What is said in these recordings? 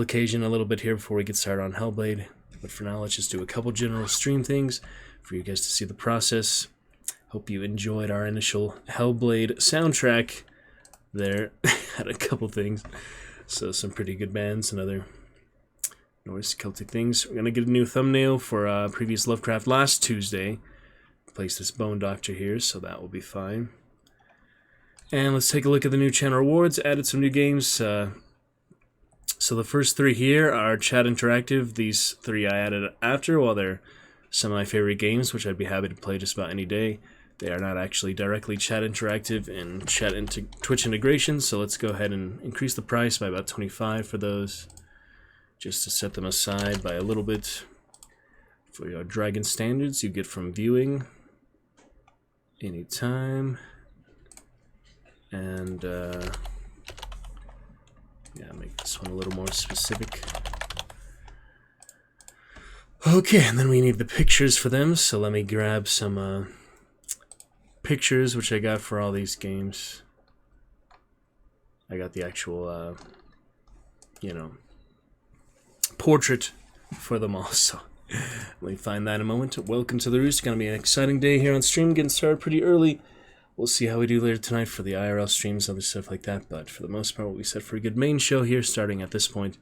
occasion a little bit here before we get started on Hellblade. But for now, let's just do a couple general stream things for you guys to see the process. Hope you enjoyed our initial Hellblade soundtrack there. Had a couple things. So some pretty good bands and other Norse Celtic things. We're going to get a new thumbnail for previous Lovecraft last Tuesday. Place this Bone Doctor here, so that will be fine. And let's take a look at the new channel rewards. Added some new games. So the first three here are chat interactive. These three I added after, while they're some of my favorite games, which I'd be happy to play just about any day. They are not actually directly chat interactive and chat into Twitch integration, so let's go ahead and increase the price by about 25 for those, just to set them aside by a little bit. For your Dragon standards, you get from viewing anytime, and yeah, make this one a little more specific. Okay, and then we need the pictures for them, so let me grab some pictures, which I got for all these games. I got the actual, you know, portrait for them all, so let me find that in a moment. Welcome to the Roost. It's going to be an exciting day here on stream, getting started pretty early. We'll see how we do later tonight for the IRL streams, other stuff like that, but for the most part, we'll be set for a good main show here, starting at this point.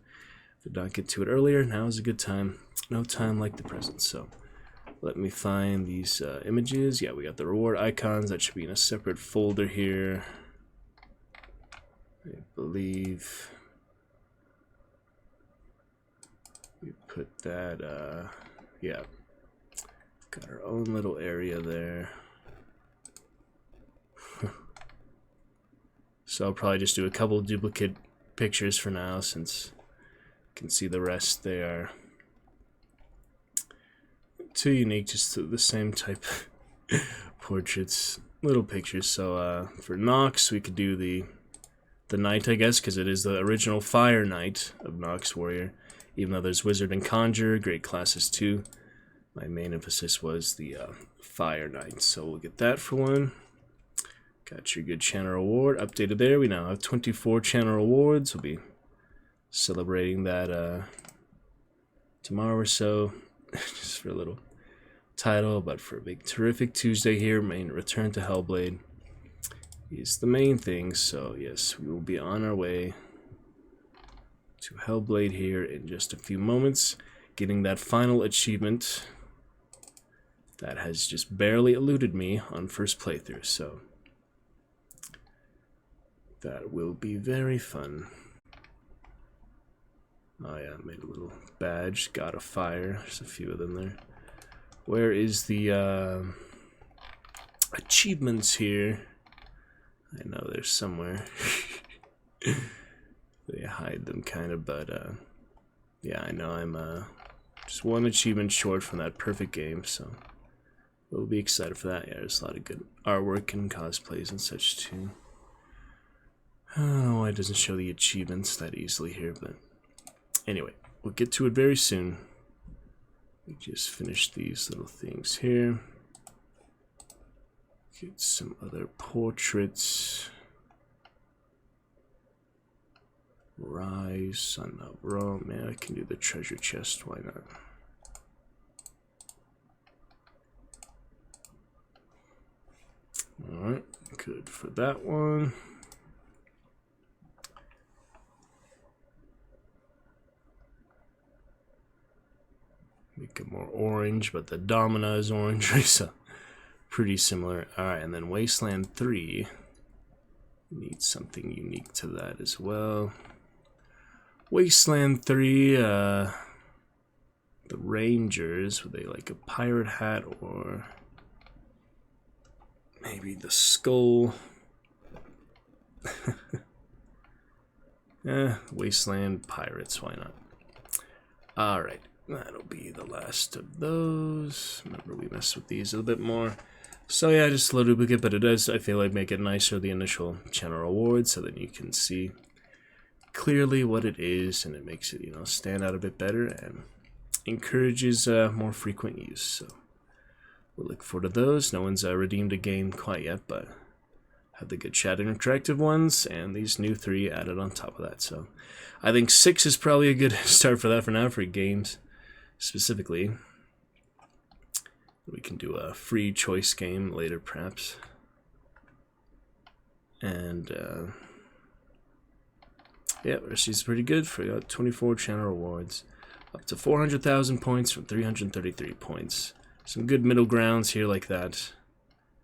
If we don't get to it earlier, now is a good time. No time like the present, so let me find these images. Yeah, we got the reward icons. That should be in a separate folder here, I believe. We put that, yeah, got our own little area there. So I'll probably just do a couple of duplicate pictures for now, since you can see the rest. They are too unique, just the same type portraits, little pictures. So for Nox, we could do the knight, I guess, because it is the original Fire Knight of Nox Warrior. Even though there's Wizard and Conjurer, great classes too. My main emphasis was the Fire Knight, so we'll get that for one. Got your good channel reward updated there. We now have 24 channel rewards. We'll be celebrating that tomorrow or so, just for a little title, but for a big terrific Tuesday here. Main return to Hellblade is the main thing, so yes, we will be on our way to Hellblade here in just a few moments, getting that final achievement that has just barely eluded me on first playthrough, so that will be very fun. Oh yeah, made a little badge, got a fire, there's a few of them there. Where is the achievements here? I know there's somewhere. They hide them kind of, but yeah, I know I'm just one achievement short from that perfect game, so we'll be excited for that. Yeah, there's a lot of good artwork and cosplays and such too. I don't know why it doesn't show the achievements that easily here, but anyway, we'll get to it very soon. We just finished these little things here. Get some other portraits. Rise, Son of Rome. Man, I can do the treasure chest, why not? Alright, good for that one. Make it more orange, but the domina is orange, so pretty similar. Alright, and then Wasteland 3 needs something unique to that as well. Wasteland 3, the Rangers, were they like a pirate hat or maybe the skull? Wasteland Pirates, why not? Alright. That'll be the last of those. Remember, we messed with these a little bit more. So yeah, just a little duplicate, but it does, I feel like, make it nicer, the initial channel reward, so that you can see clearly what it is, and it makes it, you know, stand out a bit better, and encourages more frequent use. So we'll look forward to those. No one's redeemed a game quite yet, but Had the good chat interactive ones, and these new 3 added on top of that. So I think 6 is probably a good start for that for now, for games specifically. We can do a free choice game later, perhaps. And yeah, Rishi's pretty good for 24 channel rewards. Up to 400,000 points from 333 points. Some good middle grounds here like that.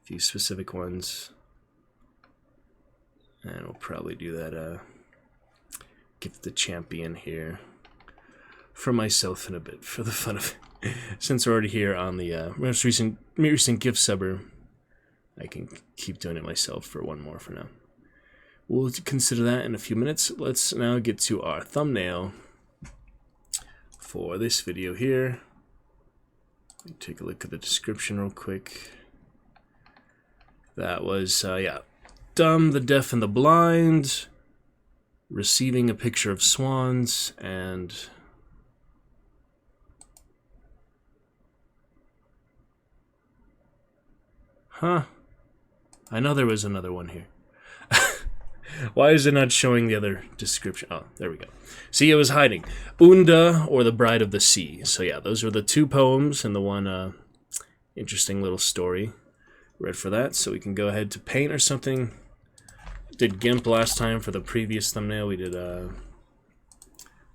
A few specific ones. And we'll probably do that gift the champion here for myself in a bit, for the fun of it. Since we're already here on the most recent gift subber, I can keep doing it myself for one more for now. We'll consider that in a few minutes. Let's now get to our thumbnail for this video here. Take a look at the description real quick. That was, yeah, Dumb, the Deaf, and the Blind, receiving a picture of swans, and huh? I know there was another one here. Why is it not showing the other description? Oh, there we go. See, it was hiding. Unda, or the Bride of the Sea. So yeah, those were the 2 poems and the one interesting little story read for that. So we can go ahead to paint or something. Did GIMP last time for the previous thumbnail. We did a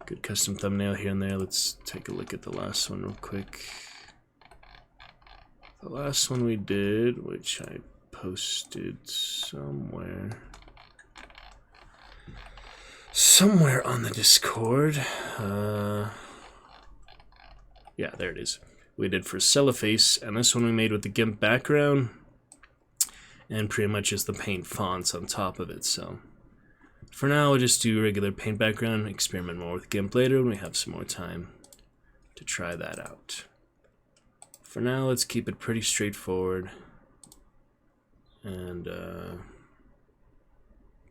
good custom thumbnail here and there. Let's take a look at the last one real quick. The last one we did, which I posted somewhere on the Discord. Yeah, there it is. We did for Celloface, and this one we made with the GIMP background, and pretty much just the paint fonts on top of it. So for now, we'll just do regular paint background, experiment more with GIMP later when we have some more time to try that out. For now, let's keep it pretty straightforward, and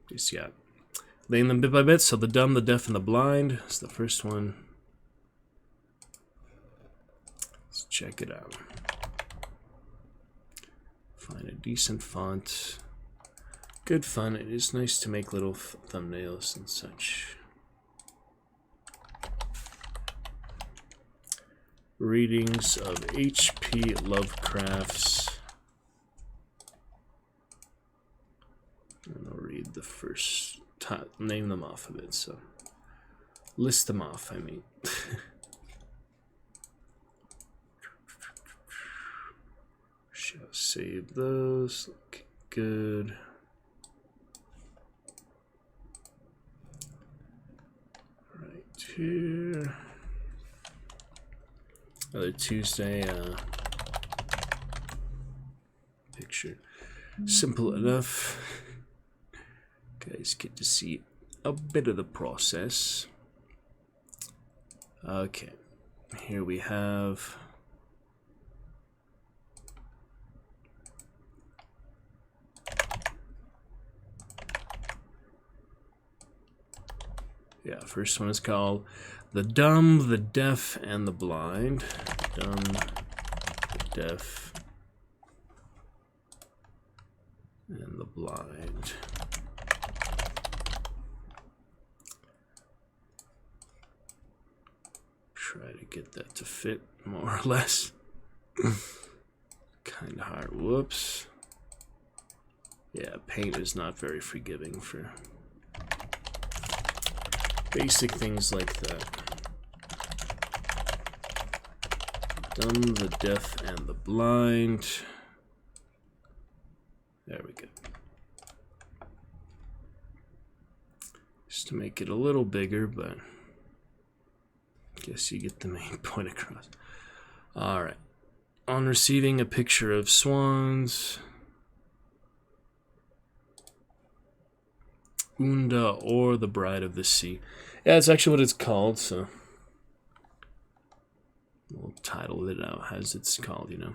just, yeah, laying them bit by bit. So the dumb, the deaf, and the blind is the first one. Let's check it out. Find a decent font. Good fun. It is nice to make little thumbnails and such. Readings of H.P. Lovecraft's. And I'll read the first. Name them off of it, so list them off, I mean. Shall save those. Look good. Right here. Another Tuesday picture. Simple enough. Guys get to see a bit of the process. Okay, here we have first one is called The Dumb, the Deaf, and the Blind. Dumb, the Deaf, and the Blind. Try to get that to fit more or less. Kind of hard. Whoops. Yeah, paint is not very forgiving for basic things like that. Dumb, the deaf, and the blind. There we go. Just to make it a little bigger, but guess you get the main point across. Alright. On receiving a picture of swans, Unda, or the Bride of the Sea. Yeah, that's actually what it's called, so we'll title it out as it's called, you know.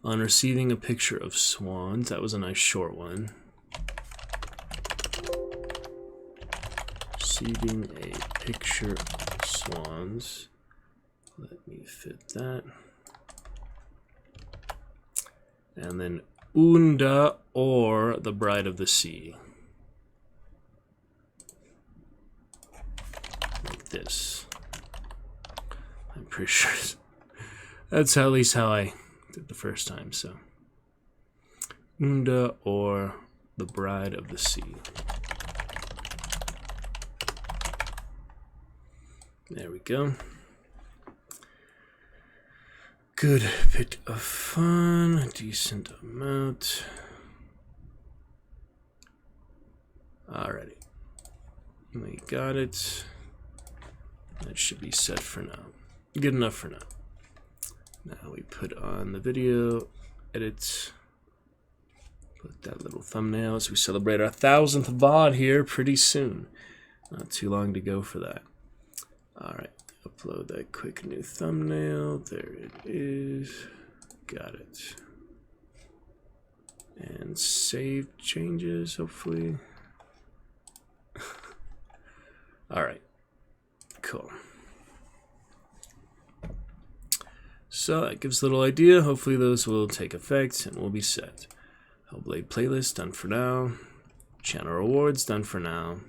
On receiving a picture of swans, that was a nice short one. Receiving a picture of swans. Let me fit that. And then Unda or the Bride of the Sea. Like this. I'm pretty sure that's at least how I did the first time, so. Unda or the Bride of the Sea. There we go. Good bit of fun, a decent amount. Alrighty. We got it. That should be set for now. Good enough for now. Now we put on the video, edit, put that little thumbnail as we celebrate our 1000th VOD here pretty soon. Not too long to go for that. Alright, upload that quick new thumbnail. There it is. Got it. And save changes, hopefully. Alright, cool. So that gives a little idea. Hopefully those will take effect and will be set. Hellblade playlist done for now. Channel rewards done for now.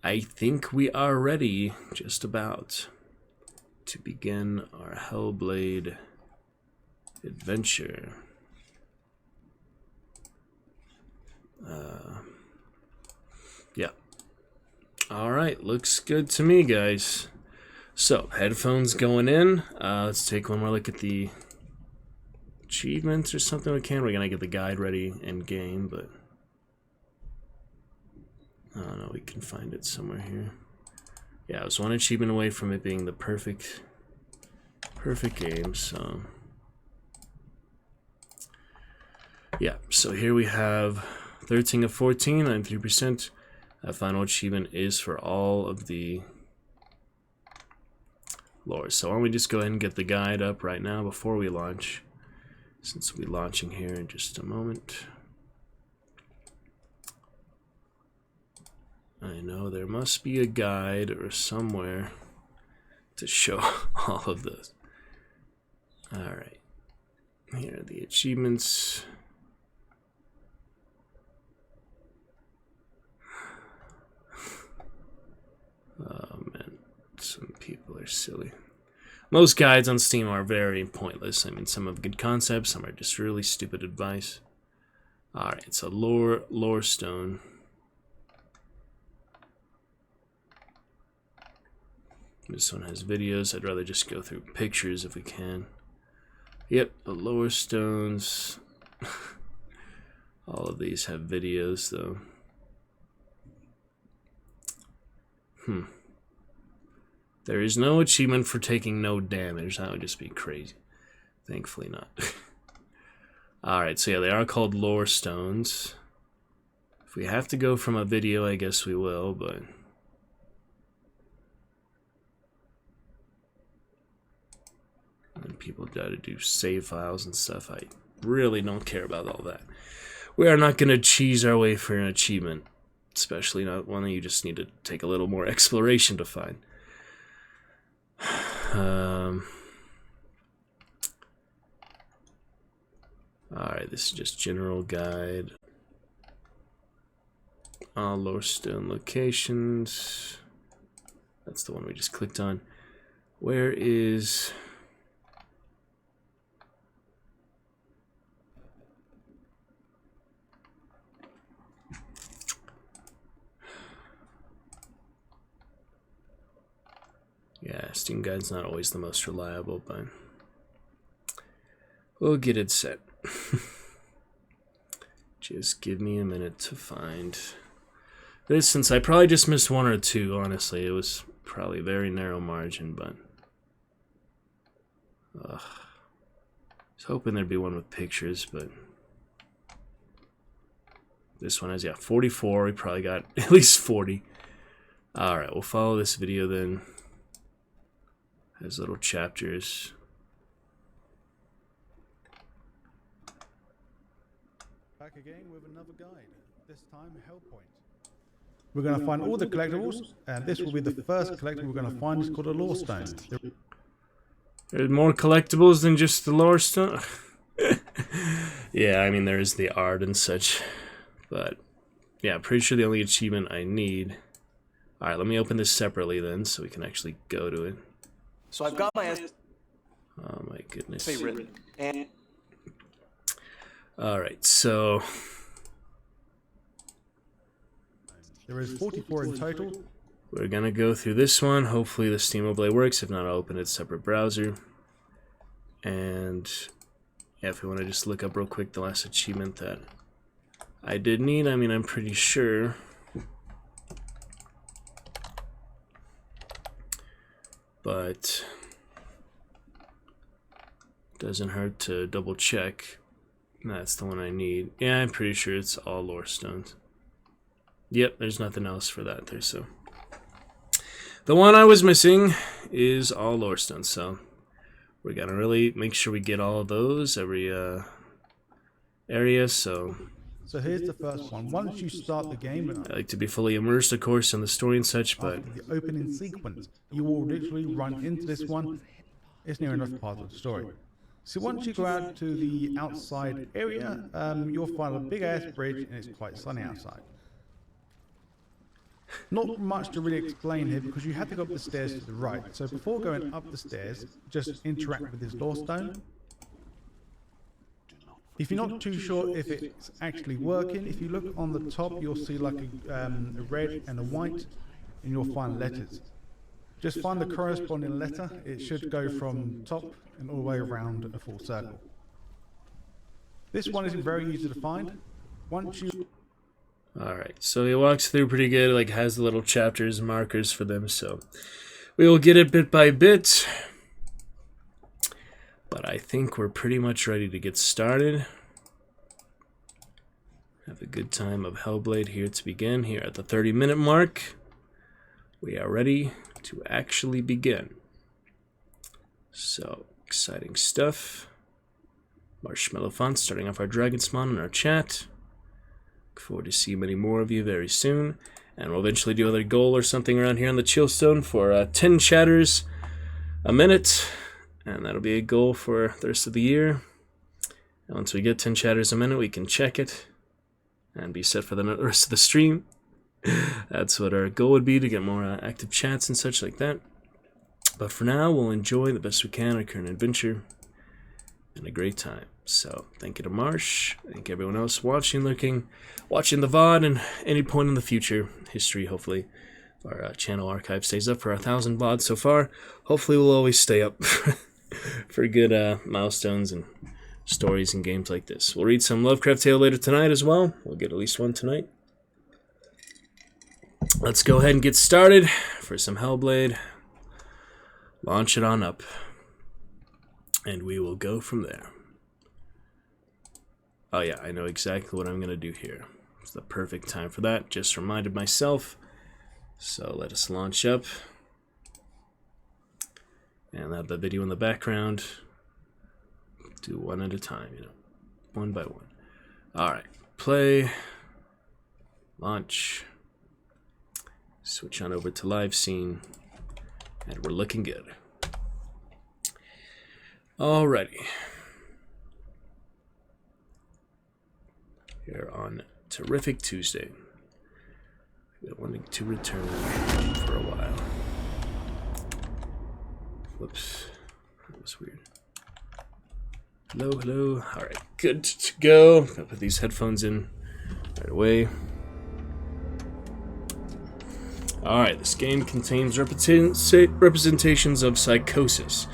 I think we are ready, just about, to begin our Hellblade adventure. Yeah. Alright, looks good to me, guys. So, headphones going in. Let's take one more look at the achievements or something we can. We're going to get the guide ready in game, but I don't know, we can find it somewhere here. Yeah, I was one achievement away from it being the perfect game, so yeah, so here we have 13 of 14, 93%. That final achievement is for all of the lore. So why don't we just go ahead and get the guide up right now before we launch, since we'll be launching here in just a moment. I know there must be a guide or somewhere to show all of this. Alright, here are the achievements. Oh man, some people are silly. Most guides on Steam are very pointless. I mean, some have good concepts, some are just really stupid advice. Alright, it's a lore stone. This one has videos. I'd rather just go through pictures if we can. Yep, the lower stones. All of these have videos, though. There is no achievement for taking no damage. That would just be crazy. Thankfully not. Alright, so yeah, they are called lore stones. If we have to go from a video, I guess we will, but and people got to do save files and stuff. I really don't care about all that. We are not going to cheese our way for an achievement, especially not one that you just need to take a little more exploration to find. Alright, this is just general guide. All lore stone locations. That's the one we just clicked on. Where is... Yeah, Steam Guide's not always the most reliable, but we'll get it set. Just give me a minute to find this, since I probably just missed one or two, honestly. It was probably a very narrow margin, but I was hoping there'd be one with pictures, but this one has, yeah, 44. We probably got at least 40. Alright, we'll follow this video then. Has little chapters. Back again with another guide, this time Hellpoint. We're going to find all the collectibles, and this will be the first collectible we're going to find. It's called a lore stone. There's more collectibles than just the lore stone. Yeah, I mean, there's the art and such. But, yeah, pretty sure the only achievement I need... Alright, let me open this separately then, so we can actually go to it. So I've got my Oh my goodness. essay written, and Alright, so... There is 44 in total. We're gonna go through this one. Hopefully the Steam overlay works. If not, I'll open a separate browser. And yeah, if we want to just look up real quick the last achievement that I did need, I mean, I'm pretty sure. But doesn't hurt to double check. That's the one I need. Yeah, I'm pretty sure it's all lore stones. Yep, there's nothing else for that there, so. The one I was missing is all lore stones, so we're gonna really make sure we get all of those every area, so. So here's the first one. Once you start the game, I like to be fully immersed, of course, in the story and such, but after the opening sequence, you will literally run into this one. It's near enough part of the story. So once you go out to the outside area, you'll find a big ass bridge and it's quite sunny outside. Not much to really explain here because you have to go up the stairs to the right. So before going up the stairs, just interact with this lore stone. If you're not too sure if it's actually working, if you look on the top, you'll see like a red and a white, and you'll find letters. Just find the corresponding letter. It should go from top and all the way around a full circle. This one is very easy to find. Once you... alright, so he walks through pretty good, like has the little chapters and markers for them, so we will get it bit by bit. But I think we're pretty much ready to get started. Have a good time of Hellblade here to begin. Here at the 30-minute mark, we are ready to actually begin. So, exciting stuff. Marshmallow font starting off our dragon spawn in our chat. Look forward to seeing many more of you very soon. And we'll eventually do another goal or something around here on the Chillstone for 10 chatters a minute. And that'll be a goal for the rest of the year. And once we get 10 chatters a minute, we can check it and be set for the rest of the stream. That's what our goal would be, to get more active chats and such like that. But for now, we'll enjoy the best we can our current adventure and a great time. So, thank you to Marsh, thank everyone else watching, lurking, watching the VOD, and any point in the future, history, hopefully. Our channel archive stays up for 1,000 VODs so far. Hopefully we'll always stay up for good milestones and stories and games like this. We'll read some Lovecraft Tale later tonight as well. We'll get at least one tonight. Let's go ahead and get started for some Hellblade. Launch it on up. And we will go from there. Oh yeah, I know exactly what I'm going to do here. It's the perfect time for that. Just reminded myself. So let us launch up. And have the video in the background. Do one at a time, you know. One by one. Alright. Play. Launch. Switch on over to live scene. And we're looking good. Alrighty. Here on Terrific Tuesday. I've been wanting to return for a while. Whoops. That was weird. Hello, hello. Alright, good to go. Gotta put these headphones in right away. Alright, this game contains representations of psychosis.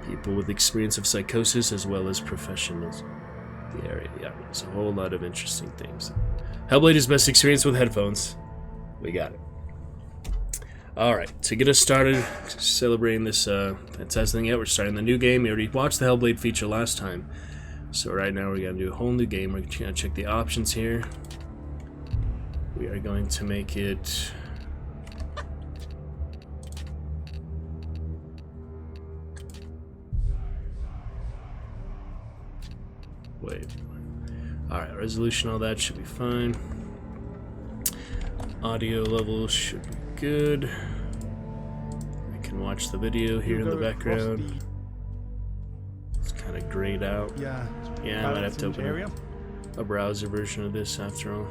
People with experience of psychosis as well as professionals. The area, yeah, there's a whole lot of interesting things. Hellblade is best experienced with headphones. We got it. Alright, to get us started, celebrating this fantastic thing yet, we're starting the new game. We already watched the Hellblade feature last time. So right now we're going to do a whole new game. We're going to check the options here. We are going to make it... Wait. Alright, resolution, all that should be fine. Audio level should be good. I can watch the video here in the background. It's kind of grayed out. Yeah, I might have to open area. it. a browser version of this after all.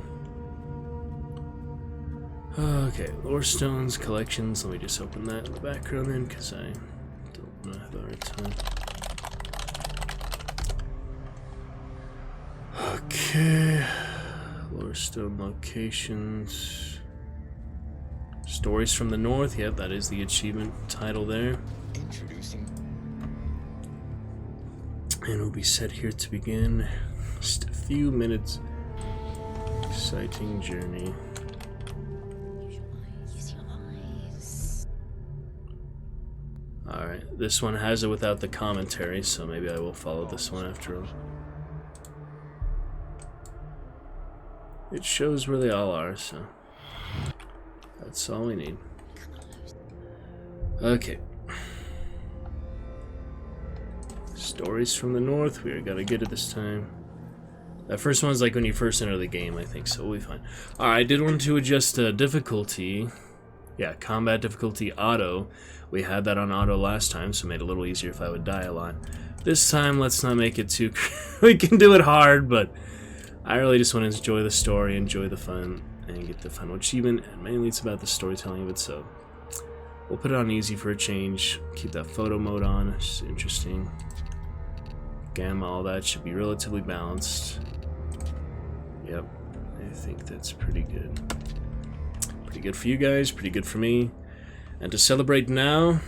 Okay, lore stones, collections. Let me just open that in the background then, because I don't know have the right time. Okay, lore stone locations. Stories from the North. Yep, that is the achievement title there. Introducing. And we'll be set here to begin. Just a few minutes. Exciting journey. Use your eyes. Alright, this one has it without the commentary, so maybe I will follow this one after all. It shows where they all are, so that's all we need. Okay. Stories from the North, we are gonna get it this time. That first one's like when you first enter the game, I think, so we'll be fine. Alright, I did want to adjust difficulty. Yeah, combat difficulty auto. We had that on auto last time, so it made it a little easier if I would die a lot. This time, let's not make it too... we can do it hard, but I really just want to enjoy the story, enjoy the fun, and get the final achievement, and mainly it's about the storytelling of it, so we'll put it on easy for a change. Keep that photo mode on, it's just interesting. Gamma, all that should be relatively balanced. Yep, I think that's pretty good. Pretty good for you guys, pretty good for me. And to celebrate now,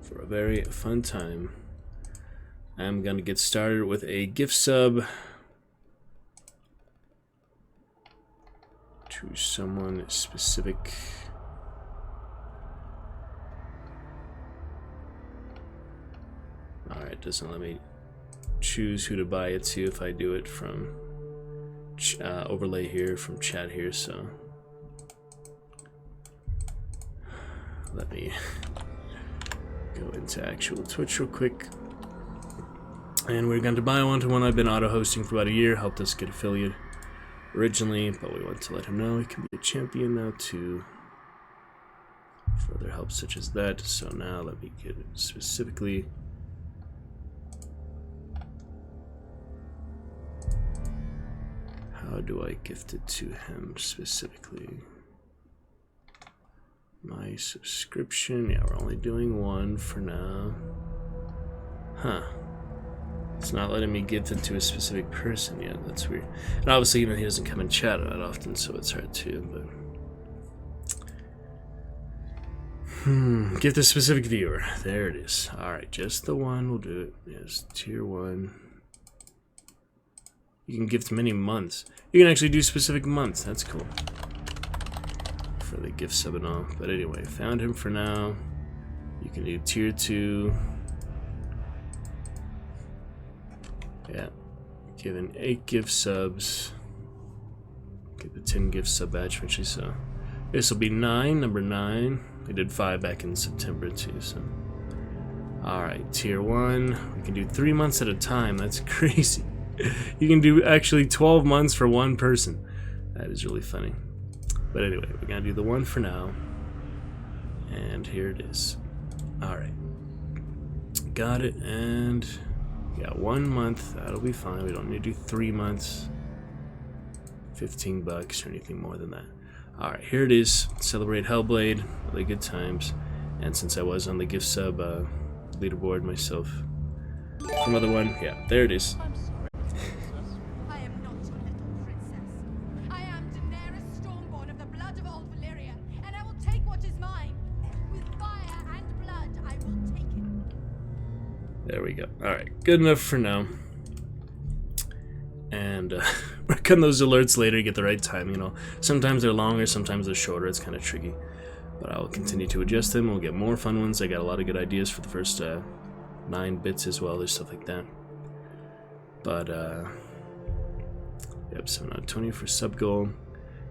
for a very fun time, I'm gonna get started with a gift sub to someone specific. Alright, doesn't let me choose who to buy it to if I do it from overlay here, from chat here, so let me go into actual Twitch real quick. And we're going to buy one-to-one. I've been auto-hosting for about a year, helped us get affiliate originally, but we want to let him know he can be a champion now too. Further help such as that. So now let me get it specifically. How do I gift it to him specifically? My subscription. Yeah, we're only doing one for now. Huh. It's not letting me gift it to a specific person yet. That's weird. And obviously, he doesn't come in chat that often, so it's hard too. But gift a specific viewer. There it is. All right, just the one will do it. Yes, tier 1. You can gift many months. You can actually do specific months. That's cool. For the gift sub and all. But anyway, found him for now. You can do tier 2. Yeah, given 8 gift subs. Get the 10 gift sub badge eventually, so this will be 9, number 9. We did 5 back in September too, so. Alright, tier 1. We can do 3 months at a time. That's crazy. You can do actually 12 months for one person. That is really funny. But anyway, we're gonna do the one for now. And here it is. Alright. Got it, and yeah, 1 month, that'll be fine. We don't need to do 3 months. $15 or anything more than that. Alright, here it is. Celebrate Hellblade. Really good times. And since I was on the gift sub leaderboard myself from other one, yeah, there it is. I'm sorry, princess. I am not your little princess. I am Daenerys Stormborn of the blood of old Valyria, and I will take what is mine. With fire and blood, I will take it. There we go. Alright, good enough for now. And work on those alerts later, get the right timing and all. Sometimes they're longer, sometimes they're shorter. It's kind of tricky. But I will continue to adjust them. We'll get more fun ones. I got a lot of good ideas for the first 9 bits as well. There's stuff like that. But, yep, 7 out of 20 for sub goal.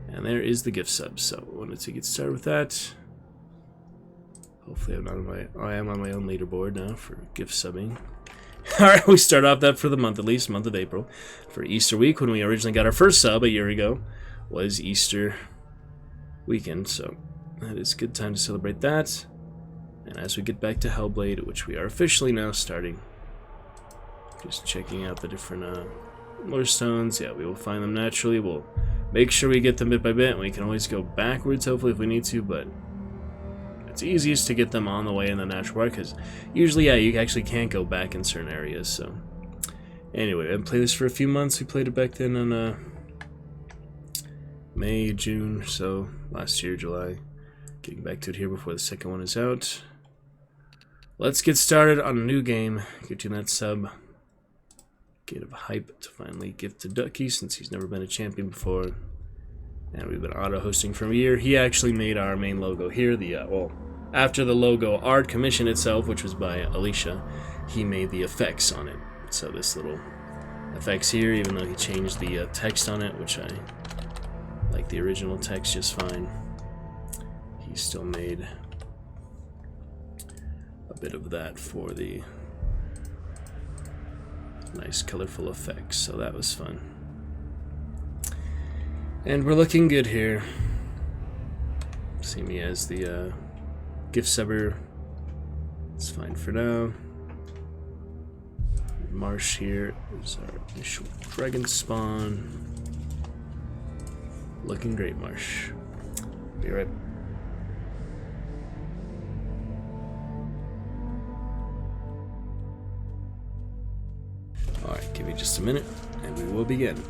And there is the gift sub. So I wanted to get started with that. Hopefully I am on my own leaderboard now for gift subbing. Alright, we start off that for the month, at least, month of April. For Easter week, when we originally got our first sub a year ago, was Easter weekend, so that is a good time to celebrate that. And as we get back to Hellblade, which we are officially now starting, just checking out the different more stones. Yeah, we will find them naturally. We'll make sure we get them bit by bit, and we can always go backwards, hopefully, if we need to, but it's easiest to get them on the way in the natural part, because usually, yeah, you actually can't go back in certain areas, so. Anyway, I've played this for a few months. We played it back then on May, June, so last year, July. Getting back to it here before the second one is out. Let's get started on a new game. Get you that sub. Get a hype to finally gift to Ducky, since he's never been a champion before. And we've been auto-hosting for a year. He actually made our main logo here. Well, after the logo art commission itself, which was by Alicia, he made the effects on it. So this little effects here, even though he changed the text on it, which I like the original text just fine, he still made a bit of that for the nice colorful effects, so that was fun. And we're looking good here. See me as the gift subber. It's fine for now. Marsh here is our initial dragon spawn. Looking great, Marsh. Be right back. Alright, give me just a minute and we will begin.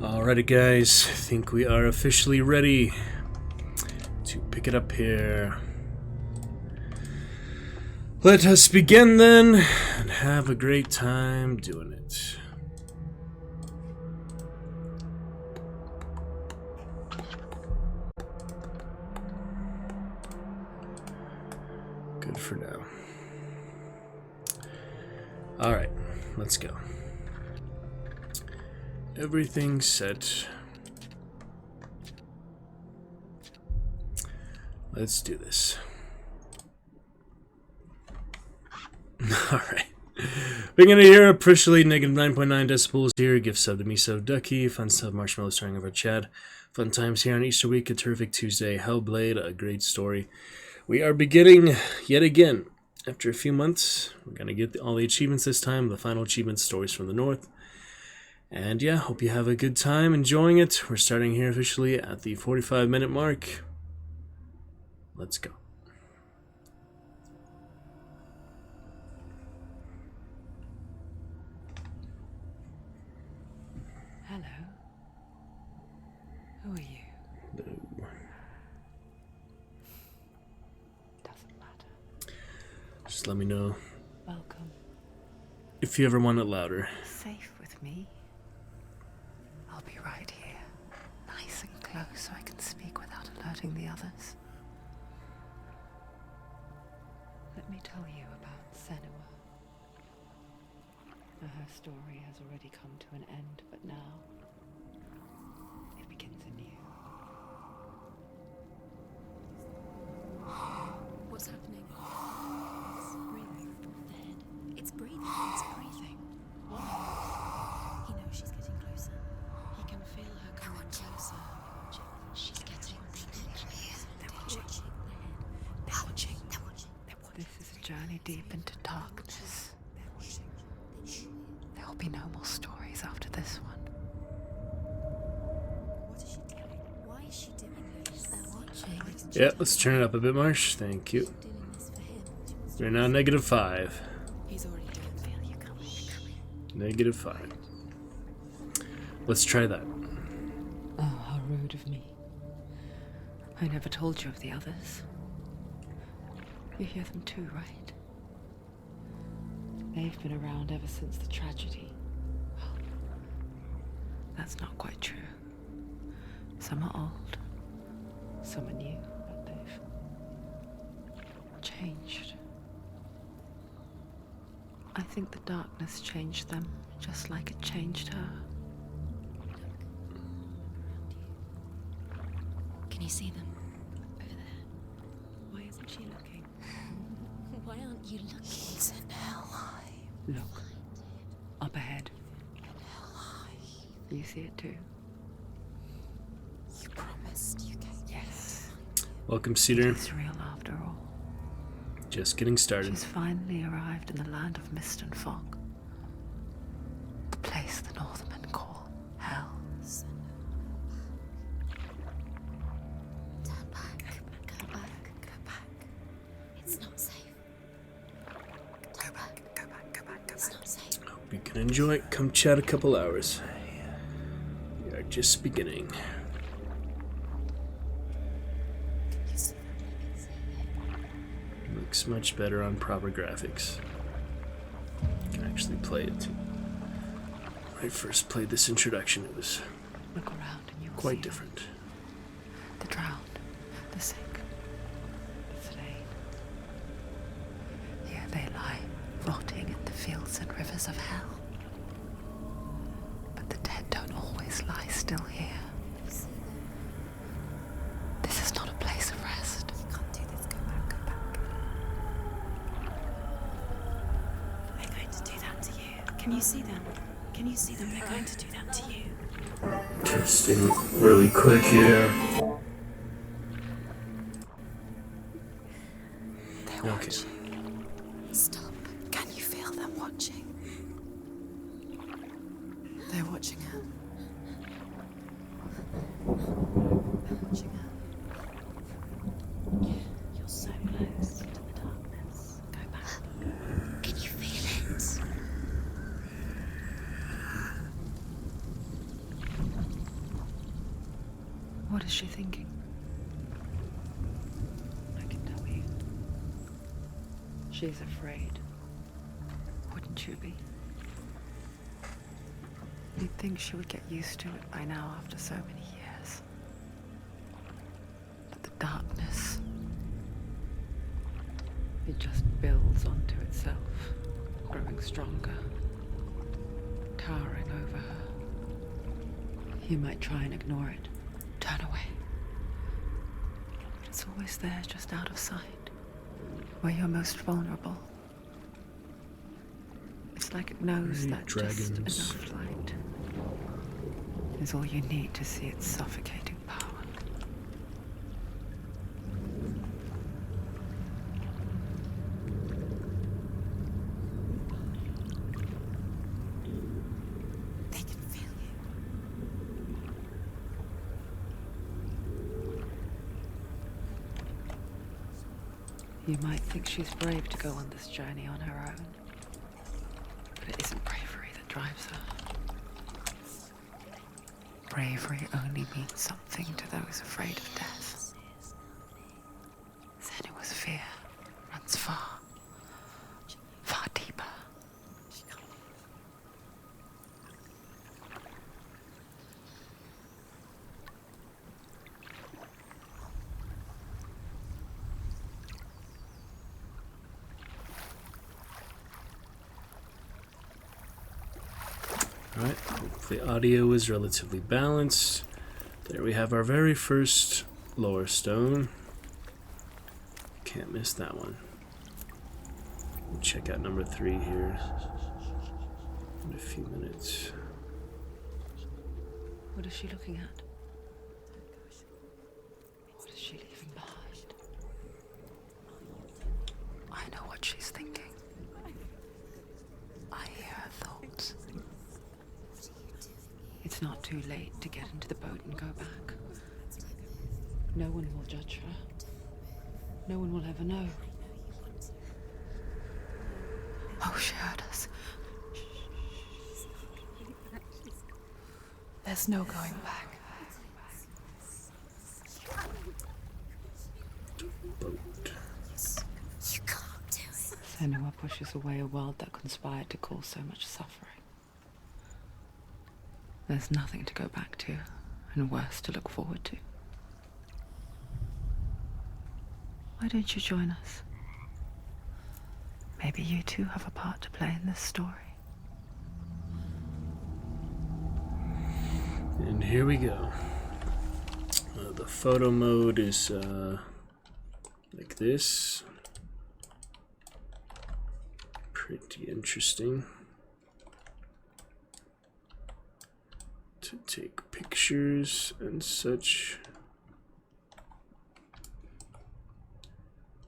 Alrighty guys, I think we are officially ready to pick it up here. Let us begin then, and have a great time doing it. Good for now. Alright, let's go. Everything's set. Let's do this. Alright. Beginning here, officially negative 9.9 decibels here. Gift sub to Miso Ducky. Fun stuff, Marshmallow starring over Chad. Fun times here on Easter week. A terrific Tuesday. Hellblade, a great story. We are beginning yet again. After a few months, we're going to get all the achievements this time. The final achievements, Stories from the North. And yeah, hope you have a good time enjoying it. We're starting here officially at the 45-minute mark. Let's go. Hello. Who are you? Doesn't matter. Just let me know Welcome. if you ever want it louder. Safe with me. I'll be right here. Nice and close so I can speak without alerting the others. Let me tell you about Senua. Now, her story has already come to an end, but now it begins anew. What's happening? It's breathing. The head. It's breathing. It's breathing. Why? He knows she's getting closer. He can feel her coming closer. She's getting closer. They're watching. They're watching. They're watching. They're watching. This is a journey deep into darkness. They're watching. There will be no more stories after this one. What is she doing? Why is she doing this? They're watching. Yeah, let's turn it up a bit, Marsh. Thank you. Doing this for him. We're now negative 5. He's already doing it. Feel you coming. Negative 5. Let's try that. Oh, how rude of me. I never told you of the others. You hear them too, right? They've been around ever since the tragedy. Well, that's not quite true. Some are old, some are new, but they've changed. I think the darkness changed them, just like it changed her. Can you see them? Over there. Why isn't she looking? Why aren't you looking? He's in hell high. Look, up ahead. You see it too? You promised you came. Yes. Welcome, Cedar. It's real after all. Just getting started. She's finally arrived in the land of mist and fog. The place the Northmen call hell. Turn back. Go back. Go back. It's not safe. Go back. Go back. Go back. It's not safe. Hope you can enjoy it. Come chat a couple hours. We are just beginning. You see them? Looks much better on proper graphics. Can actually play it too. When I first played this introduction, it was Look around and you will quite see different. them. The drowned, the sick, the slain. Here they lie, rotting in the fields and rivers of hell. But the dead don't always lie still here. You see them? This is not a place of rest. You can't do this. Go back. Go back. They're going to do that to you. Can you see them? Can you see them? They're going to do that to you. Interesting. Really quick here. They're Okay. watching. Stop. Can you feel them watching? They're watching her. They're watching her. You're so close to the darkness. Go back. Can you feel it? she thinking? I can tell you. She's afraid. Wouldn't you be? You'd think she would get used to it by now after so many years. But the darkness, it just builds onto itself, growing stronger, towering over her. You might try and ignore it, turn away. But it's always there, just out of sight, where you're most vulnerable. It's like it knows that just enough light is all you need to see its suffocating power. They can feel you. You might think she's brave to go on this journey on her own. But it isn't bravery that drives her. Bravery only means something to those afraid of death. Senua's fear runs far, far deeper. Alright, hope the audio is relatively balanced. There we have our very first lower stone. Can't miss that one. We'll check out number 3 here in a few minutes. What is she looking at? What is she leaving behind? I know what she's thinking. I hear her thoughts. It's not too late to get into the boat and go back. No one will judge her. No one will ever know. Oh, she heard us. There's no going back. Boat. You can't do it. Senua pushes away a world that conspired to cause so much suffering. There's nothing to go back to, and worse to look forward to. Why don't you join us? Maybe you too have a part to play in this story. And here we go. The photo mode is like this. Pretty interesting. To take pictures and such.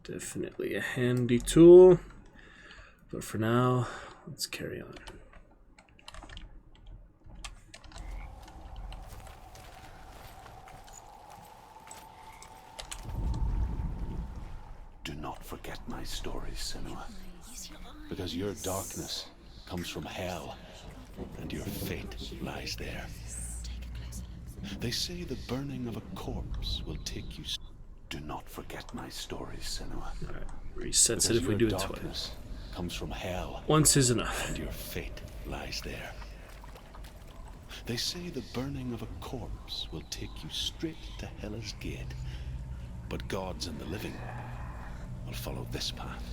Definitely a handy tool. But for now, let's carry on. Do not forget my stories, Senua, because your darkness comes from hell, and your fate lies there. They say the burning of a corpse will take you. Do not forget my stories, Senua. Alright, resets it if we do it twice. Comes from hell. Once is enough. And your fate lies there. They say the burning of a corpse will take you straight to Hela's gate, but gods and the living will follow this path.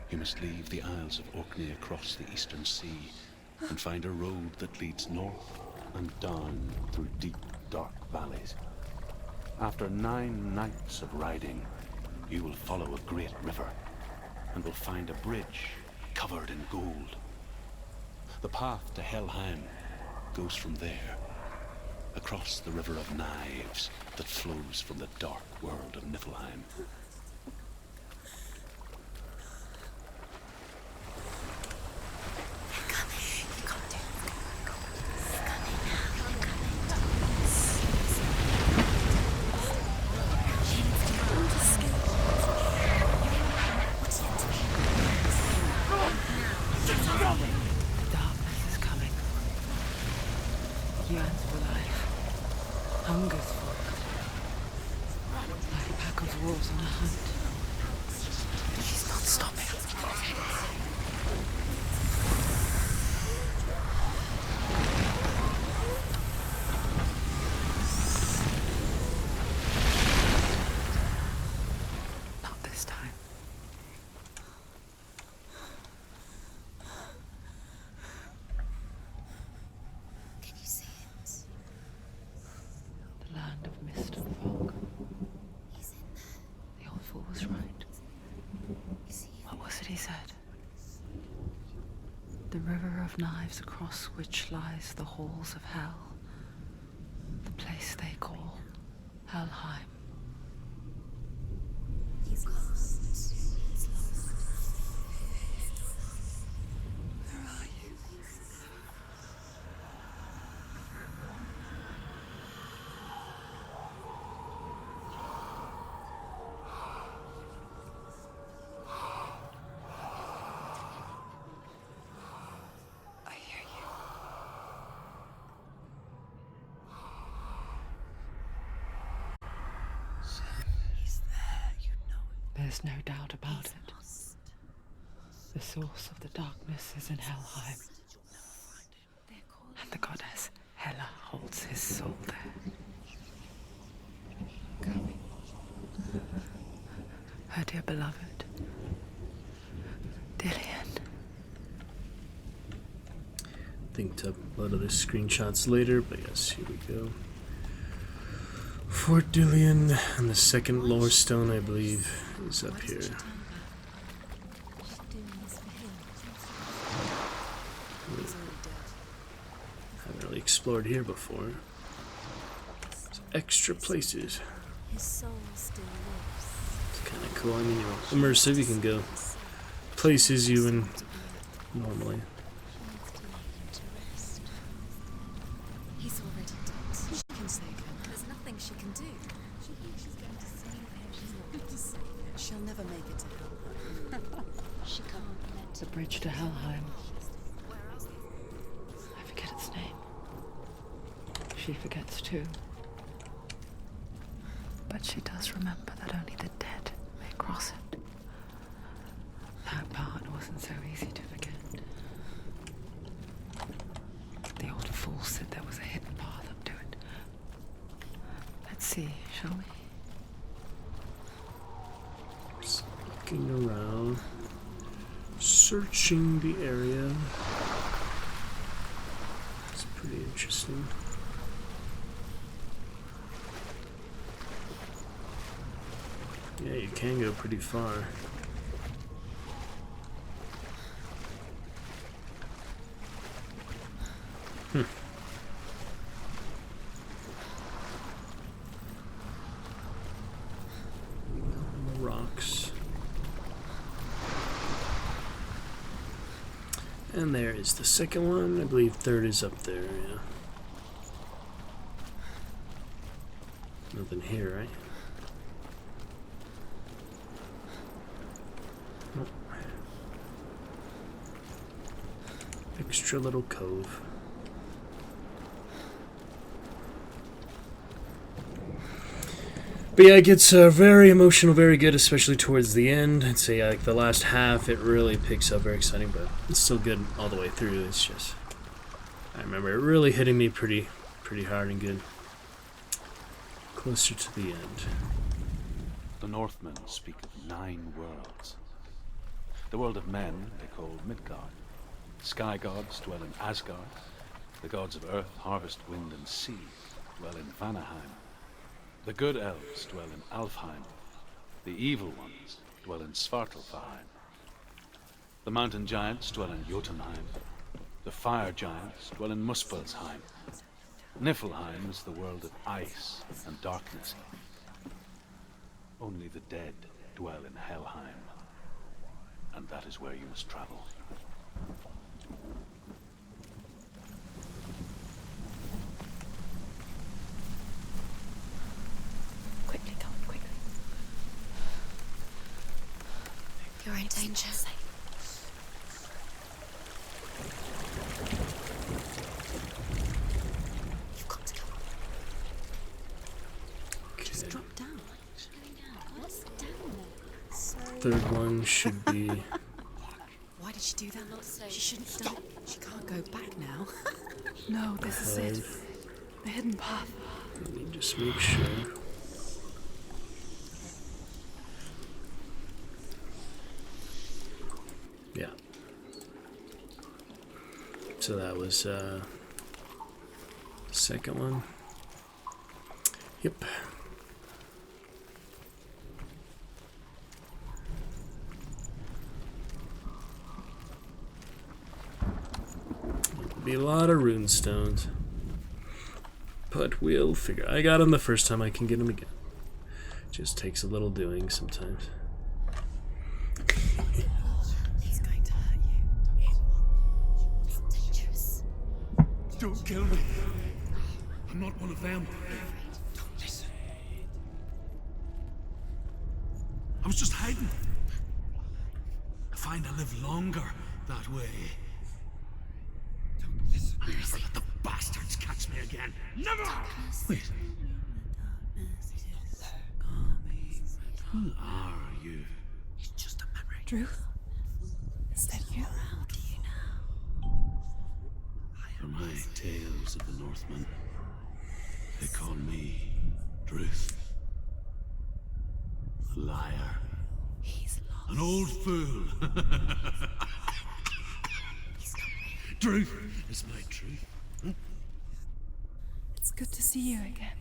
You must leave the Isles of Orkney across the eastern sea and find a road that leads north and down through deep, dark valleys. After 9 nights of riding, you will follow a great river and will find a bridge covered in gold. The path to Helheim goes from there, across the River of Knives that flows from the dark world of Niflheim. Yearns for life, hungers wolves on a hunt. She's not stopping. Not this time. Can you see it? The land of mist and fog. He's in there. The old fool was right. Is he? What was it he said? The river of knives across which lies the halls of hell. The place they call Helheim. He's lost. He's lost. Where are you? I hear you. He's there, you know it. There's no doubt about He's it. lost. The source of the darkness is in Helheim, They're calling and the goddess Hela holds his soul there. Come. Her dear beloved, Dillian. Think to upload other screenshots later, but yes, here we go. Fort Dillian, and the second lore stone, I believe, is up here. She's doing this for him. He's already dead. Haven't really explored here before. There's extra places. His soul still lives. It's kind of cool. I mean, you're immersive. You can go places you wouldn't normally. She needs to lay him to rest. He's already dead. She can save him. There's nothing she can do. She thinks she's going to save him. She's not going to save him. She'll never make it to Helheim. She can't let The bridge to Helheim. I forget its name. She forgets too. But she does remember that only the dead may cross it. That part wasn't so easy to forget. The old fool said there was a hidden path up to it. Let's see, shall we? Just looking around, searching the area. It's pretty interesting. Yeah, you can go pretty far. Rocks. And there is the second one. I believe third is up there, yeah. Nothing here, right? Nope. Extra little cove. But yeah, it gets very emotional, very good, especially towards the end. I'd say like the last half, it really picks up, very exciting, but it's still good all the way through. It's just, I remember it really hitting me pretty hard and good. Closer to the end. The Northmen speak of 9 worlds. The world of men they call Midgard. Sky gods dwell in Asgard. The gods of earth, harvest, wind, and sea dwell in Vanaheim. The good elves dwell in Alfheim. The evil ones dwell in Svartalfheim. The mountain giants dwell in Jotunheim. The fire giants dwell in Muspelheim. Niflheim is the world of ice and darkness. Only the dead dwell in Helheim. And that is where you must travel. Quickly, come, quickly. You're in danger. You've got to go. Just drop down. She's going down. What's Third one should be. Why did she do that? She shouldn't have done it. She can't go back now. No, this is it. The hidden path. Let me just make sure. Yeah. So that was second one. Yep. Be a lot of rune stones. But we'll figure. I got them the first time, I can get them again. Just takes a little doing sometimes. He's going to hurt you. It's dangerous. Don't kill me. I'm not one of them. Don't listen. I was just hiding. I find I live longer that way. Don't listen. I'm never let the bastards catch me again. Never! Wait. Who are you? It's just a memory. Drew? Is that you? For my tales of the Northmen, they call me Druth. A liar. He's lost. An old fool. Druth is my truth. It's good to see you again.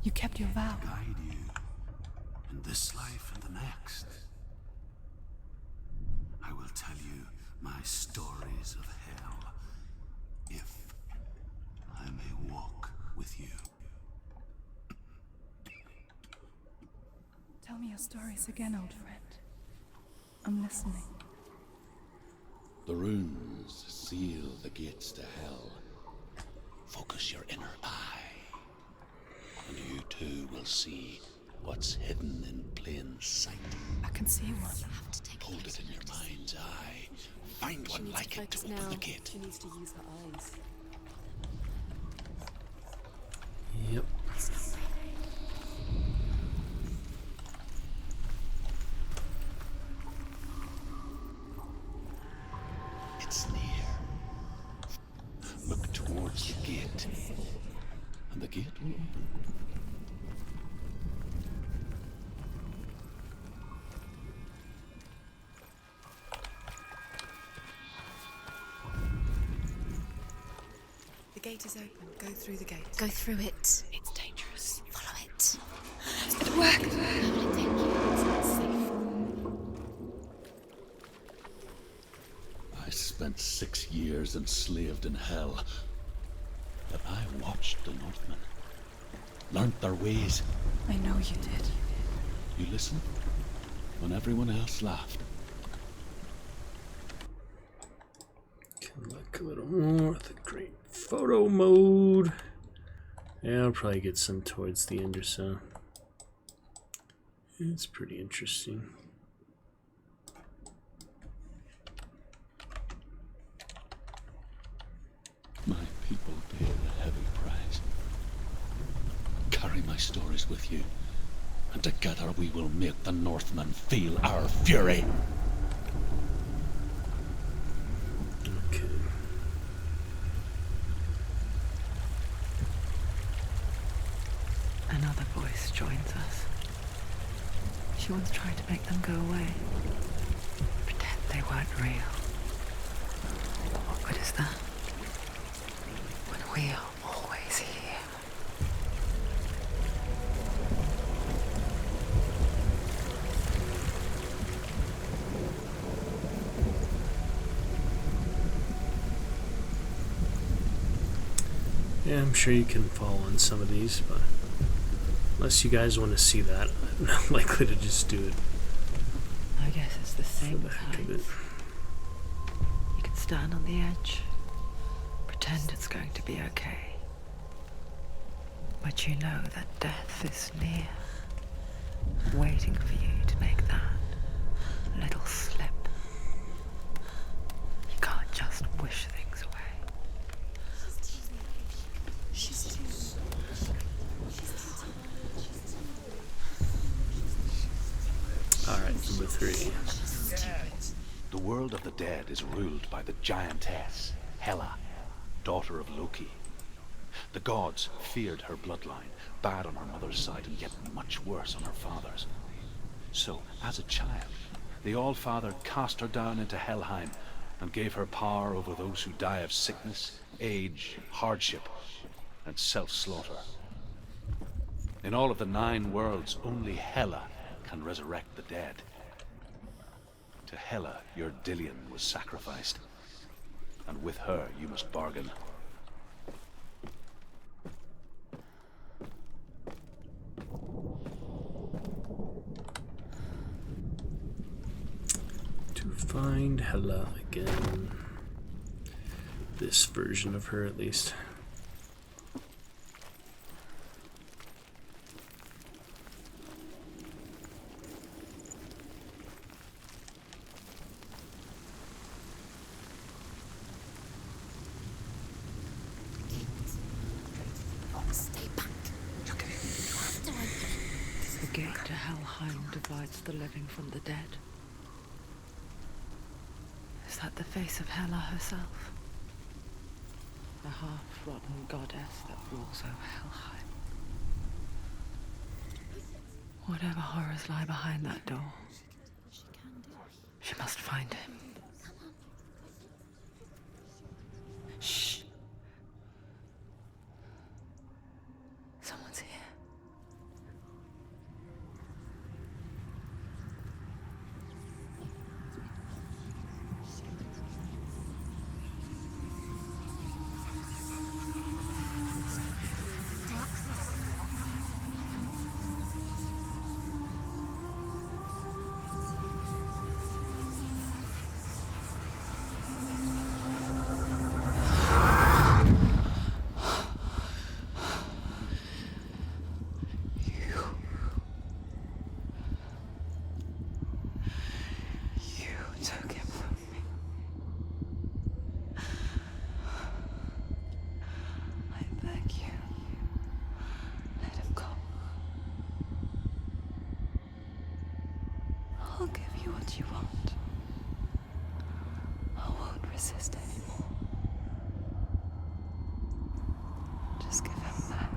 You kept your vow. Guide you in this life and the next. I will tell you my stories of hell, if I may walk with you. Tell me your stories again, old friend. I'm listening. The runes seal the gates to hell. Focus your inner eye, and you too will see what's hidden in plain sight. I can see one. Have to take Hold it in your mind's eye. Find one like it to open the gate. She needs to use her eyes. Yep. It's near. Look towards the gate, and the gate will open. The gate is open. Go through the gate. Go through it. It's dangerous. Follow it. It worked! Where will it take you? It's not safe. I spent 6 years enslaved in hell, but I watched the Northmen, learnt their ways. I know you did. You listened when everyone else laughed. Can look a little more at the great photo mode. Yeah, I'll probably get some towards the end or so. It's pretty interesting. My people paid a heavy price. Carry my stories with you, and together we will make the Northmen feel our fury. Okay. Another voice joins us. She once tried to make them go away. Pretend they weren't real. What good is that? When we are always here. Yeah, I'm sure you can follow on some of these, but unless you guys want to see that, I'm not likely to just do it I guess it's the for same the as heck of it. heights. You can stand on the edge, pretend it's going to be okay. But you know that death is near, waiting for you to make that little slip. You can't just wish things away. Alright, number 3. The world of the dead is ruled by the giantess, Hela, daughter of Loki. The gods feared her bloodline, bad on her mother's side and yet much worse on her father's. So, as a child, the All-Father cast her down into Helheim and gave her power over those who die of sickness, age, hardship, and self-slaughter. In all of the 9 worlds, only Hela can resurrect the dead. To Hela, your Dillion was sacrificed, and with her you must bargain. To find Hela again. This version of her, at least. Stay back. The gate to Helheim divides the living from the dead. Is that the face of Hela herself? A half-rotten goddess that rules over Helheim. Whatever horrors lie behind that door, she must find him. Shh. Someone's here. I'll give you what you want. I won't resist anymore. Just give him back.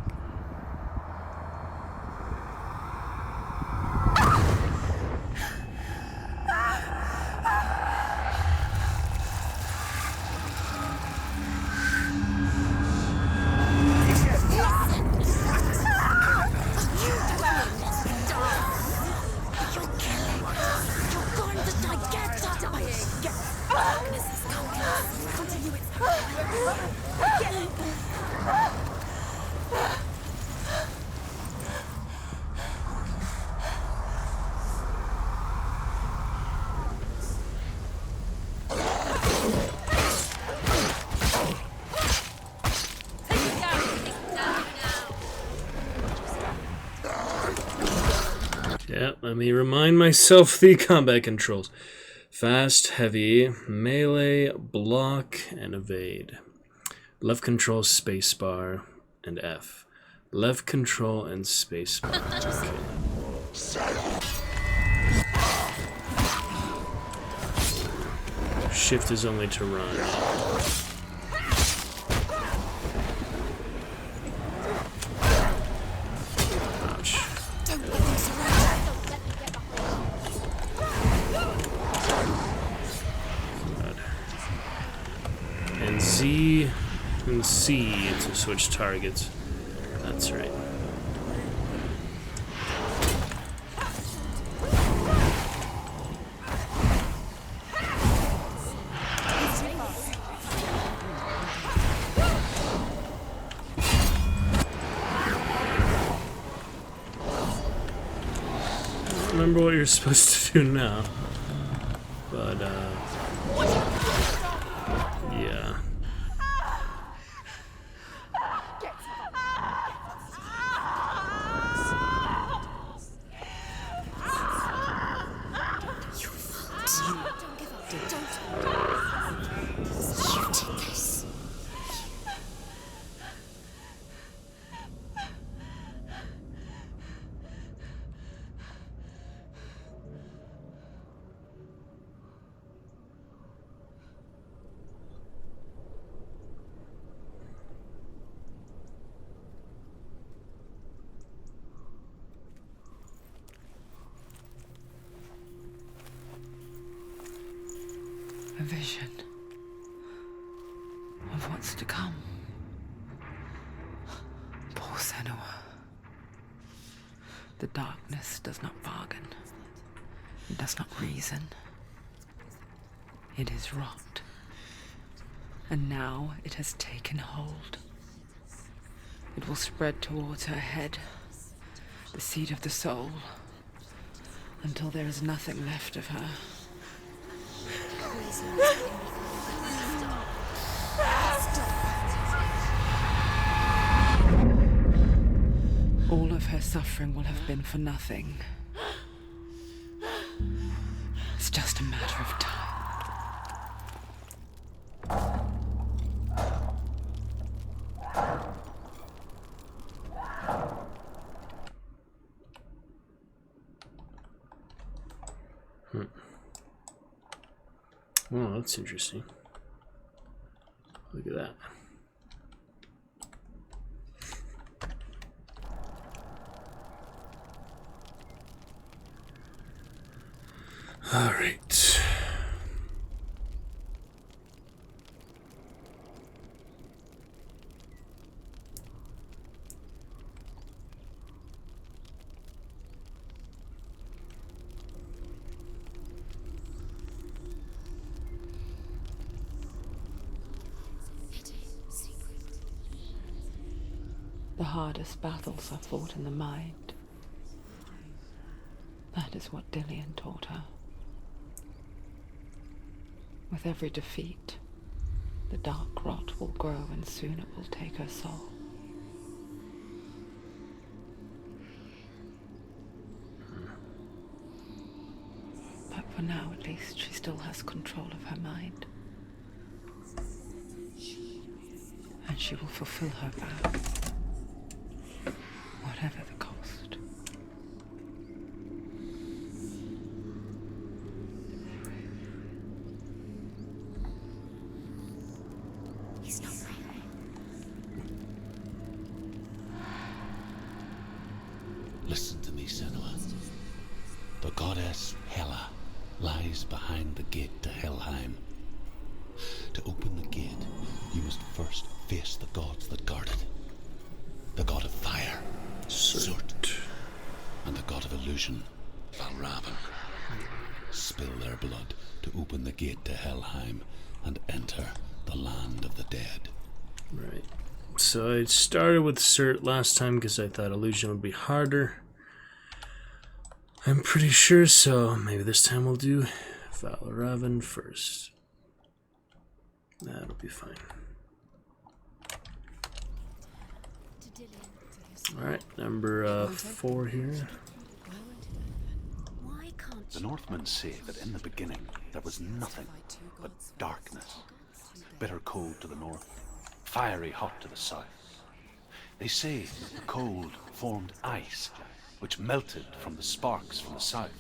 Yeah, let me remind myself the combat controls. Fast, heavy, melee, block, and evade. Left control, spacebar, and F. Left control and spacebar. Okay. Shift is only to run. Ouch. And Z and C to switch targets. That's right. I don't remember what you're supposed to do now. But, yeah. A vision of what's to come. Poor Senua. The darkness does not bargain. It does not reason. It is rot. And now it has taken hold. It will spread towards her head, the seat of the soul, until there is nothing left of her. All of her suffering will have been for nothing. It's just a matter of time. Oh, that's interesting. Look at that. All right. The hardest battles are fought in the mind. That is what Dillian taught her. With every defeat, the dark rot will grow and soon it will take her soul. But for now, at least, she still has control of her mind. And she will fulfill her vow, whatever the cost. Listen to me, Senua. The goddess Hela lies behind the gate to Helheim. To open the gate, you must first face the gods that guard it. The god of fire, Surt, and the god of illusion, Valravan. Spill their blood to open the gate to Helheim and enter the land of the dead. Right. So I started with Surt last time because I thought illusion would be harder. I'm pretty sure, so maybe this time we'll do Valravan first. That'll be fine. Alright, number 4 here. The Northmen say that in the beginning there was nothing but darkness. Bitter cold to the north, fiery hot to the south. They say that the cold formed ice, which melted from the sparks from the south.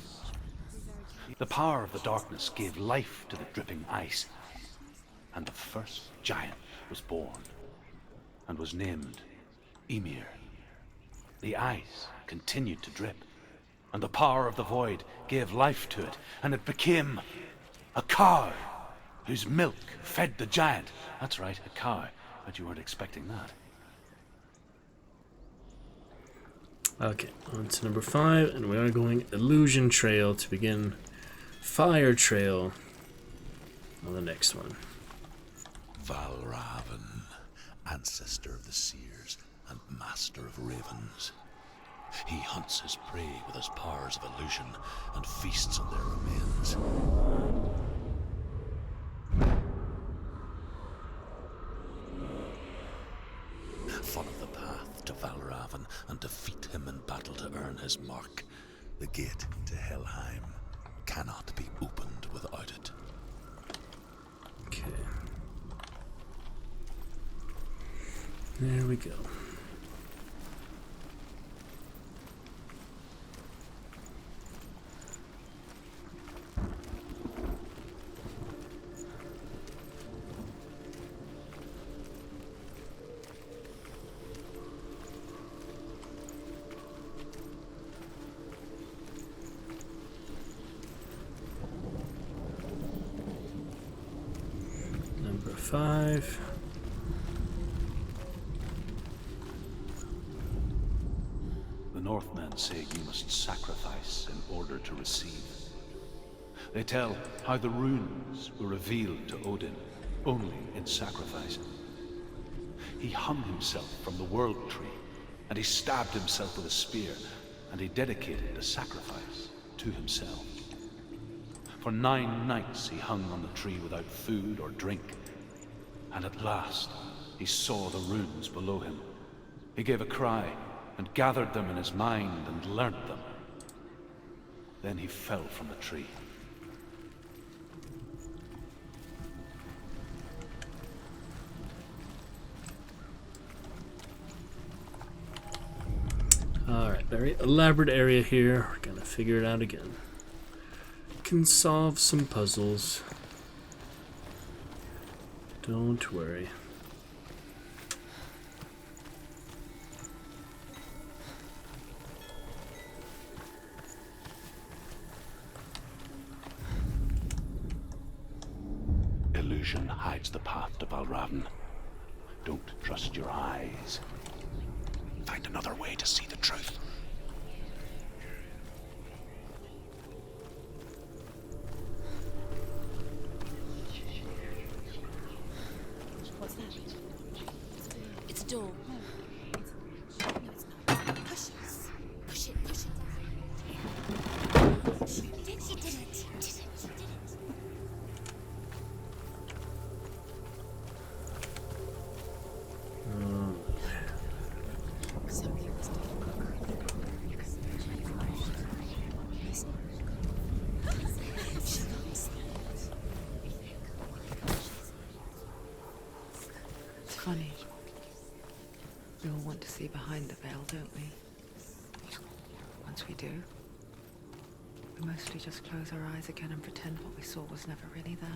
The power of the darkness gave life to the dripping ice, and the first giant was born, and was named Ymir. The ice continued to drip, and the power of the void gave life to it, and it became a cow, whose milk fed the giant. That's right, a cow. But you weren't expecting that. Okay, on to number 5, and we are going Illusion Trail to begin Fire Trail on the next one. Valravan, ancestor of the seers and master of ravens. He hunts his prey with his powers of illusion and feasts on their remains. Follow the path to Valravan and defeat him in battle to earn his mark. The gate to Helheim cannot be opened without it. Okay. There we go. 5. The Northmen say you must sacrifice in order to receive. They tell how the runes were revealed to Odin only in sacrifice. He hung himself from the World Tree, and he stabbed himself with a spear, and he dedicated the sacrifice to himself. For 9 nights he hung on the tree without food or drink, and at last he saw the runes below him. He gave a cry, and gathered them in his mind and learnt them. Then he fell from the tree. Alright, very elaborate area here. We're gonna figure it out again. Can solve some puzzles. Don't worry. Illusion hides the path to Valravan. Don't trust your eyes. Find another way to see the truth. What's that? It's a door. No, it's not. Push it. Push it. Push it. She did it. She did it. Something was It's funny. We all want to see behind the veil, don't we? Once we do, we mostly just close our eyes again and pretend what we saw was never really there.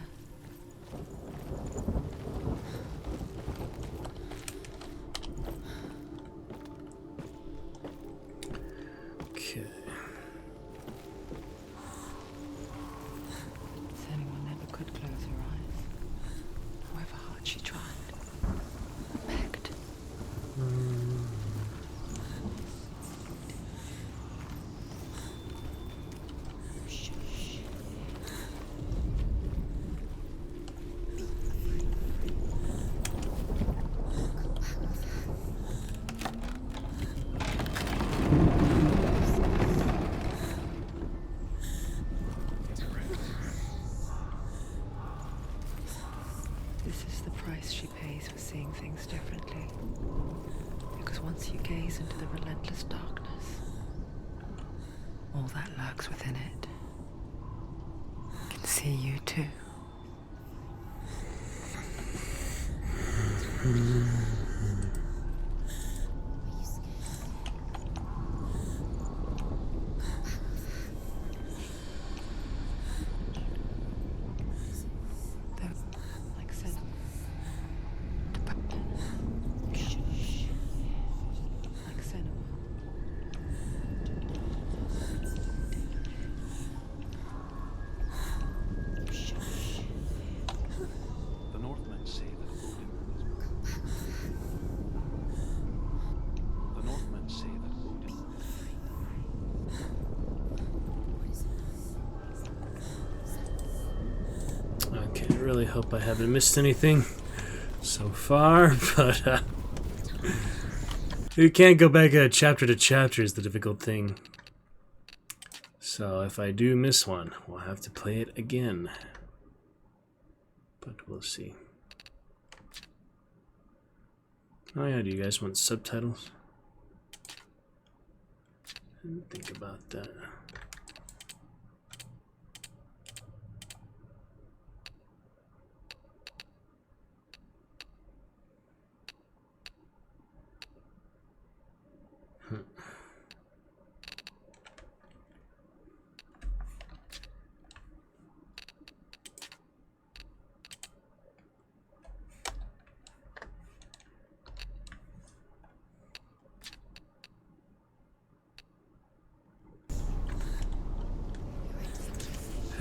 Okay. If anyone never could close her eyes, however hard she tried, begged. This is the price she pays for seeing things differently. Because once you gaze into the relentless darkness, all that lurks within it can see you too. Like Senua. Like Senua. The Northmen say that Odin The Northmen say that Odin Okay, I really hope I haven't missed anything so far, but you can't go back chapter to chapter is the difficult thing. So if I do miss one, we'll have to play it again. But we'll see. Oh yeah, do you guys want subtitles? Didn't think about that.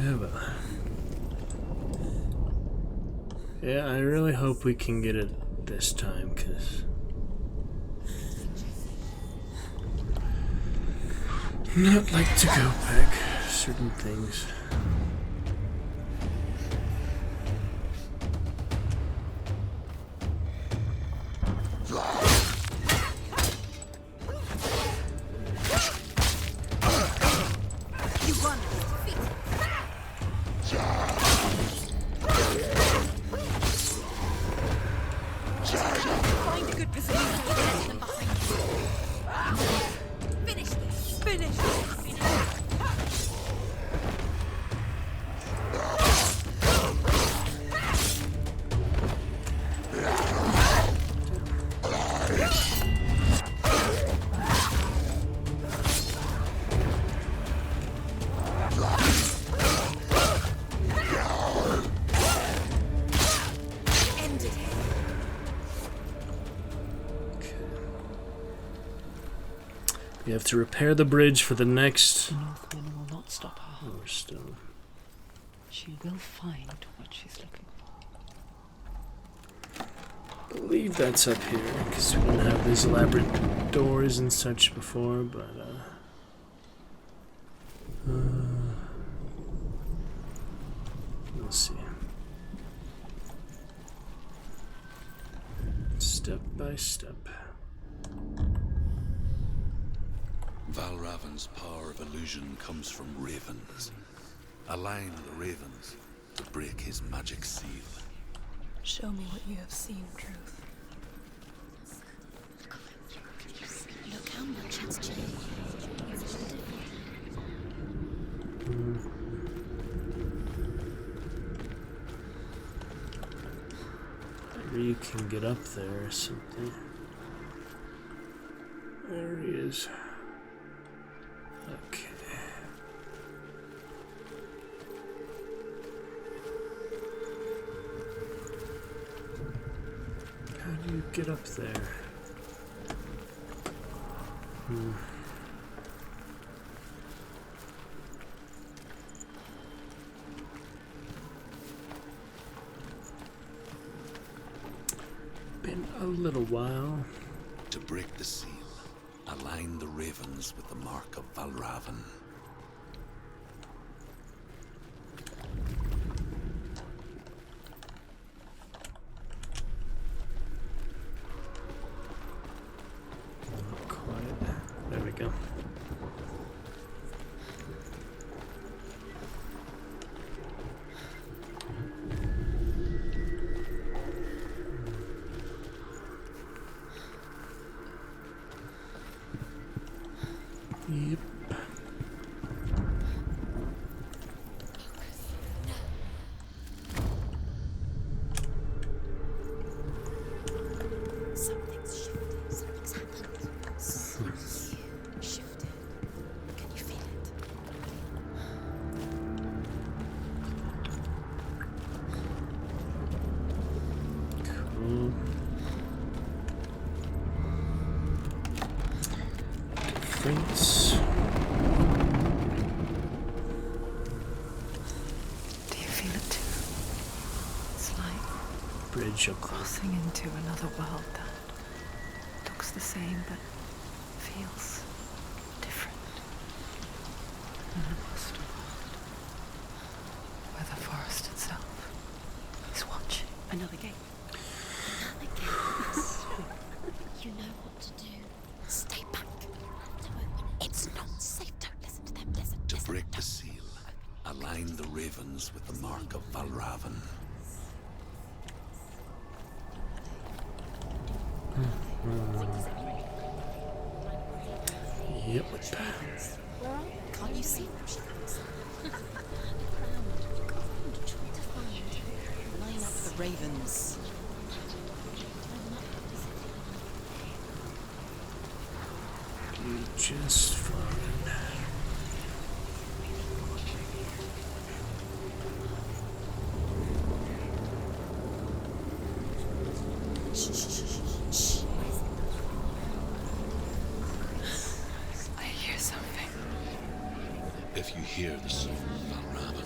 Yeah, well. Yeah, I really hope we can get it this time, because not like to go back certain things. Find a good position so we can let them behind you. Finish this. Finish this. We have to repair the bridge for the next. The Northwind will not stop her. Oh, we're still. She will find what she's looking for. I believe that's up here, because we didn't have these elaborate doors and such before, but we'll see. Step by step. Valravan's power of illusion comes from ravens. Align the ravens to break his magic seal. Show me what you have seen, Truth. Look how much it's changed. Maybe you can get up there or something. There he is. Okay. How do you get up there? Been a little while. To break the seal, align the ravens with the Mark of Valravan. Not quite. There we go. Yep. Something's shifted. Something's happened. Something's shifted. Can you feel it? Cool. Difference. Do you feel it too? It's like Bridge up there. crossing into another world that looks the same but feels different. An imposter world where the forest itself is watching. Another gate. Another gate. You know what to do. Stay back. Don't open it. It's not safe. Don't listen to them. Listen. To Listen. break the seal, align the ravens with the Mark of Valravan. Yep. Can't you see them? They're crowned. Try to find. Line up the ravens. You just fine. I hear something. If you hear the song of Valravan,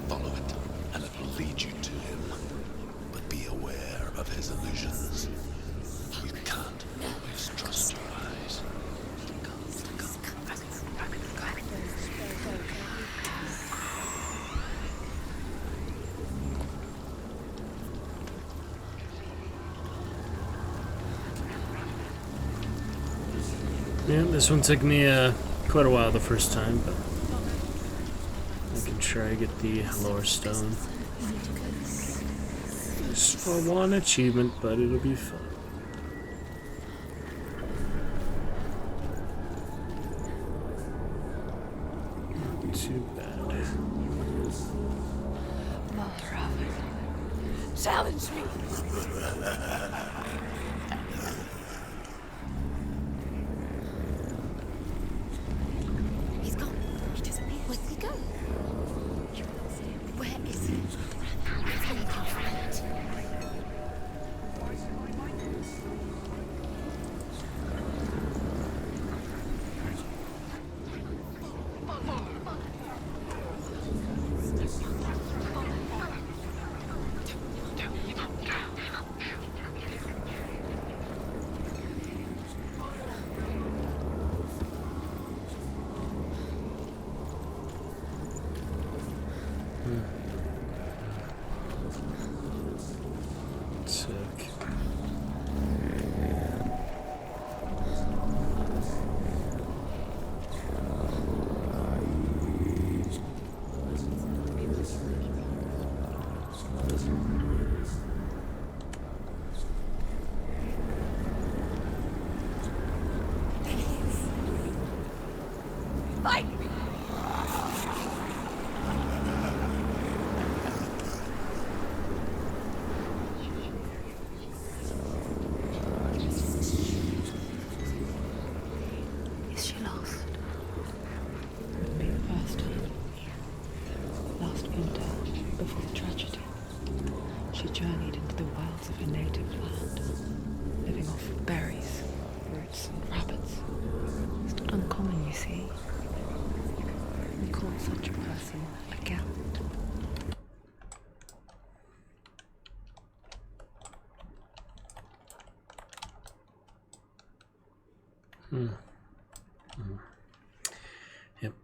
follow it, and it will lead you to him. But aware of his illusions. You can't always trust your eyes. Yeah, this one took me quite a while the first time, but I can try to get the lower stone. Just for one achievement, but it'll be fun. Not too bad. Valravan, challenge me. He's gone. He disappeared. Where did he go? Where is he? He's going to find it. Sick. Fight! Is she lost? Would be the first time. Last winter, before the tragedy, she journeyed into the wilds of her native land, living off berries, roots, and rabbits. It's not uncommon, you see. We call such a person a gallant. Yep.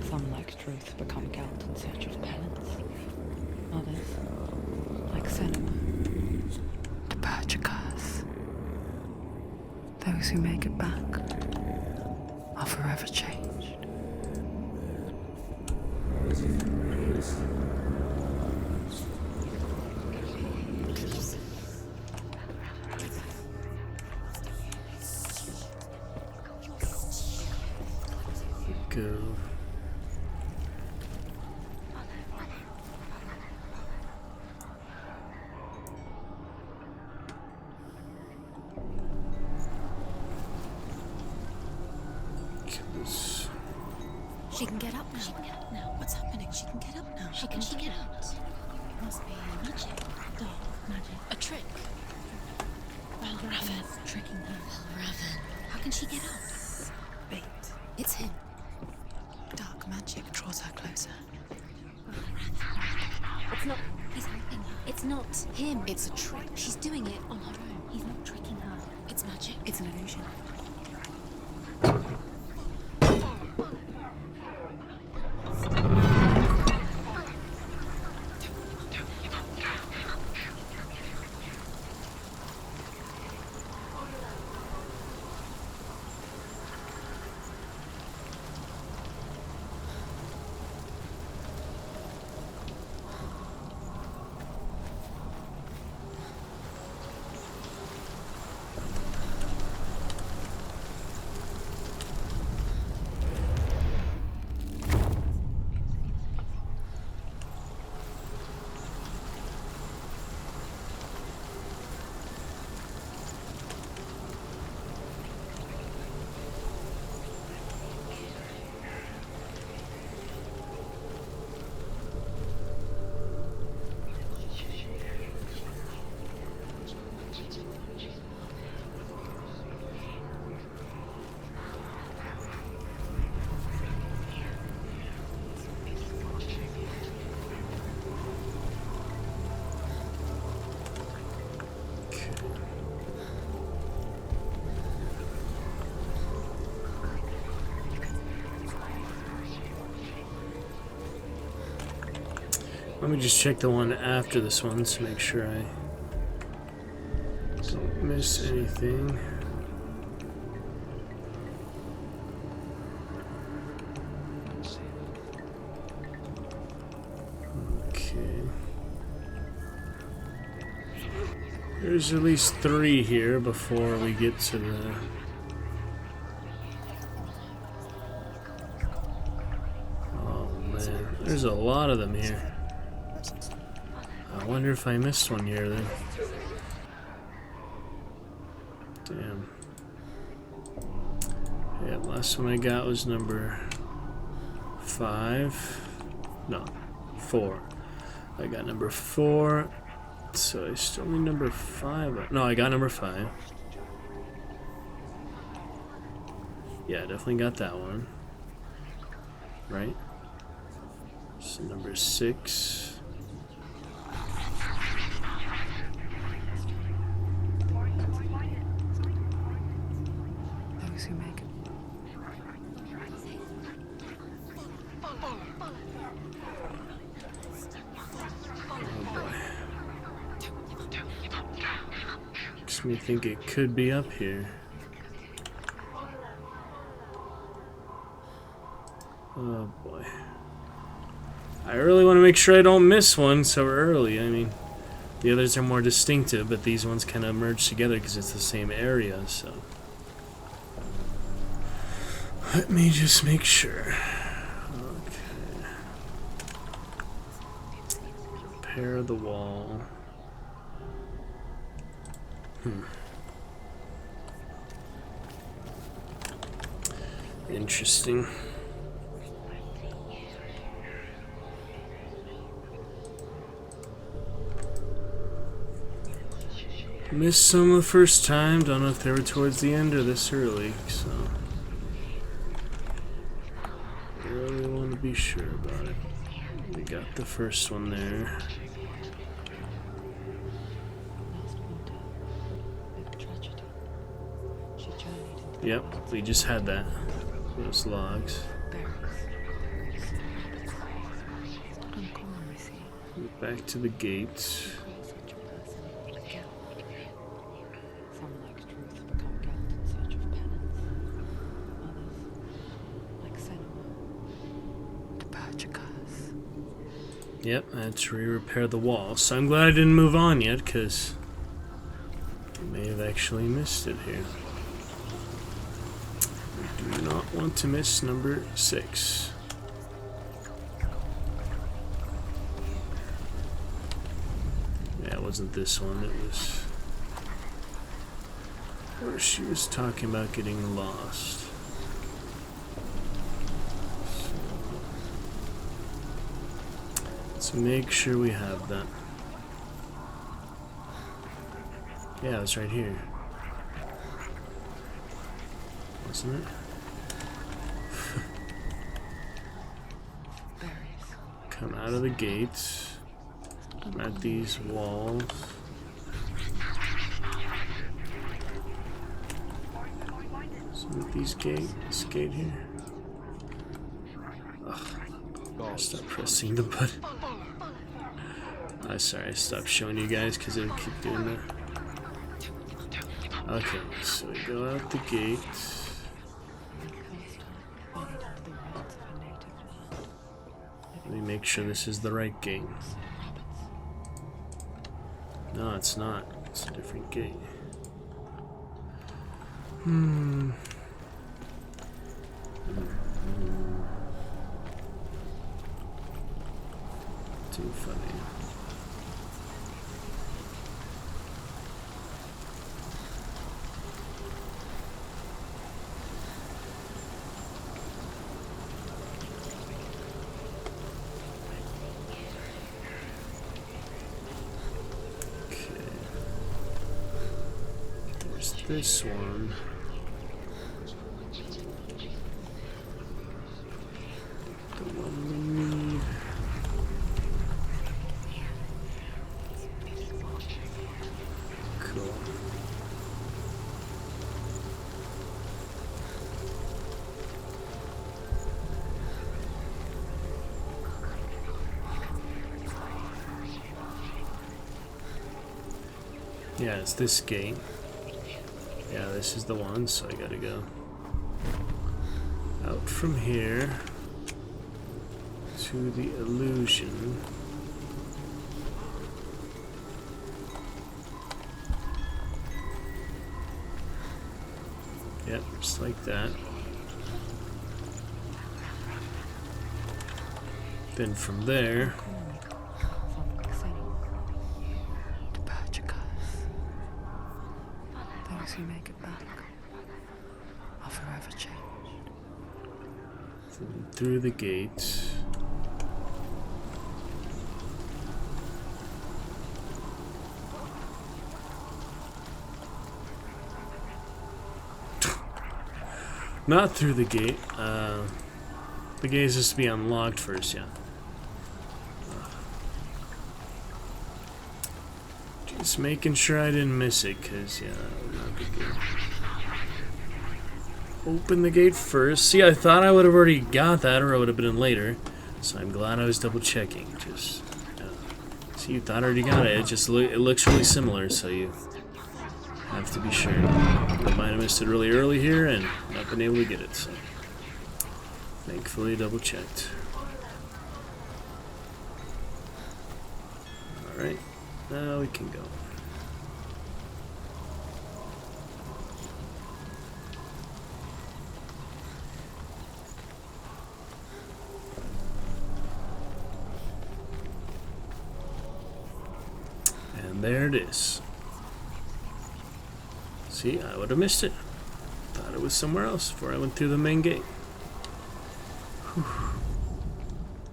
Some, like truth, become gallant in search of penance. Others, like cinema, to purge a curse. Those who make it back are forever changed. Go. She can get up now. She can get up now. What's happening? She can get up now. How can she get out? It must be magic. Dark magic. A trick. Valravan. Tricking her. Valravan. How can she get out? Bait. It's him. Dark magic draws her closer. It's not. He's helping her. It's not him. It's a trick. She's doing it on her own. He's not tricking her. It's magic. It's an illusion. Let me just check the one after this one to make sure I don't miss anything. Okay. There's at least 3 here before we get to the... Oh man, there's a lot of them here. I wonder if I missed one here then. Damn. Yeah, last one I got was number 5. No, 4. I got number 4. So I still need number 5. No, I got number 5. Yeah, I definitely got that one. Right? So number 6. Those who make it. Makes me think it could be up here. Oh boy. I really want to make sure I don't miss one so early. I mean, the others are more distinctive, but these ones kind of merge together because it's the same area, so. Let me just make sure. Okay. Repair the wall. Interesting. Missed some the first time. Don't know if they were towards the end or this early, so really want to be sure about it. We got the first one there. Yep, we just had that. Those logs. Back to the gate. Yep, I had to re-repair the wall. So I'm glad I didn't move on yet, because I may have actually missed it here. I do not want to miss number 6. Yeah, it wasn't this one. It was where she was talking about getting lost. So make sure we have that. Yeah, it's right here. Wasn't it? Come out of the gates. At these walls. So with these this gate here. Ugh. Stop pressing the button. Oh, sorry, I stopped showing you guys because it would keep doing that. Okay, so we go out the gate. Let me make sure this is the right gate. No, it's not. It's a different gate. Too funny. This one. The one we need. Cool. Yeah, it's this gate. Yeah, this is the one, so I gotta go out from here to the illusion. Yep, just like that. Then from there, those who make it back are forever changed. through the gate. Not through the gate. The gate is just to be unlocked first, yeah. Just making sure I didn't miss it, because, yeah, that would not be good. Open the gate first. See, I thought I would have already got that, or it would have been in later. So I'm glad I was double checking. Just, see, you thought I already got it. It just it looks really similar, so you have to be sure. I might have missed it really early here and not been able to get it, so thankfully double checked. Alright, now we can go. And there it is. See, I would have missed it. Thought it was somewhere else before I went through the main gate. Whew.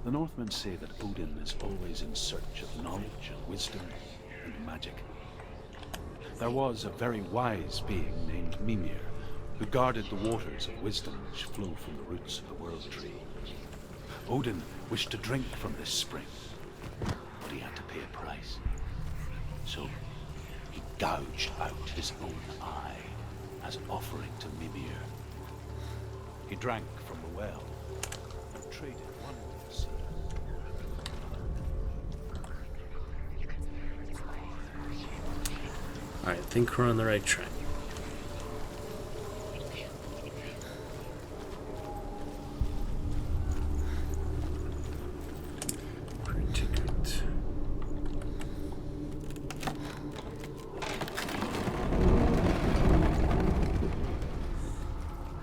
The Northmen say that Odin is always in search of knowledge and wisdom and magic. There was a very wise being named Mimir who guarded the waters of wisdom which flow from the roots of the World Tree. Odin wished to drink from this spring, but he had to pay a price. So he gouged out his own eye as an offering to Mimir. He drank from the well and traded one with the sea. Alright, I think we're on the right track. Print ticket.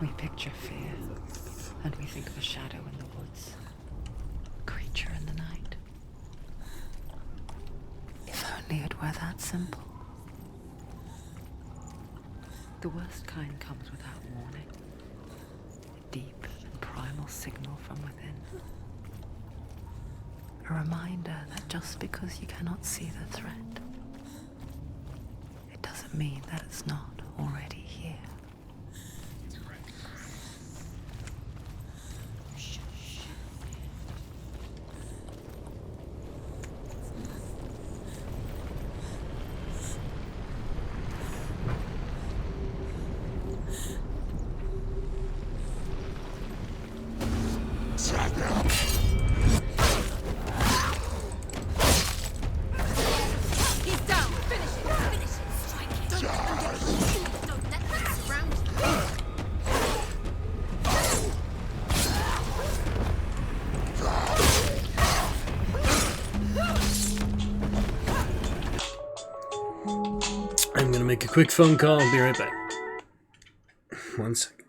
We picture fear, and we think of a shadow in the woods, a creature in the night. If only it were that simple. The worst kind comes without warning. A deep and primal signal from within. A reminder that just because you cannot see the threat, it doesn't mean that it's not already here. He's down. Finish it. Finish it. Strike it. Don't let them surround you. I'm gonna make a quick phone call. I'll be right back. 1 second.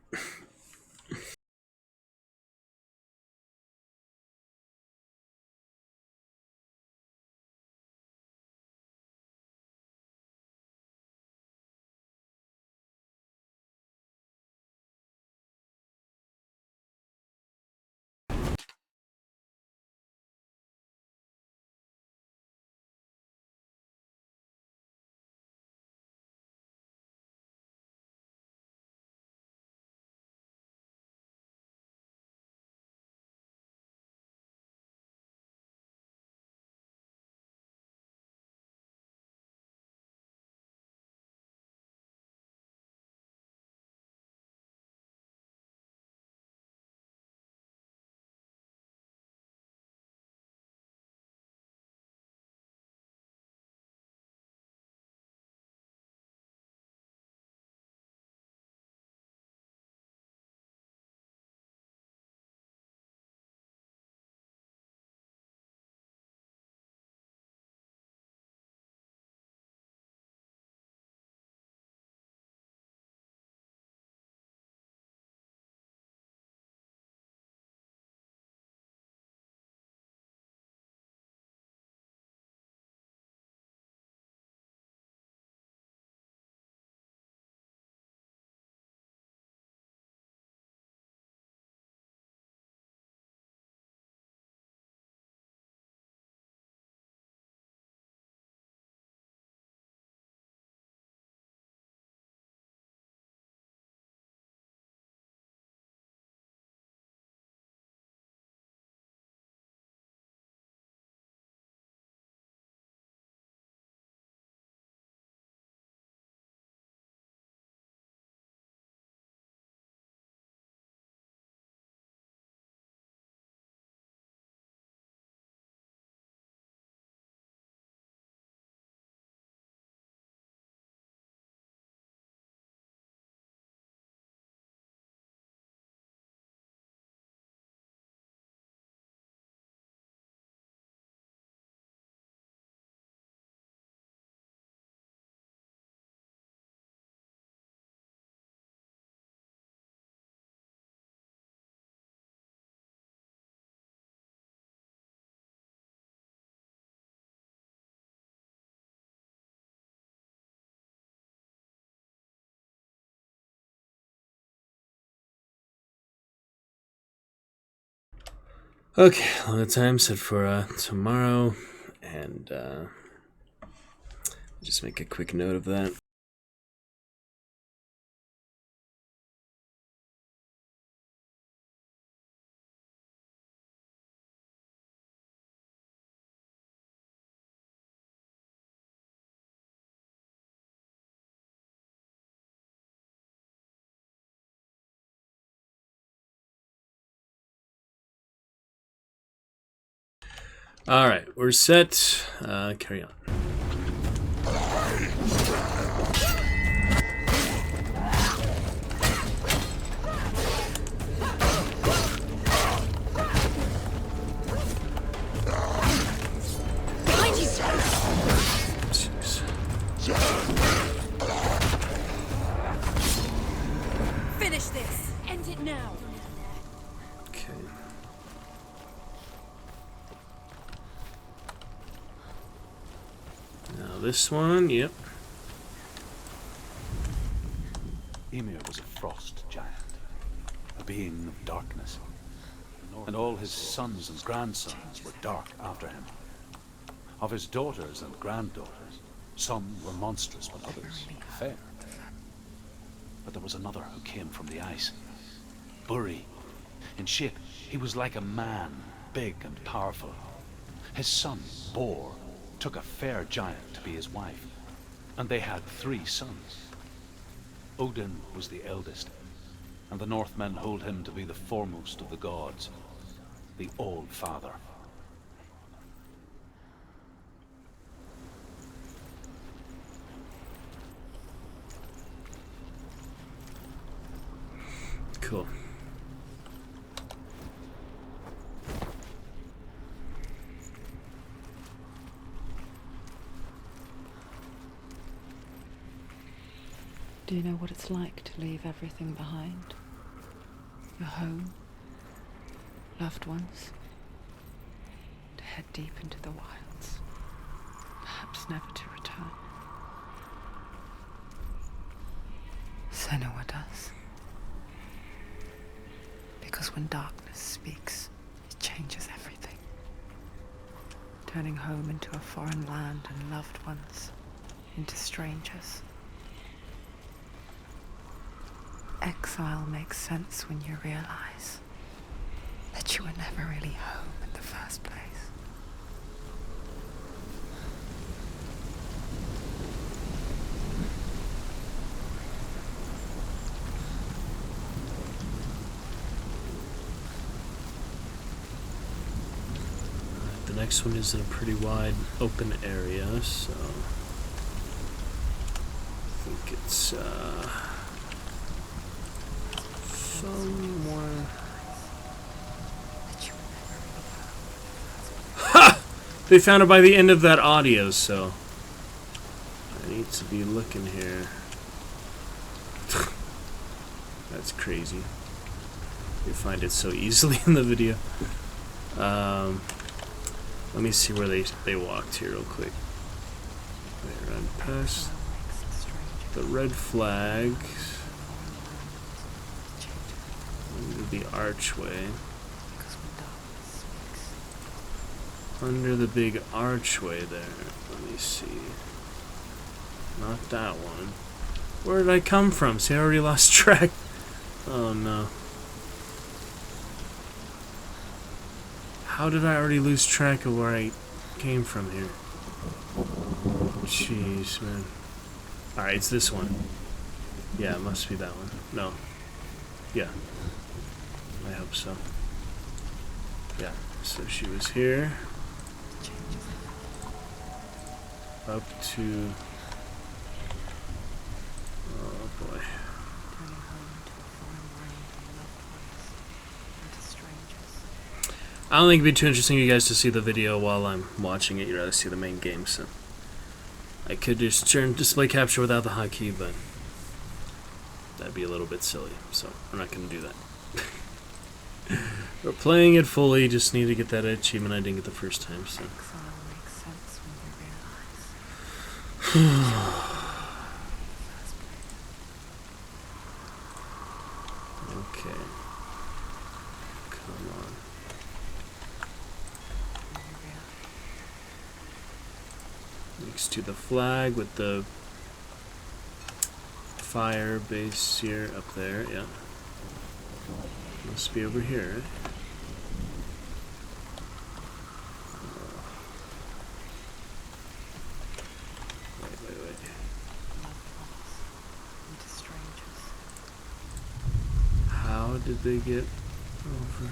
Okay, well, the time set for tomorrow, and just make a quick note of that. All right, we're set. Carry on. Behind you! Jeez. Finish this! End it now! Okay. Now this one, yep. Ymir was a frost giant, a being of darkness, and all his sons and grandsons were dark after him. Of his daughters and granddaughters, some were monstrous, but others fair. But there was another who came from the ice, Buri. In shape, he was like a man, big and powerful. His son, Bor, took a fair giant to be his wife, and they had 3 sons. Odin was the eldest, and the Northmen hold him to be the foremost of the gods, the All-Father. Cool. Do you know what it's like to leave everything behind? Your home, loved ones, to head deep into the wilds, perhaps never to return. Senua does. Because when darkness speaks, it changes everything. Turning home into a foreign land and loved ones into strangers. Exile makes sense when you realize that you were never really home in the first place. The next one is in a pretty wide open area, so I think it's somewhere. Ha! They found it by the end of that audio, so I need to be looking here. That's crazy. They find it so easily in the video. Let me see where they walked here real quick. They ran past the red flag under the archway. Under the big archway there. Let me see. Not that one. Where did I come from? See, I already lost track. Oh no. How did I already lose track of where I came from here? Jeez, man. Alright, it's this one. Yeah, it must be that one. No. Yeah. I hope so. Yeah, so she was here. Up to... Oh boy. I don't think it'd be too interesting for you guys to see the video while I'm watching it. You'd rather see the main game, so... I could just turn display capture without the hotkey, but... that'd be a little bit silly, so we're not going to do that. We're playing it fully, just need to get that achievement I didn't get the first time, so... Okay. Come on. Next to the flag with the fire base here, up there, yeah. Must be over here, right? Wait. How did they get over?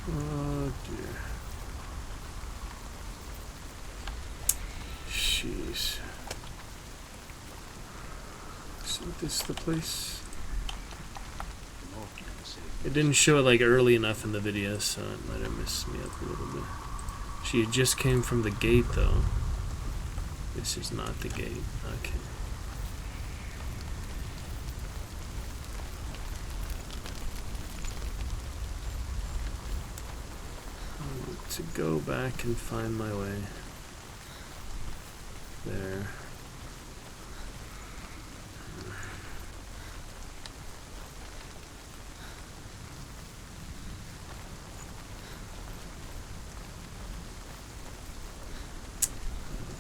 Oh dear. Jeez. Isn't this the place? It didn't show it like early enough in the video, so it might have messed me up a little bit. She just came from the gate though. This is not the gate. Okay. I need to go back and find my way. There.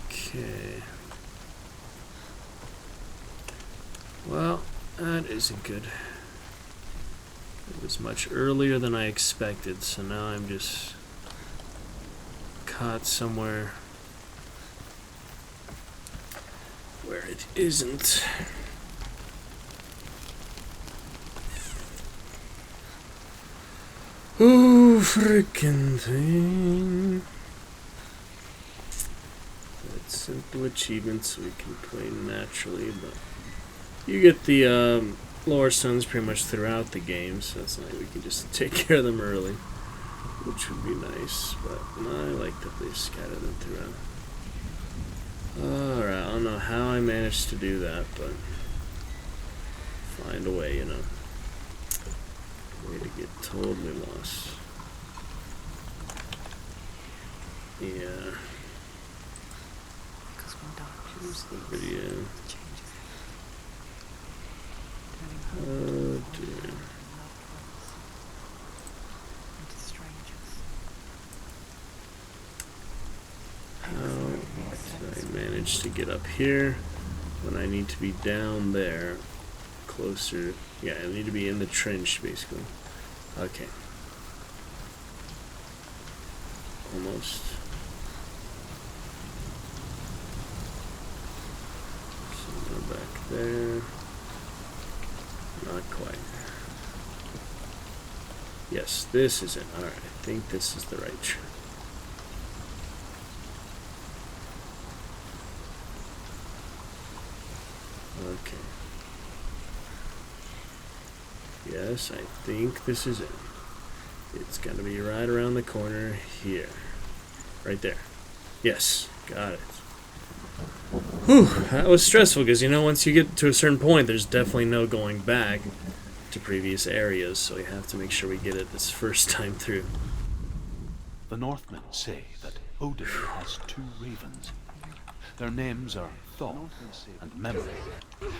Okay. Well, that isn't good. It was much earlier than I expected, so now I'm just caught somewhere where it isn't. Oh, frickin' thing. That's simple achievements so we can play naturally, but you get the lore stones pretty much throughout the game, so it's not like we can just take care of them early, which would be nice, but I like that they scatter them throughout. Alright, I don't know how I managed to do that, but find a way, you know. Way to get totally lost. Yeah. Here's the video. Oh dear. How did I manage to get up here when I need to be down there, closer? Yeah, I need to be in the trench, basically. Okay. Almost. Somewhere back there. Not quite. Yes, this is it. Alright, I think this is the right track. Okay. Yes, I think this is it. It's gonna be right around the corner here. Right there. Yes, got it. Whew, that was stressful because, you know, once you get to a certain point, there's definitely no going back to previous areas, so we have to make sure we get it this first time through. The Northmen say that Odin has two ravens. Their names are Thought and Memory,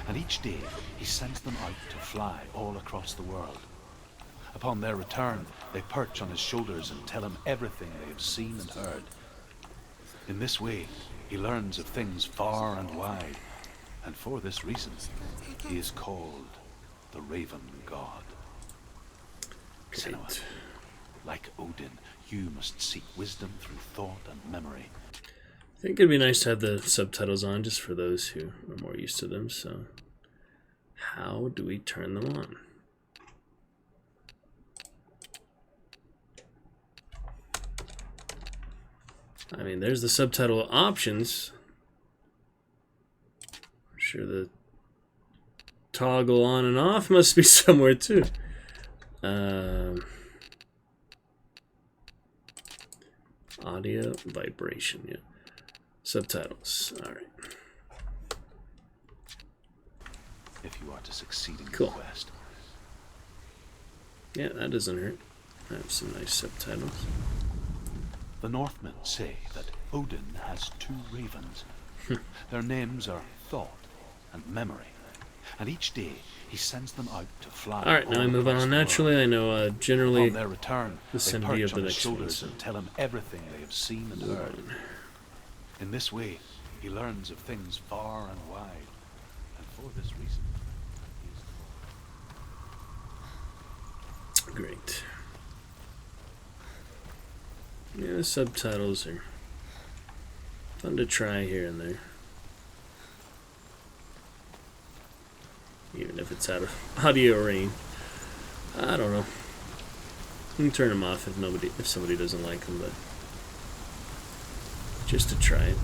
and each day he sends them out to fly all across the world. Upon their return, they perch on his shoulders and tell him everything they have seen and heard. In this way, he learns of things far and wide, and for this reason, he is called the Raven God. Senua, like Odin, you must seek wisdom through thought and memory. I think it'd be nice to have the subtitles on just for those who are more used to them, so how do we turn them on? I mean, there's the subtitle options. I'm sure the toggle on and off must be somewhere too. Audio vibration, yeah. Subtitles, alright. If you are to succeed in Cool. your quest. Yeah, that doesn't hurt. I have some nice subtitles. The Northmen say that Odin has two ravens. Their names are Thought and Memory, and each day he sends them out to fly. Alright, now I move on naturally. I know generally on their return, this they is going to be perch of the on his next one. shoulders So. and tell him everything they have seen and heard. In this way, he learns of things far and wide, and for this reason, he is Great. Yeah, the subtitles are fun to try here and there. Even if it's out of audio range. I don't know. You can turn them off if somebody doesn't like them, but just to try it.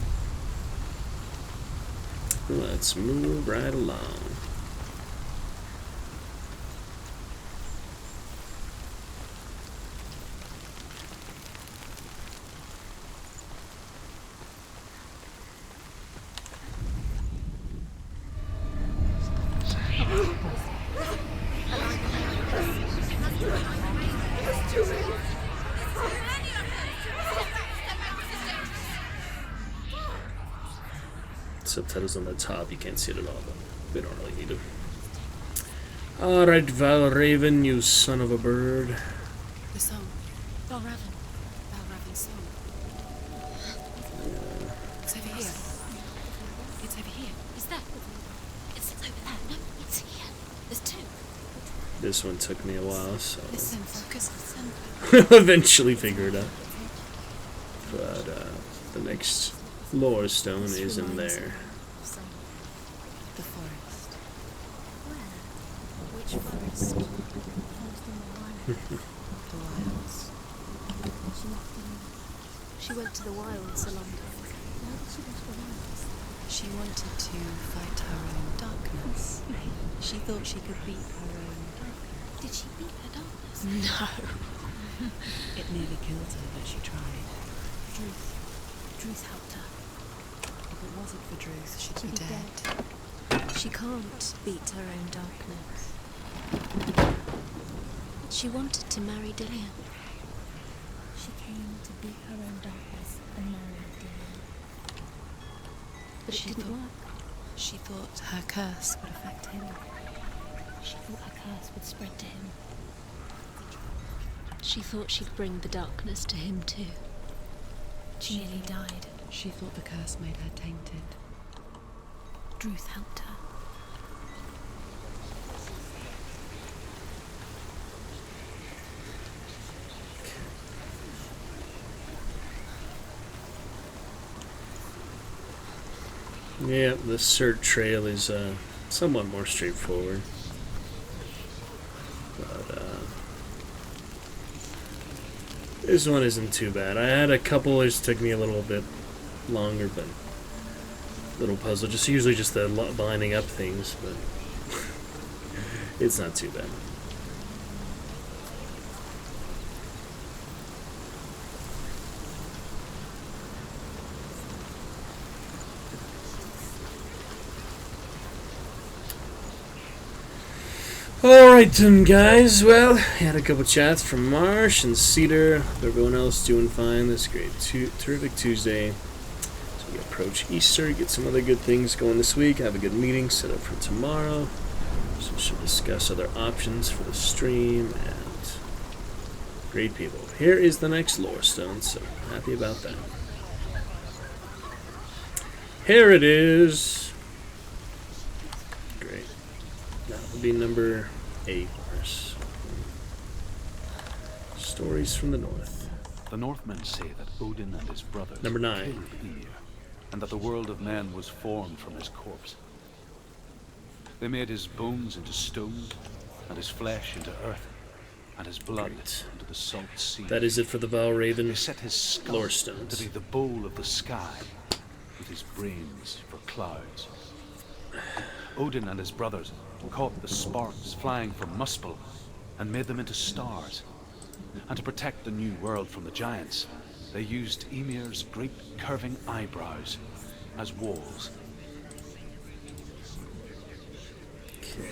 Let's move right along. Subtitles on the top, you can't see it at all, but we don't really need them. Alright, Valravan, you son of a bird. The song. Valravan. Valravan's song. It's over here. It's over here. Is that? It's over there. No, it's here. There's two. This one took me a while, so Listen, focus, listen. eventually figure it out. But the next lore stone is in there. The forest. Where? Which forest? Forest in the The wilds. She went to the wilds, Alonda. Why did she go to the wilds? She wanted to fight her own darkness. She thought she could beat her own darkness. Did she beat her darkness? No. It nearly killed her, but she tried. Druth helped her. If it wasn't for Druth, she'd She'd be be dead. She can't beat her own darkness. She wanted to marry Dillian. She came to beat her own darkness and marry Dillian. But it didn't work. She thought her curse would affect him. She thought her curse would spread to him. She thought she'd bring the darkness to him too. She nearly died. She thought the curse made her tainted. Druth helped her. Yeah, the Cert trail is somewhat more straightforward. But this one isn't too bad. I had a couple that took me a little bit longer, but little puzzle. Just usually just the lining up things, but it's not too bad. Alright then, guys, well, had a couple chats from Marsh and Cedar. Hope everyone else doing fine this great terrific Tuesday. So we approach Easter, get some other good things going this week, have a good meeting set up for tomorrow. So we should discuss other options for the stream, and great people. Here is the next lore stone, so happy about that. Here it is. Great. That will be number 8. Stories from the North. The Northmen say that Odin and his brothers Number 9. killed Ymir, and that the world of men was formed from his corpse. They made his bones into stone, and his flesh into earth, and his blood Great. into the salt sea. That is it for the They Valravan set his skull lore stones. to be the bowl of the sky, with his brains for clouds. Odin and his brothers caught the sparks flying from Muspel and made them into stars. And to protect the new world from the giants, they used Ymir's great curving eyebrows as walls. Okay.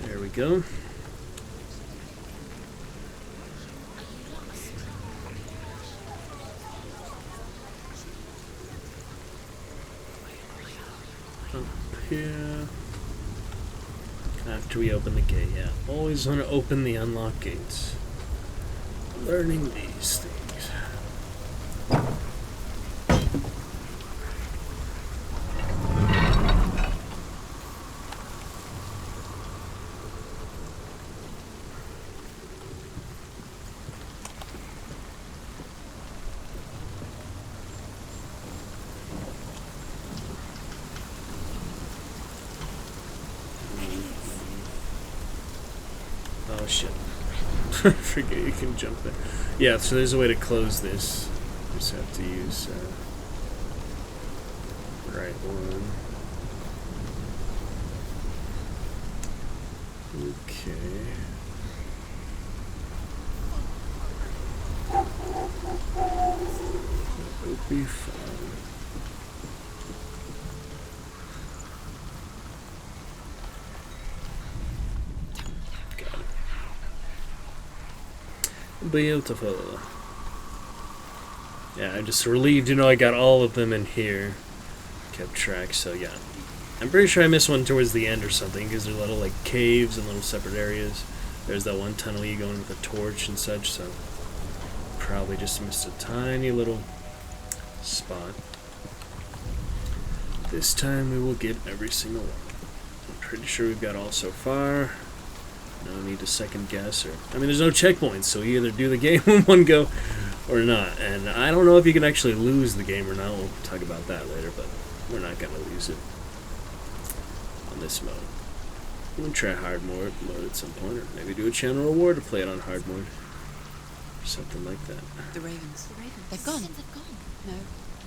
There we go. Up here. After we open the gate, yeah. Always want to open the unlocked gates. learning these things. Oh shit. Forget you can jump there. Yeah, so there's a way to close this. Just have to use right one. Okay. That will be fine. Beautiful. Yeah, I'm just relieved, you know, I got all of them in here. Kept track, so yeah. I'm pretty sure I missed one towards the end or something, because they're little, like, caves and little separate areas. There's that one tunnel you go in with a torch and such, so probably just missed a tiny little spot. This time we will get every single one. I'm pretty sure we've got all so far. No need to second guess, or I mean, there's no checkpoints, so you either do the game in one go or not. And I don't know if you can actually lose the game or not. We'll talk about that later, but we're not gonna lose it on this mode. We'll try hard mode at some point, or maybe do a channel reward to play it on hard mode, or something like that. The ravens. The ravens. They've gone. They've gone. No.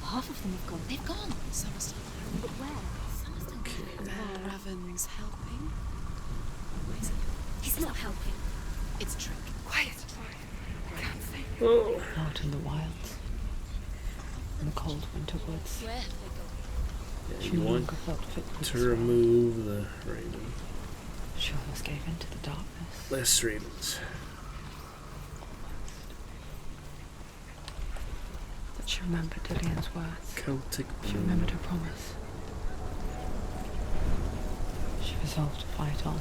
Half of them have gone. They've gone. Some are still there. But where? Some are still there. Raven's helping. Wait. He's not helping. It's a trick. Quiet. Can't think. Oh. Out in the wilds. In the cold winter woods. Where have they gone? Yeah, She you no want longer felt fit for to this world. remove the raven. She almost gave in to the darkness. Less ravens. But she remembered Dillian's words. Celtic She blue. remembered her promise. She resolved to fight on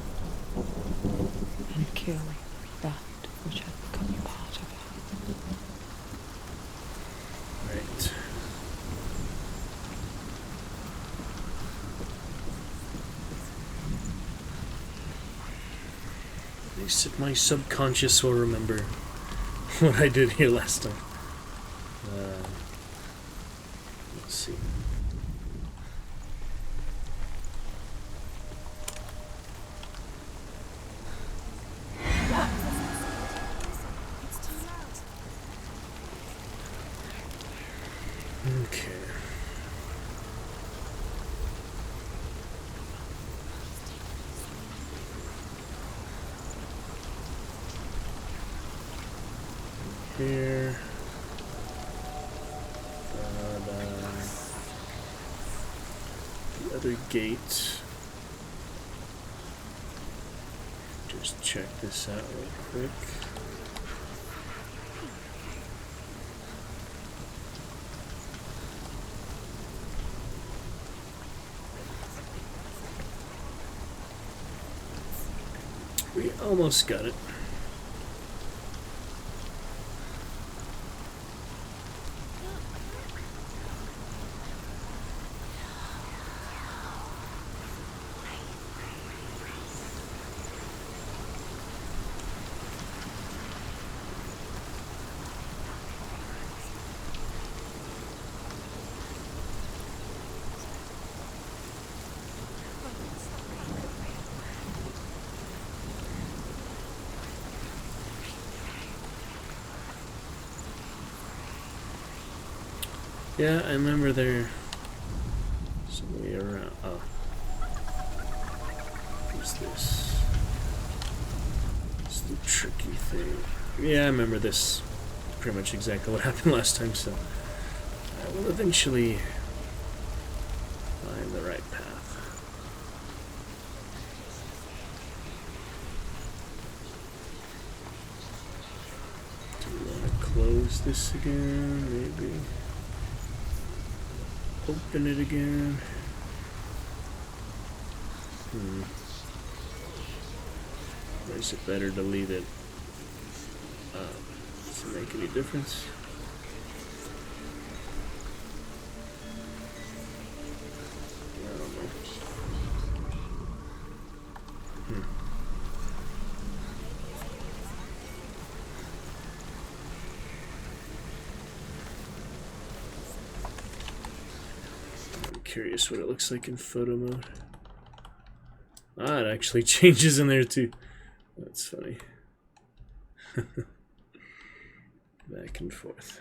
and kill that which had become part of her. Right. At least if my subconscious will remember what I did here last time. Let's see. Okay. Here. The other gate. Just check this out real quick. We almost got it. Yeah, I remember there some way around. Oh. What's this? It's the tricky thing. Yeah, I remember this. Pretty much exactly what happened last time, so I will eventually find the right path. Do we want to close this again? Maybe. Open it again. Or is it better to leave it up? Let's Does it make any difference? I don't know. I'm curious what it looks like in photo mode. Ah, it actually changes in there too. That's funny. Back and forth.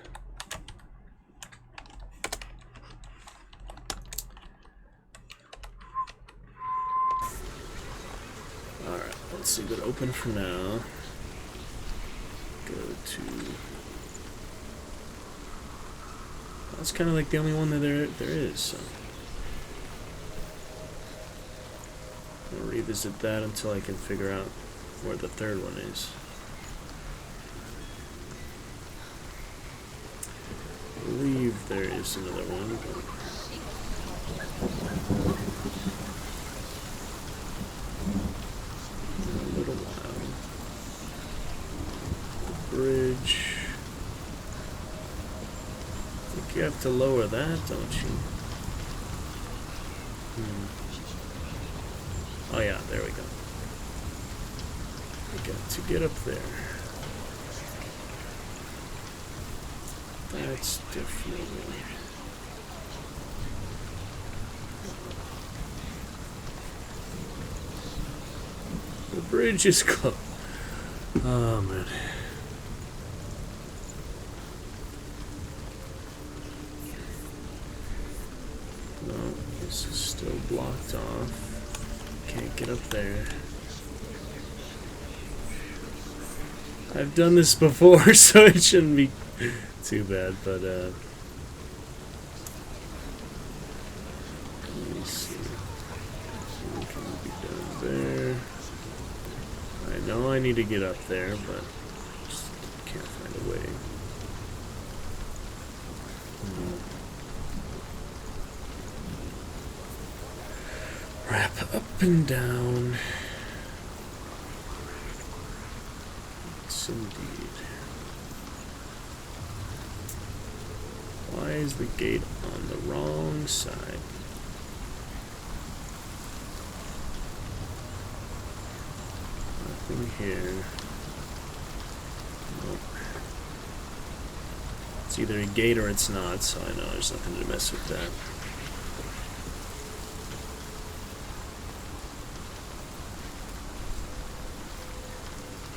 Alright, let's leave it open for now. Go to... That's kind of like the only one that there is, so... I'll revisit that until I can figure out where the third one is. I believe there is another one, but... in a little while. The bridge... I think you have to lower that, don't you? Oh yeah, there we go. We got to get up there. That's definitely... The bridge is closed. Oh man. No, this is still blocked off. Can't get up there. I've done this before, so it shouldn't be too bad, but let me see. What can be done there? I know I need to get up there, but just can't find a way. Wrap up and down. Yes, indeed. Why is the gate on the wrong side? Nothing here. Nope. It's either a gate or it's not, so I know there's nothing to mess with that.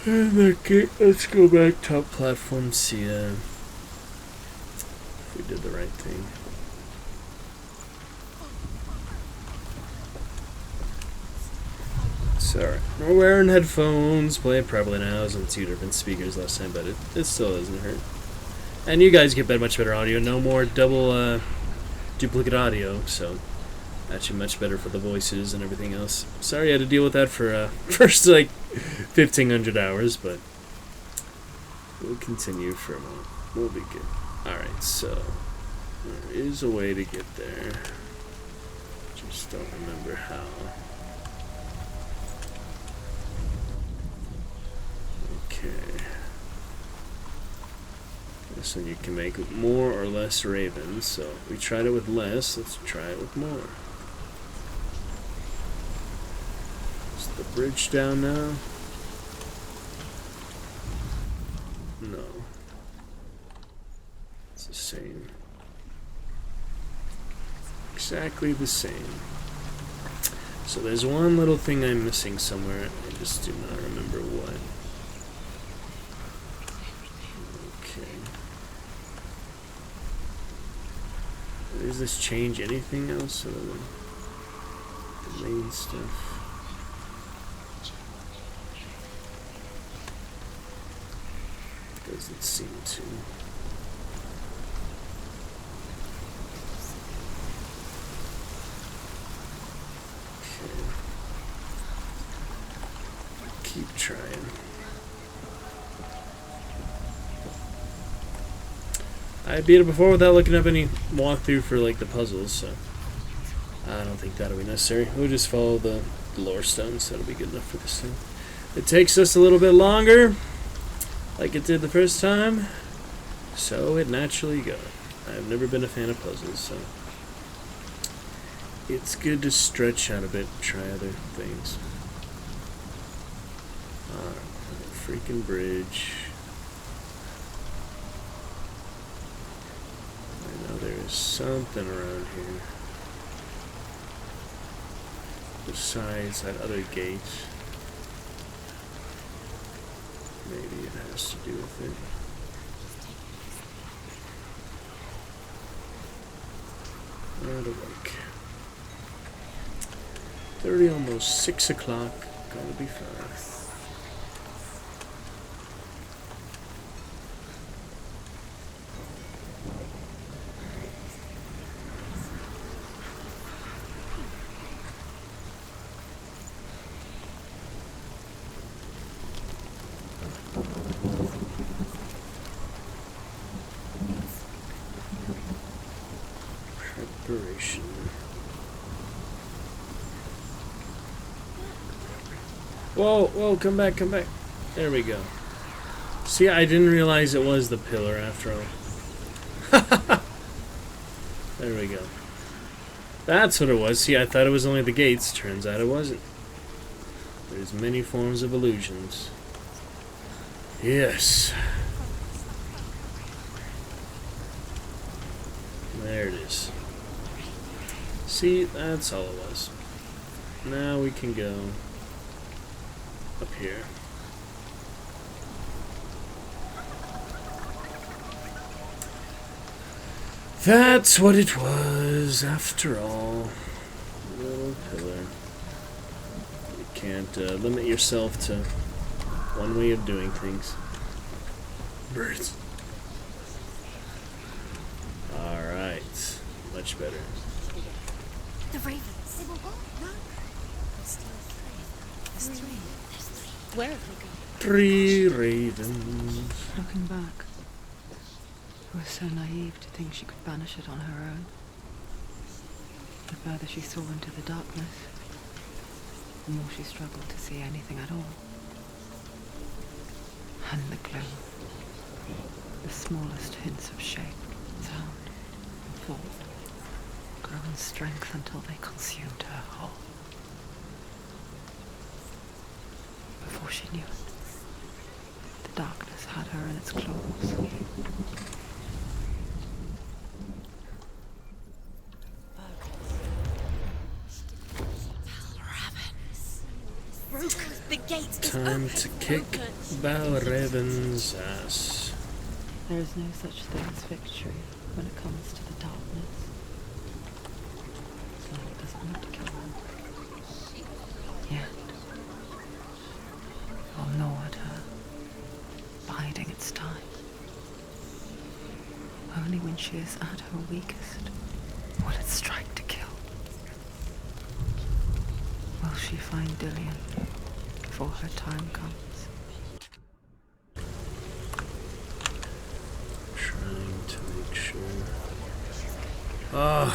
Okay, let's go back top platform, see if we did the right thing. Sorry, we're wearing headphones, playing probably now. I was on 2 different speakers last time, but it still doesn't hurt. And you guys get much better audio, no more double duplicate audio, so actually much better for the voices and everything else. Sorry I had to deal with that for first like 1,500 hours, but we'll continue for a moment. We'll be good. Alright, so there is a way to get there. Just don't remember how. Okay. So you can make more or less ravens. So we tried it with less, let's try it with more. Is the bridge down now? No. It's the same. Exactly the same. So there's one little thing I'm missing somewhere. I just do not remember what. Does this change anything else other than the main stuff? Doesn't seem to. Okay. Keep trying. I beat it before without looking up any walkthrough for like the puzzles, so I don't think that'll be necessary. We'll just follow the lore stones, that'll be good enough for this thing. It takes us a little bit longer, like it did the first time, so it naturally goes. I've never been a fan of puzzles, so it's good to stretch out a bit, try other things. Freaking bridge. I know there is something around here besides that other gate. Maybe it has to do with it. Not awake. 30, almost 6 o'clock. Gonna be fine. Preparation. Whoa, whoa, come back, come back. There we go. See, I didn't realize it was the pillar after all. There we go. That's what it was. See, I thought it was only the gates. Turns out it wasn't. There's many forms of illusions. Yes. There it is. See, that's all it was. Now we can go up here. That's what it was, after all. Little pillar. You can't limit yourself to one way of doing things. Birds. Alright. Much better. The ravens. They were what? No. There's still three. There's three. There's three. Where have they gone? 3 ravens. Looking back, I was so naive to think she could banish it on her own. The further she saw into the darkness, the more she struggled to see anything at all. And the gloom, the smallest hints of shape, sound, and thought, grow in strength until they consumed her whole. Before she knew it, the darkness had her in its claws. The gate is Time to kick Valravan's ass. There is no such thing as victory when it comes to the darkness. The light doesn't want to kill her. Yet, it will gnaw at her, biding its time. Only when she is at her weakest will it strike to kill. Will she find Dillian before her time comes? Trying to make sure. My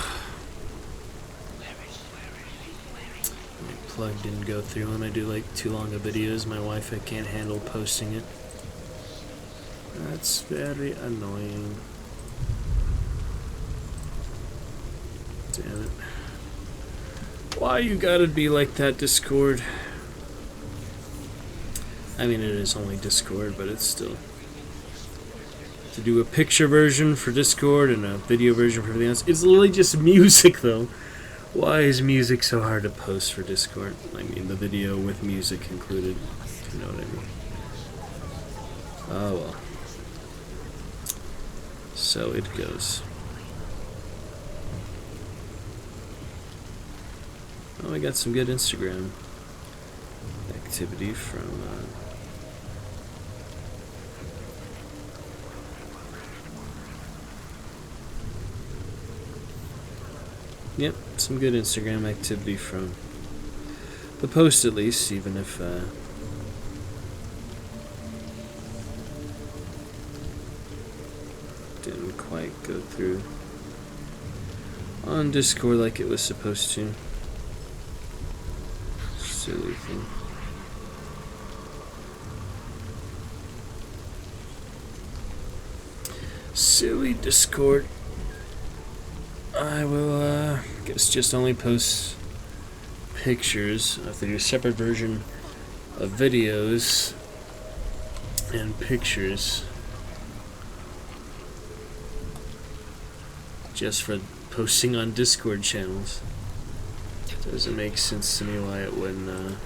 plug didn't go through when I do like too long of videos. My Wi-Fi can't handle posting it. That's very annoying. Damn it. Why you gotta be like that, Discord? I mean, it is only Discord, but it's still... To do a picture version for Discord and a video version for everything else. It's literally just music, though. Why is music so hard to post for Discord? I mean, the video with music included. If you know what I mean. Oh, well. So it goes. Oh, I got some good Instagram activity from... Yep, some good Instagram activity from the post, at least, even if didn't quite go through on Discord like it was supposed to. Silly thing. Silly Discord. I will, guess just only post pictures. I have to do a separate version of videos and pictures just for posting on Discord channels. Doesn't make sense to me why it wouldn't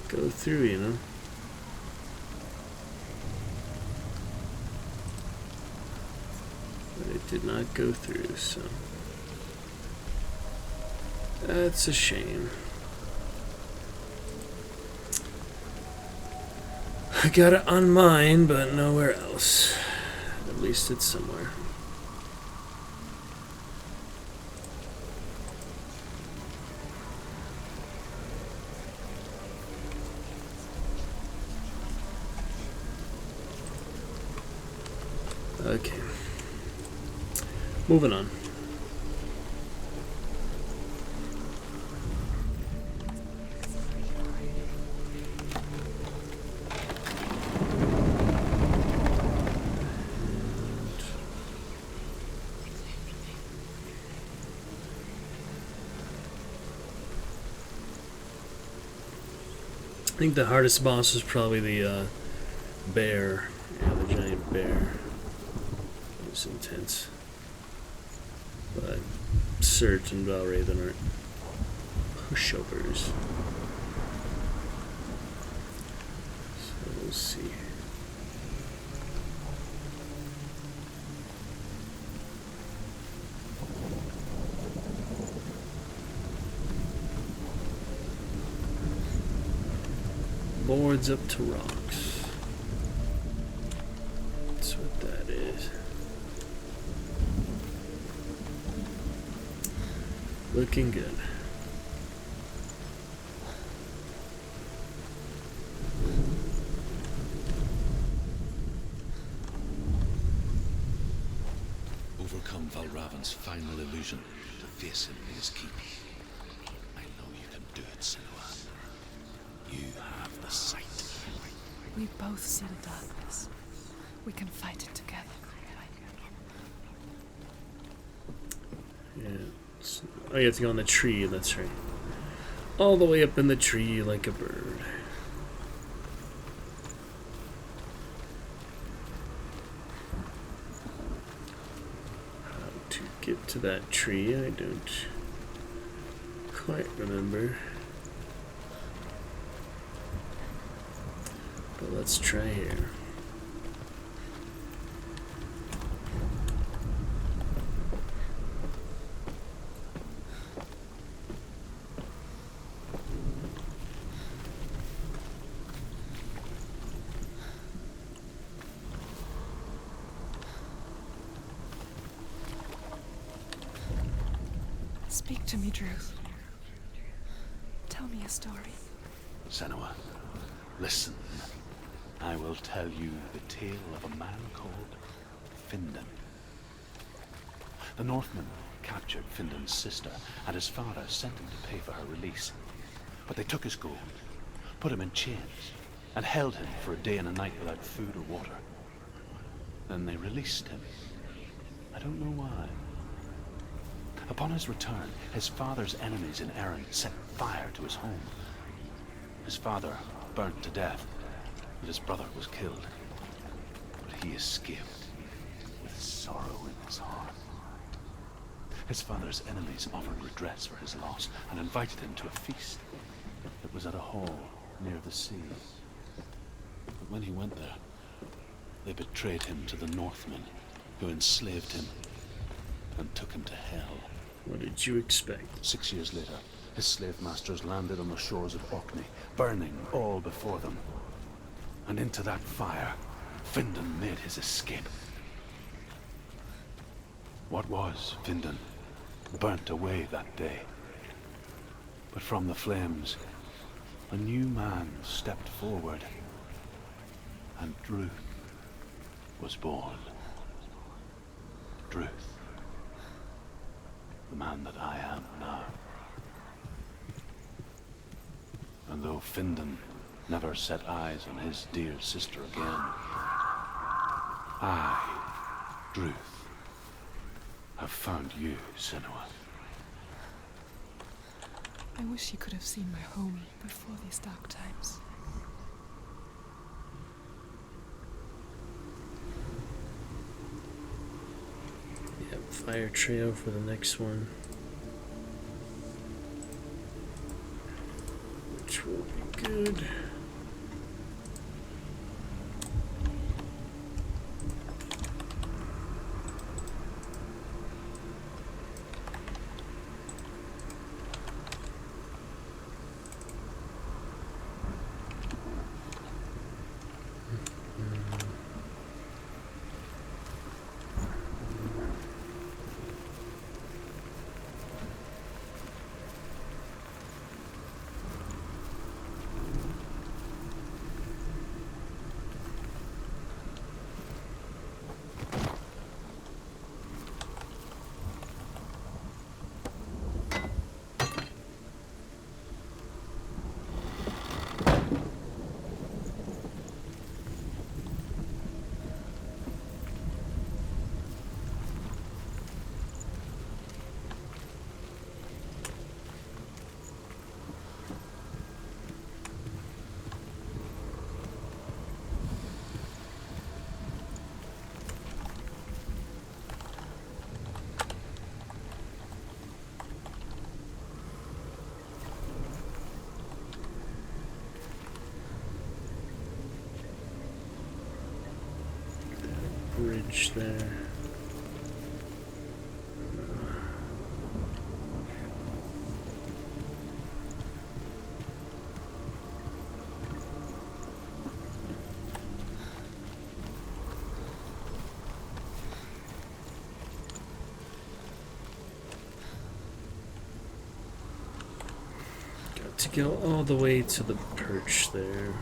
go through, you know? But it did not go through, so that's a shame. I got it on mine, but nowhere else. At least it's somewhere. Okay. Moving on. I think the hardest boss was probably the bear. Yeah, the giant bear. It was intense. But Surge and Valravan aren't pushovers. So we'll see. Boards up to rocks. That's what that is. Looking good. Overcome Valravan's final illusion to face him in his keep. I know you can do it, Senua. You have the sight. We both see the darkness. We can fight it together. Yeah. Oh, you have to go on the tree, that's right. All the way up in the tree like a bird. How to get to that tree, I don't quite remember. But let's try here. Speak to me, Druth. Tell me a story. Senua, listen. I will tell you the tale of a man called Findan. The Northmen captured Findan's sister, and his father sent him to pay for her release. But they took his gold, put him in chains, and held him for a day and a night without food or water. Then they released him. I don't know why. Upon his return, his father's enemies in Erin set fire to his home. His father burnt to death, and his brother was killed. But he escaped with sorrow in his heart. His father's enemies offered redress for his loss and invited him to a feast. It was at a hall near the sea. But when he went there, they betrayed him to the Northmen, who enslaved him and took him to hell. What did you expect? 6 years later, his slave masters landed on the shores of Orkney, burning all before them. And into that fire, Findan made his escape. What was Findan burnt away that day. But from the flames, a new man stepped forward, and Druth was born. Druth. The man that I am now. And though Findan never set eyes on his dear sister again, I Ruth, I've found you, Senua. I wish you could have seen my home before these dark times. Yep, fire trio for the next one. Which will be good. Bridge there. Got to go all the way to the perch there.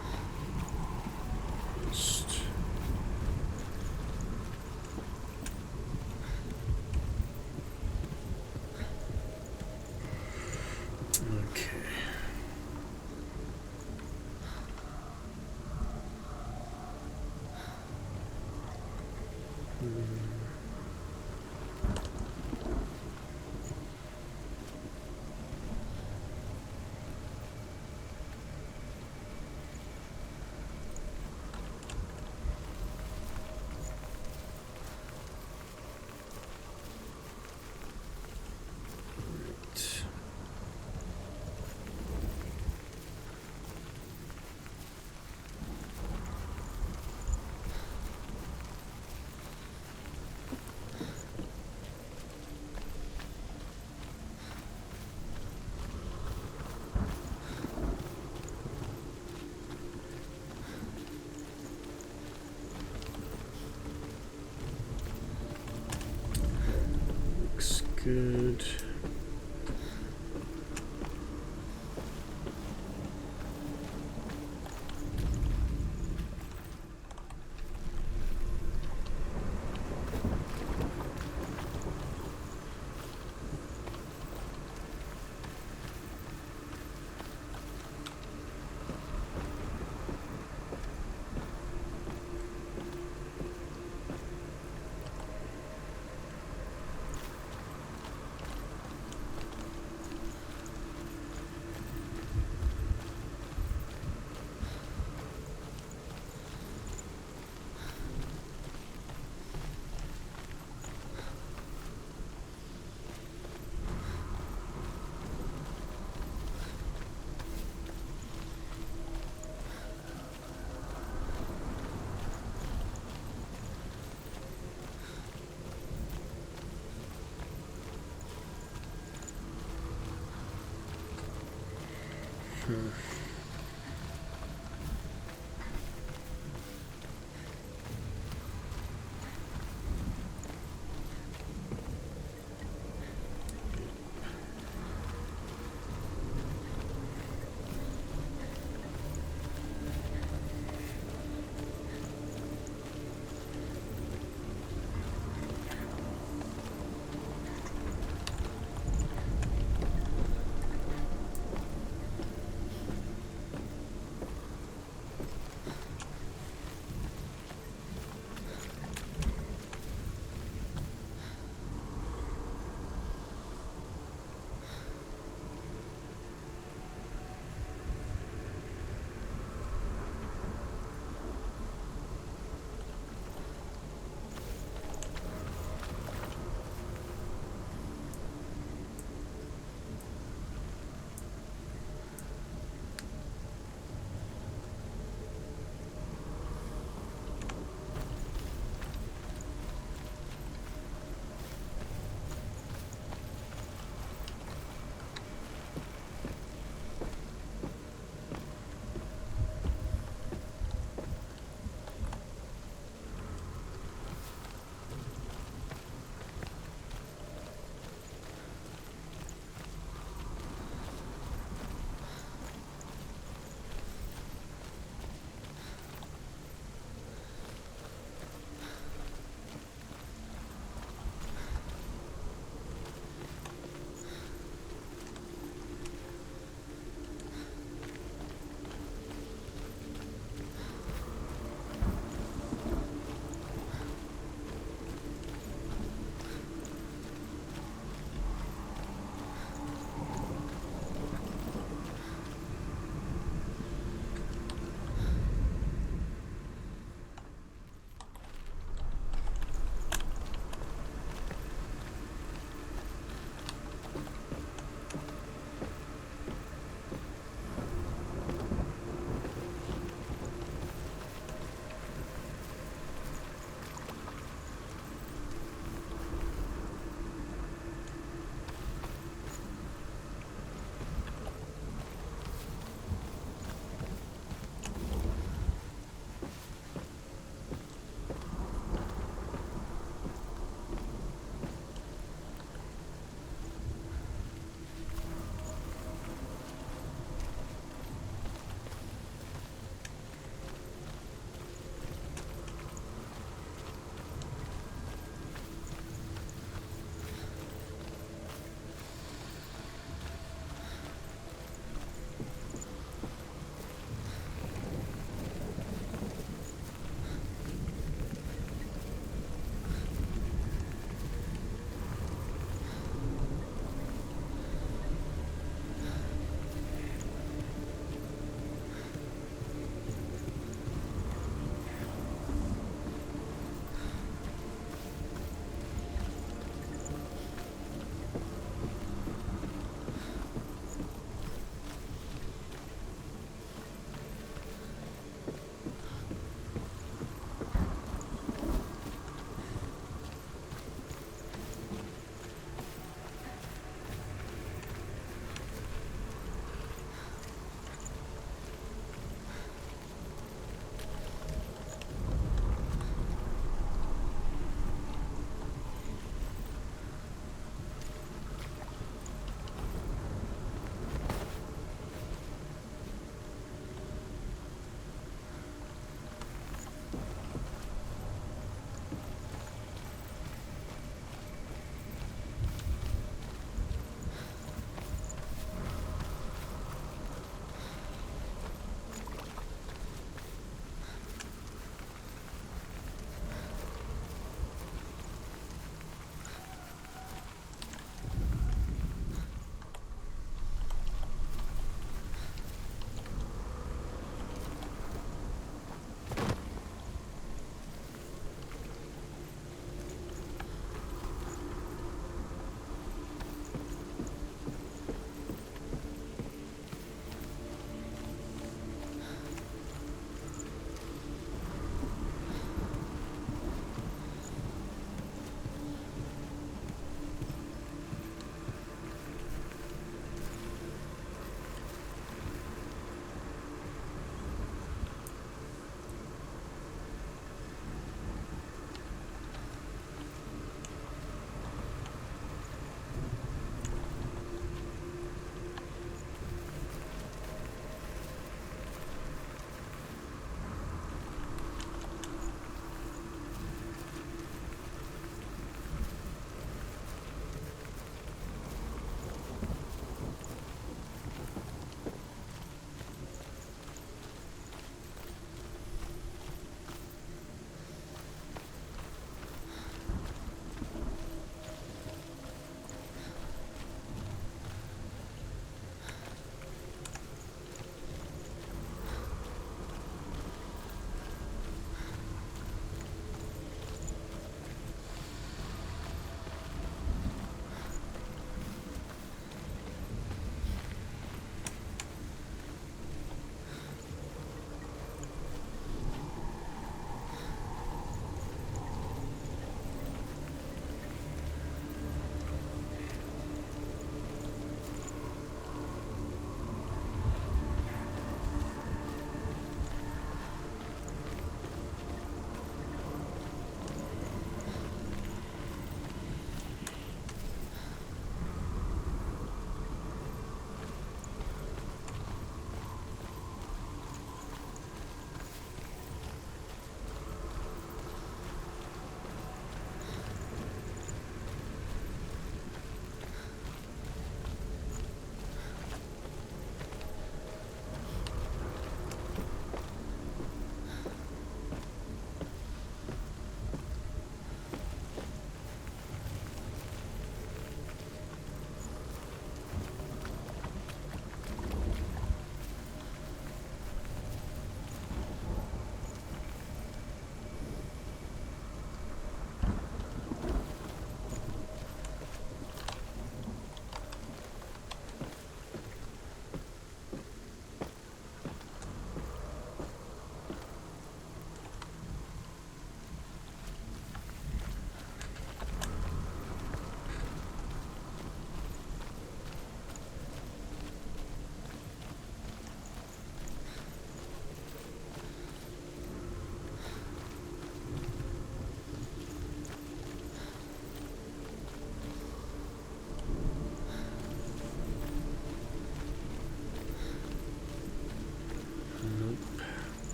Just good.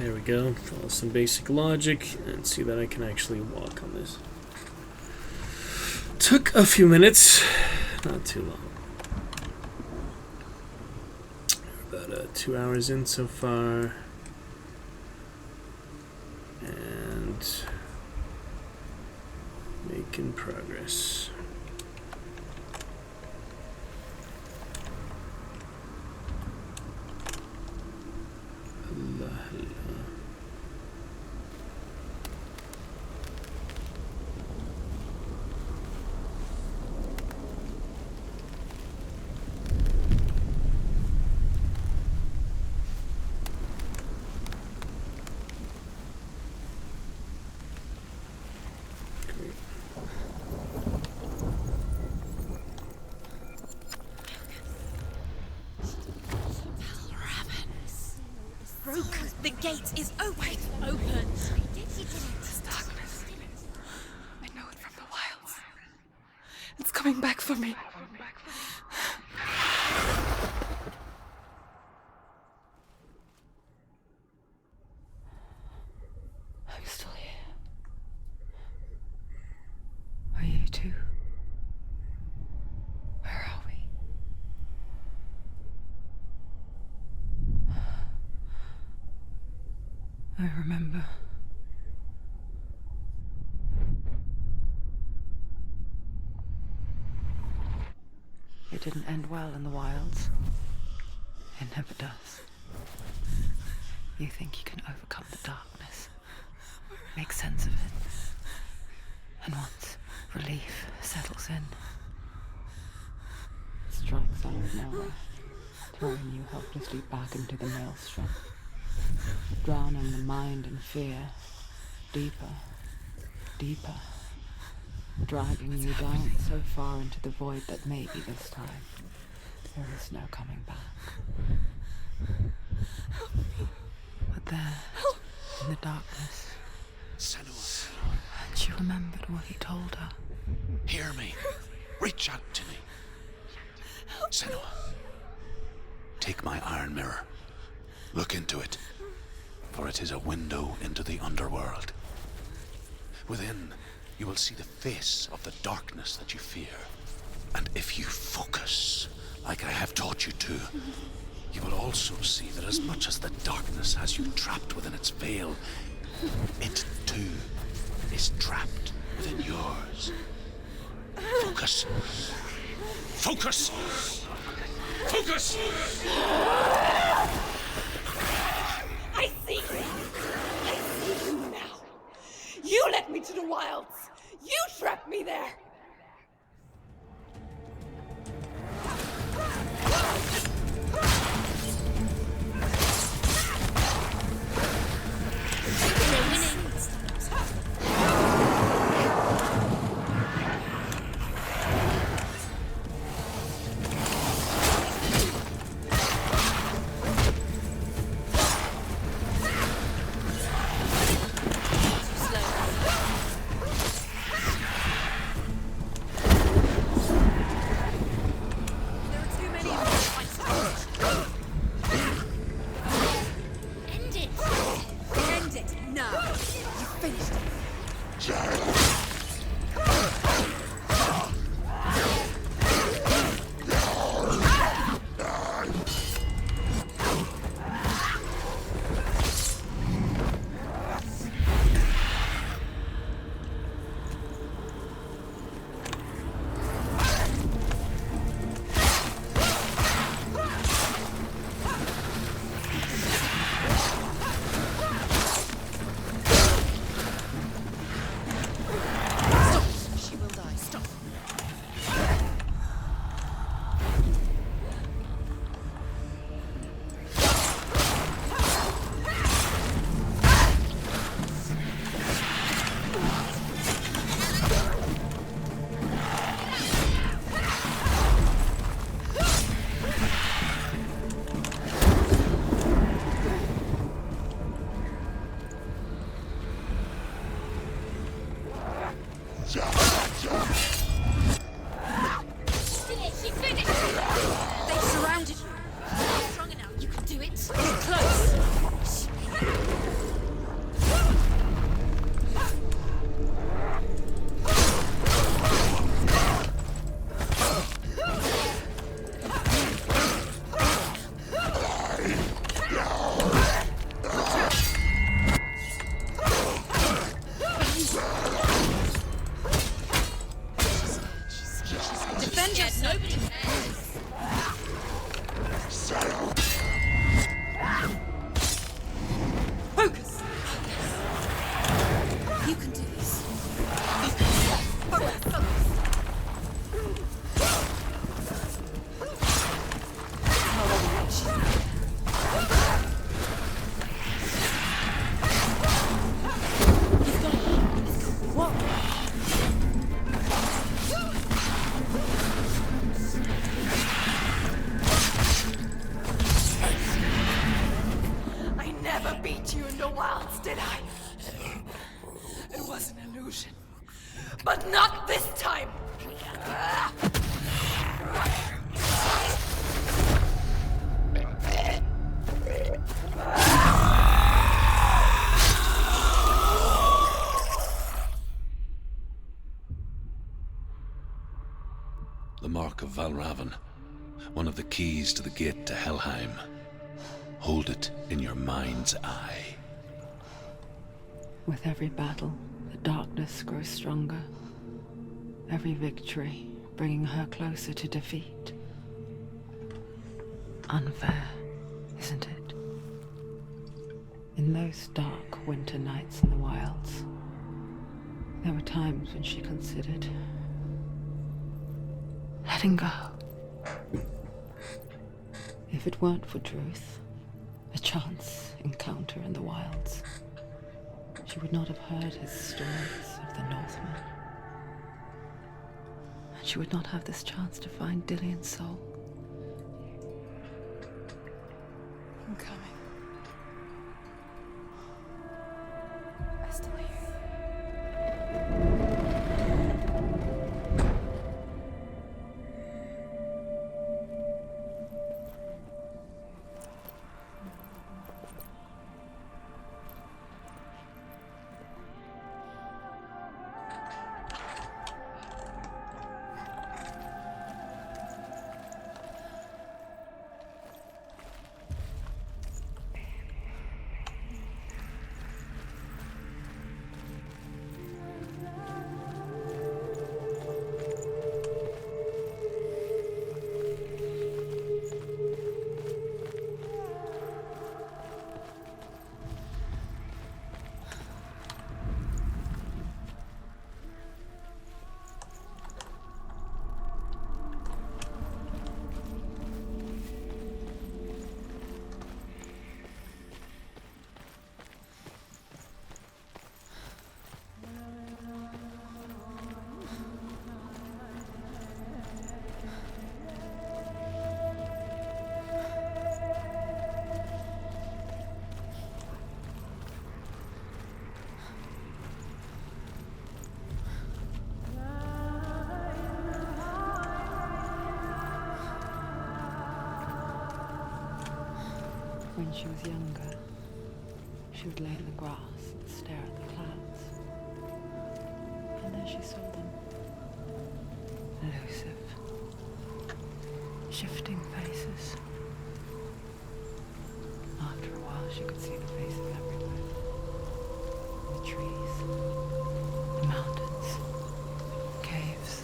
There we go. Follow some basic logic and see that I can actually walk on this. Took a few minutes, not too long. We're about 2 hours in so far. And making progress. The gate is open. Open. This darkness. I know it from the wilds. It's coming back for me. I'm still here. Are you too? Where are we? I remember. It didn't end well in the wilds. It never does. You think you can overcome the darkness, make sense of it, and once relief settles in, it strikes out of nowhere, throwing you helplessly back into the maelstrom, drowning the mind in fear, deeper, deeper, dragging you down so far into the void that maybe this time there is no coming back. But there, in the darkness, Senua, and she remembered what he told her. hear me. Reach out to me. Senua, take my iron mirror. Look into it, for it is a window into the underworld. Within, you will see the face of the darkness that you fear. And if you focus, like I have taught you to, you will also see that as much as the darkness has you trapped within its veil, it too is trapped within yours. Focus. Focus! Focus! I see you. I see you now. You led me to the wilds. You trapped me there. They surrounded you. You're strong enough. You can do it. Get close. Nobody cares. Focus. You can do this. Focus. I never beat you in the wilds, did I? It was an illusion. But not this time! The Mark of Valravan, one of the keys to the gate to Helheim. Hold it in your mind's eye. With every battle, the darkness grows stronger. Every victory bringing her closer to defeat. Unfair, isn't it? In those dark winter nights in the wilds, there were times when she considered letting go. If it weren't for Druth, a chance encounter in the wilds, she would not have heard his stories of the Northmen. And she would not have this chance to find Dillion's soul. I'm coming. I still hear you. When she was younger, she would lay in the grass and stare at the clouds. And then she saw them. Elusive. Shifting faces. After a while, she could see the faces everywhere. The trees, the mountains, caves.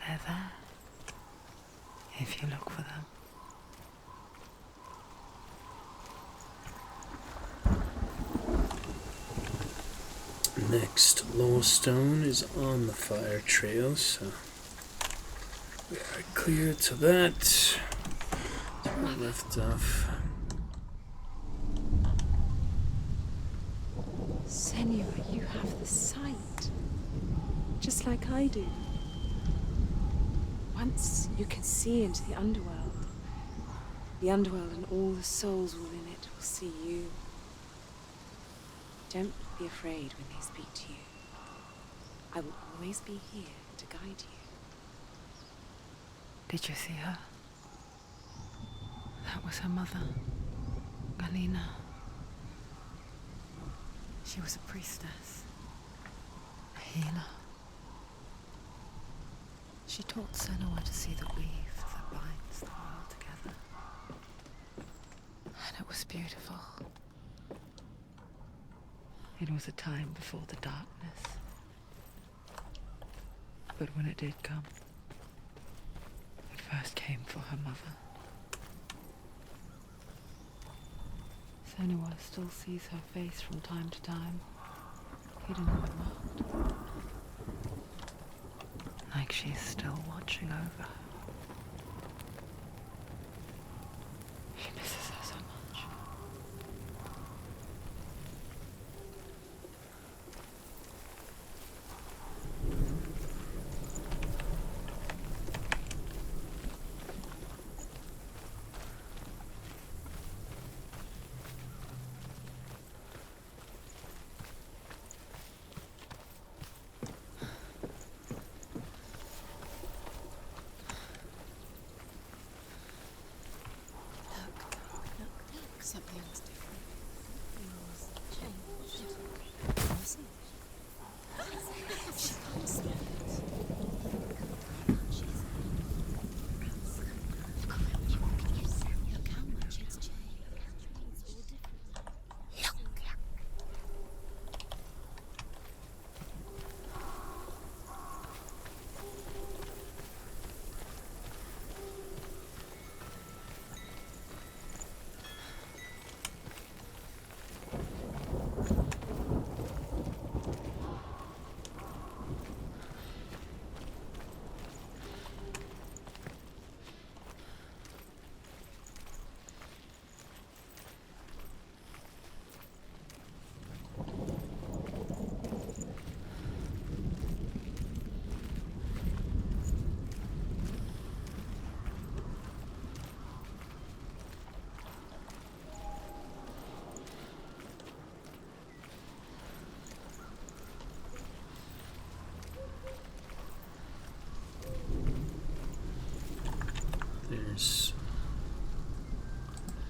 They're there, if you look for them. Next lore stone is on the fire trail, so we are clear to that. We left off. Senua, you have the sight. Just like I do. Once you can see into the underworld and all the souls within it will see you. Don't be afraid when they speak to you. I will always be here to guide you. Did you see her? That was her mother, Galina. She was a priestess, a healer. She taught Senua to see the weave that binds the world together. And it was beautiful. It was a time before the darkness. But when it did come, it first came for her mother. Senua still sees her face from time to time, hidden and marked. Like she's still watching over her. She misses her so much. Something's different. Things change. She can't see it. Look how much it's changed. It's all different.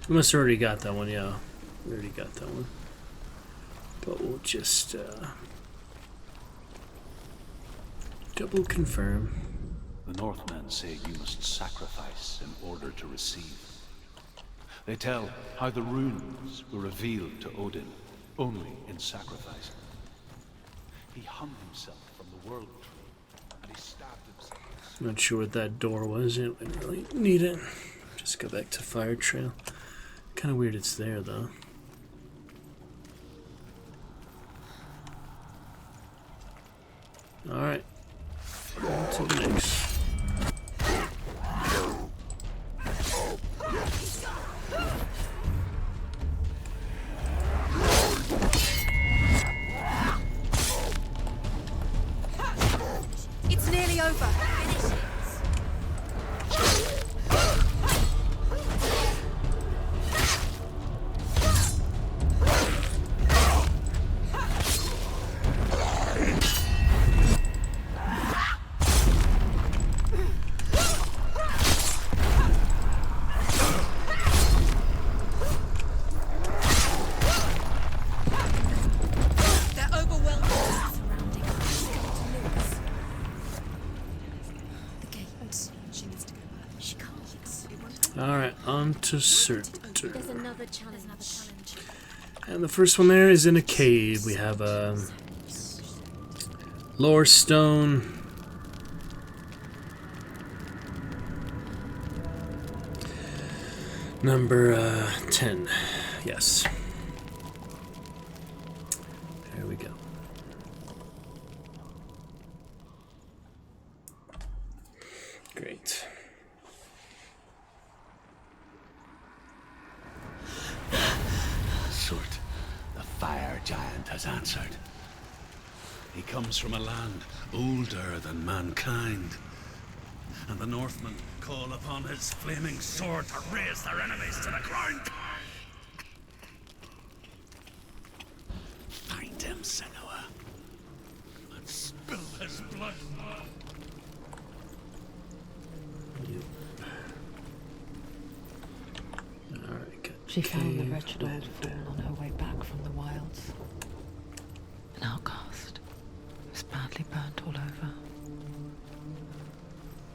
We must have already got that one, yeah. We already got that one. But we'll just double confirm. The Northmen say you must sacrifice in order to receive. They tell how the runes were revealed to Odin only in sacrifice. He hung himself from the world tree and he stabbed himself. Not sure what that door was. It didn't really need it. Just go back to fire trail. Kind of weird it's there though. Alright. On to the next. It's nearly over. Alright, on to Surtur. There's another challenge. And the first one there is in a cave. We have a lore stone. Number 10. Yes. There we go. giant has answered. He comes from a land older than mankind, and the Northmen call upon his flaming sword to raze their enemies to the ground. Find him, Senua, and spill his blood. She found the wretched old fool on her way back from the wilds. An outcast. He was badly burnt all over.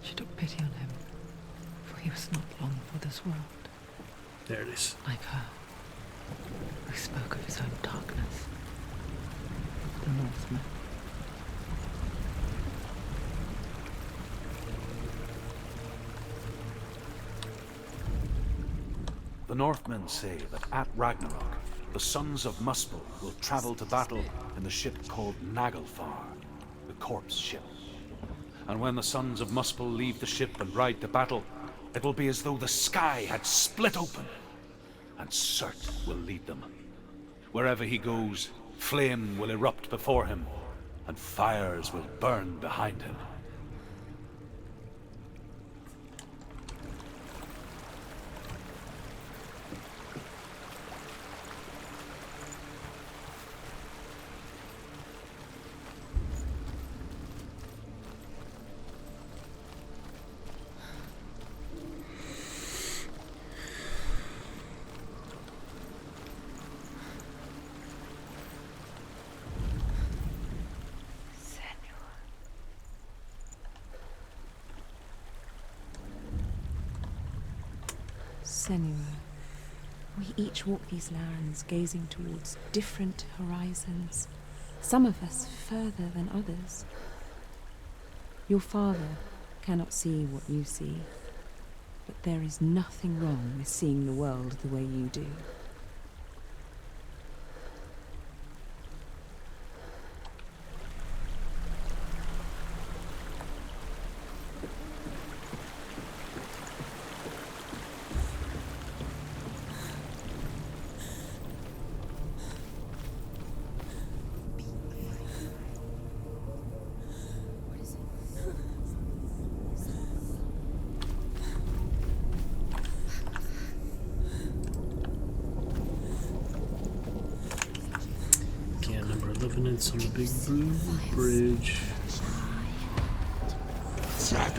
She took pity on him, for he was not long for this world. There it is. Like her, who spoke of his own darkness. The Northman. The Northmen say that at Ragnarok, the sons of Muspel will travel to battle in the ship called Naglfar, the corpse ship. And when the sons of Muspel leave the ship and ride to battle, it will be as though the sky had split open, and Surt will lead them. Wherever he goes, flame will erupt before him, and fires will burn behind him. Senua, we each walk these lands gazing towards different horizons, some of us further than others. Your father cannot see what you see, but there is nothing wrong with seeing the world the way you do. It's on the big blue bridge. Find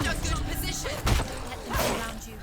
a good position. Let them surround you.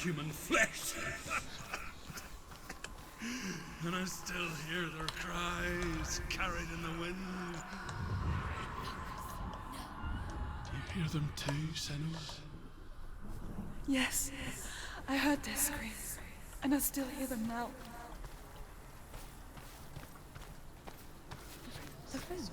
Human flesh. And I still hear their cries carried in the wind. Do you hear them too, Senua? Yes, I heard their screams, and I still hear them now. The friends.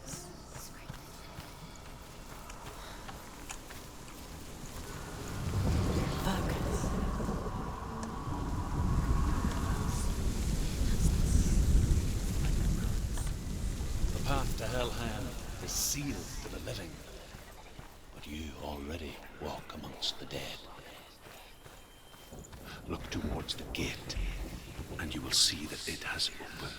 The path to Helheim is sealed to the living, but you already walk amongst the dead. Look towards the gate, and you will see that it has opened.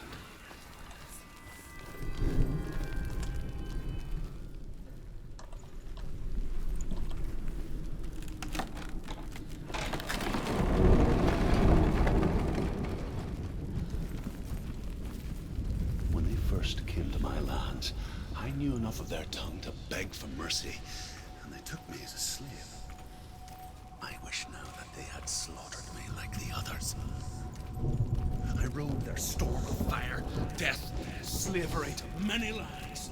first came to my lands, I knew enough of their tongue to beg for mercy, and they took me as a slave. I wish now that they had slaughtered me like the others. I rode their storm of fire, death, slavery to many lands.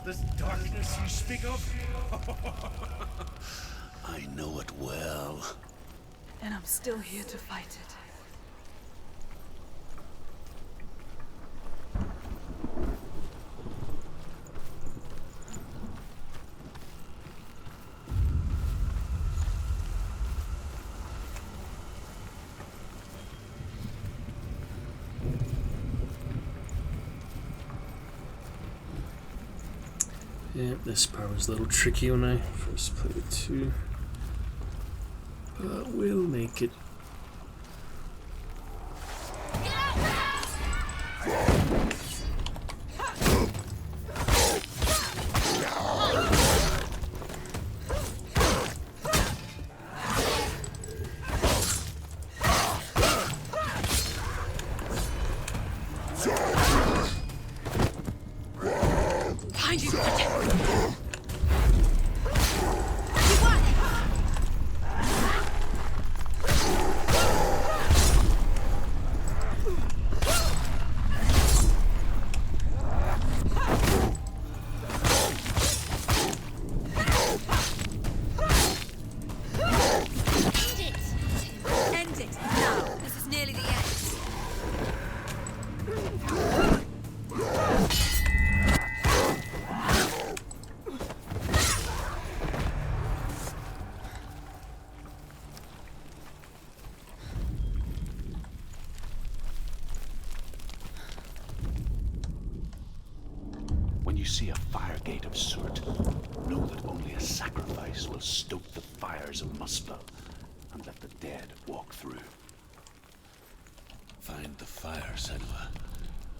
This darkness you speak of, I know it well. And I'm still here to fight it. Yeah, this part was a little tricky when I first played it too. But we'll make it. When you see a fire gate of Surt, know that only a sacrifice will stoke the fires of Muspel and let the dead walk through. Find the fire, Senua,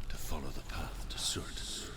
to follow the path to Surt.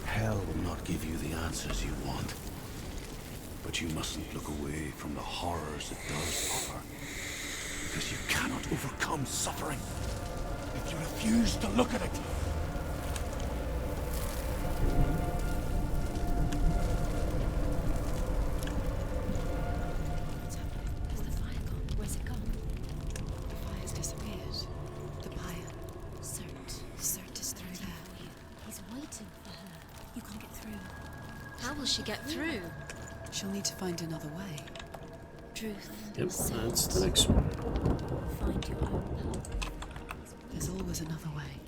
Hell will not give you the answers you want. But you mustn't look away from the horrors it does offer. Because you cannot overcome suffering if you refuse to look at it. What's happening? Has the fire gone? Where's it gone? The fire's disappeared. The pyre. Surt is through there. He's waiting for her. You can't get through. How will she get through? She'll need to find another way. Truth. Yep, that's the next one. Find your own path. There's always another way.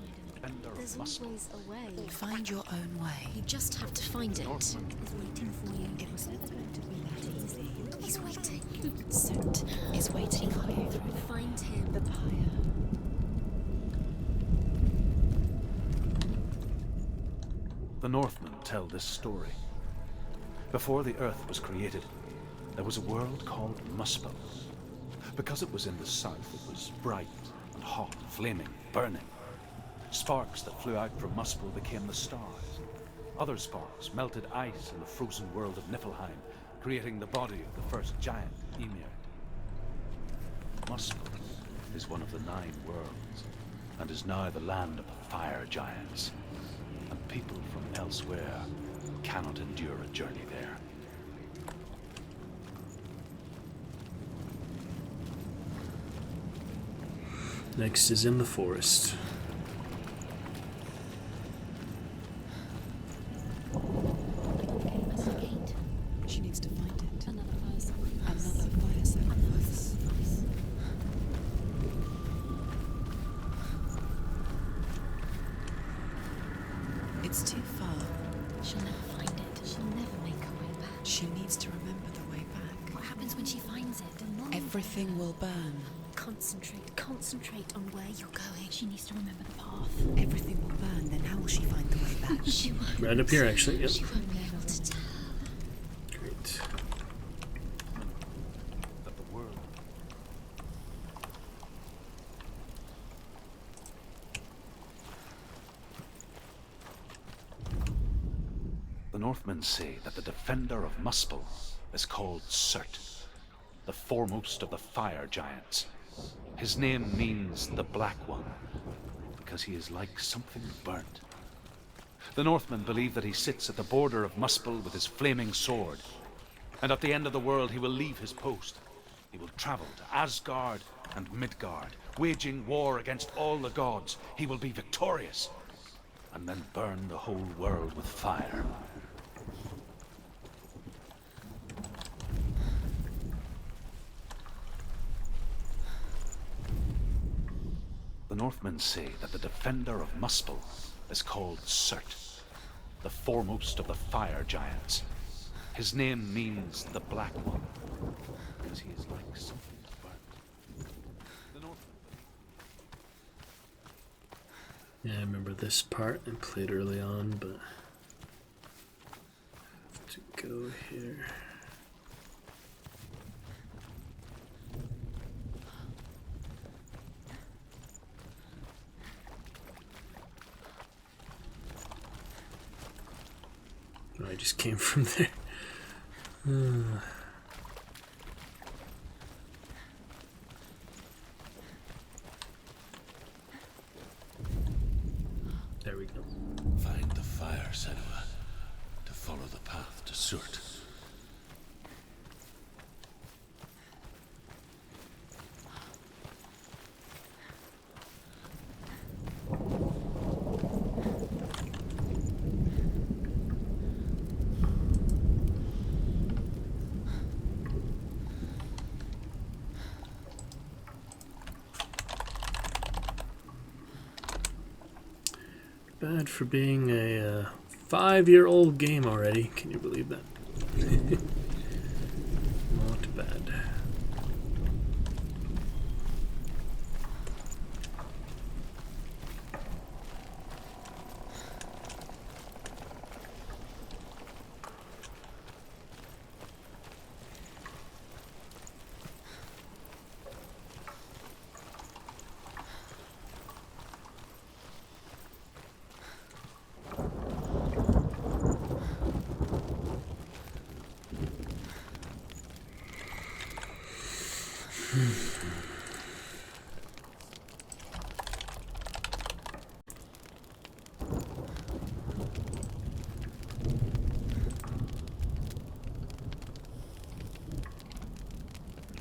There's always a way. Find your own way. You just have to find it. He's waiting for you. It was never going to be that easy. He's waiting. Surt is waiting for you. Find him. The pyre. The Northmen tell this story. Before the earth was created, there was a world called Muspel. Because it was in the south, it was bright and hot, flaming, burning. Sparks that flew out from Muspel became the stars. Other sparks melted ice in the frozen world of Niflheim, creating the body of the first giant, Ymir. Muspel is one of the 9 worlds, and is now the land of the fire giants. And people from elsewhere cannot endure a journey there. Next is in the forest. That's the gate. She needs to find it. Another fire sacrifice. Another fire sacrifice. It's too far. She'll never find it. She'll never make her way back. She needs to remember the way back. What happens when she finds it? Everything will burn. Concentrate on where you're going. She needs to remember the path. Everything will burn, then how will she find the way back? She won't. Right up here, actually. Yep. She won't be able to tell. Great. That the world The Northmen say that the defender of Muspel is called Surt, the foremost of the fire giants. His name means the Black One, because he is like something burnt. The Northmen believe that he sits at the border of Muspel with his flaming sword, and at the end of the world he will leave his post. He will travel to Asgard and Midgard, waging war against all the gods. He will be victorious, and then burn the whole world with fire. The Northmen say that the defender of Muspel is called Surt, the foremost of the fire giants. His name means the Black One, because he is like something burnt. The Northmen Yeah, I remember this part I played early on, but I have to go here. I just came from there. There we go. Find the fire, Senua, to follow the path to Surt. Bad for being a 5-year-old game already. Can you believe that? Not bad.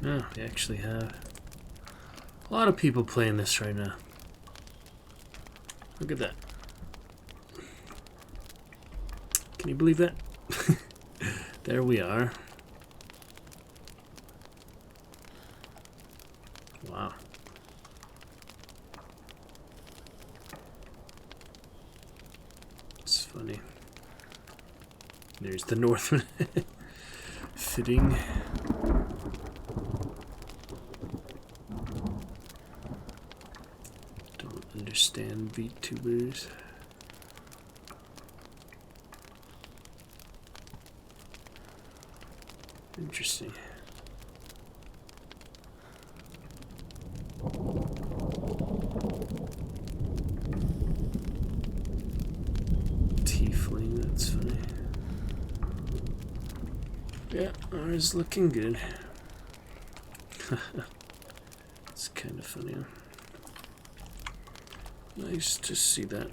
Oh, we actually have a lot of people playing this right now. Look at that. Can you believe that? There we are. Wow. It's funny. There's the Northman. Fitting. Don't understand VTubers. Interesting. Tiefling, that's funny. Yeah, ours looking good. It's kind of funny. Huh? Nice to see that.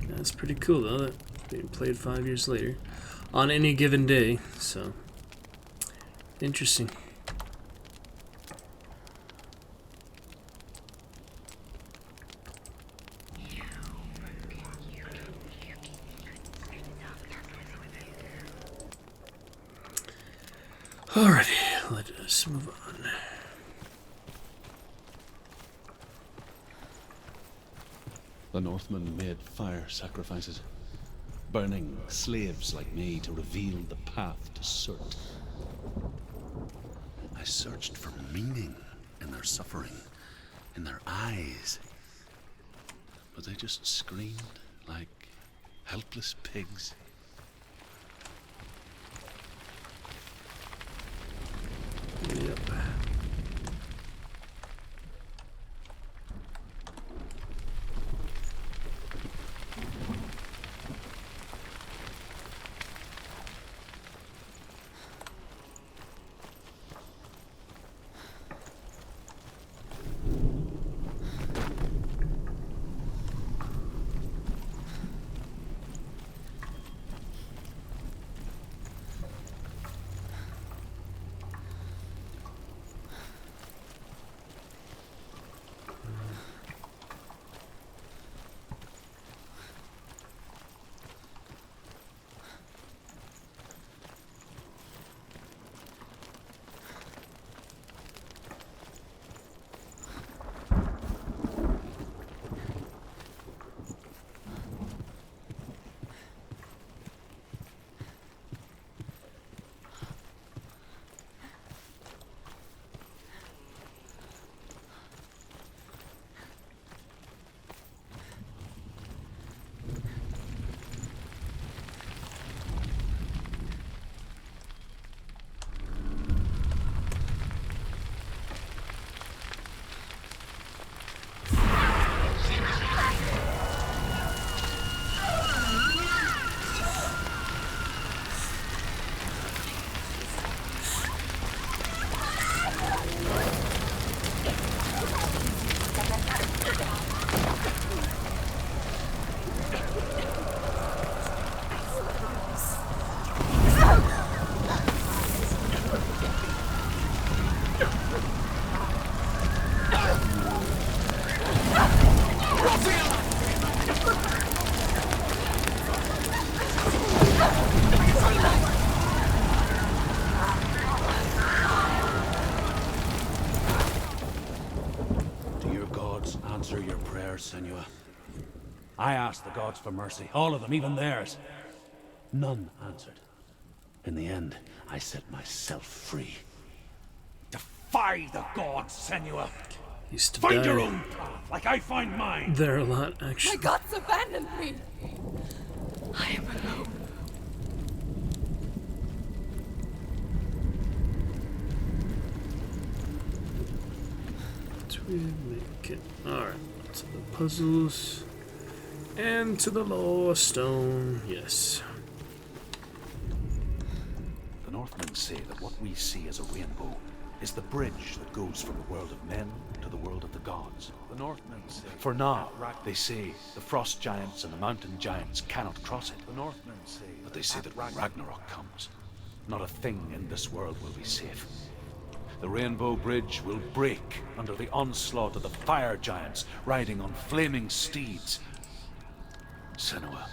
That's pretty cool though, that being played 5 years later on any given day, so interesting. Alrighty, let us move on. The Northmen made fire sacrifices, burning slaves like me to reveal the path to Surt. I searched for meaning in their suffering, in their eyes, but they just screamed like helpless pigs. Yep. Senua. I asked the gods for mercy, all of them, even theirs. None answered. In the end, I set myself free. Defy the gods, Senua! Used to Find die your own path, like I find mine! there a lot, actually. My gods abandoned me! I am alone. To make it. Alright, to the puzzles. And to the Lore Stone, yes. The Northmen say that what we see as a rainbow is the bridge that goes from the world of men to the world of the gods. The Northmen say... For now, they say the frost giants and the mountain giants cannot cross it. The Northmen say... But they say that when Ragnarok comes, not a thing in this world will be safe. The Rainbow Bridge will break under the onslaught of the fire giants riding on flaming steeds. Senua,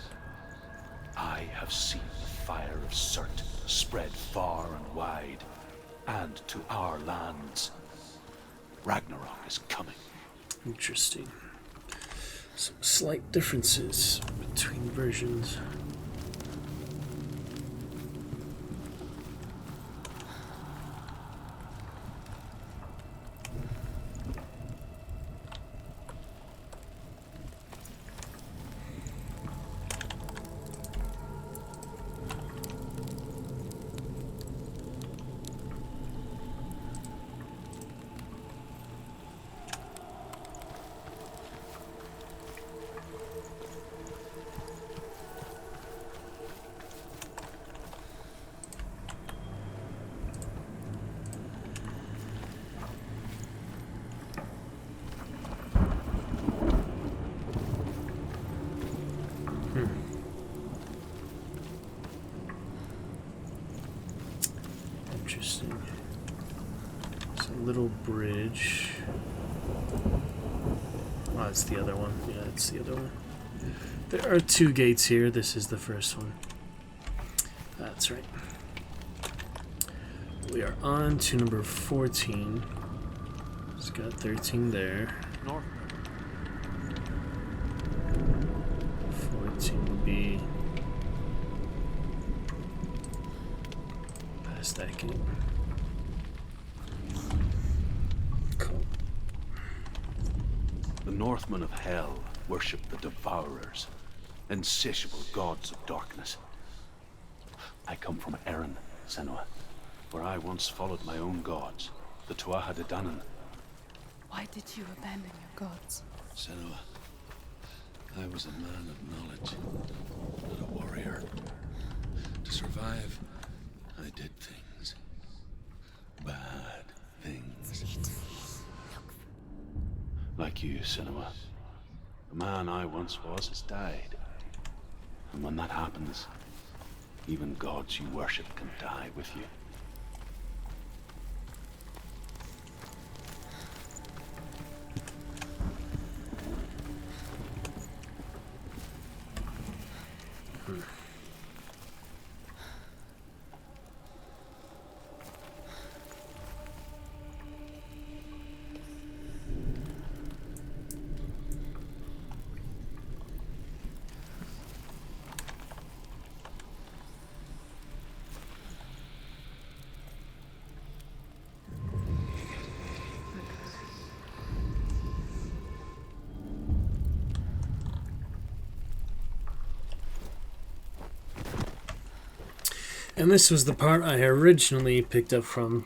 I have seen the fire of Surt spread far and wide, and to our lands. Ragnarok is coming. Interesting. Some slight differences between versions. Interesting. It's a little bridge. Oh, it's the other one. Yeah, it's the other one. There are two gates here. This is the first one. That's right. We are on to number 14. It's got 13 there. North. seem to be past that gate. Cool. The Northmen of Hell worship the Devourers, insatiable gods of darkness. I come from Erin, Senua, where I once followed my own gods, the Tuatha De Danann. Why did you abandon your gods? Senua, I was a man of knowledge, not a warrior. To survive, I did things. Bad things. Like you, Senua. The man I once was has died. And when that happens, even gods you worship can die with you. And this was the part I originally picked up from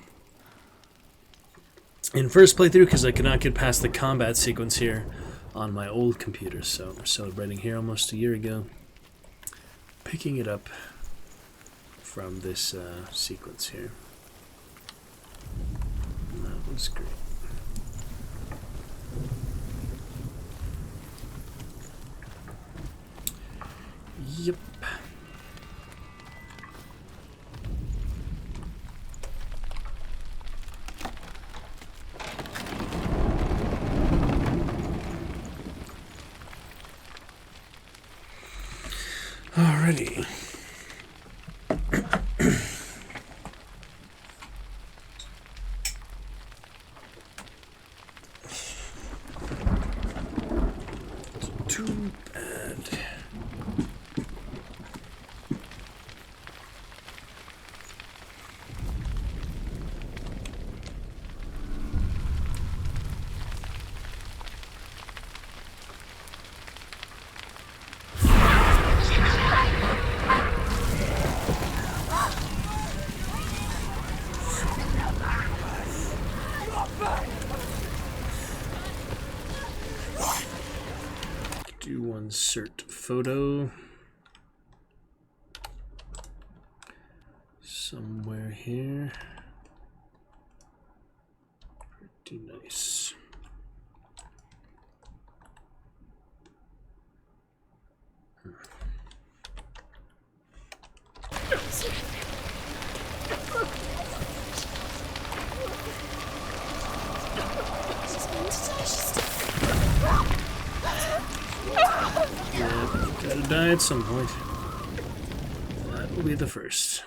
in first playthrough because I could not get past the combat sequence here on my old computer. So we're celebrating here almost a year ago, picking it up from this sequence here. And that was great. Yep. Alrighty. Too bad. Do insert photo somewhere here. Pretty nice. Yeah, gotta die at some point. That will be the first.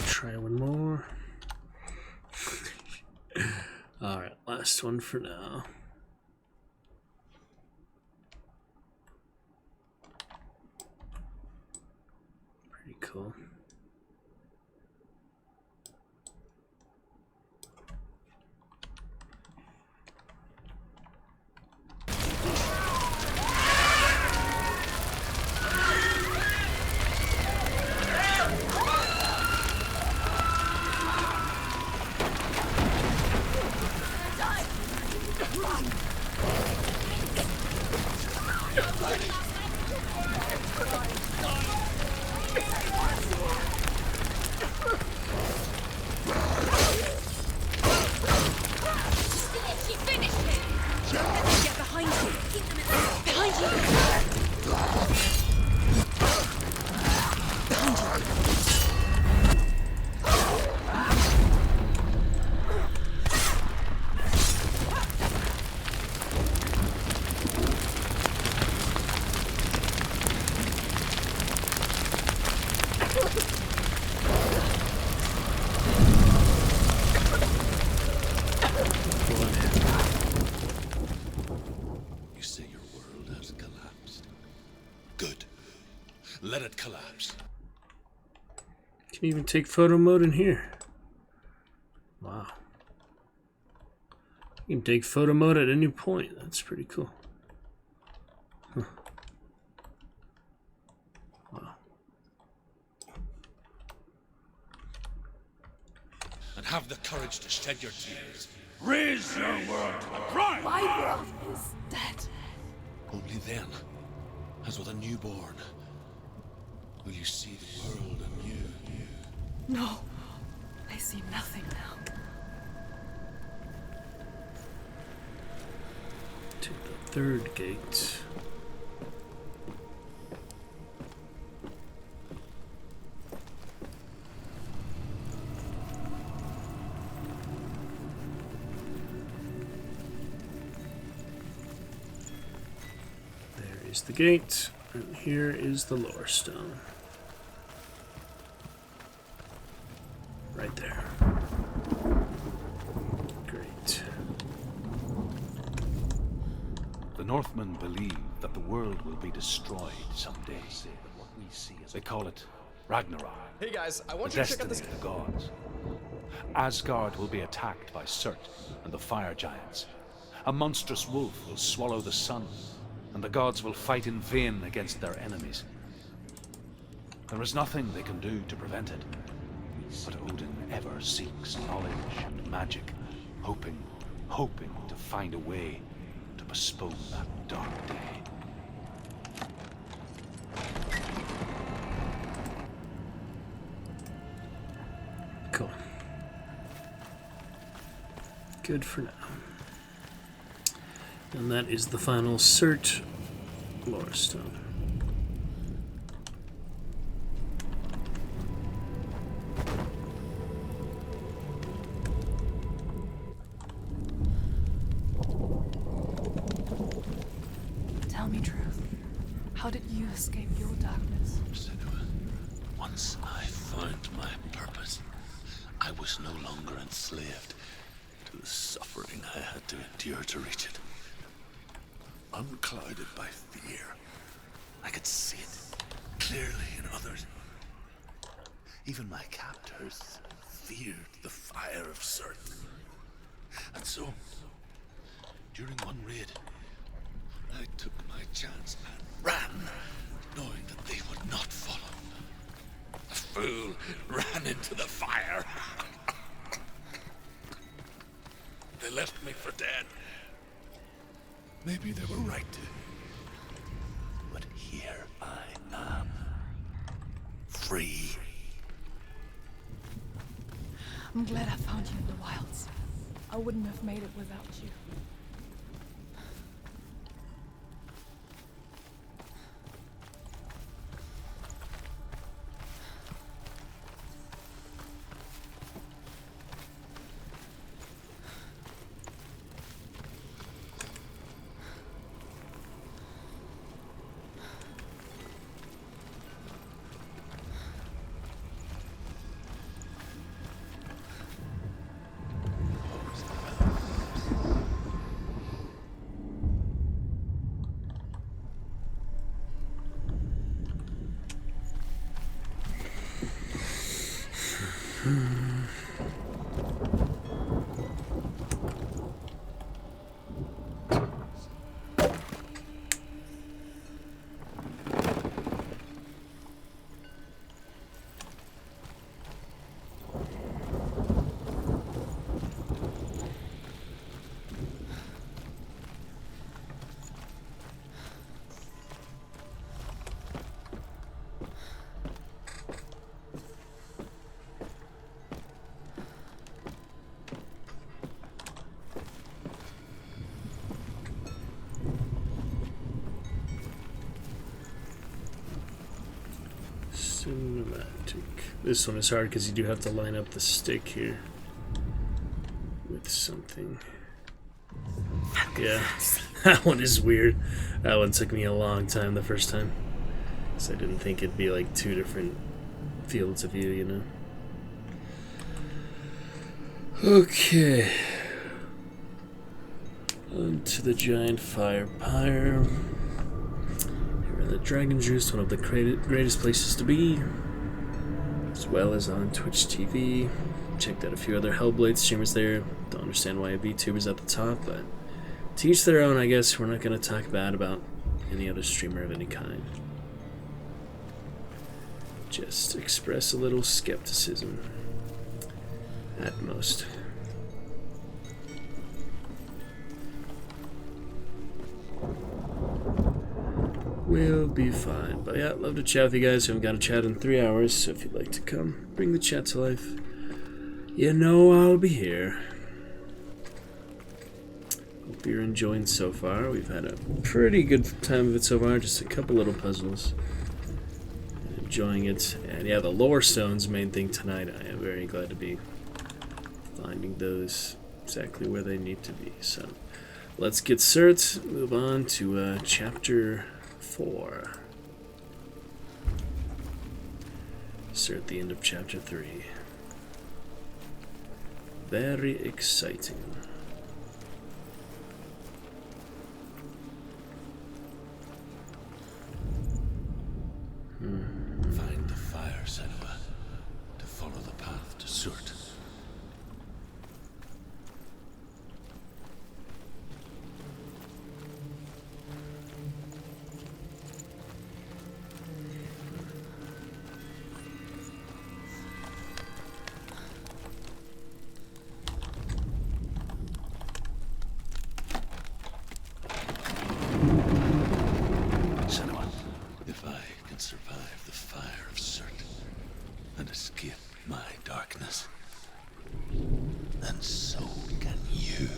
Try one more. Alright, last one for now. Pretty cool. cool. Let it collapse. Can even take photo mode in here. Wow. You can take photo mode at any point. That's pretty cool. Huh. Wow. And have the courage to shed your tears. Raise your world to the prime! My world is dead. Only then, as with a newborn, will you see the world anew. No, I see nothing now. To the third gate. There is the gate, and here is the lore stone. Right there. Great. The Northmen believe that the world will be destroyed someday. They call it Ragnarok. Hey guys, I The want you to check out destiny this. of the gods. Asgard will be attacked by Surt and the fire giants. A monstrous wolf will swallow the sun, and the gods will fight in vain against their enemies. There is nothing they can do to prevent it. But Odin ever seeks knowledge and magic, hoping to find a way to postpone that dark day. Cool. Good for now. And that is the final Surt lore stone. Tell me truth. How did you escape your darkness? Once I found my purpose, I was no longer enslaved to the suffering I had to endure to reach it. Unclouded by fear, I could see it clearly in others. Even my captors feared the fire of Surt. And so, during one raid, I took my chance and ran, knowing that they would not follow. The fool ran into the fire. They left me for dead. Maybe they were right to. But here I am. Free. I'm glad I found you in the wilds. I wouldn't have made it without you. Cinematic. This one is hard because you do have to line up the stick here with something. Yeah, that one is weird. That one took me a long time the first time, because I didn't think it'd be like two different fields of view, you know. Okay. Onto the giant fire pyre. The Dragon Juice, one of the greatest places to be, as well as on Twitch TV. Checked out a few other Hellblade streamers there. Don't understand why a VTuber's at the top, but to each their own, I guess. We're not going to talk bad about any other streamer of any kind. Just express a little skepticism, at most. We'll be fine. But yeah, love to chat with you guys. We haven't got a chat in 3 hours, so if you'd like to come, bring the chat to life, you know I'll be here. Hope you're enjoying so far. We've had a pretty good time of it so far. Just a couple little puzzles. Enjoying it. And yeah, the lore stones, main thing tonight. I am very glad to be finding those exactly where they need to be. So let's get cert. Move on to chapter 4. Start at the end of chapter 3. Very exciting. Find the fire, Senua, to follow the path to Surt. Survive the fire of Surt and escape my darkness, and so can you.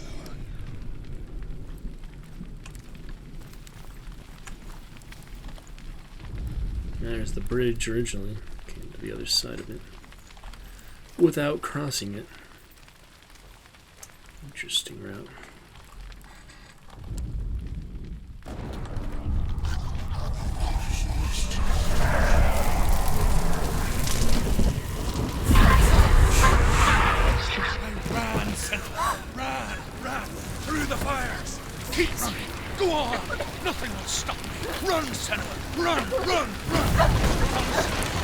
There's the bridge originally. Came to the other side of it without crossing it. Interesting route. Run through the fires. Keep running. Go on. Nothing will stop me. Run, Senua. Run. Run,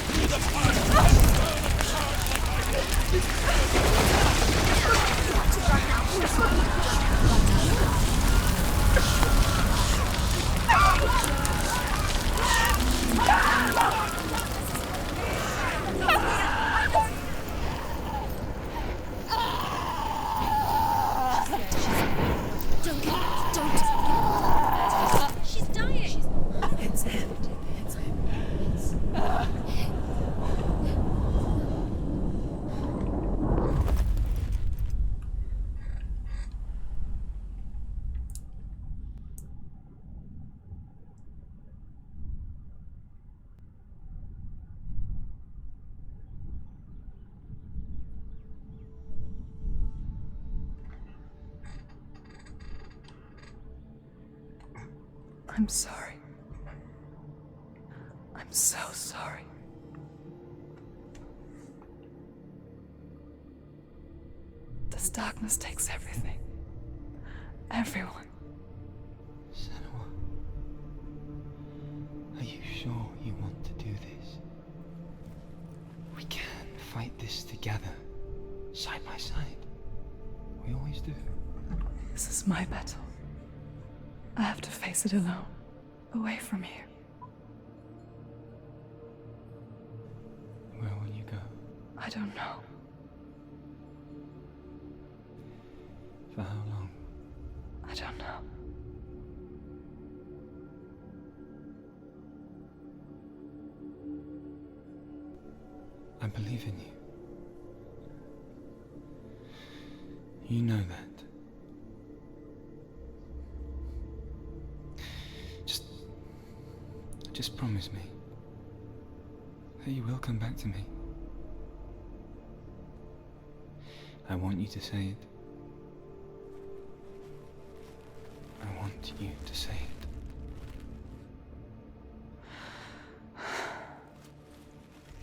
through the fires. She's dying. It's him. It's him. I'm sorry. I'm so sorry. This darkness takes everything. Everyone. Senua, are you sure you want to do this? We can fight this together. Side by side. We always do. This is my battle. I have to face it alone, away from here. Where will you go? I don't know. For how long? I don't know. I believe in you. You know that. Just promise me that you will come back to me. I want you to say it. I want you to say it.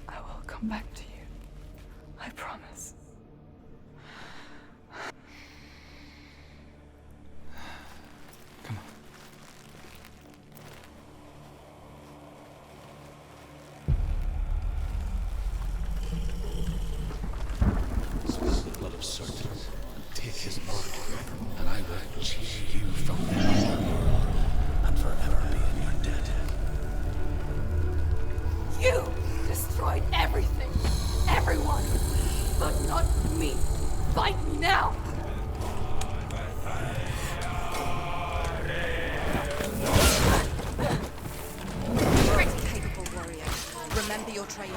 I will come back to you. I promise. Come on. This is the blood of certain. Take his mark, and I will cheer you from now and forever be in your debt. You destroyed everything, everyone, but not me. Fight me now. Pretty capable warrior. Remember your training.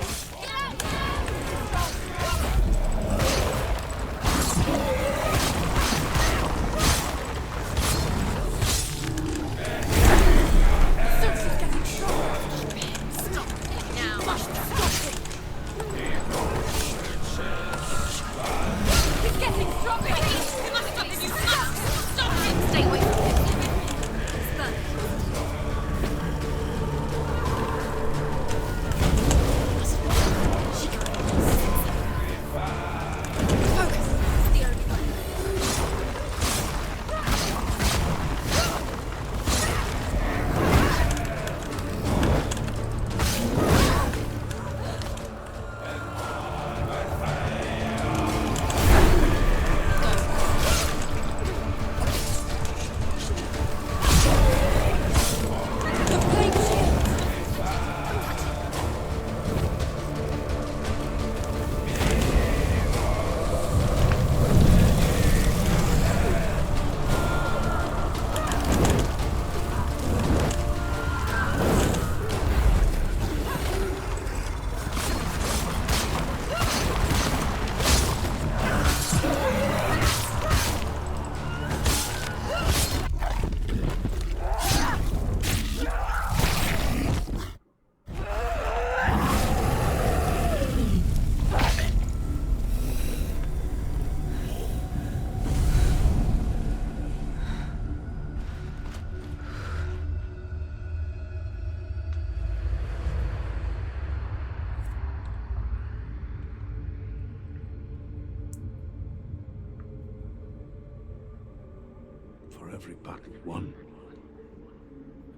For every battle won,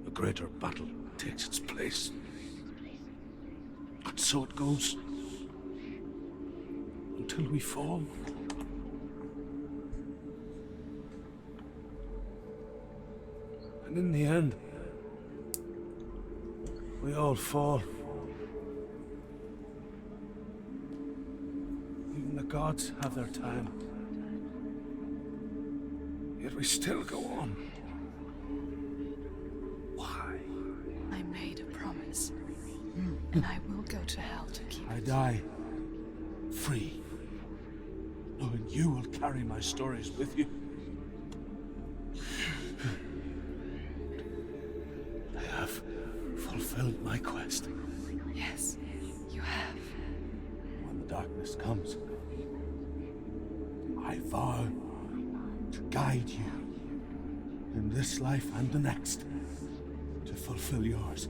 a greater battle takes its place. And so it goes. Until we fall. And in the end, we all fall. Even the gods have their time. Yet we still go on. Why? I made a promise. And I will go to hell to keep I it. die free, knowing you will carry my stories with you. I have fulfilled my quest. Yes, you have. When the darkness comes, I vow to guide you in this life and the next to fulfill yours.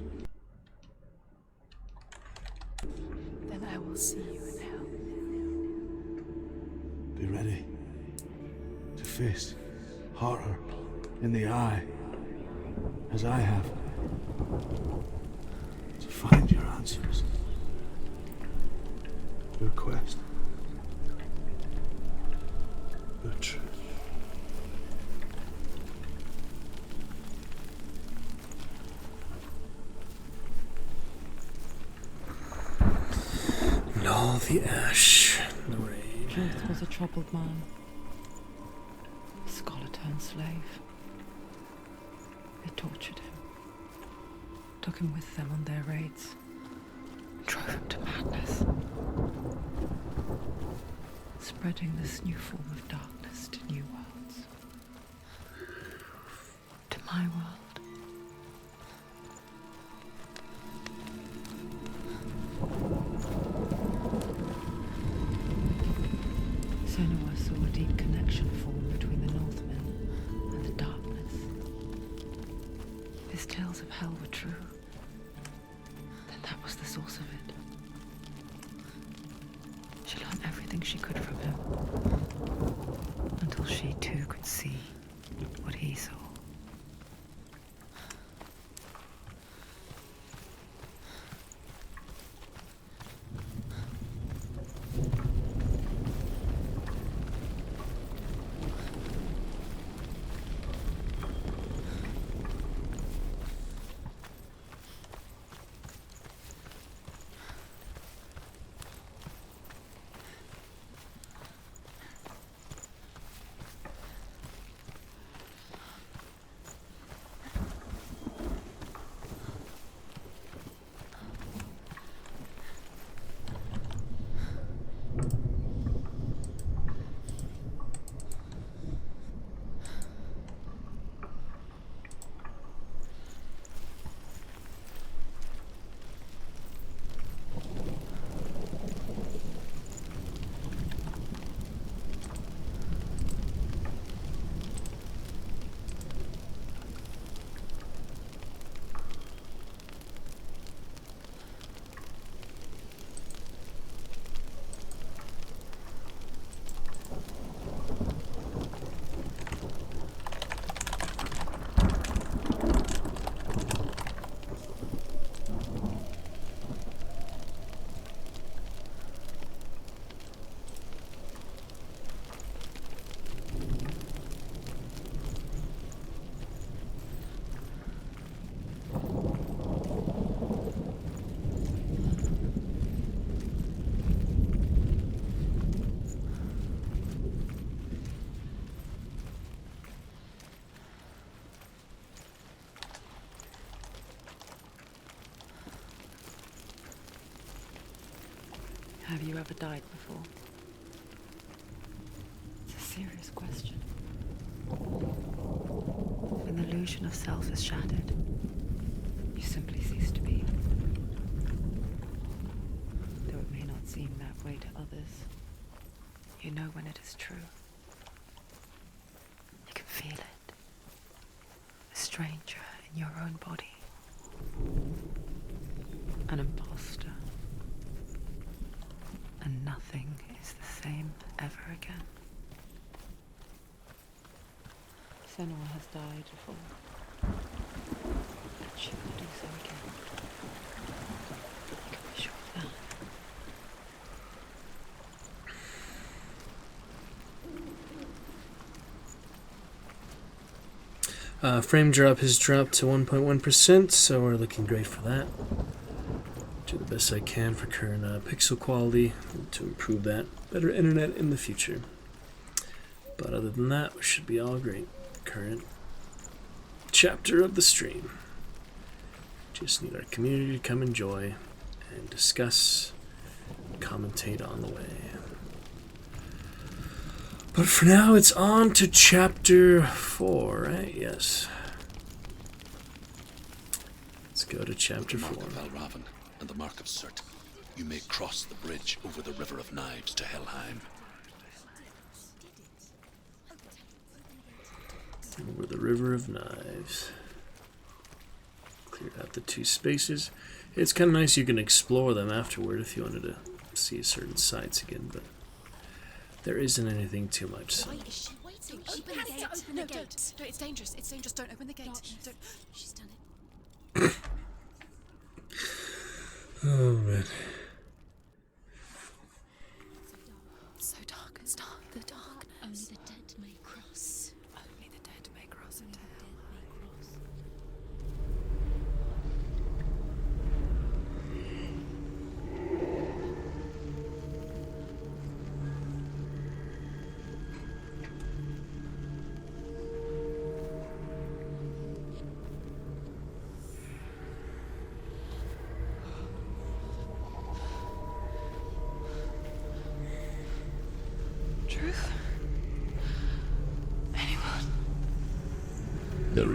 Then I will see you in hell. Be ready to face horror in the eye, as I have, to find your answers. Your quest much. And all the ash, the rain. Truth was a troubled man. A scholar turned slave. They tortured him. Took him with them on their raids. Drove him to madness. Spreading this new form of darkness to new worlds. To my world. Senua saw a deep connection form between the Northmen and the darkness. His tales of hell were true. Then that was the source of it. She learned everything she could from him. Until she too could see what he saw. Have you ever died before? It's a serious question. When the illusion of self is shattered, you simply cease to be. Though it may not seem that way to others, you know when it is true. You can feel it. A stranger in your own body. An imposter. And nothing is the same ever again. Senua has died before. And she will do so again. You can be sure of that. Frame drop has dropped to 1.1%, so we're looking great for that. Do the best I can for current pixel quality to improve that. Better internet in the future. But other than that, we should be all great. Current chapter of the stream. Just need our community to come enjoy and discuss, commentate on the way. But for now, it's on to chapter 4, right? Yes. Let's go to chapter 4. Mark of Valravan and the Mark of Surt. You may cross the bridge over the River of Knives to Helheim. Over the River of Knives. Clear out the 2 spaces. It's kind of nice you can explore them afterward if you wanted to see certain sites again, but there isn't anything too much. So. Why is she waiting? Open the gate. Open the gate. No, it's dangerous. It's dangerous. Don't open the gate. Don't. She's done it. Oh, man. So dark. It's dark. The dark. Only the dead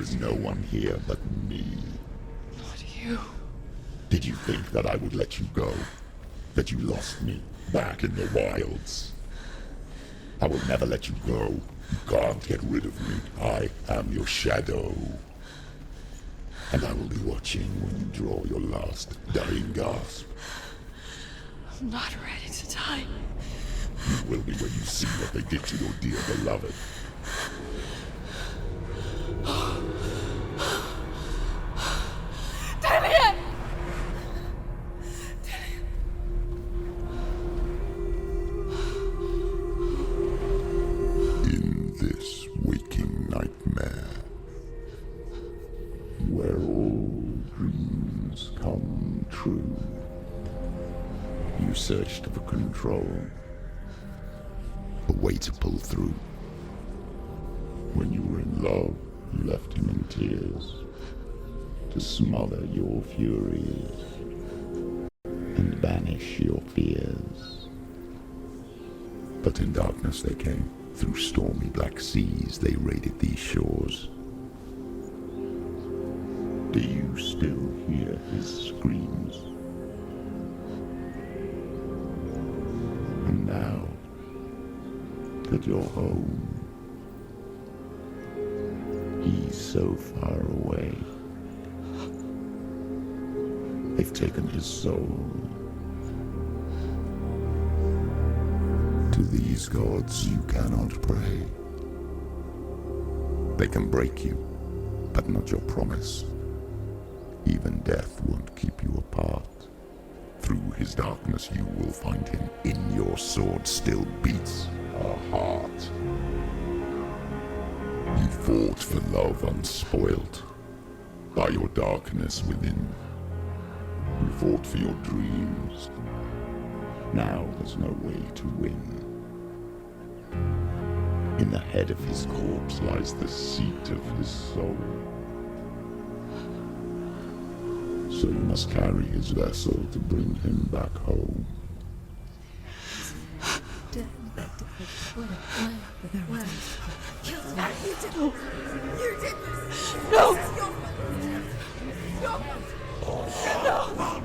is no one here but me. Not you. Did you think that I would let you go? That you lost me back in the wilds? I will never let you go. You can't get rid of me. I am your shadow. And I will be watching when you draw your last dying gasp. I'm not ready to die. You will be when you see what they did to your dear beloved. Delia! In this waking nightmare, where all dreams come true, you searched for control, a way to pull through. When you were in love, you left him in tears, to smother your furies and banish your fears. But in darkness they came, through stormy black seas they raided these shores. Do you still hear his screams? And now that you're home, he's so far away. They've taken his soul. To these gods you cannot pray. They can break you, but not your promise. Even death won't keep you apart. Through his darkness you will find him. In your sword still beats a heart. You fought for love unspoilt by your darkness within. You fought for your dreams. Now there's no way to win. In the head of his corpse lies the seat of his soul. So you must carry his vessel to bring him back home. You did this! No! This is your fault!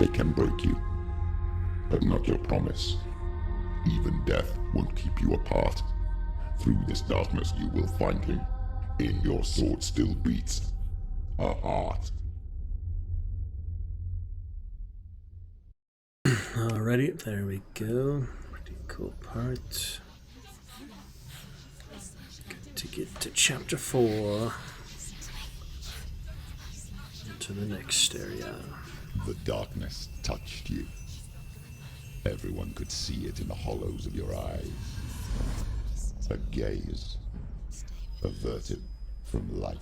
They can break you, but not your promise. Even death won't keep you apart. Through this darkness you will find him. In your sword still beats a heart. Alrighty, there we go. Pretty cool part. Good to get to chapter 4. To the next area. The darkness touched you. Everyone could see it in the hollows of your eyes. A gaze averted from life.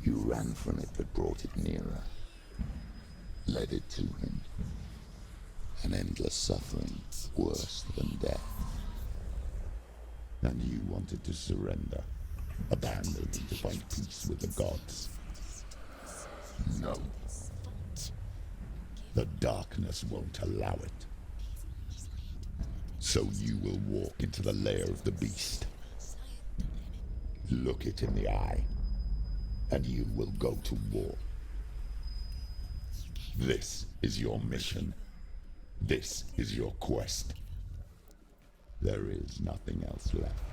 You ran from it but brought it nearer. Led it to him. An endless suffering, worse than death. And you wanted to surrender, abandon him to find peace with the gods. No. The darkness won't allow it. So you will walk into the lair of the beast. Look it in the eye, and you will go to war. This is your mission. This is your quest. There is nothing else left.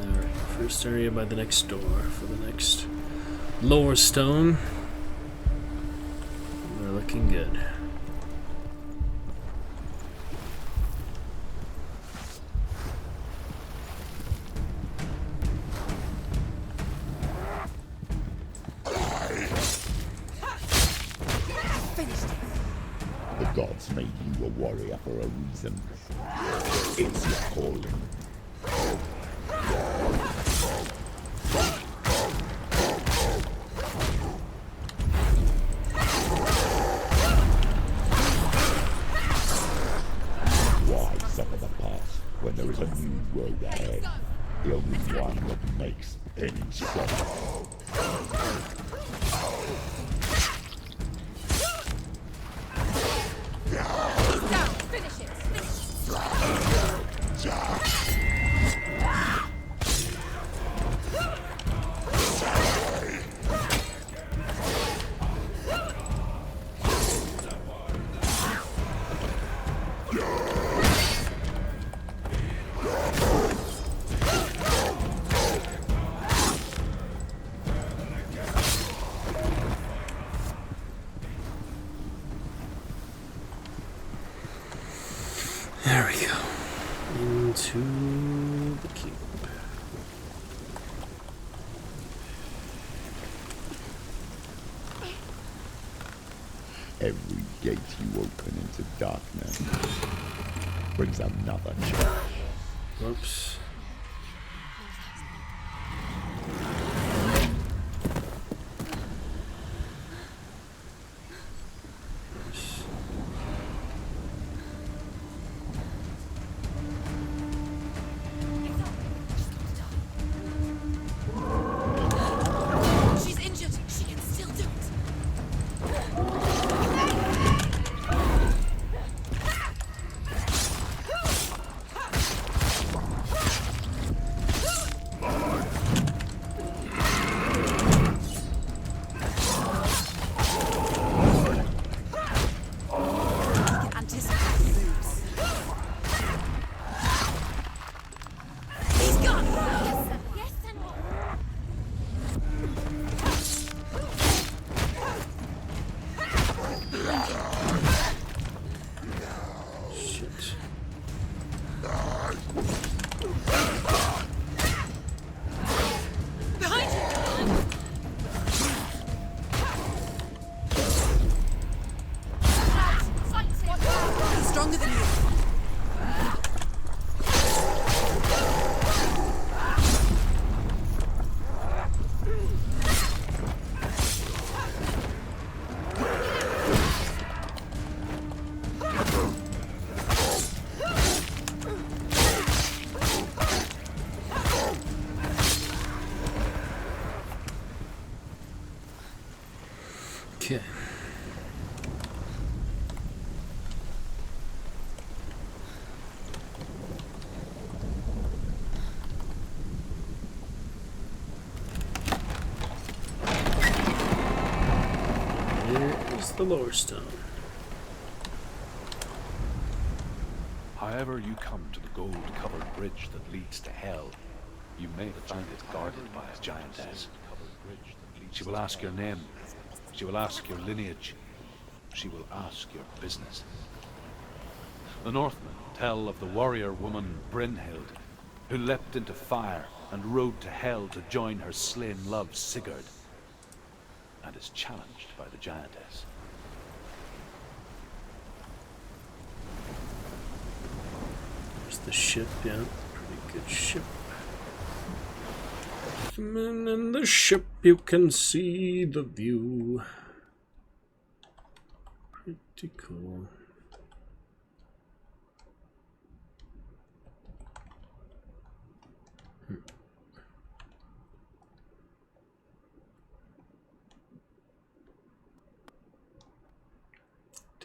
Alright, first area by the next door for the next lower stone. We're looking good. The gods made you a warrior for a reason. It's your calling. when there is a new road ahead. The only one that makes any sense. Down! Finish it! There we go. Into the cube. Every gate you open into darkness brings another change. Whoops. She's injured. She can still do it. Anticipate moves. He's gone. Yes, sir. Yes, Senor. Shit. Behind you. Fight him. He's stronger than you. Okay. Here is the lower stone. However you come to the gold-covered bridge that leads to hell, you may find it guarded by a giantess. She will ask your name. She will ask your lineage. She will ask your business. The Northmen tell of the warrior woman Brynhild, who leapt into fire and rode to hell to join her slain love Sigurd, and is challenged by the giantess. There's the ship, yeah. Pretty good ship. Come in the ship, you can see the view. Pretty cool.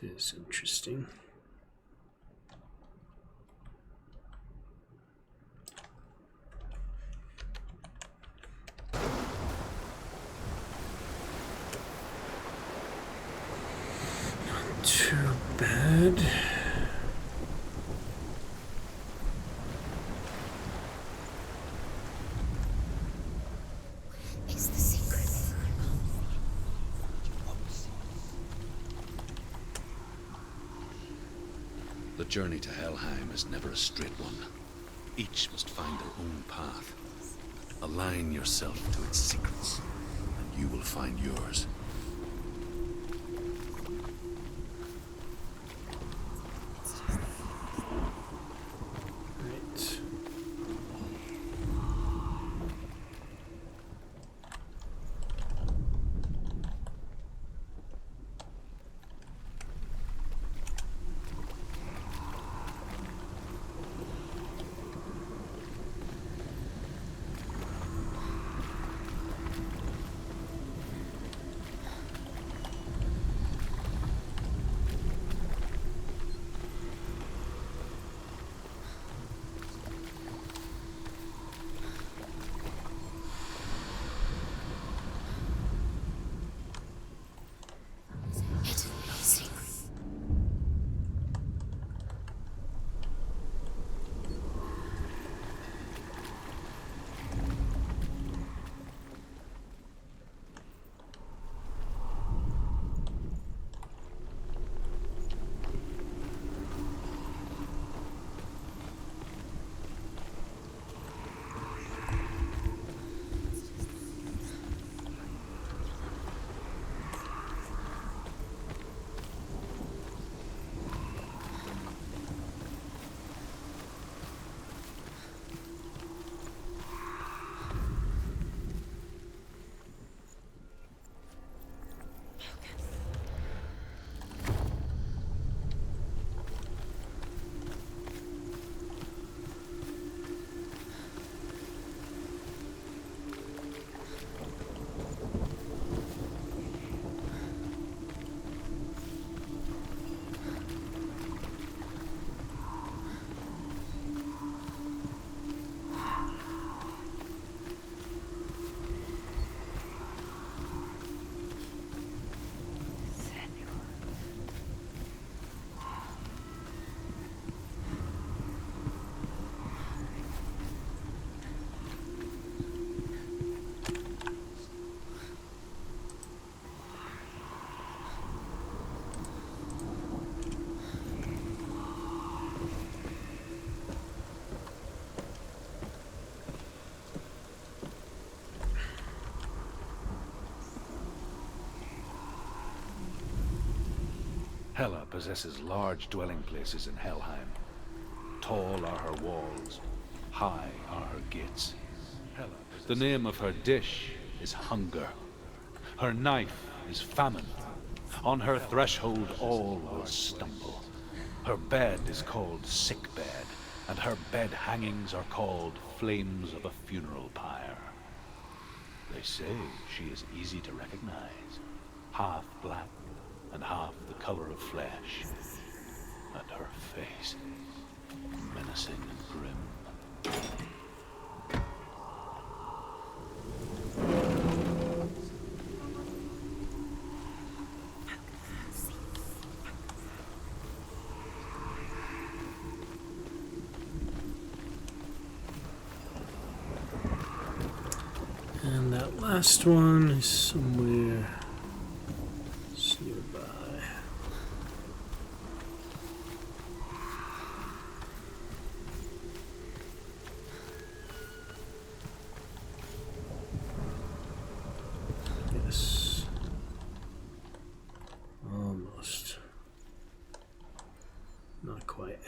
It is interesting. Not too bad. It's the secret. The journey to Helheim is never a straight one. Each must find their own path. Align yourself to its secrets, and you will find yours. Right. Hela possesses large dwelling places in Helheim. Tall are her walls, high are her gates. The name of her dish is hunger. Her knife is famine. On her threshold all will stumble. Her bed is called sick bed, and her bed hangings are called flames of a funeral pyre. They say she is easy to recognize, half black and half the color of flesh, and her face menacing and grim. And that last one is somewhere nearby. Yes. Almost. Not quite.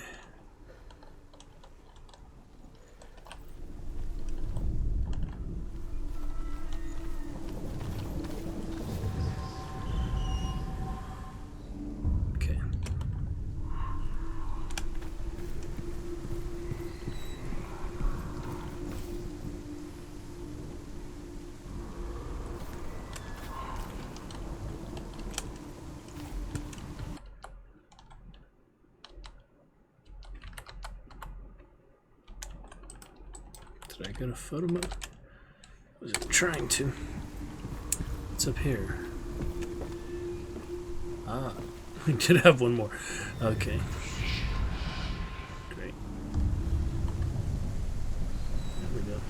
Did I go to photo mode? Was it trying to? What's up here? Ah, we did have one more. Okay. Great. There we go.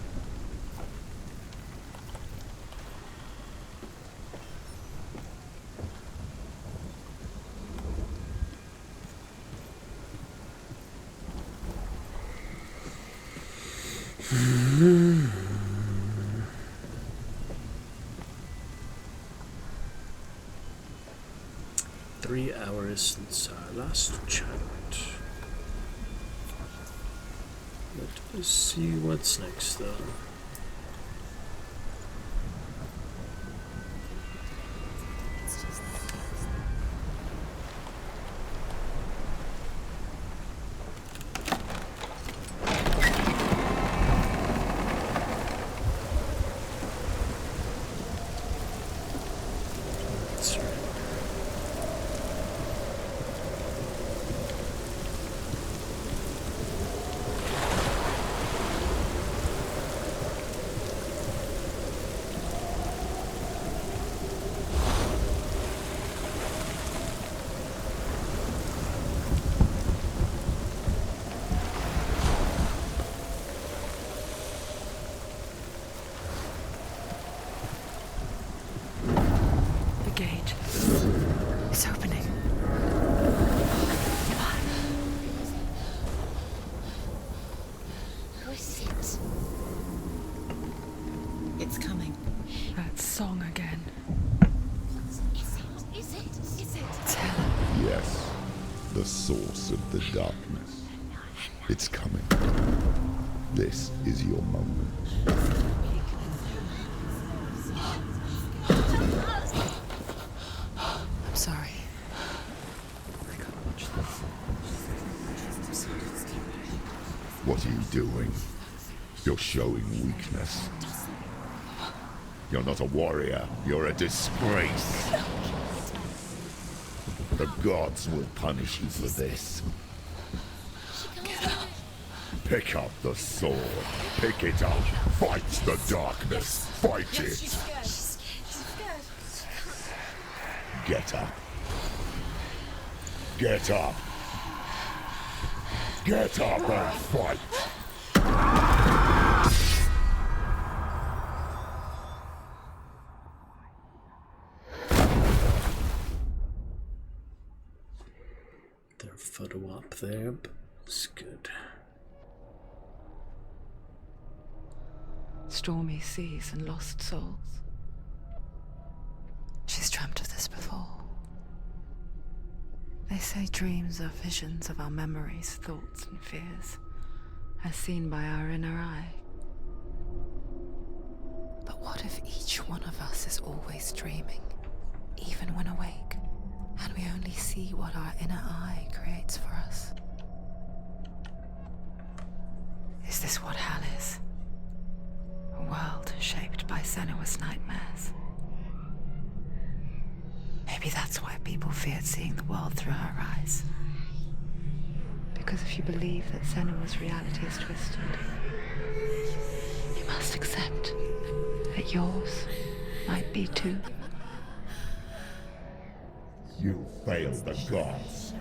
Since our last chat. Let us see what's next, though. The source of the darkness. It's coming. This is your moment. I'm sorry. I can't watch this. What are you doing? You're showing weakness. You're not a warrior. You're a disgrace. The gods will punish you for this. Pick up the sword. Pick it up. Fight the darkness. Fight it. Get up. Get up. Get up and fight. Photo op there, but it's good. Stormy seas and lost souls. She's dreamt of this before. They say dreams are visions of our memories, thoughts, and fears, as seen by our inner eye. But what if each one of us is always dreaming, even when awake, and we only see what our inner eye creates for us? Is this what hell is? A world shaped by Senua's nightmares. Maybe that's why people feared seeing the world through her eyes. Because if you believe that Senua's reality is twisted, you must accept that yours might be too. You failed the gods.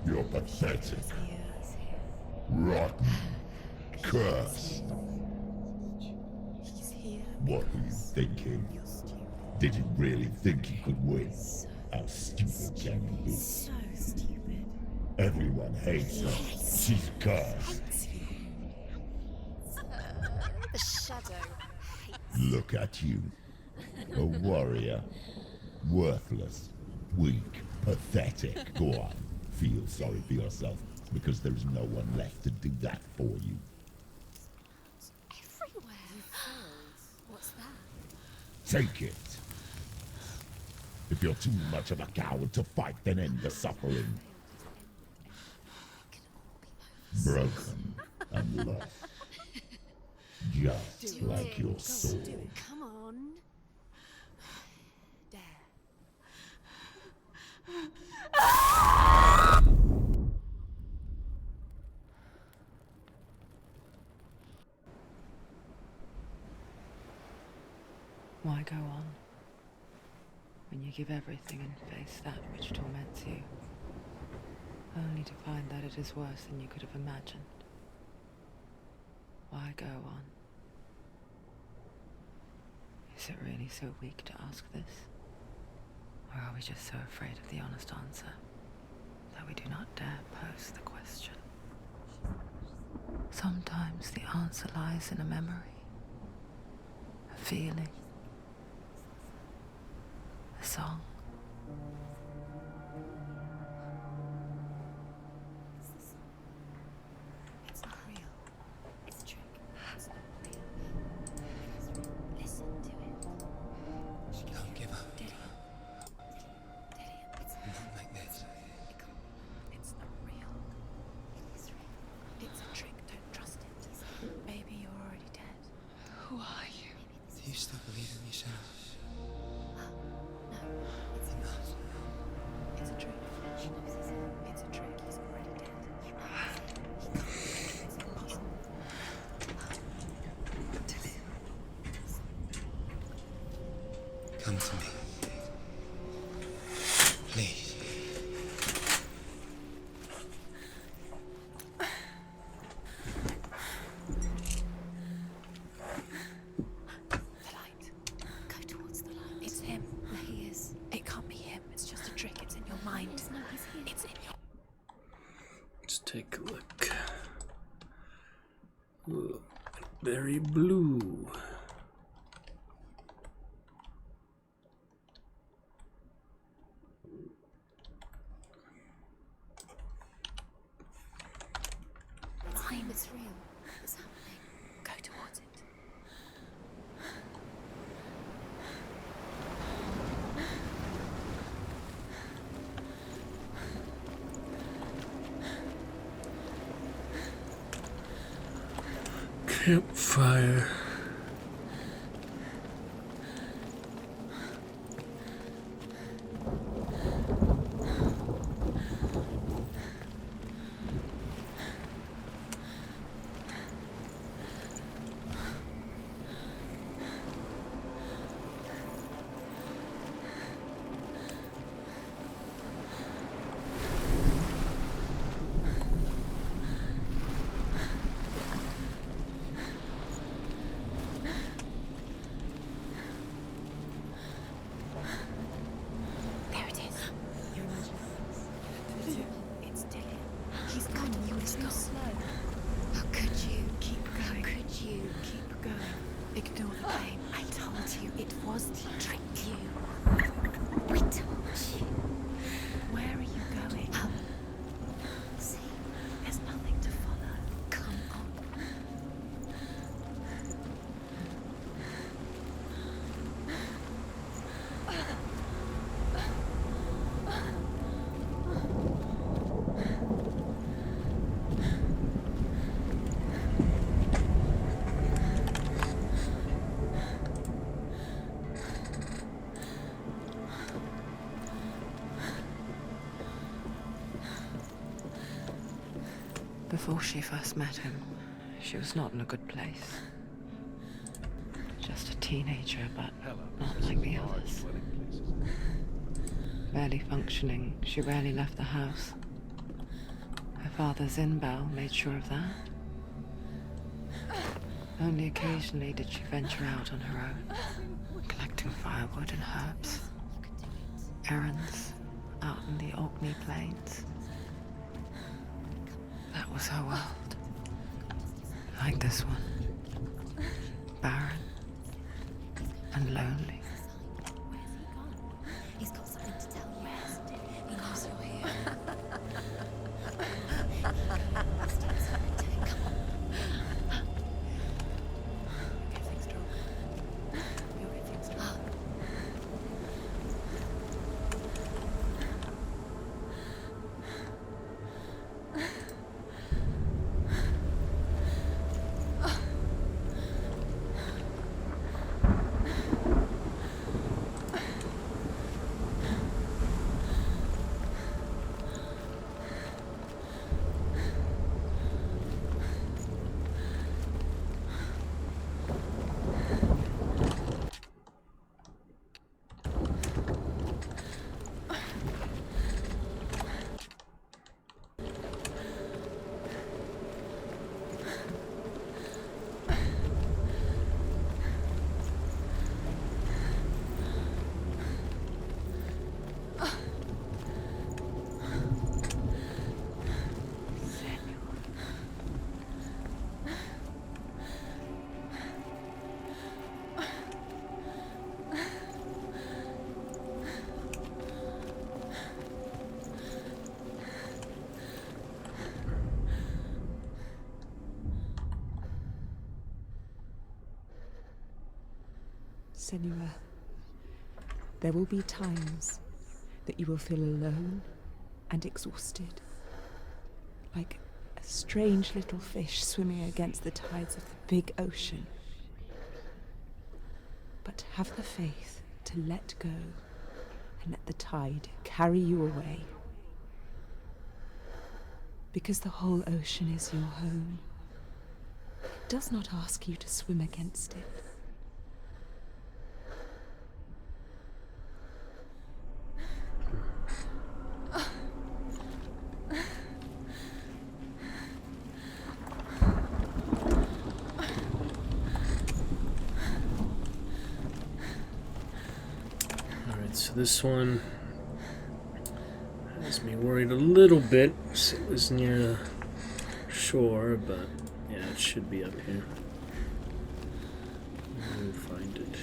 You're pathetic. Rotten. Cursed. What were you thinking? Did you really think you could win? How stupid can you be? So stupid. Everyone hates her. She's cursed. The shadow hates. Look at you. A warrior. Worthless. Weak. Pathetic. Go on. Feel sorry for yourself, because there is no one left to do that for you. Everywhere. What's that? Take it. If you're too much of a coward to fight, then end the suffering. Broken and lost. Just like your soul. Come on. Dare. Why go on when you give everything and face that which torments you, only to find that it is worse than you could have imagined? Why go on? Is it really so weak to ask this? Or are we just so afraid of the honest answer that we do not dare pose the question? Sometimes the answer lies in a memory, a feeling, a song. It's not real. It's a trick. It's not real. It is real. Listen to it. Don't give up. It's Not like this. It's not real. It is real. It's a trick. Don't trust it. Maybe you're already dead. Who are you? Do you still believe in yourself? No, it's not. It's a trick. She knows it's a trick. He's already dead. He knows it. He can't. It's impossible. Come to me. Please. The light. Go towards the light. It's him. There he is. It can't be him. It's just a trick. It's in your mind. No, he's here. It's in your... Let's take a look. Ooh, very blue. Time is real. It's happening. Go towards it. Campfire. There it is. Your imagination. It's Dylan. He's gone. You were too slow. How could you? Keep going. How could you? Keep going. Ignore the pain. I told you it was to trick you. I told you. Where are Before she first met him, she was not in a good place. Just a teenager, but not like the others. Barely functioning, she rarely left the house. Her father's in-bell made sure of that. Only occasionally did she venture out on her own, collecting firewood and herbs. Errands out in the Orkney Plains. That was her world. Like this one. Barren and lonely. He's got something to tell you, hasn't he? He knows you're here. Come on. Get things strong. You'll get things strong. Senua, there will be times that you will feel alone and exhausted, like a strange little fish swimming against the tides of the big ocean. But have the faith to let go and let the tide carry you away. Because the whole ocean is your home. It does not ask you to swim against it. So this one has me worried a little bit. It was near the shore, but yeah, it should be up here. We'll find it.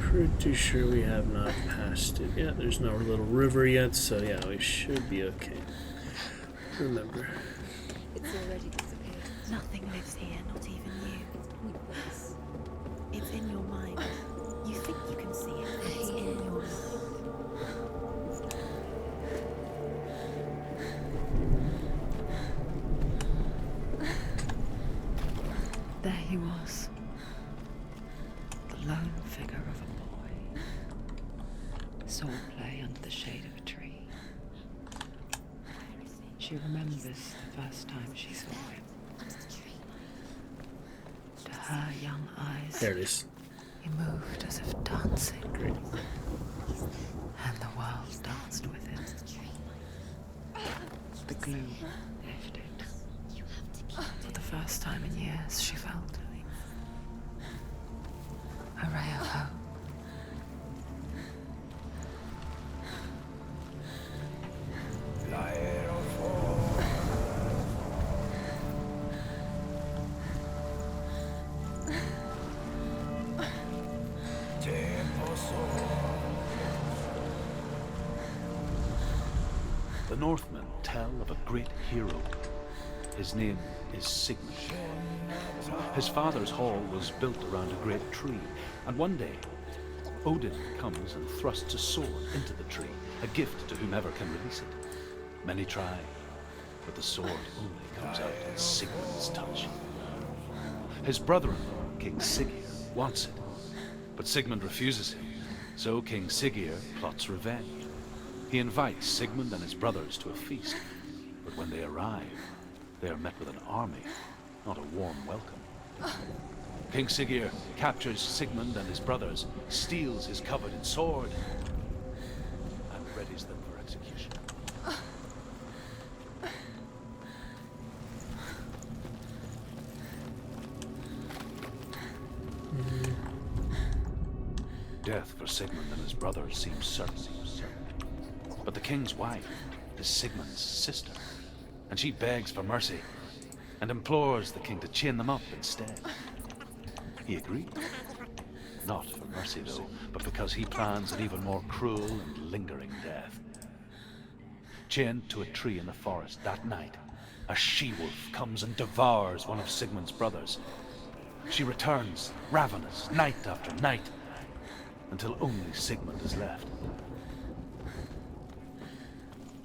Pretty sure we have not passed it. Yeah, there's no little river yet, so yeah, we should be okay. Remember. It's already disappeared. Nothing lives here, not even you. It's in your mind. You think you can see it, but it's in your mind. There he was. The lone figure of a boy. Swordplay under the shade of a tree. She remembers the first time she saw him. To her young eyes, there it is. He moved as if dancing. Great. And the world danced with him. The gloom lifted. For the first time in years, she felt a ray of hope. The Northmen tell of a great hero. His name is Sigmund. His father's hall was built around a great tree, and one day, Odin comes and thrusts a sword into the tree, a gift to whomever can release it. Many try, but the sword only comes out at Sigmund's touch. His brother-in-law, King Siggeir, wants it, but Sigmund refuses him, So King Siggeir plots revenge. He invites Sigmund and his brothers to a feast, but when they arrive, they are met with an army, not a warm welcome. King Siggeir captures Sigmund and his brothers, steals his coveted sword, and readies them for execution. Death for Sigmund and his brothers seems certain. But the king's wife is Sigmund's sister, and she begs for mercy and implores the king to chain them up instead. He agrees. Not for mercy, though, but because he plans an even more cruel and lingering death. Chained to a tree in the forest that night, a she-wolf comes and devours one of Sigmund's brothers. She returns, ravenous, night after night, until only Sigmund is left.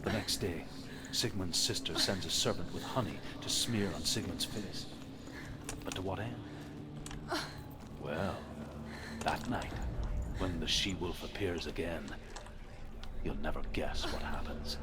The next day, Sigmund's sister sends a servant with honey to smear on Sigmund's face. But to what end? Well, that night, when the she-wolf appears again, you'll never guess what happens.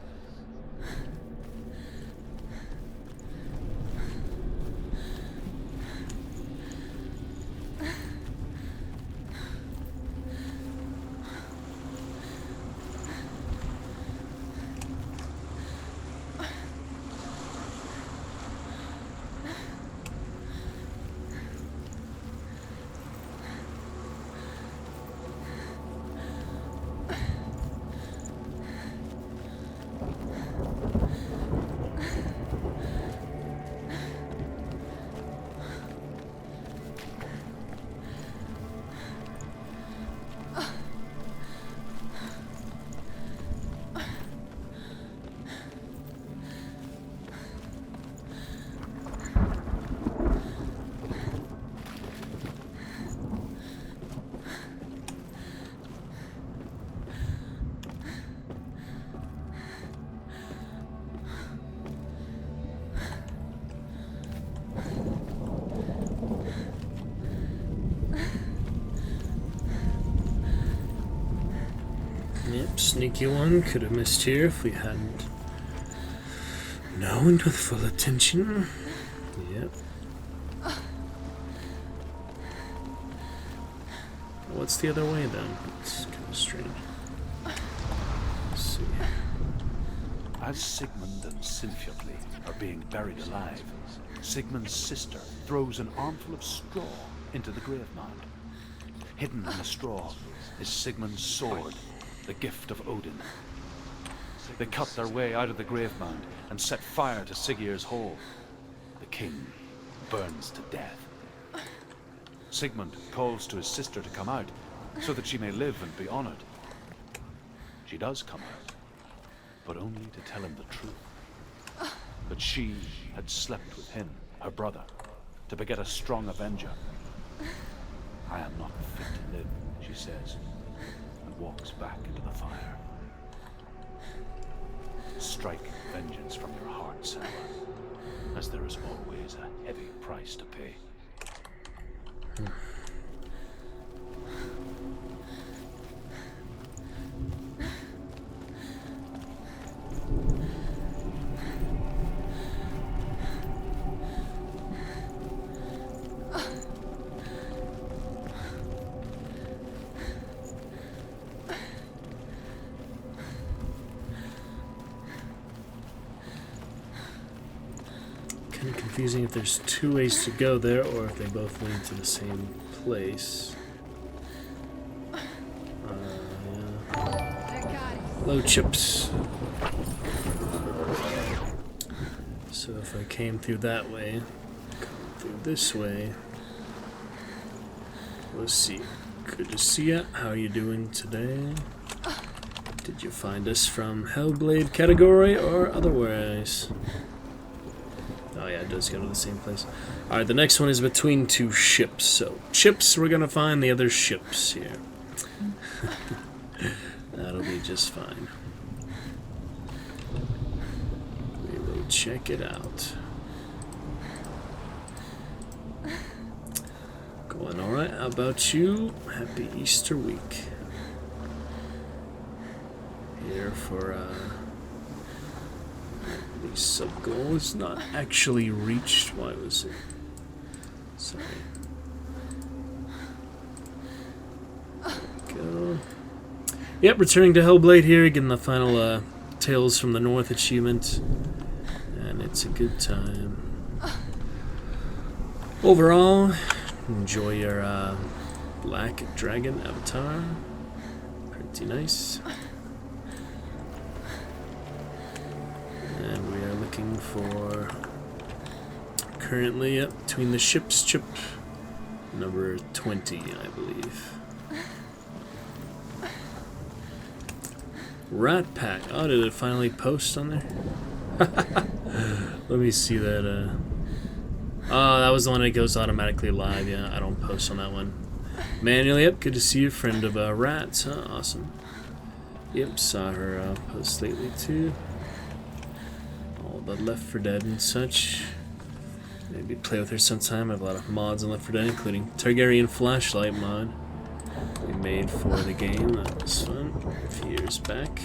Yep, sneaky one. Could have missed here if we hadn't known with full attention. Yep. What's the other way then? It's kind of strange. Let's see. As Sigmund and Sinfjotli are being buried alive, Sigmund's sister throws an armful of straw into the grave mound. Hidden in the straw is Sigmund's sword, the gift of Odin. They cut their way out of the grave mound and set fire to Siggeir's hole. The king burns to death. Sigmund calls to his sister to come out so that she may live and be honored. She does come out, but only to tell him the truth. That she had slept with him, her brother, to beget a strong avenger. I am not fit to live, she says, and walks back into the fire. Strike vengeance from your heart, Sarah, as there is always a heavy price to pay. Confusing if there's two ways to go there or if they both lead to the same place. Yeah. Low chips. So if I came through that way, come through this way. Let's see. Good to see ya. How are you doing today? Did you find us from Hellblade category or otherwise? Oh yeah, it does go to the same place. Alright, the next one is between two ships. So, chips, we're gonna find the other ships here. That'll be just fine. We will check it out. Going alright, how about you? Happy Easter week. there for the sub goal is not actually reached. Why was it? Sorry. There we go. Yep, returning to Hellblade here, getting the final Tales from the North achievement, and it's a good time. Overall, enjoy your Black Dragon avatar. Pretty nice. And we are looking for currently up between the ships chip number 20, I believe. Rat Pack. Oh, did it finally post on there? Let me see that. Oh, that was the one that goes automatically live. Yeah, I don't post on that one. Manually, yep. Good to see you, friend of Rats. Huh? Awesome. Yep, saw her post lately too. All the Left 4 Dead and such. Maybe play with her sometime. I have a lot of mods on Left 4 Dead, including Targaryen Flashlight mod we made for the game. That was fun a few years back.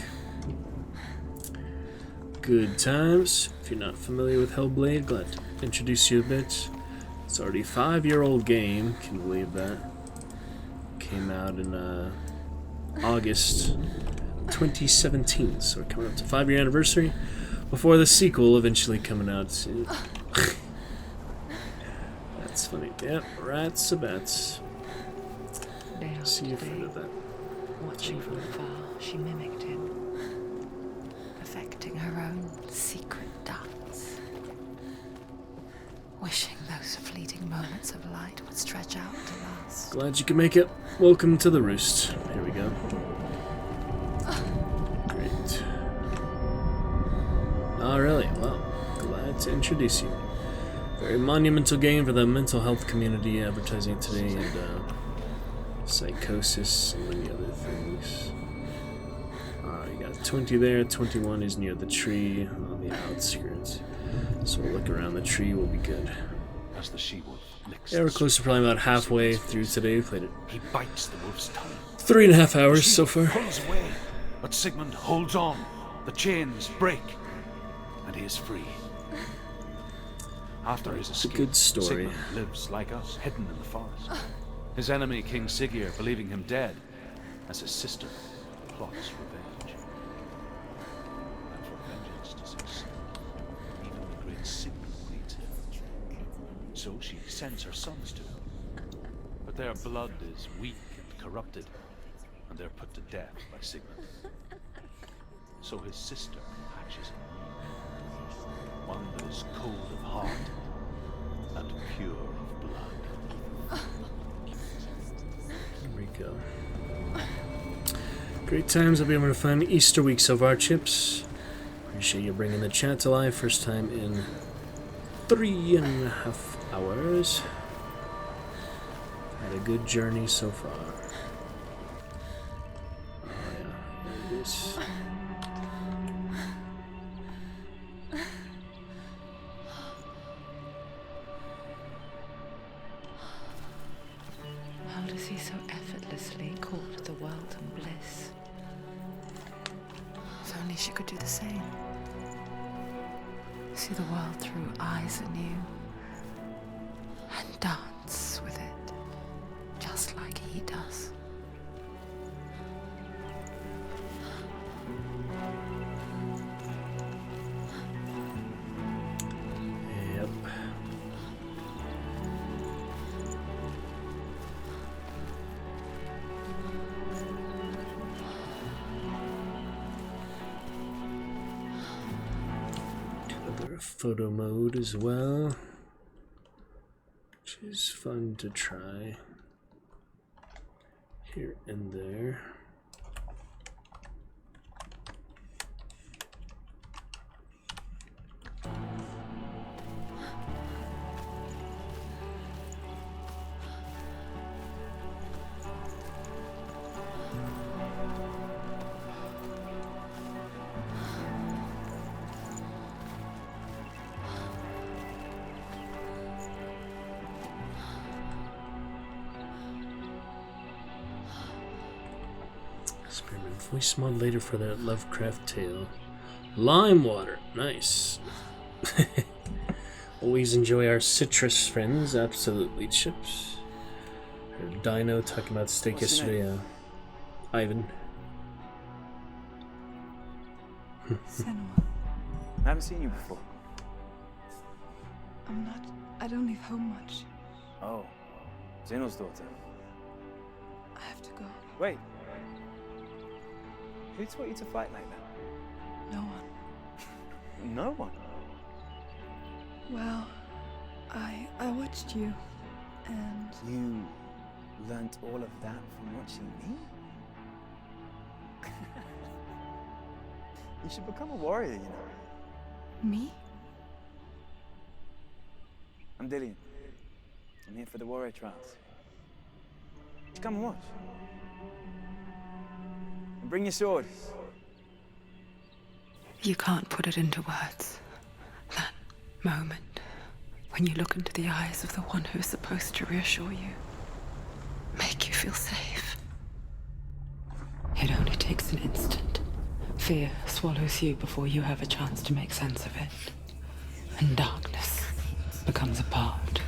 Good times. If you're not familiar with Hellblade, glad to introduce you a bit. It's already a 5-year-old game. Can you believe that? Came out in August 2017, so we're coming up to 5-year anniversary before the sequel eventually coming out soon. That's funny. Yep, Rats a Bats. See you friend of that. Watching from afar, she mimicked him, perfecting her own secret dance, wishing those fleeting moments of light would stretch out to last. Glad you could make it. Welcome to the Roost. Here we go. Great. Oh, really? Well, glad to introduce you. Very monumental game for the mental health community advertising today, and psychosis and many other things. You got 20 there, 21 is near the tree on the outskirts. So we'll look around the tree, we'll be good. As the she-wolf licks Yeah, we're close to probably about halfway through today. We played it. He bites the wolf's tongue. 3.5 hours so far. Pulls away, but Sigmund holds on. The chains break, and he is free. After his escape, a good story. Sigmund lives like us, hidden in the forest. His enemy, King Siggeir, believing him dead, as his sister plots revenge. And for vengeance to succeed, even the great Sigmund needs him. So she sends her sons to him. But their blood is weak and corrupted, and they're put to death by Sigmund. So his sister hatches a one that is cold of heart and pure of blood. Here we go. Great times. I'll be able to find Easter week so far, Chips. Appreciate you bringing the chat to life. First time in 3.5 hours. Had a good journey so far. Oh yeah, there it is. How does he so effortlessly court the world and bliss? If only she could do the same. See the world through eyes anew and dance with it, just like he does. Yep. Other photo mode as well, which is fun to try here and there. Experiment voice modulator for that Lovecraft Tale. Lime water. Nice. Always enjoy our citrus friends. Absolutely, Chips. Heard Dino talking about steak yesterday. Ivan. Senua, I haven't seen you before. I don't leave home much. Oh, Zeno's daughter. I have to go. Wait. Who taught you to fight like that? No one. No one? Well, I watched you, and... You learnt all of that from watching me? You should become a warrior, you know. Me? I'm Dillian. I'm here for the warrior trials. Come and watch. And bring your sword. You can't put it into words. That moment when you look into the eyes of the one who's supposed to reassure you, make you feel safe. It only takes an instant. Fear swallows you before you have a chance to make sense of it. And darkness becomes a part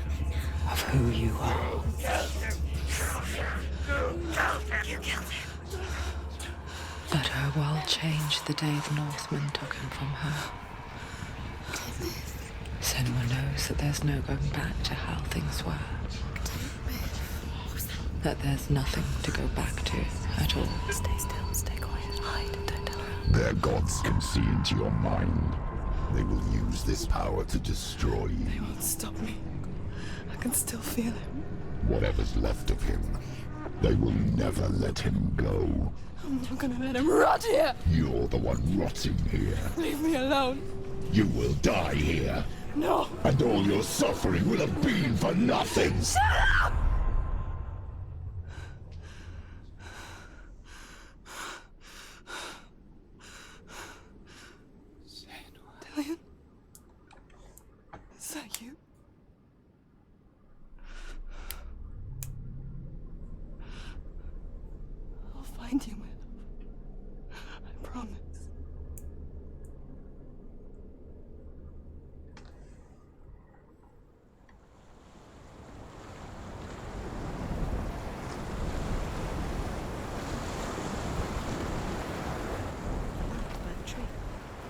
of who you are. But her world changed the day the Northmen took him from her. Senua knows that there's no going back to how things were. That there's nothing to go back to at all. Stay still, stay quiet, hide, don't tell her. Their gods can see into your mind. They will use this power to destroy you. They won't stop me. I can still feel him. Whatever's left of him, they will never let him go. I'm not gonna let him rot here. You're the one rotting here. Leave me alone. You will die here. No. And all your suffering will have been for nothing. Shut up! Dillian? Is that you? I'll find you, my love. I promise.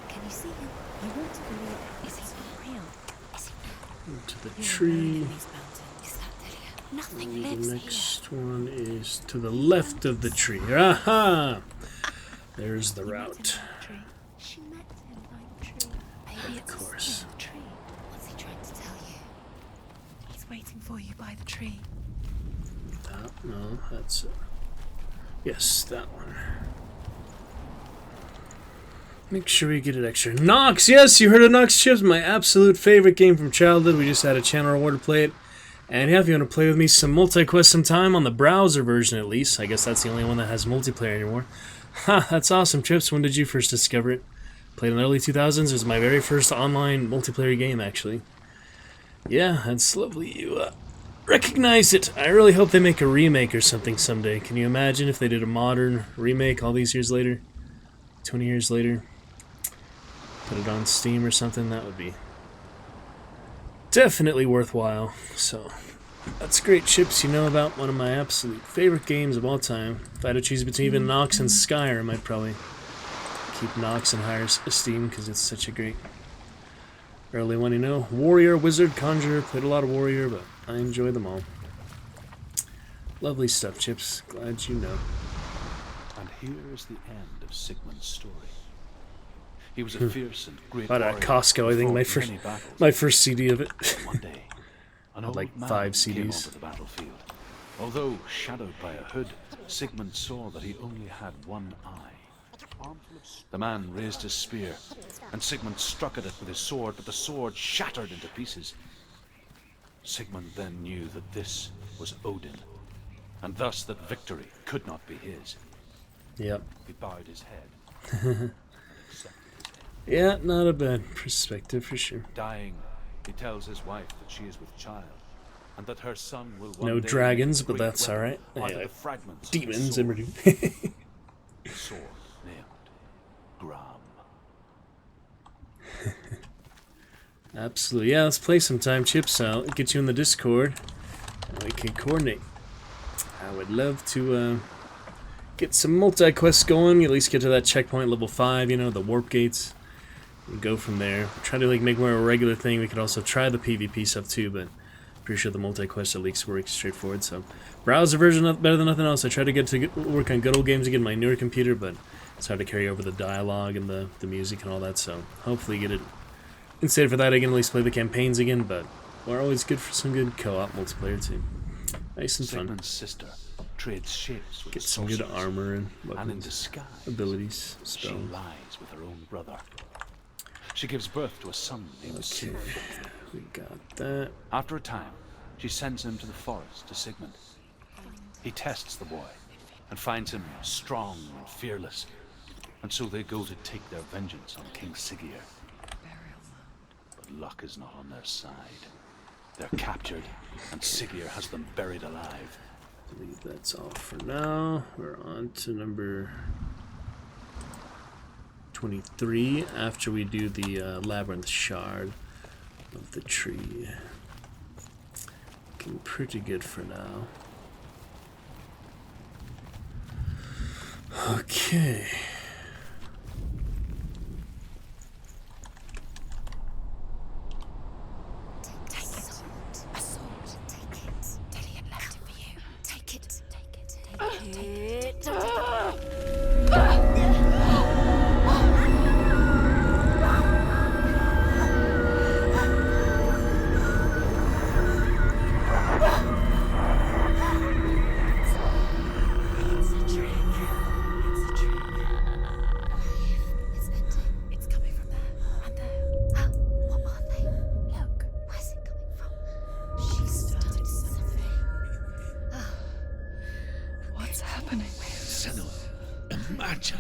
Can you see him? I want to believe. Is he for real? Is he not? To the tree. Is that Dillian? Nothing And lives the here. next one is to the left of the tree. Aha! There's the route. She met him by the tree. Maybe Of course. the tree. What's he trying to tell you? He's waiting for you by the tree. No, that's yes, that one. Make sure we get it extra. Nox, yes, you heard of Nox Chips, my absolute favorite game from childhood. We just had a channel reward to play it. And yeah, if you want to play with me some multi-quest sometime on the browser version at least, I guess that's the only one that has multiplayer anymore. Ha, that's awesome, Chips. When did you first discover it? Played in the early 2000s. It was my very first online multiplayer game, actually. Yeah, that's lovely. You recognize it. I really hope they make a remake or something someday. Can you imagine if they did a modern remake all these years later? 20 years later? Put it on Steam or something? That would be definitely worthwhile. So, that's great, Chips. You know about one of my absolute favorite games of all time. If I had to choose between even Nox and Skyrim, I'd probably keep Nox in higher esteem because it's such a great early one, you know. Warrior, Wizard, Conjurer. Played a lot of Warrior, but I enjoy them all. Lovely stuff, Chips. Glad you know. And here is the end of Sigmund's story. He was a fierce and great Bought it warrior. at Costco, I think, my first CD of it. One day, an old like man 5 came CDs. onto the battlefield. Although shadowed by a hood, Sigmund saw that he only had one eye. The man raised his spear, and Sigmund struck at it with his sword, but the sword shattered into pieces. Sigmund then knew that this was Odin, and thus that victory could not be his. Yep. He bowed his head. Yeah, not a bad perspective for sure. Dying, he tells his wife that she is with child, and that her son will one No day dragons, make a but great that's weapon alright. out of Yeah, the fragments of his demons sword. and Absolutely. Yeah, let's play sometime, Chips. I'll get you in the Discord. And we can coordinate. I would love to get some multi-quests going, at least get to that checkpoint level 5, you know, the warp gates. And go from there. Try to like make more a regular thing. We could also try the PvP stuff too, but pretty sure the multi-quest at least works straightforward. So browser version of better than nothing else. I try to work on good old games again on my newer computer, but it's hard to carry over the dialogue and the music and all that, so hopefully get it instead for that I can at least play the campaigns again, but we're always good for some good co-op multiplayer too. Nice and fun. Sigmund's sister trades shapes with Get some good armor and weapons, and in disguise, abilities, spells. she lies with her own brother. She gives birth to a son named Sigmund. We got that. After a time, she sends him to the forest to Sigmund. He tests the boy and finds him strong and fearless, and so they go to take their vengeance on King Siggeir. But luck is not on their side. They're captured, and Siggeir has them buried alive. I believe that's all for now. We're on to number 23 after we do the Labyrinth shard of the tree. Looking pretty good for now. Okay. Take it. A sword. Take it. Dillian left it for you. Take it. Take it. Take it. Imagine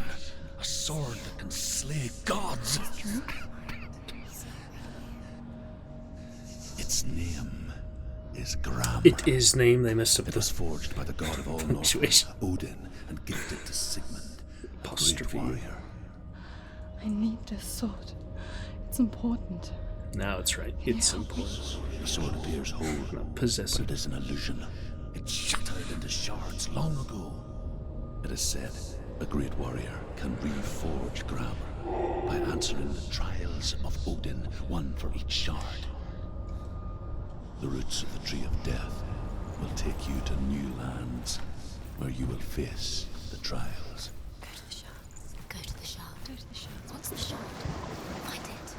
a sword that can slay gods. Its name is Gram. It is named. They messed up. It was forged by the god of all North, Odin, and gifted to Sigmund, a great warrior. I need this sword. It's important. Now it's right. It's important. The sword appears whole, not possessive. But it is an illusion. It shattered into shards long ago. It is said a great warrior can reforge Gram by answering the trials of Odin, one for each shard. The roots of the Tree of Death will take you to new lands where you will face the trials. Go to the shard. Go to the shard. Go to the shard. What's the shard? Find it.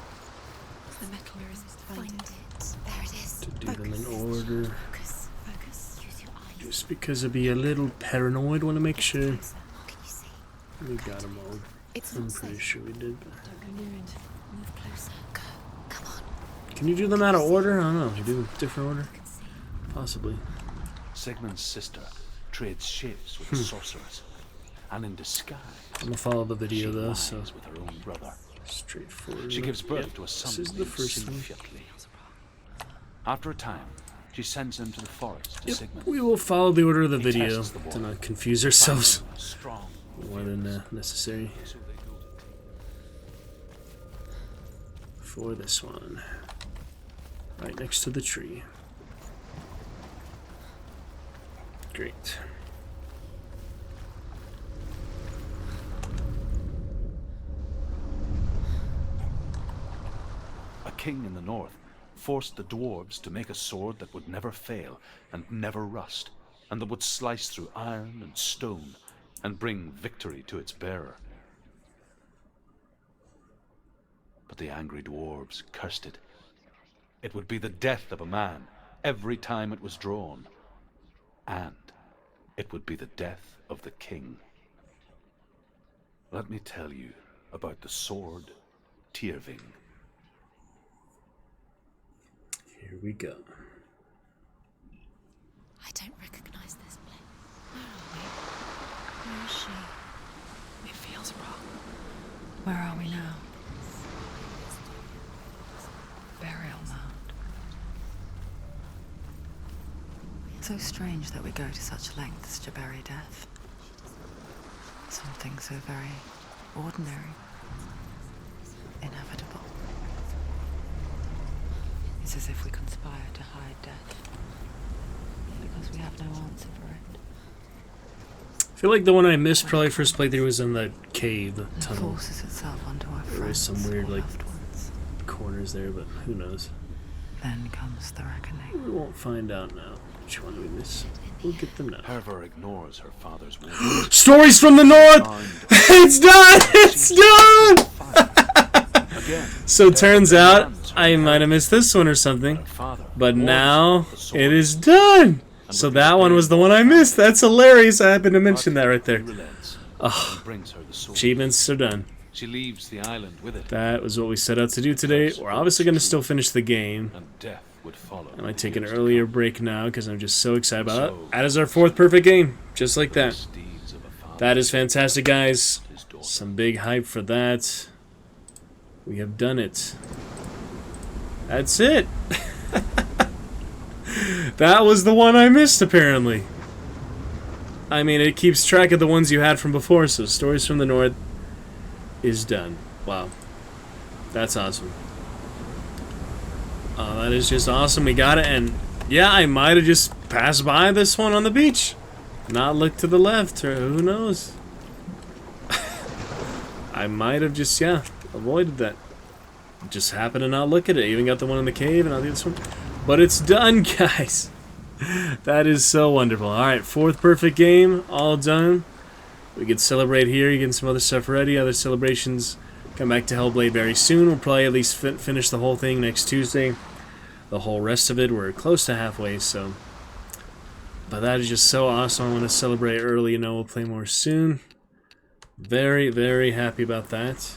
The metal. Where is it? Find it. There it is. To do them in order. Focus. Focus. Use your eyes. Just because I'd be a little paranoid, want to make sure What can you see? we got them all. It's I'm not pretty safe. sure we did. But Don't go near it. Move closer. Go. Come on. can you do them out of order? I don't know. You do different order? Possibly. Sigmund's sister trades shapes with the sorceress, and in disguise, I'm gonna follow the video she though, lies so with her own brother. straightforward. She gives birth Yep, to a son This is the named first one. Sinfjotli. After a time, she sends him to the forest to Yep, Sigmund. we will follow the order of the He video tests the boy, to not confuse ourselves finds him strong, more than necessary so they go to for this one. Right next to the tree. Great. A king in the north forced the dwarves to make a sword that would never fail and never rust, and that would slice through iron and stone and bring victory to its bearer. But the angry dwarves cursed it. It would be the death of a man every time it was drawn, and it would be the death of the king. Let me tell you about the sword Tyrving. Here we go. I don't recognize this place. Where are we? Where is she? It feels wrong. Where are we now? Burial mound. So strange that we go to such lengths to bury death. Something so very ordinary. Inevitable. It's as if we conspire to hide death. Because we have no answer for it. I feel like the one I missed probably first playthrough was in the cave, the tunnel. Forces itself onto our There is some weird like ones. corners there, but who knows? Then comes the reckoning. We won't find out now. Which one do we miss? We'll get them now. Herva ignores her father's warning. Stories from the North! It's done! It's done! So turns out I might have missed this one or something. But now it is done! So that one was the one I missed. That's hilarious. I happened to mention that right there. Oh, achievements are done. She leaves the island with it. That was what we set out to do today. We're obviously going to still finish the game. And death would follow. I might take an earlier break now because I'm just so excited about it. That is our 4th perfect game. Just like that. That is fantastic, guys. Some big hype for that. We have done it. That's it. That was the one I missed, apparently. I mean, it keeps track of the ones you had from before, so Stories from the North is done. Wow. That's awesome. That is just awesome. We got it, and yeah, I might have just passed by this one on the beach. Not looked to the left, or who knows. I might have just, yeah, avoided that. Just happened to not look at it. Even got the one in the cave, and I'll do this one. But it's done, guys. That is so wonderful. Alright, 4th perfect game, all done. We can celebrate here, getting some other stuff ready, other celebrations. Come back to Hellblade very soon. We'll probably at least finish the whole thing next Tuesday. The whole rest of it, we're close to halfway, so. But that is just so awesome. I want to celebrate early, we'll play more soon. Very, very happy about that.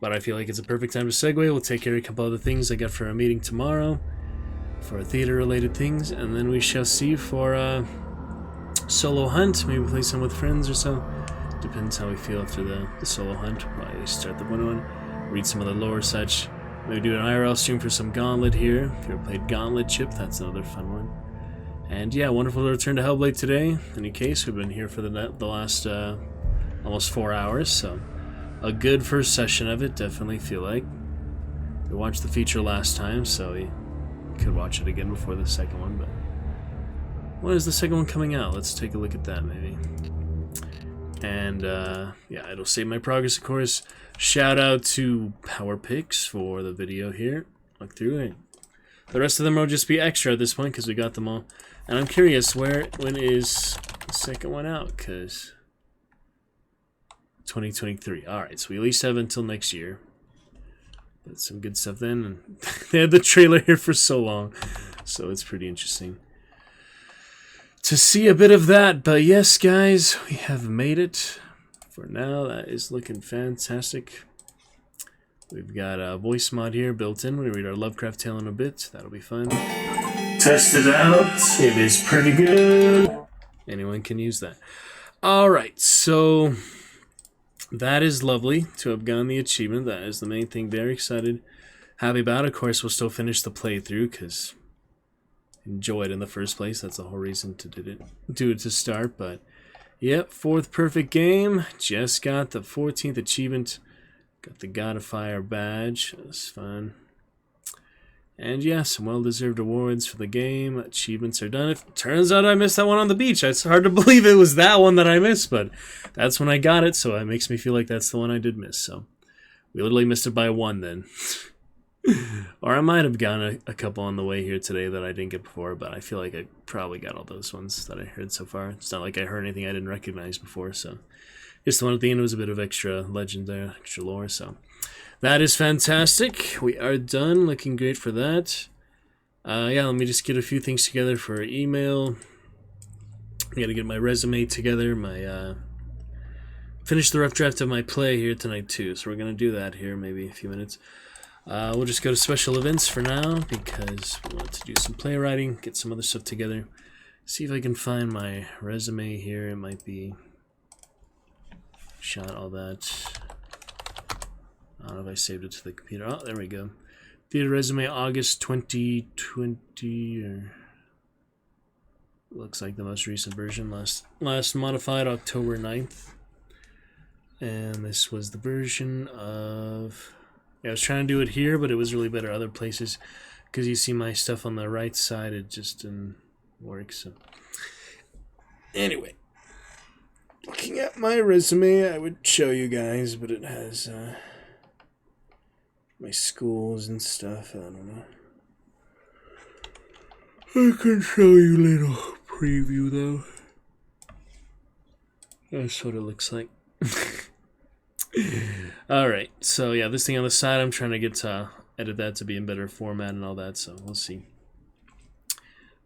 But I feel like it's a perfect time to segue. We'll take care of a couple other things I got for a meeting tomorrow. For theater-related things, and then we shall see for a solo hunt. Maybe play some with friends or so. Depends how we feel after the solo hunt. Probably start the one, read some of the lore such. Maybe do an IRL stream for some Gauntlet here. If you ever played Gauntlet Chip, that's another fun one. And yeah, wonderful to return to Hellblade today. In any case, we've been here for the last almost 4 hours, so a good first session of it. Definitely feel like we watched the feature last time, so we could watch it again before the second one, but when is the second one coming out? Let's take a look at that, maybe. And yeah, it'll save my progress, of course. Shout out to Power Picks for the video here. Look through it. The rest of them will just be extra at this point because we got them all. And I'm curious, when is the second one out? Because 2023. Alright, so we at least have until next year. But some good stuff then. And they had the trailer here for so long. So it's pretty interesting to see a bit of that. But yes, guys, we have made it. For now, that is looking fantastic. We've got a voice mod here built in. We read our Lovecraft Tale in a bit. That'll be fun. Test it out. It is pretty good. Anyone can use that. Alright, so that is lovely to have gotten the achievement. That is the main thing. Very excited. Happy about it. Of course, we'll still finish the playthrough because enjoy it in the first place. That's the whole reason to do it to start. But yep, 4th perfect game. Just got the 14th achievement. Got the God of Fire badge. That's fun. And yeah, some well-deserved awards for the game. Achievements are done. It turns out I missed that one on the beach. It's hard to believe it was that one that I missed, but that's when I got it, so it makes me feel like that's the one I did miss. So we literally missed it by 1 then. Or I might have gotten a couple on the way here today that I didn't get before, but I feel like I probably got all those ones that I heard so far. It's not like I heard anything I didn't recognize before, so just the one at the end was a bit of extra legend there, extra lore, so that is fantastic. We are done. Looking great for that. Yeah, let me just get a few things together for email. I gotta get my resume together, finish the rough draft of my play here tonight too, so we're gonna do that here maybe a few minutes. We'll just go to special events for now because we want to do some playwriting, get some other stuff together. See if I can find my resume here. It might be shot all that. I don't know if I saved it to the computer. Oh, there we go. Theater resume, August 2020. Or looks like the most recent version. Last modified October 9th. And this was the version of... Yeah, I was trying to do it here, but it was really better other places. because you see my stuff on the right side, it just didn't work. So anyway, looking at my resume, I would show you guys, but it has my schools and stuff. I don't know. I can show you a little preview though. That's what it looks like. Alright, so yeah, this thing on the side, I'm trying to get to edit that to be in better format and all that, so we'll see.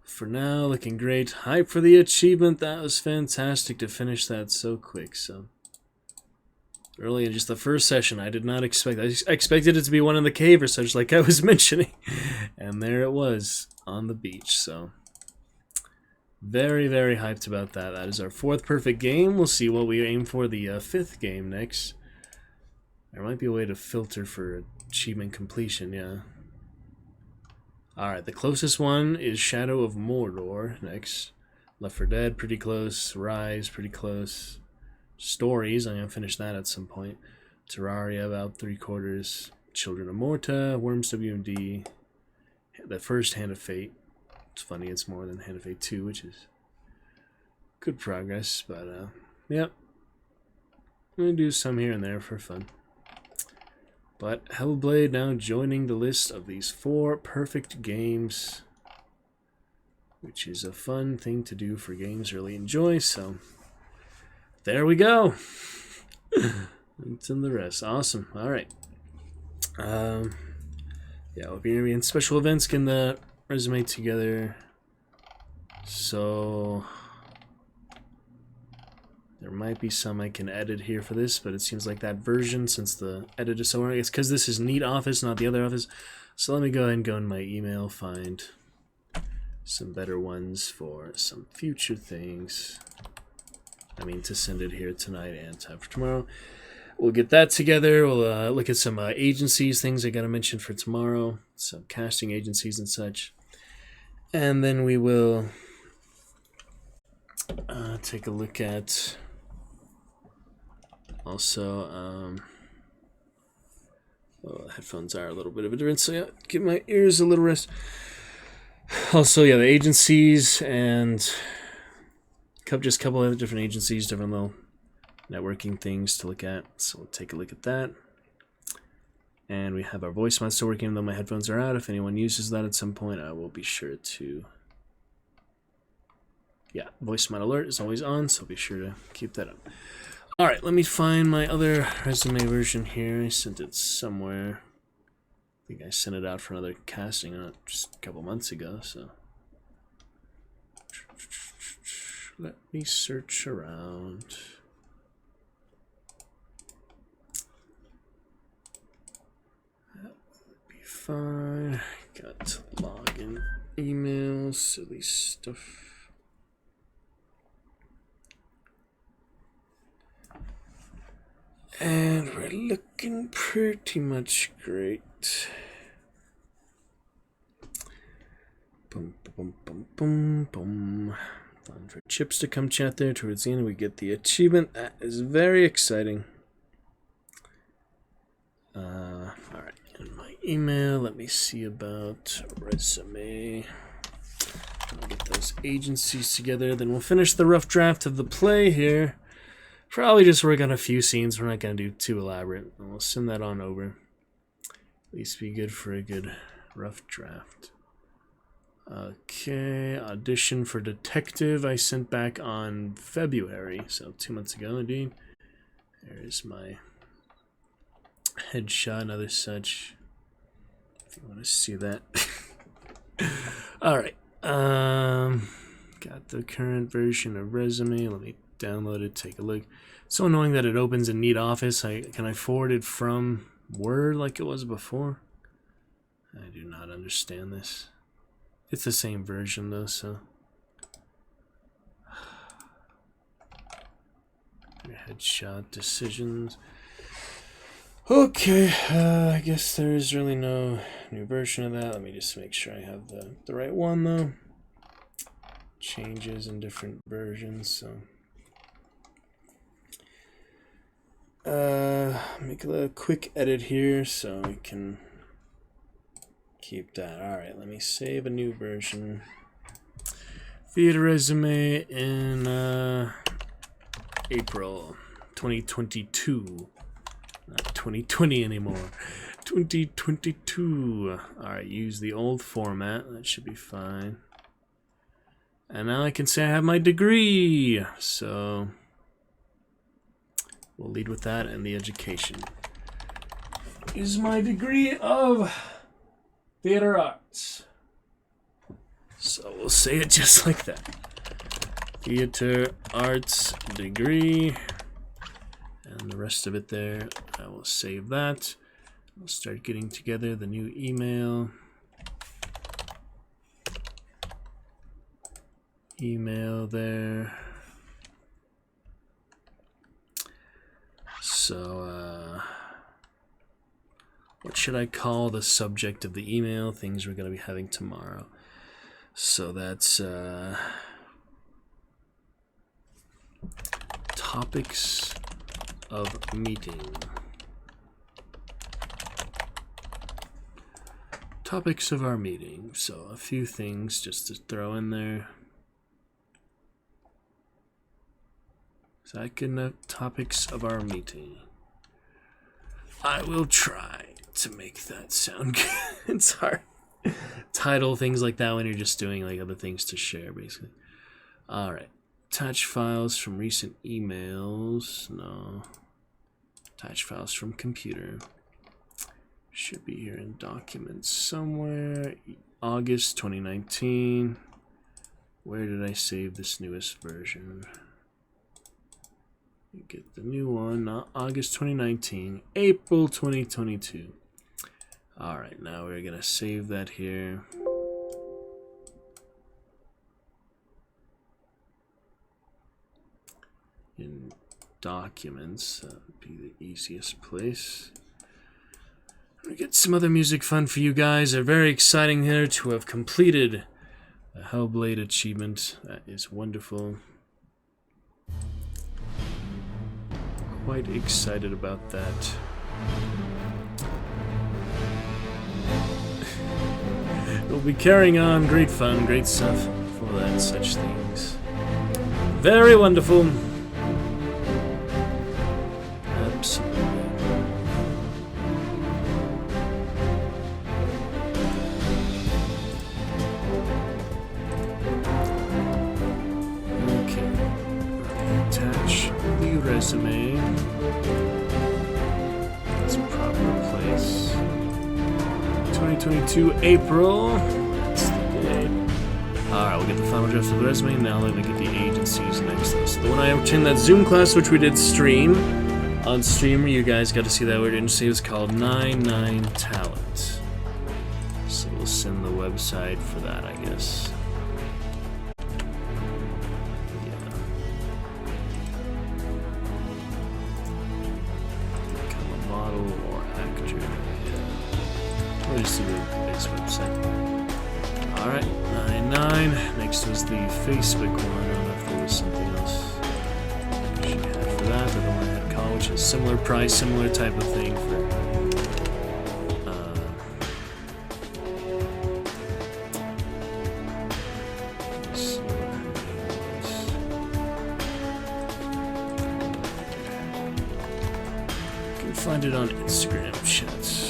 For now, looking great. Hype for the achievement. That was fantastic to finish that so quick. So early in just the first session, I did not expect. I expected it to be one in the cave or such, like I was mentioning, and there it was on the beach. So very, very hyped about that. That is our 4th perfect game. We'll see what we aim for the 5th game next. There might be a way to filter for achievement completion. Yeah. Alright, the closest one is Shadow of Mordor next. Left 4 Dead, pretty close. Rise, pretty close. Stories, I'm going to finish that at some point. Terraria, about 3/4. Children of Morta, Worms WMD. The first Hand of Fate. It's funny, it's more than Hand of Fate 2, which is good progress. But, yep. I'm going to do some here and there for fun. But Hellblade now joining the list of these 4 perfect games, which is a fun thing to do for games I really enjoy, so there we go. It's in the rest. Awesome. Alright. Yeah, we'll be in special events, getting the resume together. So there might be some I can edit here for this, but it seems like that version, since the edit is so... It's because this is Neat Office, not the other office. So let me go ahead and go in my email, find some better ones for some future things. I mean, to send it here tonight and time for tomorrow. We'll get that together. We'll look at some agencies, things I got to mention for tomorrow. Some casting agencies and such. And then we will take a look at... Also, well, headphones are a little bit of a difference, so yeah, give my ears a little rest. Also, yeah, the agencies and just a couple of different agencies, different little networking things to look at. So we'll take a look at that. And we have our voice mod still working, though my headphones are out. If anyone uses that at some point, I will be sure to... Yeah, voice mod alert is always on, so be sure to keep that up. Alright, let me find my other resume version here. I sent it somewhere. I think I sent it out for another casting just a couple months ago, so... Let me search around. That would be fine. Got login emails, silly stuff. And we're looking pretty much great. Boom, boom, boom, boom, boom. Time for Chips to come chat there towards the end. We get the achievement. That is very exciting. Alright, in my email, let me see about resume. I'll get those agencies together. Then we'll finish the rough draft of the play here. Probably just work on a few scenes. We're not going to do too elaborate. And we'll send that on over. At least be good for a good rough draft. Okay, audition for detective I sent back on February, so 2 months ago indeed. There's my headshot and other such, if you want to see that. Alright, got the current version of resume. Let me download it, take a look. It's so annoying that it opens in Neat Office. Can I forward it from Word like it was before? I do not understand this. It's the same version though, so. Headshot decisions. Okay, I guess there is really no new version of that. Let me just make sure I have the right one though. Changes in different versions, so. Make a quick edit here so we can keep that. Alright, let me save a new version. Theater resume in April 2022. Not 2020 anymore. 2022. Alright, use the old format. That should be fine. And now I can say I have my degree. So we'll lead with that and the education. Is my degree of theater arts. So we'll say it just like that. Theater arts degree. And the rest of it there, I will save that. We'll start getting together the new email. Email there. So, what should I call the subject of the email? Things we're going to be having tomorrow. So that's topics of meeting. Topics of our meeting. So a few things just to throw in there. So I can topics of our meeting. I will try to make that sound good. It's hard. Title things like that when you're just doing like other things to share, basically. All right. Attach files from recent emails. No. Attach files from computer. Should be here in documents somewhere. August 2019. Where did I save this newest version? Get the new one. Not August 2019. April 2022. Alright, now we're going to save that here. In documents. That would be the easiest place. We get some other music fun for you guys. They're very exciting here to have completed a Hellblade achievement. That is wonderful. Quite excited about that. We'll be carrying on. Great fun, great stuff for that and such things. Very wonderful. Absolutely. Resume. That's a proper place. 2022 April. That's the date. Alright, we'll get the final draft of the resume. Now let me get the agencies next. So the one I attended that Zoom class, which we did stream on streamer, you guys got to see that word agency. It was called 99 Talent. So we'll send the website for that, I guess. Alright, 99. Next was the Facebook one. I don't know if there was something else she had for that. The one I had called, which is similar price, similar type of thing for you can find it on Instagram chats.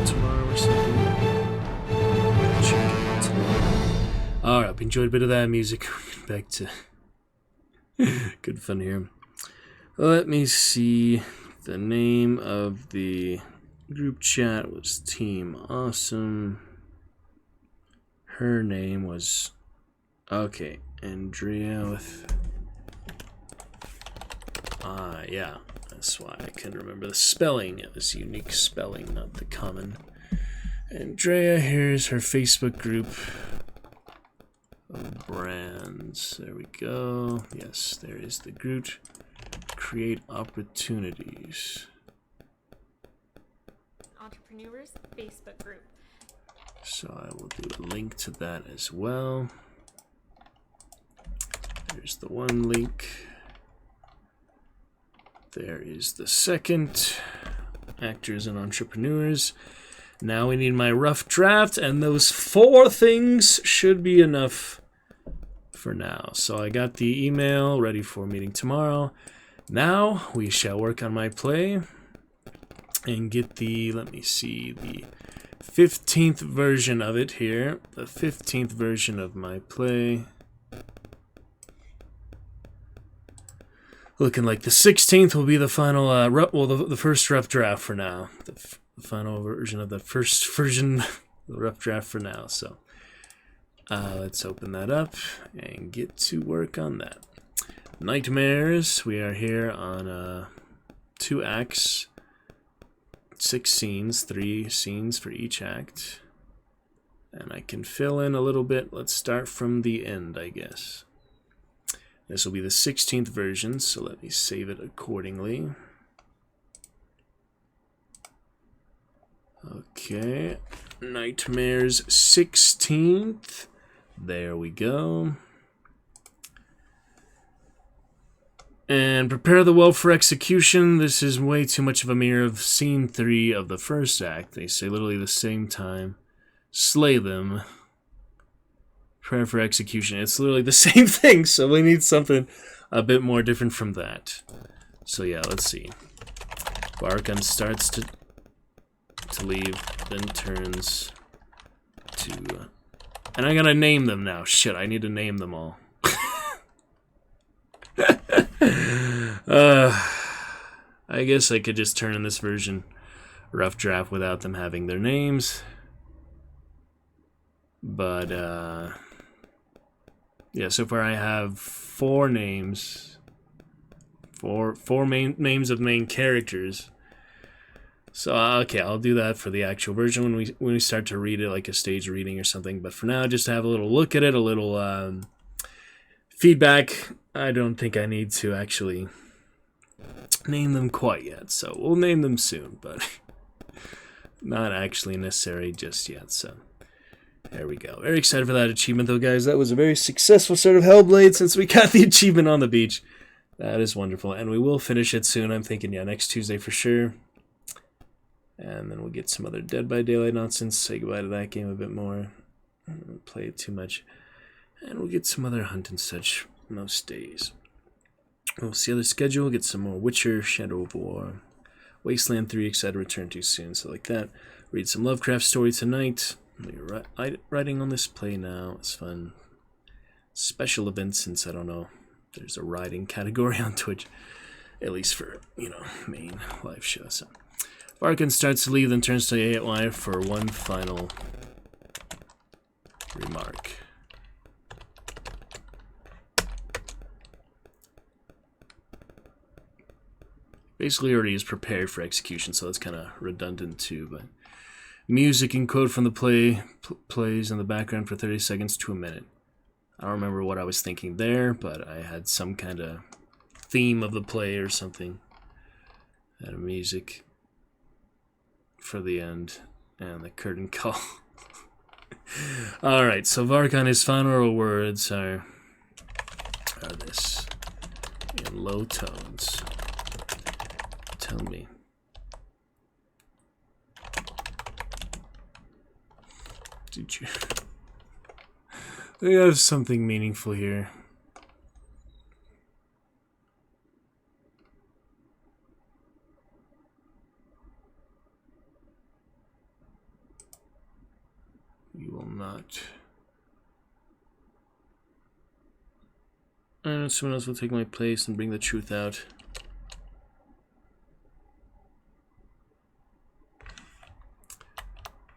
Tomorrow or something. Alright, hope you enjoyed a bit of that music. Back to good fun here. Let me see. The name of the group chat was Team Awesome. Her name was Andrea with yeah. That's why I couldn't remember the spelling. It was unique spelling, not the common. Andrea, here's her Facebook group of brands. There we go. Yes, there is the group. Create opportunities. Entrepreneurs Facebook group. So I will do a link to that as well. There's the one link. There is the second. Actors and entrepreneurs. Now we need my rough draft, and those 4 things should be enough for now. So I got the email ready for meeting tomorrow. Now we shall work on my play and get the, let me see, the 15th version of it here. The 15th version of my play. Looking like the 16th will be the final, the first rough draft for now. The final version of the first version, the rough draft for now. So let's open that up and get to work on that. Nightmares, we are here on 2 acts, 6 scenes, 3 scenes for each act. And I can fill in a little bit. Let's start from the end, I guess. This will be the 16th version, so let me save it accordingly. Okay, Nightmares 16th. There we go. And prepare the well for execution. This is way too much of a mirror of scene 3 of the first act. They say literally the same time. Slay them. Prayer for execution. It's literally the same thing, so we need something a bit more different from that. So yeah, let's see. Barkham starts to leave, then turns to... And I gotta name them now. Shit, I need to name them all. I guess I could just turn in this version rough draft without them having their names. But, yeah, so far I have 4 names. Four names of main characters. So, okay, I'll do that for the actual version when we start to read it, like a stage reading or something. But for now, just to have a little look at it, a little feedback. I don't think I need to actually name them quite yet. So, we'll name them soon, but not actually necessary just yet, so... There we go. Very excited for that achievement, though, guys. That was a very successful start of Hellblade since we got the achievement on the beach. That is wonderful. And we will finish it soon. I'm thinking, yeah, next Tuesday for sure. And then we'll get some other Dead by Daylight nonsense. Say goodbye to that game a bit more. Don't play it too much. And we'll get some other hunt and such most days. We'll see other schedule. Get some more Witcher, Shadow of War, Wasteland 3, etc. Return to soon. So like that. Read some Lovecraft story tonight. We're writing on this play now. It's fun. Special events, since I don't know. There's a writing category on Twitch. At least for, you know, main live show. So Barkin starts to leave, then turns to AY for one final remark. Basically already is prepared for execution, so that's kind of redundant too, but music and quote from the play plays in the background for 30 seconds to a minute. I don't remember what I was thinking there, but I had some kind of theme of the play or something. And music for the end and the curtain call. Alright, so Varkan, his final words are this in low tones. Tell me. Did you... They have something meaningful here. You will not. And someone else will take my place and bring the truth out.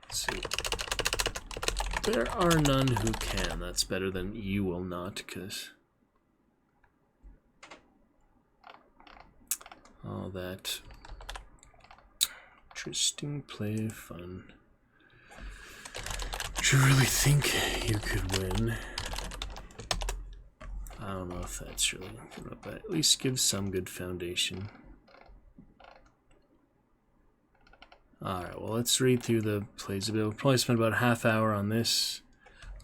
Let's see. There are none who can. That's better than you will not, because all that interesting play fun. Do you really think you could win? I don't know if that's really good, but at least give some good foundation. Alright, well, let's read through the plays a bit. We'll probably spend about a half hour on this.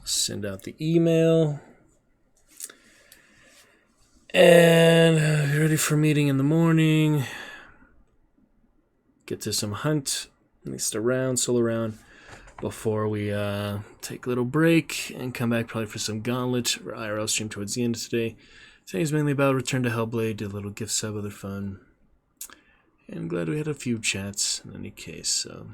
Send out the email. And be ready for meeting in the morning. Get to some hunt, at least a round, solo round, before we take a little break and come back probably for some Gauntlet or IRL stream towards the end of today. Today's mainly about Return to Hellblade, did a little gift sub, other fun. And I'm glad we had a few chats in any case, so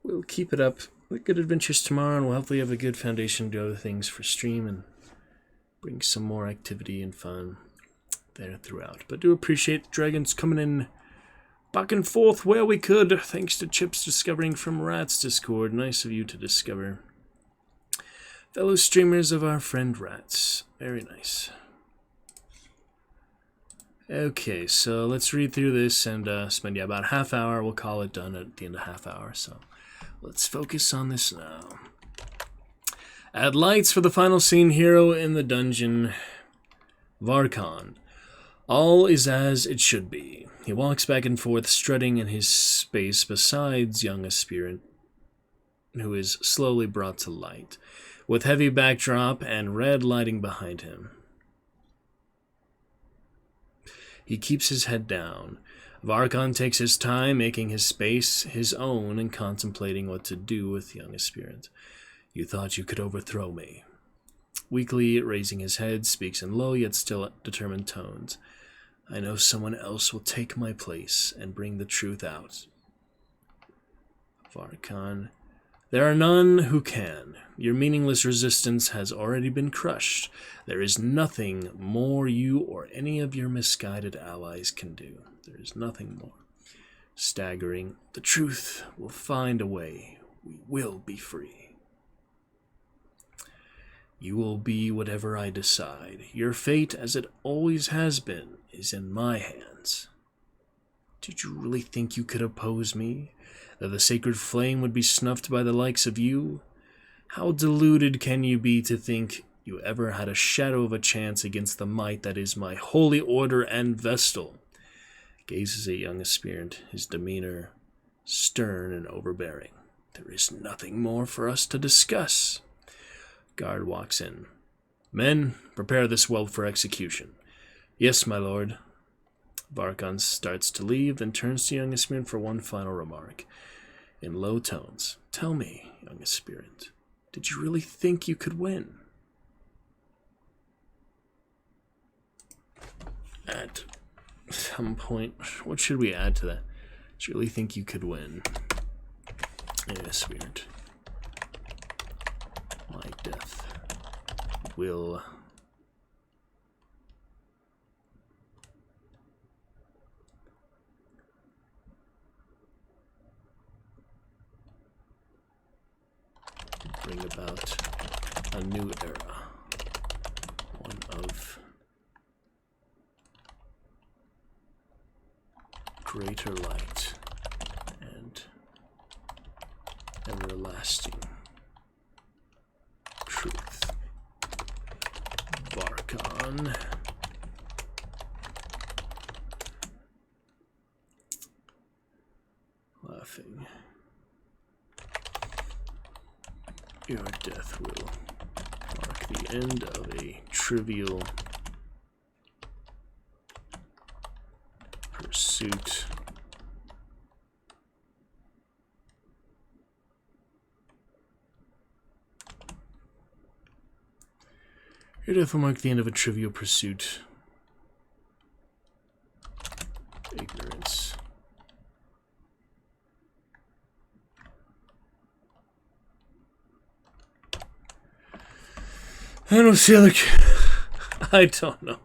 we'll keep it up with good adventures tomorrow, and we'll hopefully have a good foundation to do other things for stream and bring some more activity and fun there throughout. But do appreciate the dragons coming in back and forth where we could, thanks to Chips discovering from Rat's Discord. Nice of you to discover. Fellow streamers of our friend Rats. Very nice. Okay, so let's read through this and spend about a half hour. We'll call it done at the end of half hour, so let's focus on this now. Add lights for the final scene. Hero in the dungeon. Varkan. All is as it should be. He walks back and forth, strutting in his space beside young aspirant, who is slowly brought to light, with heavy backdrop and red lighting behind him. He keeps his head down. Varkan takes his time, making his space his own and contemplating what to do with young aspirant. You thought you could overthrow me. Weakly raising his head, speaks in low yet still determined tones. I know someone else will take my place and bring the truth out. Varkan. There are none who can. Your meaningless resistance has already been crushed. There is nothing more you or any of your misguided allies can do. There is nothing more. Staggering. The truth will find a way. We will be free. You will be whatever I decide. Your fate, as it always has been, is in my hands. Did you really think you could oppose me? That the sacred flame would be snuffed by the likes of you? How deluded can you be to think you ever had a shadow of a chance against the might that is my holy order and Vestal? Gazes at young aspirant, his demeanor stern and overbearing. There is nothing more for us to discuss. Guard walks in. Men, prepare this well for execution. Yes, my lord. Varkan starts to leave, then turns to young aspirant for one final remark. In low tones, tell me, young aspirant, did you really think you could win? At some point, what should we add to that? Did you really think you could win? Young aspirant. My death will bring about a new era, one of greater light and everlasting truth. Varkan. Laughing. Your death will mark the end of a trivial pursuit. Your death will mark the end of a trivial pursuit. Ignorance. I don't see other. I don't know.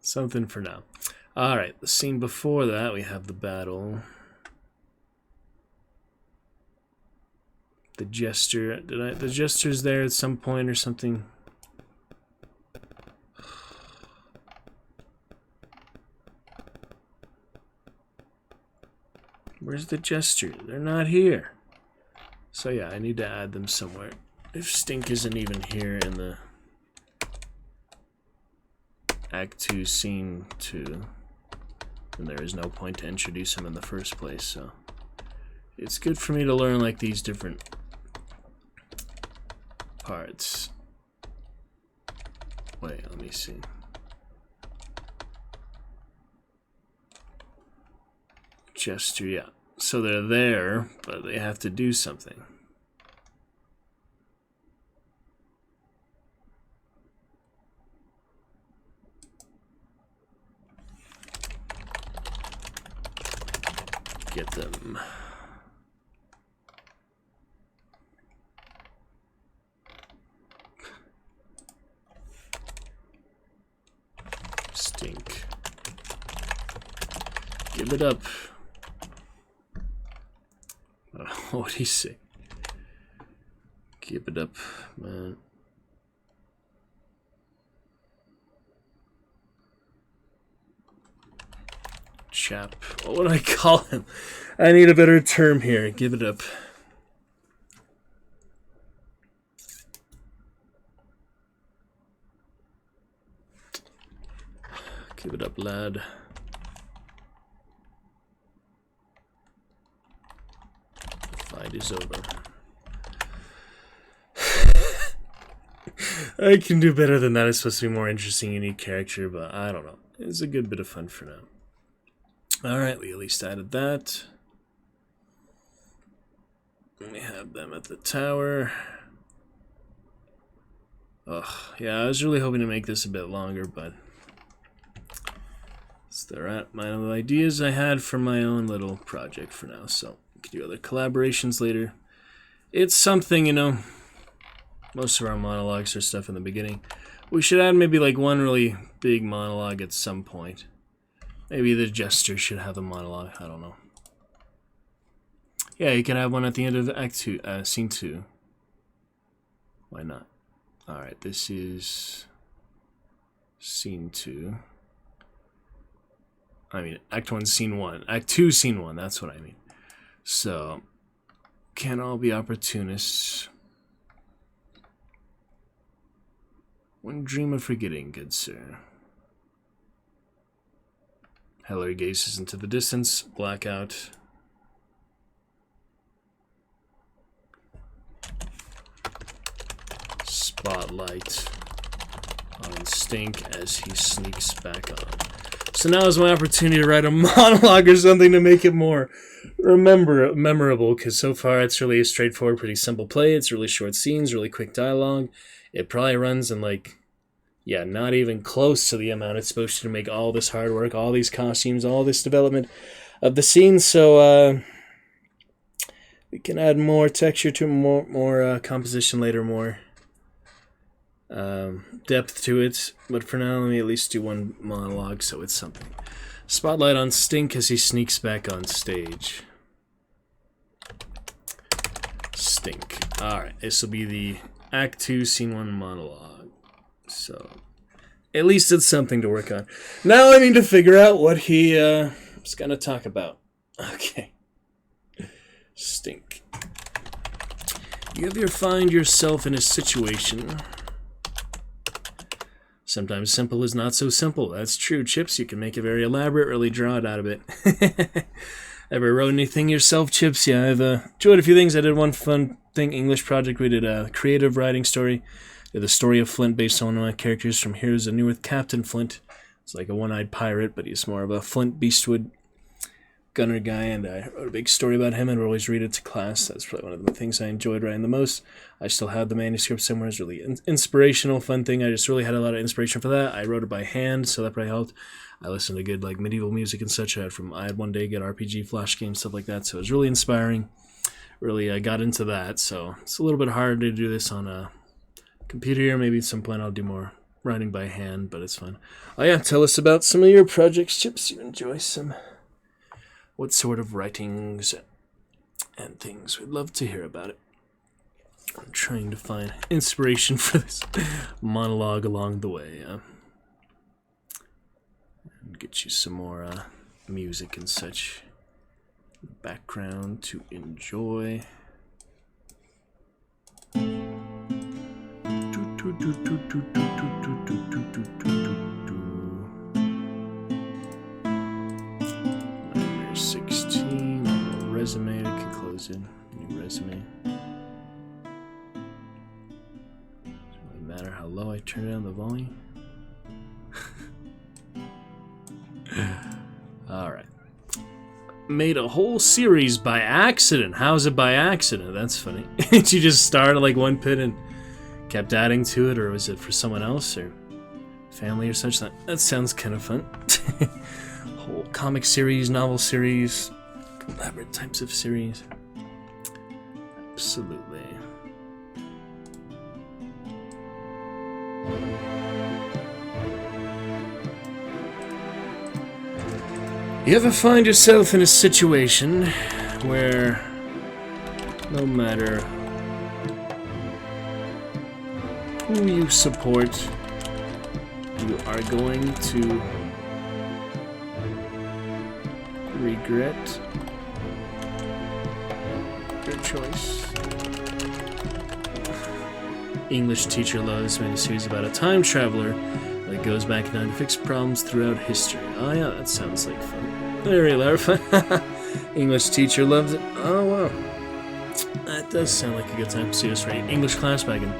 Something for now. Alright, the scene before that, we have the battle. The Jester. The Jester's there at some point or something? Where's the Jester? They're not here. So yeah, I need to add them somewhere. If Stink isn't even here in the Act 2 Scene 2, then there is no point to introduce him in the first place, so it's good for me to learn like these different parts. Wait, let me see. Jester, yeah. So they're there, but they have to do something. Get them. Stink. Give it up. What do you say? Give it up, man. Chap. What would I call him? I need a better term here. Give it up. Give it up, lad. The fight is over. I can do better than that. It's supposed to be more interesting, unique character, but I don't know. It's a good bit of fun for now. Alright, we at least added that. We have them at the tower. Ugh, yeah, I was really hoping to make this a bit longer, but they're at my ideas I had for my own little project for now, so we can do other collaborations later. It's something, you know. Most of our monologues are stuff in the beginning. We should add maybe like one really big monologue at some point. Maybe the Jester should have a monologue, I don't know. Yeah, you can have one at the end of Act 2, Scene 2. Why not? Alright, this is Scene 2. I mean, Act 1, Scene 1. Act 2, Scene 1, that's what I mean. So, can't all be opportunists. One dream of forgetting, good sir. Heller gazes into the distance, blackout. Spotlight on Stink as he sneaks back on. So now is my opportunity to write a monologue or something to make it more memorable, because so far it's really a straightforward, pretty simple play. It's really short scenes, really quick dialogue. It probably runs in like, yeah, not even close to the amount it's supposed to make all this hard work, all these costumes, all this development of the scenes. So we can add more texture to more composition later, more depth to it. But for now, let me at least do one monologue so it's something. Spotlight on Stink as he sneaks back on stage. Stink. Alright, this will be the Act 2, Scene 1 monologue. So, at least it's something to work on. Now I need to figure out what he is going to talk about. Okay. Stink. You ever find yourself in a situation... Sometimes simple is not so simple. That's true, Chips. You can make it very elaborate, really draw it out of it. Ever wrote anything yourself, Chips? Yeah, I've enjoyed a few things. I did one fun thing, English project. We did a creative writing story. Did the story of Flint based on one of my characters from Heroes of Newerth, Captain Flint. It's like a one-eyed pirate, but he's more of a Flint Beastwood gunner guy, and I wrote a big story about him and would always read it to class. That's probably one of the things I enjoyed writing the most. I still have the manuscript somewhere. It's really inspirational, fun thing. I just really had a lot of inspiration for that. I wrote it by hand, so that probably helped. I listened to good like medieval music and such. I had one day good RPG flash games, stuff like that, so it was really inspiring. Really, I got into that, so it's a little bit hard to do this on a computer here. Maybe at some point I'll do more writing by hand, but it's fun. Oh yeah, tell us about some of your projects, Chips. You enjoy some... What sort of writings and things? We'd love to hear about it. I'm trying to find inspiration for this monologue along the way. And get you some more music and such background to enjoy. Number 16, resume, I can close in. New resume. Doesn't really matter how low I turn down the volume. made a whole series by accident. How's it by accident? That's funny. Did you just start like one pit and kept adding to it, or was it for someone else or family or such? That sounds kind of fun. Whole comic series, novel series, elaborate types of series. Absolutely. You ever find yourself in a situation where no matter who you support, you are going to regret your choice? English teacher loves made a series about a time traveler that goes back in time to fix problems throughout history. Oh yeah, that sounds like fun. Very fun. English teacher loves it. Oh wow. That does sound like a good time. See us right. English class back in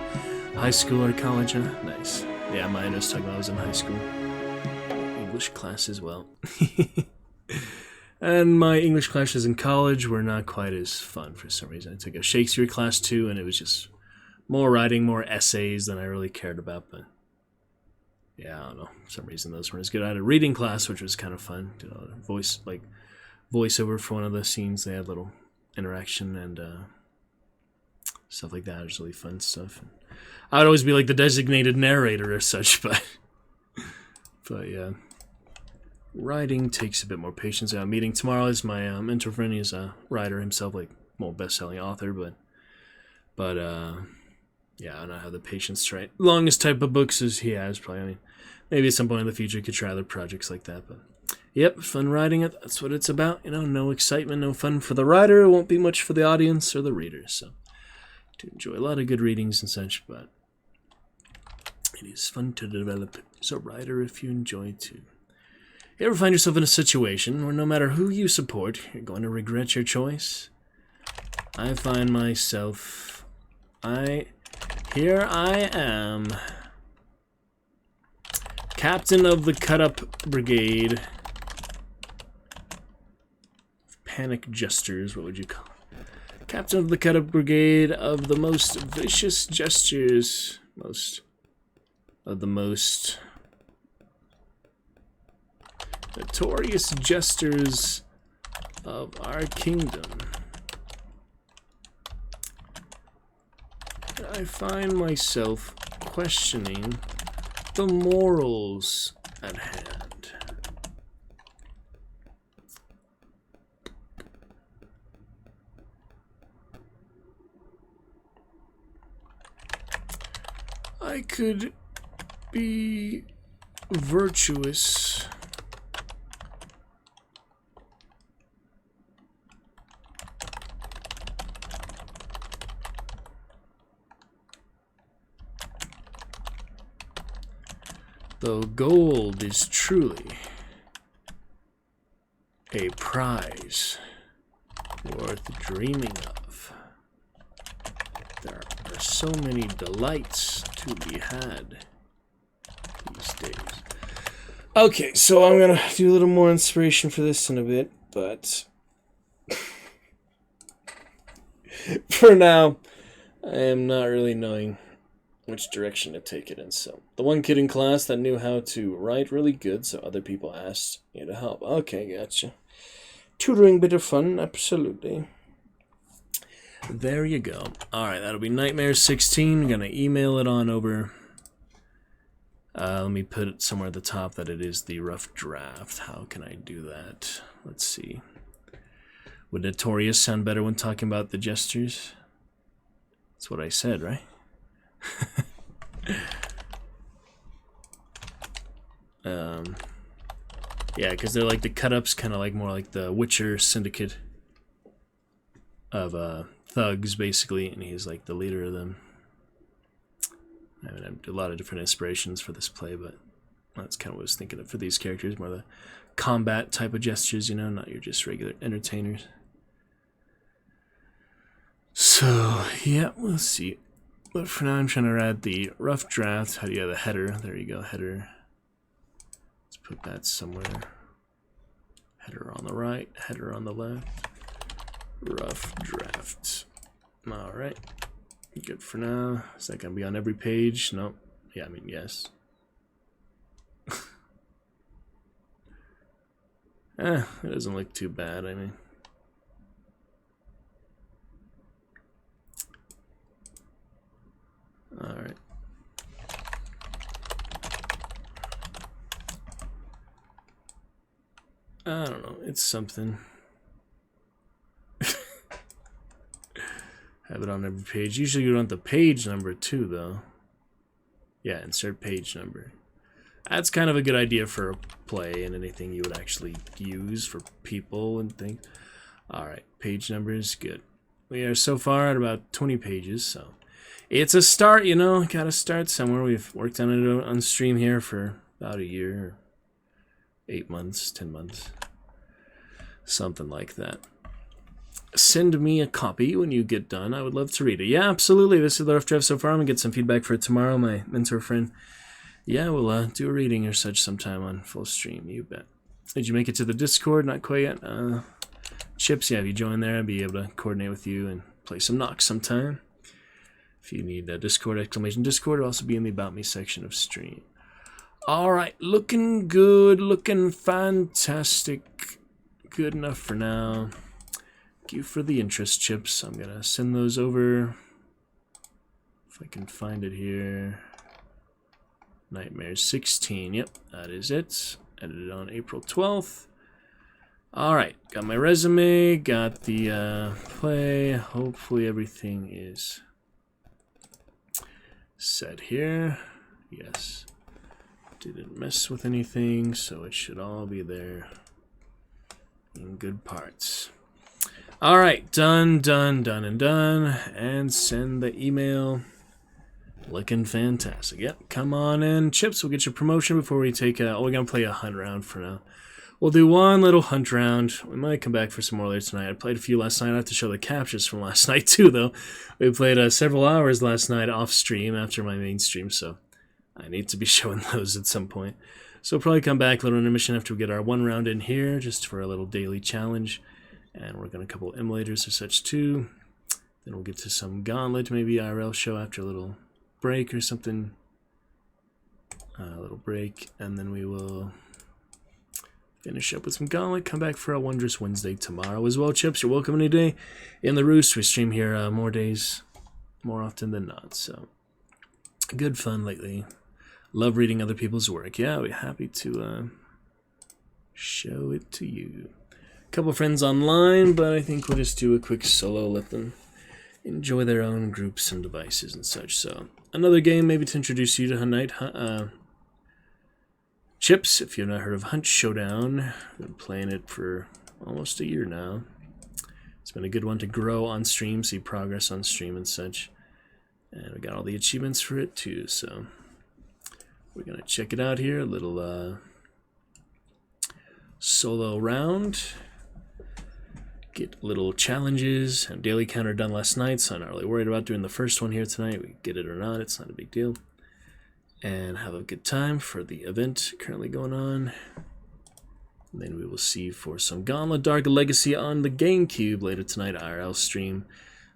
high school or college, huh? Nice. Yeah, mine was talking about I was in high school. English class as well. And my English classes in college were not quite as fun for some reason. I took a Shakespeare class too, and it was just more writing, more essays than I really cared about, but yeah, I don't know. For some reason those weren't as good. I had a reading class, which was kind of fun. Did a voiceover for one of the scenes. They had little interaction and stuff like that. It was really fun stuff. And I would always be like the designated narrator or such, but yeah. Writing takes a bit more patience. I'm meeting tomorrow is my mentor friend. He's a writer himself, like more best-selling author, but yeah, I don't have the patience to write longest type of books as he has. Probably, I mean, maybe at some point in the future could try other projects like that. But yep, fun writing it. That's what it's about. You know, no excitement, no fun for the writer. It won't be much for the audience or the readers. So to enjoy a lot of good readings and such, but it is fun to develop as a writer if you enjoy too. You ever find yourself in a situation where no matter who you support, you're going to regret your choice? I find myself... Here I am. Captain of the Cut-Up Brigade. Panic Jesters, what would you call it? Captain of the Cut-Up Brigade of the most vicious gestures. Of the most... notorious jesters of our kingdom. I find myself questioning the morals at hand. I could be virtuous though gold is truly a prize worth dreaming of. There are so many delights to be had these days. Okay, so I'm gonna do a little more inspiration for this in a bit, but for now, I am not really knowing which direction to take it in. So the one kid in class that knew how to write really good, so other people asked you to help. Okay, gotcha. Tutoring bit of fun, absolutely. There you go. Alright, that'll be Nightmare 16. I'm gonna email it on over. Let me put it somewhere at the top that it is the rough draft. How can I do that? Let's see. Would Notorious sound better when talking about the gestures? That's what I said, right? Yeah, because they're like the cut-ups, kind of like more like the Witcher syndicate of thugs, basically, and he's like the leader of them. I mean, I have a lot of different inspirations for this play, but that's kind of what I was thinking of for these characters, more the combat type of gestures, you know, not your just regular entertainers. So, yeah, we'll see. But for now, I'm trying to add the rough draft. How do you have the header? There you go, header. Let's put that somewhere. Header on the right, header on the left. Rough draft. Alright. Good for now. Is that going to be on every page? Nope. Yeah, I mean, yes. It doesn't look too bad, I mean. Alright. I don't know, it's something. Have it on every page. Usually you want the page number too, though. Yeah, insert page number. That's kind of a good idea for a play and anything you would actually use for people and things. Alright, page number is good. We are so far at about 20 pages, so it's a start, you know. Gotta start somewhere. We've worked on it on stream here for about a year, 8 months, 10 months, something like that. Send me a copy when you get done. I would love to read it. Yeah, absolutely. This is the rough draft so far. I'm gonna get some feedback for it tomorrow. My mentor friend. Yeah, we'll do a reading or such sometime on full stream. You bet. Did you make it to the Discord? Not quite yet. Chips, yeah, if you join there, I'll be able to coordinate with you and play some knocks sometime. If you need Discord, exclamation Discord, it'll also be in the About Me section of stream. Alright, looking good, looking fantastic. Good enough for now. Thank you for the interest, Chips. I'm gonna send those over. If I can find it here. Nightmares 16, yep, that is it. Edited on April 12th. Alright, got my resume, got the play. Hopefully everything is set here. Yes. Didn't mess with anything, so it should all be there in good parts. Alright, done, and send the email. Looking fantastic. Yep, come on in. Chips, we'll get your promotion before we take a... Oh, we're going to play a hunt round for now. We'll do one little hunt round. We might come back for some more later tonight. I played a few last night. I have to show the captures from last night, too, though. We played several hours last night off stream after my main stream, so I need to be showing those at some point. So we'll probably come back a little intermission after we get our one round in here, just for a little daily challenge. And we're going to a couple emulators or such, too. Then we'll get to some Gauntlet, maybe IRL show after a little break or something. A little break, and then we will finish up with some Gauntlet, come back for a Wondrous Wednesday tomorrow as well. Chips, you're welcome any day. In the Roost, we stream here more days, more often than not, so good fun lately. Love reading other people's work. Yeah, we're happy to show it to you. A couple friends online, but I think we'll just do a quick solo, let them enjoy their own groups and devices and such. So another game maybe to introduce you to Night Chips, if you've not heard of Hunt Showdown. I've been playing it for almost a year now. It's been a good one to grow on stream, see progress on stream and such. And we got all the achievements for it too, so we're gonna check it out here. A little solo round. Get little challenges and daily counter done last night, so I'm not really worried about doing the first one here tonight. We get it or not, it's not a big deal. And have a good time for the event currently going on. And then we will see for some Gauntlet Dark Legacy on the GameCube later tonight, IRL stream.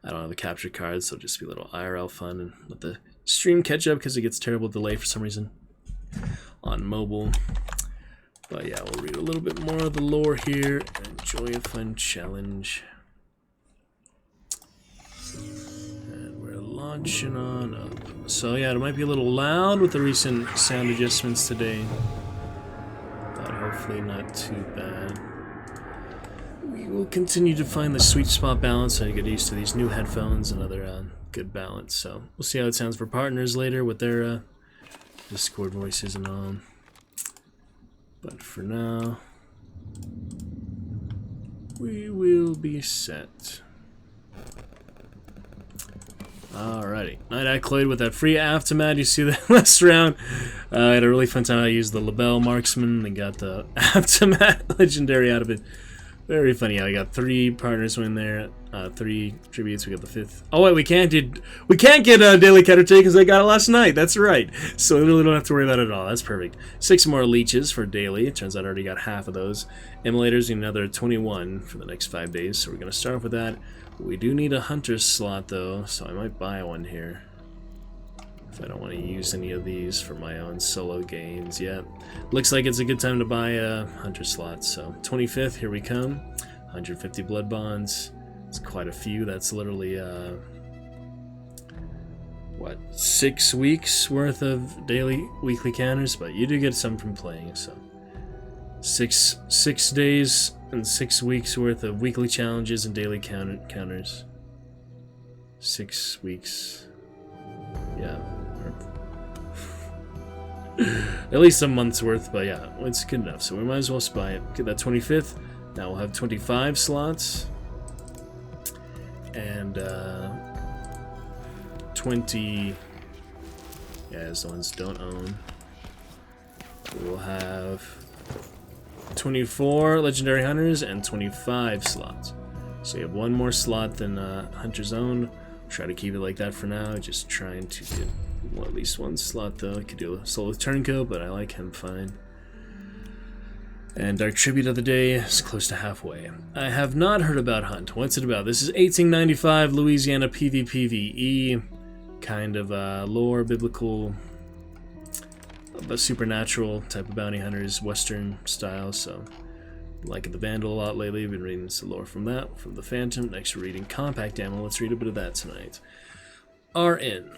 I don't have a capture card, so it'll just be a little IRL fun and let the stream catch up because it gets terrible delay for some reason on mobile. But yeah, we'll read a little bit more of the lore here and enjoy a fun challenge. And we're launching on up. So yeah, it might be a little loud with the recent sound adjustments today, but hopefully not too bad. We will continue to find the sweet spot balance and get used to these new headphones and other good balance. So we'll see how it sounds for partners later with their Discord voices and all. But for now, we will be set. Alrighty, Night Accolade with that free Aftermath. You see that last round? I had a really fun time. I used the Labelle Marksman and got the Aftermath Legendary out of it. Very funny how I got 3 partners win there. 3 tributes. We got the 5th. Oh wait, we can't get a daily counter today because I got it last night. That's right. So we really don't have to worry about it at all. That's perfect. 6 more leeches for daily. It turns out I already got half of those. Immolators need another 21 for the next 5 days. So we're gonna start off with that. We do need a hunter's slot though, so I might buy one here. If I don't want to use any of these for my own solo games yet. Looks like it's a good time to buy a hunter slot. So 25th, here we come. 150 blood bonds. It's quite a few. That's literally what, 6 weeks worth of weekly counters, but you do get some from playing. So 6 days and 6 weeks worth of weekly challenges and daily counters. 6 weeks. Yeah. At least a month's worth, but yeah, it's good enough. So we might as well buy it. Get that 25th. Now we'll have 25 slots. And 20. Yeah, as the ones don't own. We'll have 24 legendary hunters and 25 slots. So you have one more slot than Hunter's Own. Try to keep it like that for now. Just trying to get at least one slot though. I could do a solo turncoat, but I like him fine. And our tribute of the day is close to halfway. I have not heard about Hunt. What's it about? This is 1895 Louisiana PvPvE. Kind of lore, biblical, a supernatural type of bounty hunters, Western style. So, liking the Vandal a lot lately. I've been reading some lore from that, from the Phantom. Next, we're reading Compact Ammo. Let's read a bit of that tonight. RN.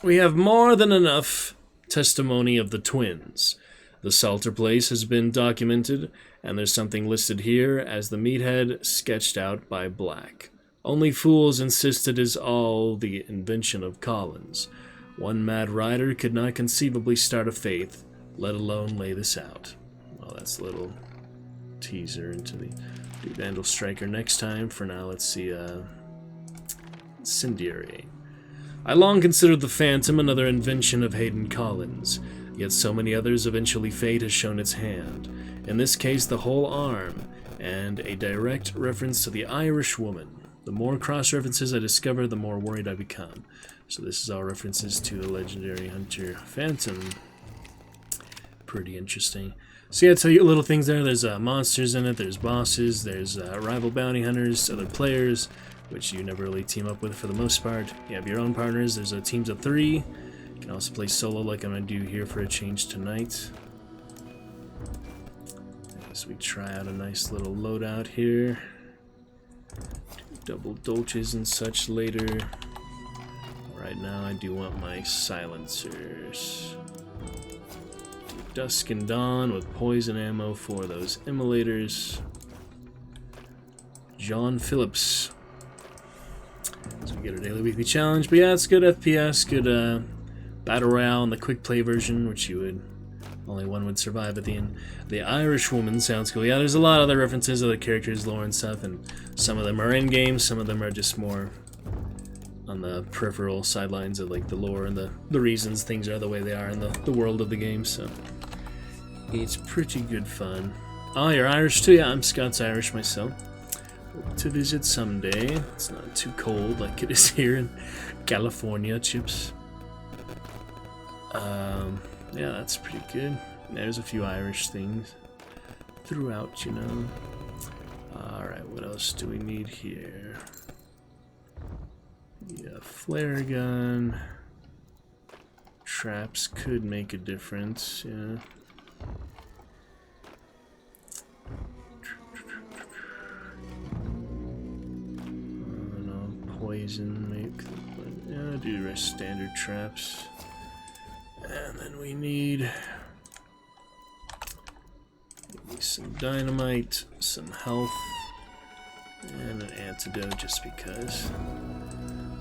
We have more than enough testimony of the twins. The Salter place has been documented, and there's something listed here as the meathead sketched out by Black. Only fools insist it is all the invention of Collins. One mad rider could not conceivably start a faith, let alone lay this out. Well, that's a little teaser into the Vandal Striker next time. For now, let's see Incendiary. I long considered the Phantom another invention of Hayden Collins, yet so many others eventually fate has shown its hand. In this case, the whole arm, and a direct reference to the Irish woman. The more cross-references I discover, the more worried I become. So this is all references to the legendary hunter Phantom. Pretty interesting. So yeah, I tell you little things there. There's monsters in it, there's bosses, there's rival bounty hunters, other players, which you never really team up with for the most part. You have your own partners, there's teams of 3. You can also play solo like I'm going to do here for a change tonight. As we try out a nice little loadout here. Double dolces and such later. Right now I do want my silencers. Dusk and Dawn with poison ammo for those immolators. John Phillips. So we get a daily weekly challenge, but yeah, it's good FPS, good Battle Royale and the quick play version, which only one would survive at the end. The Irish woman sounds cool. Yeah, there's a lot of other references, other characters, lore and stuff, and some of them are in games, some of them are just more on the peripheral sidelines of like the lore and the reasons things are the way they are in the world of the game, so it's pretty good fun. Oh, you're Irish too? Yeah, I'm Scots-Irish myself. Hope to visit someday. It's not too cold like it is here in California, chips. Yeah, that's pretty good. There's a few Irish things throughout, you know. Alright, what else do we need here? Yeah, flare gun. Traps could make a difference, yeah. Poison, yeah, do the rest standard traps. And then we need some dynamite, some health, and an antidote just because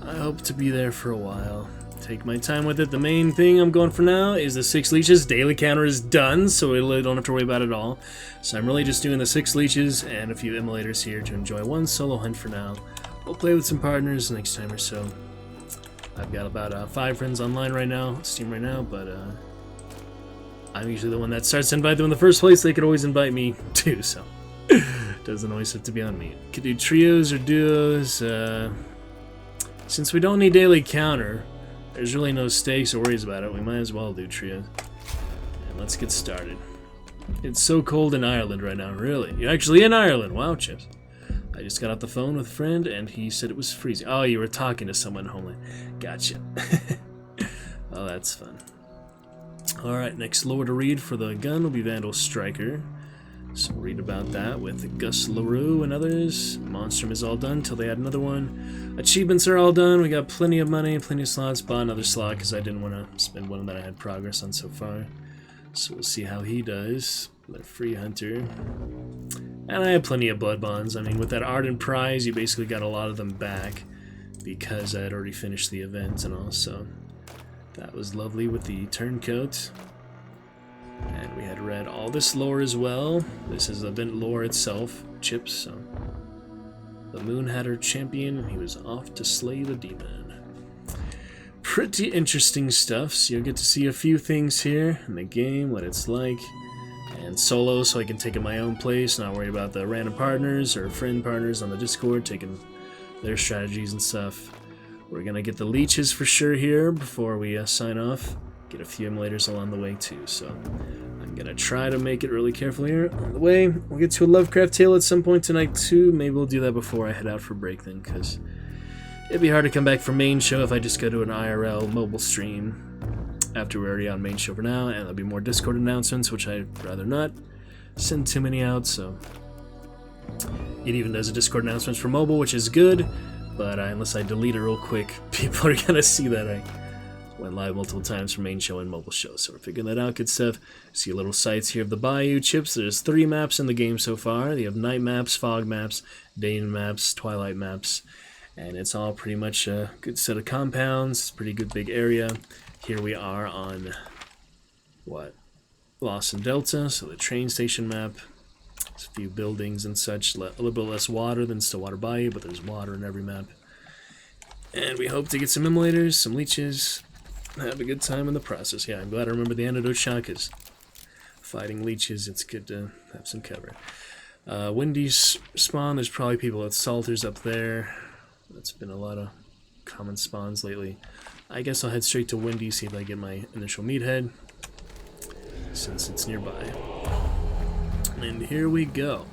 I hope to be there for a while. Take my time with it. The main thing I'm going for now is the 6 leeches. Daily counter is done, so we really don't have to worry about it at all. So I'm really just doing the 6 leeches and a few immolators here to enjoy one solo hunt for now. We'll play with some partners next time or so. I've got about 5 friends online right now, Steam right now, but I'm usually the one that starts to invite them in the first place. They could always invite me too, so doesn't Doesn't always have to be on me. Could do trios or duos. Since we don't need daily counter, there's really no stakes or worries about it. We might as well do trios. And let's get started. It's so cold in Ireland right now. Really? You're actually in Ireland? Wow, Chips. I just got off the phone with a friend, and he said it was freezing. Oh, you were talking to someone in Homeland. Gotcha. Oh, that's fun. Alright, next lore to read for the gun will be Vandal Striker. So read about that with Gus LaRue and others. Monstrum is all done till they add another one. Achievements are all done. We got plenty of money, plenty of slots. Bought another slot because I didn't want to spend one that I had progress on so far. So we'll see how he does. Another free hunter. And I have plenty of blood bonds. I mean, with that Ardent Prize, you basically got a lot of them back because I had already finished the event and all. So that was lovely with the turncoat. And we had read all this lore as well. This is event lore itself, Chips. So the Moon Hatter champion, he was off to slay the demon. Pretty interesting stuff. So you'll get to see a few things here in the game, what it's like, and solo, so I can take it my own place, not worry about the random partners or friend partners on the Discord taking their strategies and stuff. We're gonna get the leeches for sure here before we sign off. Get a few emulators along the way too, so I'm gonna try to make it really careful here on the way. We'll get to a Lovecraft Tale at some point tonight too. Maybe we'll do that before I head out for break then, because it'd be hard to come back for main show if I just go to an IRL mobile stream after we're already on main show for now, and there'll be more Discord announcements, which I'd rather not send too many out, so it even does a Discord announcements for mobile, which is good, but unless I delete it real quick, people are gonna see that I went live multiple times for main show and mobile show, so we're figuring that out. Good stuff. See little sites here of the Bayou, Chips. There's 3 maps in the game so far. You have night maps, fog maps, day maps, twilight maps, and it's all pretty much a good set of compounds. Pretty good big area. Here we are on what? Lost in Delta, so the train station map. There's a few buildings and such. A little bit less water than Stillwater Bayou, but there's water in every map. And we hope to get some emulators, some leeches. Have a good time in the process. Yeah, I'm glad I remember the antidote shot, because fighting leeches, it's good to have some cover. Wendy's spawn, there's probably people at Salters up there. That's been a lot of common spawns lately. I guess I'll head straight to Wendy's, see if I get my initial meathead, since it's nearby. And here we go.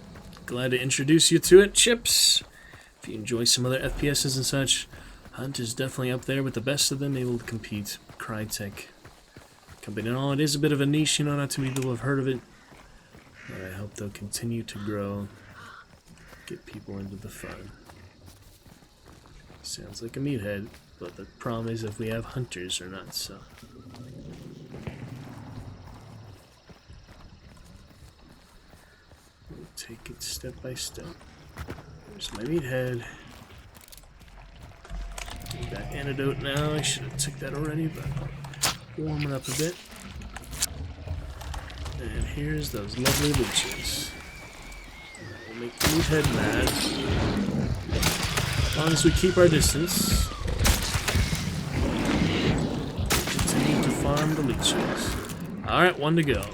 Glad to introduce you to it, Chips. If you enjoy some other FPSs and such, Hunt is definitely up there with the best of them, able to compete. Crytek company and all. It is a bit of a niche, you know, not too many people have heard of it. But I hope they'll continue to grow, get people into the fun. Sounds like a meathead, but the problem is if we have hunters or not, so. We'll take it step by step. There's my meathead. Need that antidote now. I should have took that already, but warm it up a bit. And here's those lovely leeches. We'll make the meathead mad. As long as we keep our distance. Continue to farm the leeches. Alright, 1 to go.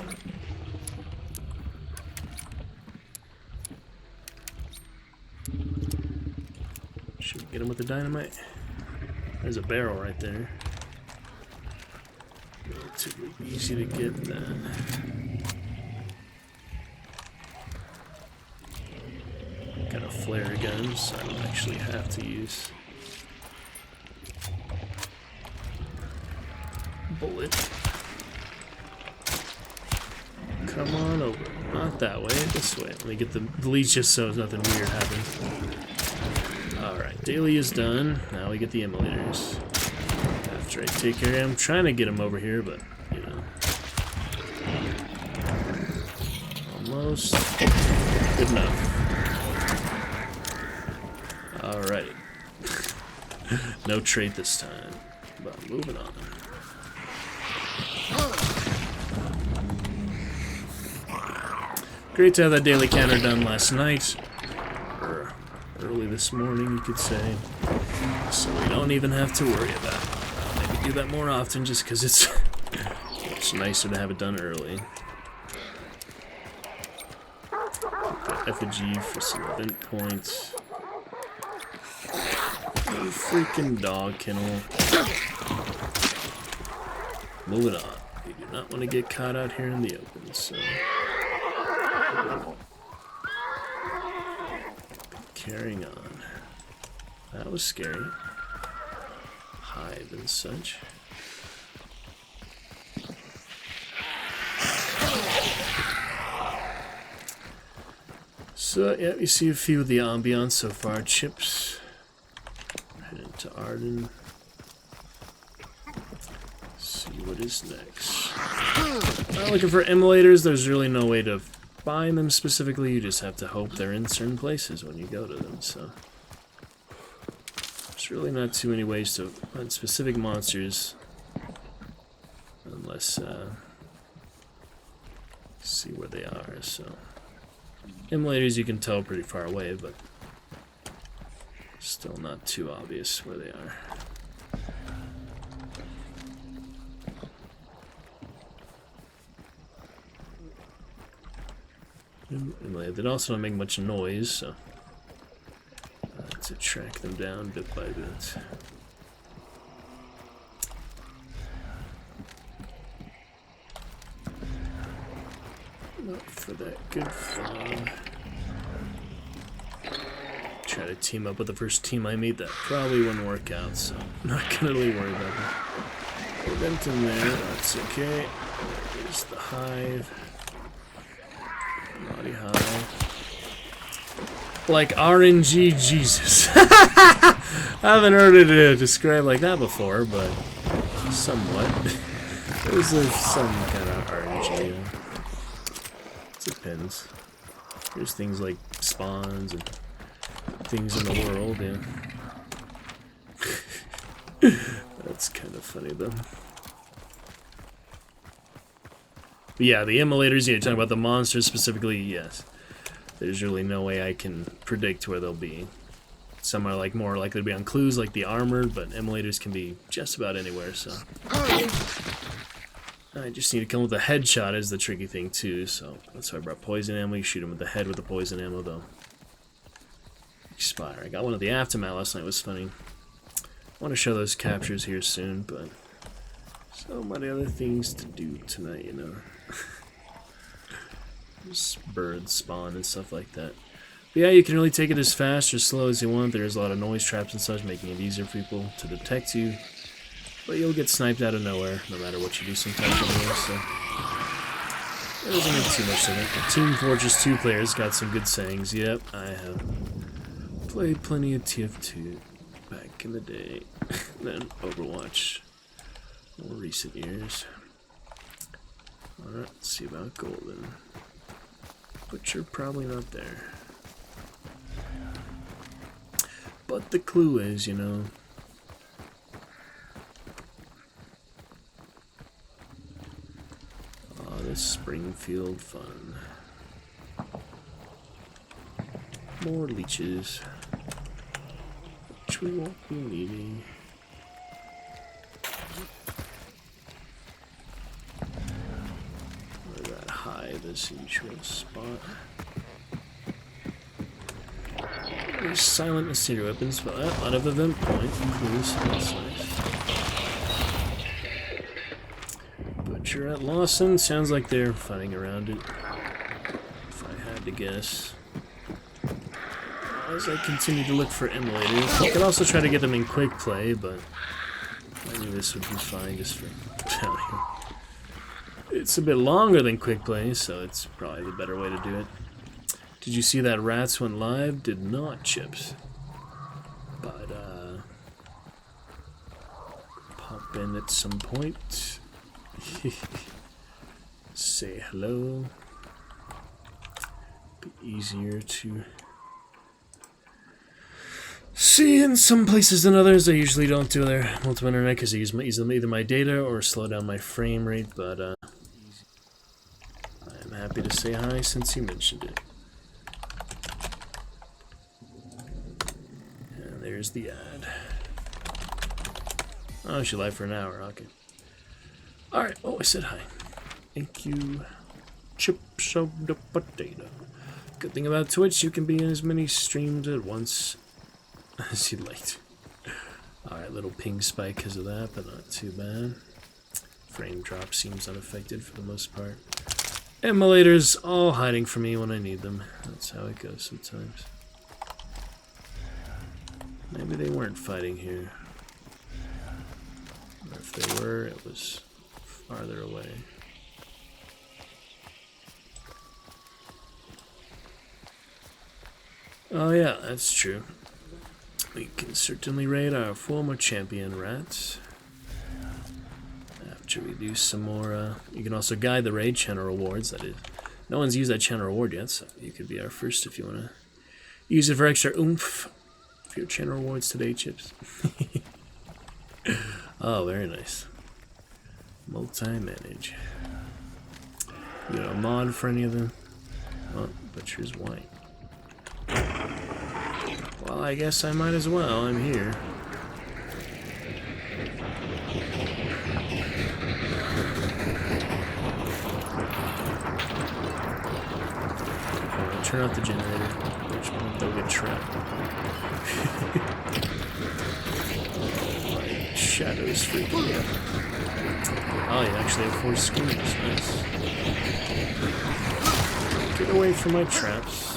Should we get him with the dynamite? There's a barrel right there. Relatively easy to get that. Got a flare gun, so I don't actually have to use bullet. Come on over. Not that way, this way. Let me get the leech just so nothing weird happens. Alright, daily is done. Now we get the emulators. After I take care of him, I'm trying to get him over here, but, you know. Almost. Good enough. Alright. No trait this time, but moving on. Great to have that daily counter done last night. Or early this morning, you could say. So we don't even have to worry about it. I'll maybe do that more often just because it's much nicer to have it done early. Put that effigy for some event points. Oh, freaking dog kennel. Moving on. We do not want to get caught out here in the open, so... Carrying on. That was scary. Hive and such. So, yeah, you see a few of the ambiance so far. Chips. Headed to Arden. See what is next. Looking for emulators. There's really no way to find them specifically. You just have to hope they're in certain places when you go to them. So there's really not too many ways to find specific monsters, unless see where they are. So emulators you can tell pretty far away, but still not too obvious where they are. They also don't make much noise, so to track them down bit by bit. Not for that good fun. Try to team up with the first team I meet. That probably wouldn't work out, so I'm not gonna really worry about that. Event in there, that's okay. There's the hive. Body high. Like RNG Jesus. I haven't heard it described like that before, but somewhat. There's some kind of RNG. It depends. There's things like spawns and things in the world, yeah. That's kind of funny though. But yeah, the emulators, you're talking about the monsters specifically, yes. There's really no way I can predict where they'll be. Some are like more likely to be on clues, like the armored, but emulators can be just about anywhere, so. I just need to come with a headshot is the tricky thing too, so that's why I brought poison ammo. You shoot him with the head with the poison ammo, though. Expire. I got one of the aftermath last night, it was funny. I want to show those captures here soon, but so many other things to do tonight, you know. Just birds spawn and stuff like that. But yeah, you can really take it as fast or slow as you want. There's a lot of noise traps and such, making it easier for people to detect you. But you'll get sniped out of nowhere, no matter what you do sometimes anyway, so it doesn't make too much of it. Team Fortress 2 players got some good sayings. Yep, I have played plenty of TF2 back in the day. Then Overwatch, more recent years. Alright, let's see about Golden. But you're probably not there. But the clue is, you know, oh, this Springfield fun. More leeches, which we won't be needing. Where that hive is in usual spot. There's silent mysterious weapons, but a lot of event point clues. That's nice. Butcher at Lawson. Sounds like they're fighting around it. If I had to guess. As I continue to look for emulators, I could also try to get them in quick play, but I knew this would be fine just for telling you. It's a bit longer than quick play, so it's probably the better way to do it. Did you see that Rats went live? Did not, Chips. But, pop in at some point. Say hello. Be easier to see in some places than others. I usually don't do their multiple internet because I use either my data or slow down my frame rate, but, I'm happy to say hi since you mentioned it. There's the ad. Oh, she live for an hour. Okay. Alright. Oh, I said hi. Thank you. Chips of the potato. Good thing about Twitch, you can be in as many streams at once as you'd like to. Alright, little ping spike because of that, but not too bad. Frame drop seems unaffected for the most part. Emulators all hiding from me when I need them. That's how it goes sometimes. Maybe they weren't fighting here. Or if they were, it was farther away. Oh yeah, that's true. We can certainly raid our former champion rats. After we do some more, you can also guide the raid channel rewards. That is, no one's used that channel reward yet, so you could be our first if you want to use it for extra oomph for your channel rewards today, Chips. Oh, very nice. Multi-manage. You got a mod for any of them? Oh, Butcher's White. Well, I guess I might as well. I'm here. Turn off the generator, at which point they'll get trapped. My shadow's freaking out. Oh, you actually have 4 screens. Nice. Get away from my traps.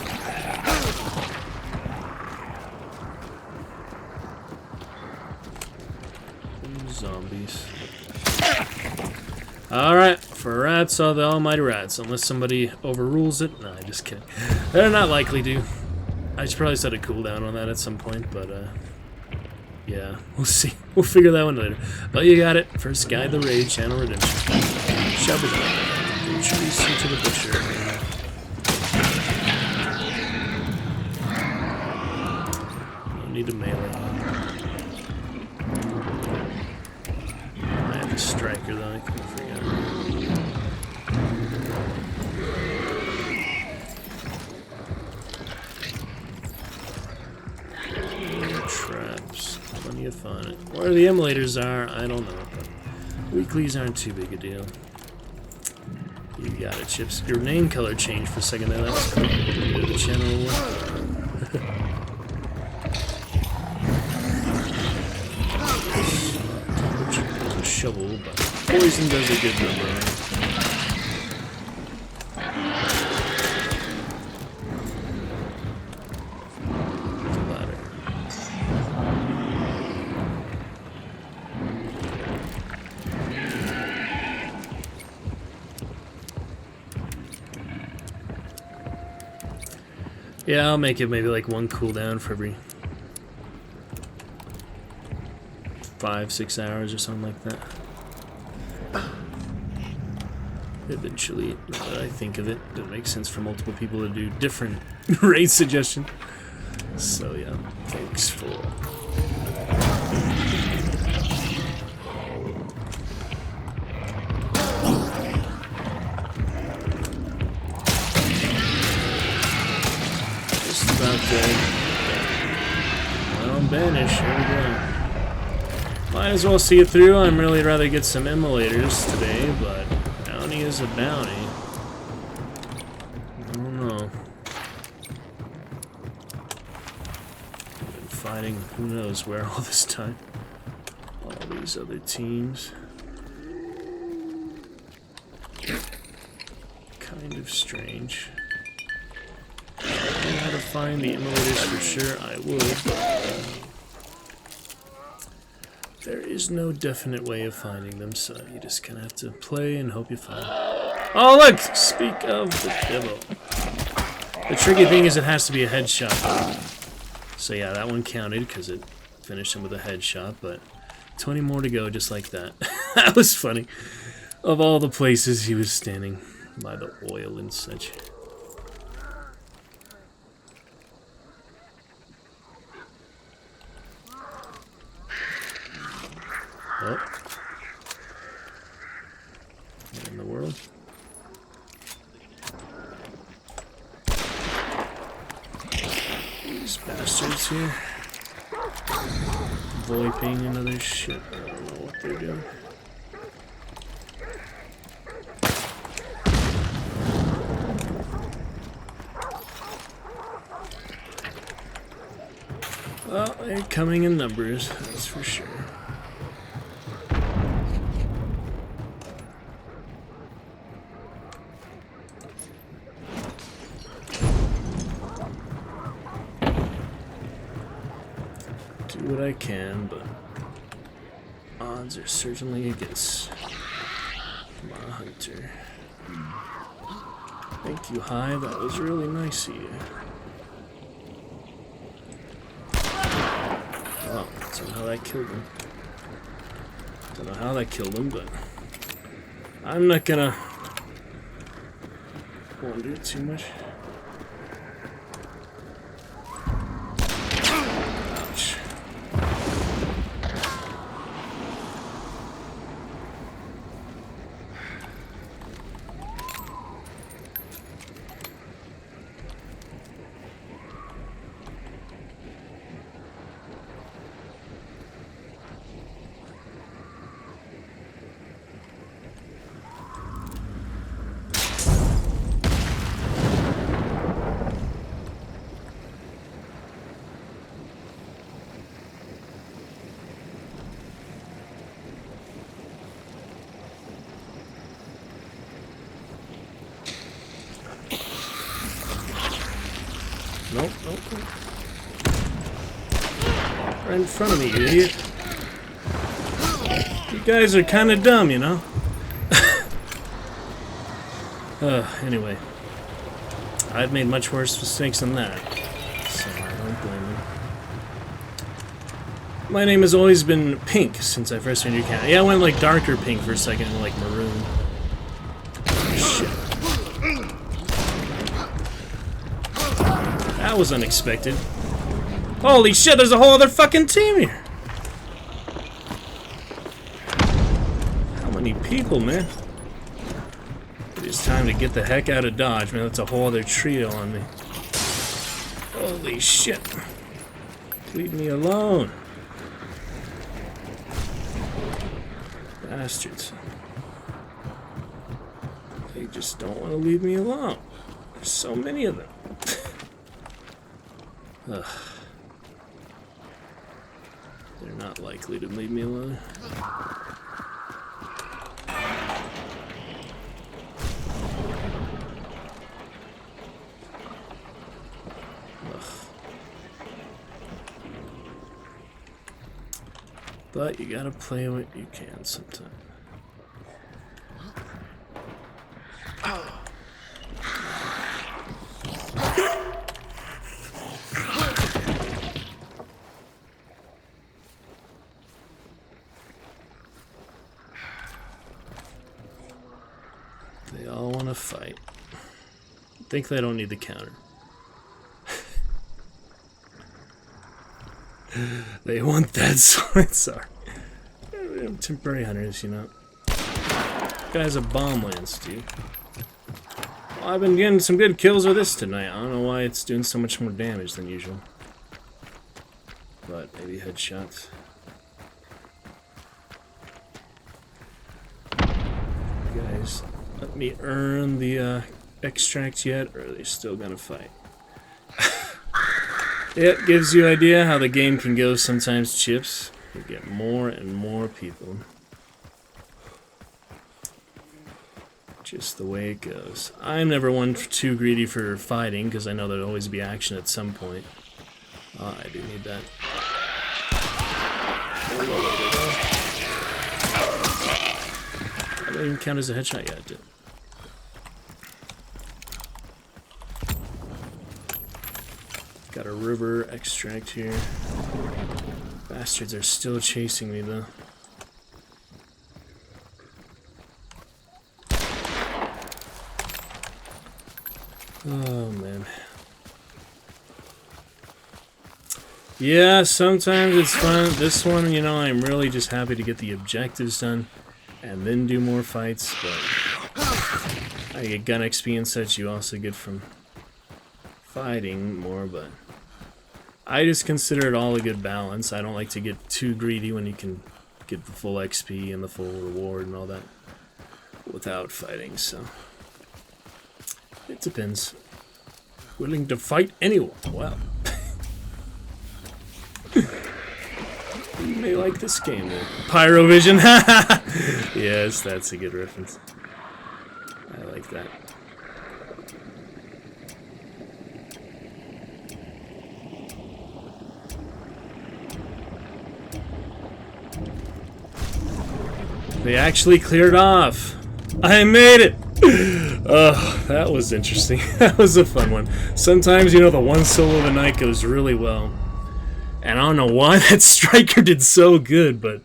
Zombies. Alright, for rats are the almighty rats, unless somebody overrules it. No, just kidding. They're not likely to. I should probably set a cooldown on that at some point, but yeah, we'll see. We'll figure that one later. But you got it. First guide the raid channel redemption. Shabba. Introduce you to the butcher. No need to melee. I have a striker though, I can forget. Traps. Plenty of fun. Where the emulators are, I don't know. But weeklies aren't too big a deal. You got it, Chips. Your name color changed for a second there. That's cool. The channel a shovel, but poison does a good number. Yeah, I'll make it maybe like 1 cooldown for every 5-6 hours or something like that. Eventually, now that I think of it, it makes sense for multiple people to do different raid suggestions. So yeah, thanks for... Well, banish, here we go. Might as well see it through. I'm really rather get some emulators today, but bounty is a bounty. I don't know. I've been fighting who knows where all this time. All these other teams. Kind of strange. How to find the emulators for sure, I would, but there is no definite way of finding them, so you just kind of have to play and hope you find them. Oh look! Speak of the devil. The tricky thing is it has to be a headshot. So yeah, that one counted because it finished him with a headshot, but 20 more to go just like that. That was funny. Of all the places he was standing by the oil and such. Oh. What in the world? These bastards here. Voiping and other shit. I don't know what they're doing. They're coming in numbers, that's for sure. Do what I can, but odds are certainly against my hunter. Thank you, Hive. That was really nice of you. Well, don't know how that killed him. Don't know how that killed him, but I'm not gonna wonder too much. Ouch. Nope, nope, nope. Right in front of me, you idiot. You guys are kind of dumb, you know? Anyway. I've made much worse mistakes than that. So I don't blame them. My name has always been Pink since I first joined your account. Yeah, I went like darker pink for a second, like maroon. Shit. That was unexpected. Holy shit, there's a whole other fucking team here. How many people, man? It's time to get the heck out of Dodge, man. That's a whole other trio on me. Holy shit. Leave me alone. Bastards. They just don't want to leave me alone. There's so many of them. Ugh. They're not likely to leave me alone. Ugh. But you gotta play what you can sometimes. They all want to fight. Think they don't need the counter. They want that sword. Sorry. Temporary hunters, you know. Guy's a bomb lance, dude. Well, I've been getting some good kills with this tonight. I don't know why it's doing so much more damage than usual. But maybe headshots. Guys, let me earn the extract yet, or are they still gonna fight? It gives you an idea how the game can go sometimes, Chips. You get more and more people. Just the way it goes. I'm never one too greedy for fighting, because I know there'll always be action at some point. Oh, I do need that. I don't even count as a headshot yet, did it? Got a river extract here. Bastards are still chasing me though. Oh man. Yeah, sometimes it's fun. This one, you know, I'm really just happy to get the objectives done and then do more fights, but I get gun XP and such you also get from fighting more, but I just consider it all a good balance. I don't like to get too greedy when you can get the full XP and the full reward and all that without fighting, so it depends. Willing to fight anyone. Wow. may like this game. Pyrovision. Yes, that's a good reference. I like that. They actually cleared off. I made it! Oh, that was interesting. That was a fun one. Sometimes, you know, the one solo of the night goes really well. And I don't know why that striker did so good, but...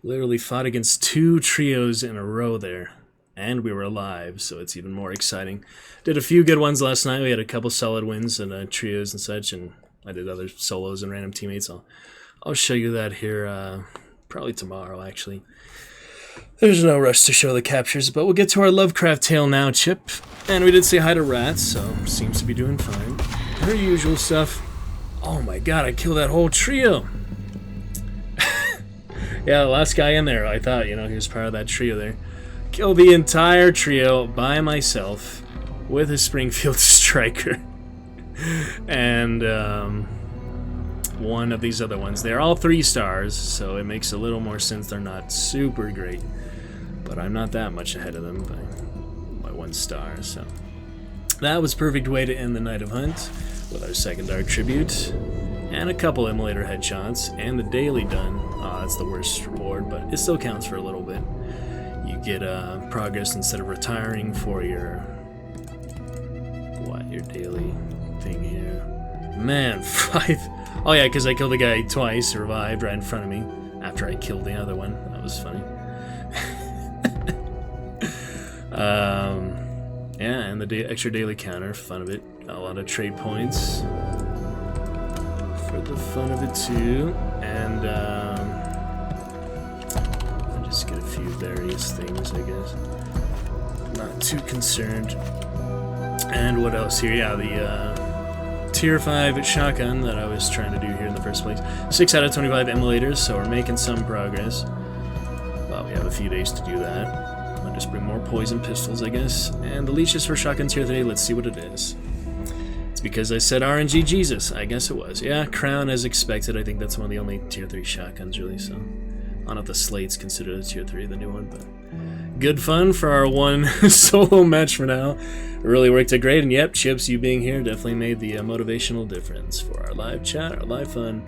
Literally fought against 2 trios in a row there. And we were alive, so it's even more exciting. Did a few good ones last night. We had a couple solid wins and trios and such, and I did other solos and random teammates. I'll show you that here probably tomorrow, actually. There's no rush to show the captures, but we'll get to our Lovecraft Tale now, Chip. And we did say hi to Rats, so seems to be doing fine. Her usual stuff. Oh my god, I killed that whole trio! Yeah, the last guy in there, I thought, you know, he was part of that trio there. Killed the entire trio by myself with a Springfield striker. And, one of these other ones. They're all 3 stars, so it makes a little more sense they're not super great. But I'm not that much ahead of them by 1 star, so... That was a perfect way to end the Night of Hunt, with our second Dark Tribute, and a couple Immolator headshots, and the daily done. That's the worst reward, but it still counts for a little bit. You get progress instead of retiring for your... your daily thing here. Man, 5... Oh yeah, because I killed a guy twice, revived right in front of me, after I killed the other one. That was funny. Yeah, and the extra daily counter, fun of it. A lot of trade points for the fun of it too. And I'll just get a few various things, I guess. Not too concerned. And what else here? Yeah, the Tier 5 shotgun that I was trying to do here in the first place. 6 out of 25 emulators, so we're making some progress. Well, we have a few days to do that. I'll just bring more poison pistols, I guess. And the leashes for shotguns here today, let's see what it is. It's because I said RNG Jesus. I guess it was. Yeah, Crown as expected. I think that's one of the only Tier 3 shotguns, really, so... I don't know if the Slate's considered a Tier 3, the new one, but... Good fun for our 1 solo match for now. It really worked out great, and yep, Chips, you being here definitely made the motivational difference for our live chat, our live fun.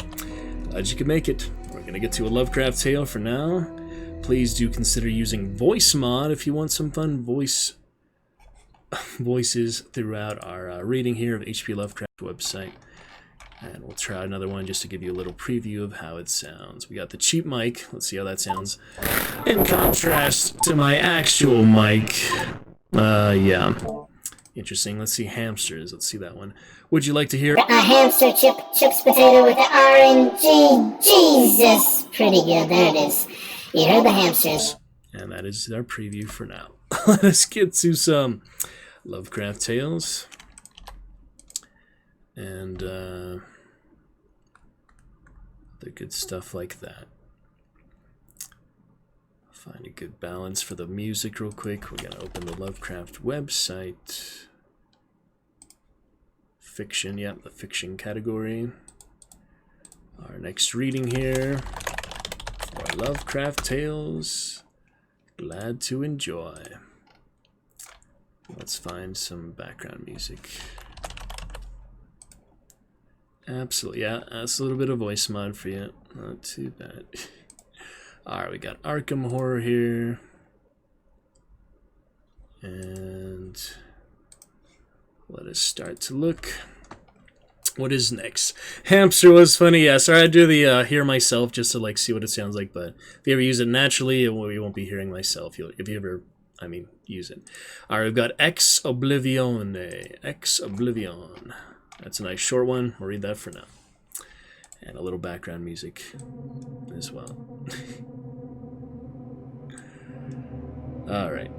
Glad you could make it. We're going to get to a Lovecraft Tale for now. Please do consider using voice mod if you want some fun voices throughout our reading here of HP Lovecraft website. And we'll try another one just to give you a little preview of how it sounds. We got the cheap mic. Let's see how that sounds. In contrast to my actual mic. Yeah. Interesting. Let's see hamsters. Let's see that one. Would you like to hear... A hamster chips potato with the RNG. Jesus. Pretty good. There it is. You heard the hamsters. And that is our preview for now. Let us get to some Lovecraft Tales. And the good stuff like that. Find a good balance for the music real quick. We're gonna open the Lovecraft website. Fiction, yep, the fiction category. Our next reading here for Lovecraft Tales. Glad to enjoy. Let's find some background music. Absolutely, yeah, that's a little bit of voice mod for you. Not too bad. Alright, we got Arkham Horror here. And let us start to look. What is next? Hamster was funny, yeah. Sorry I do the hear myself just to like see what it sounds like, but if you ever use it naturally, we won't be hearing myself. If you ever, use it. Alright, we've got Ex Oblivione. Ex Oblivion. That's a nice short one. We'll read that for now. And a little background music as well. Alright.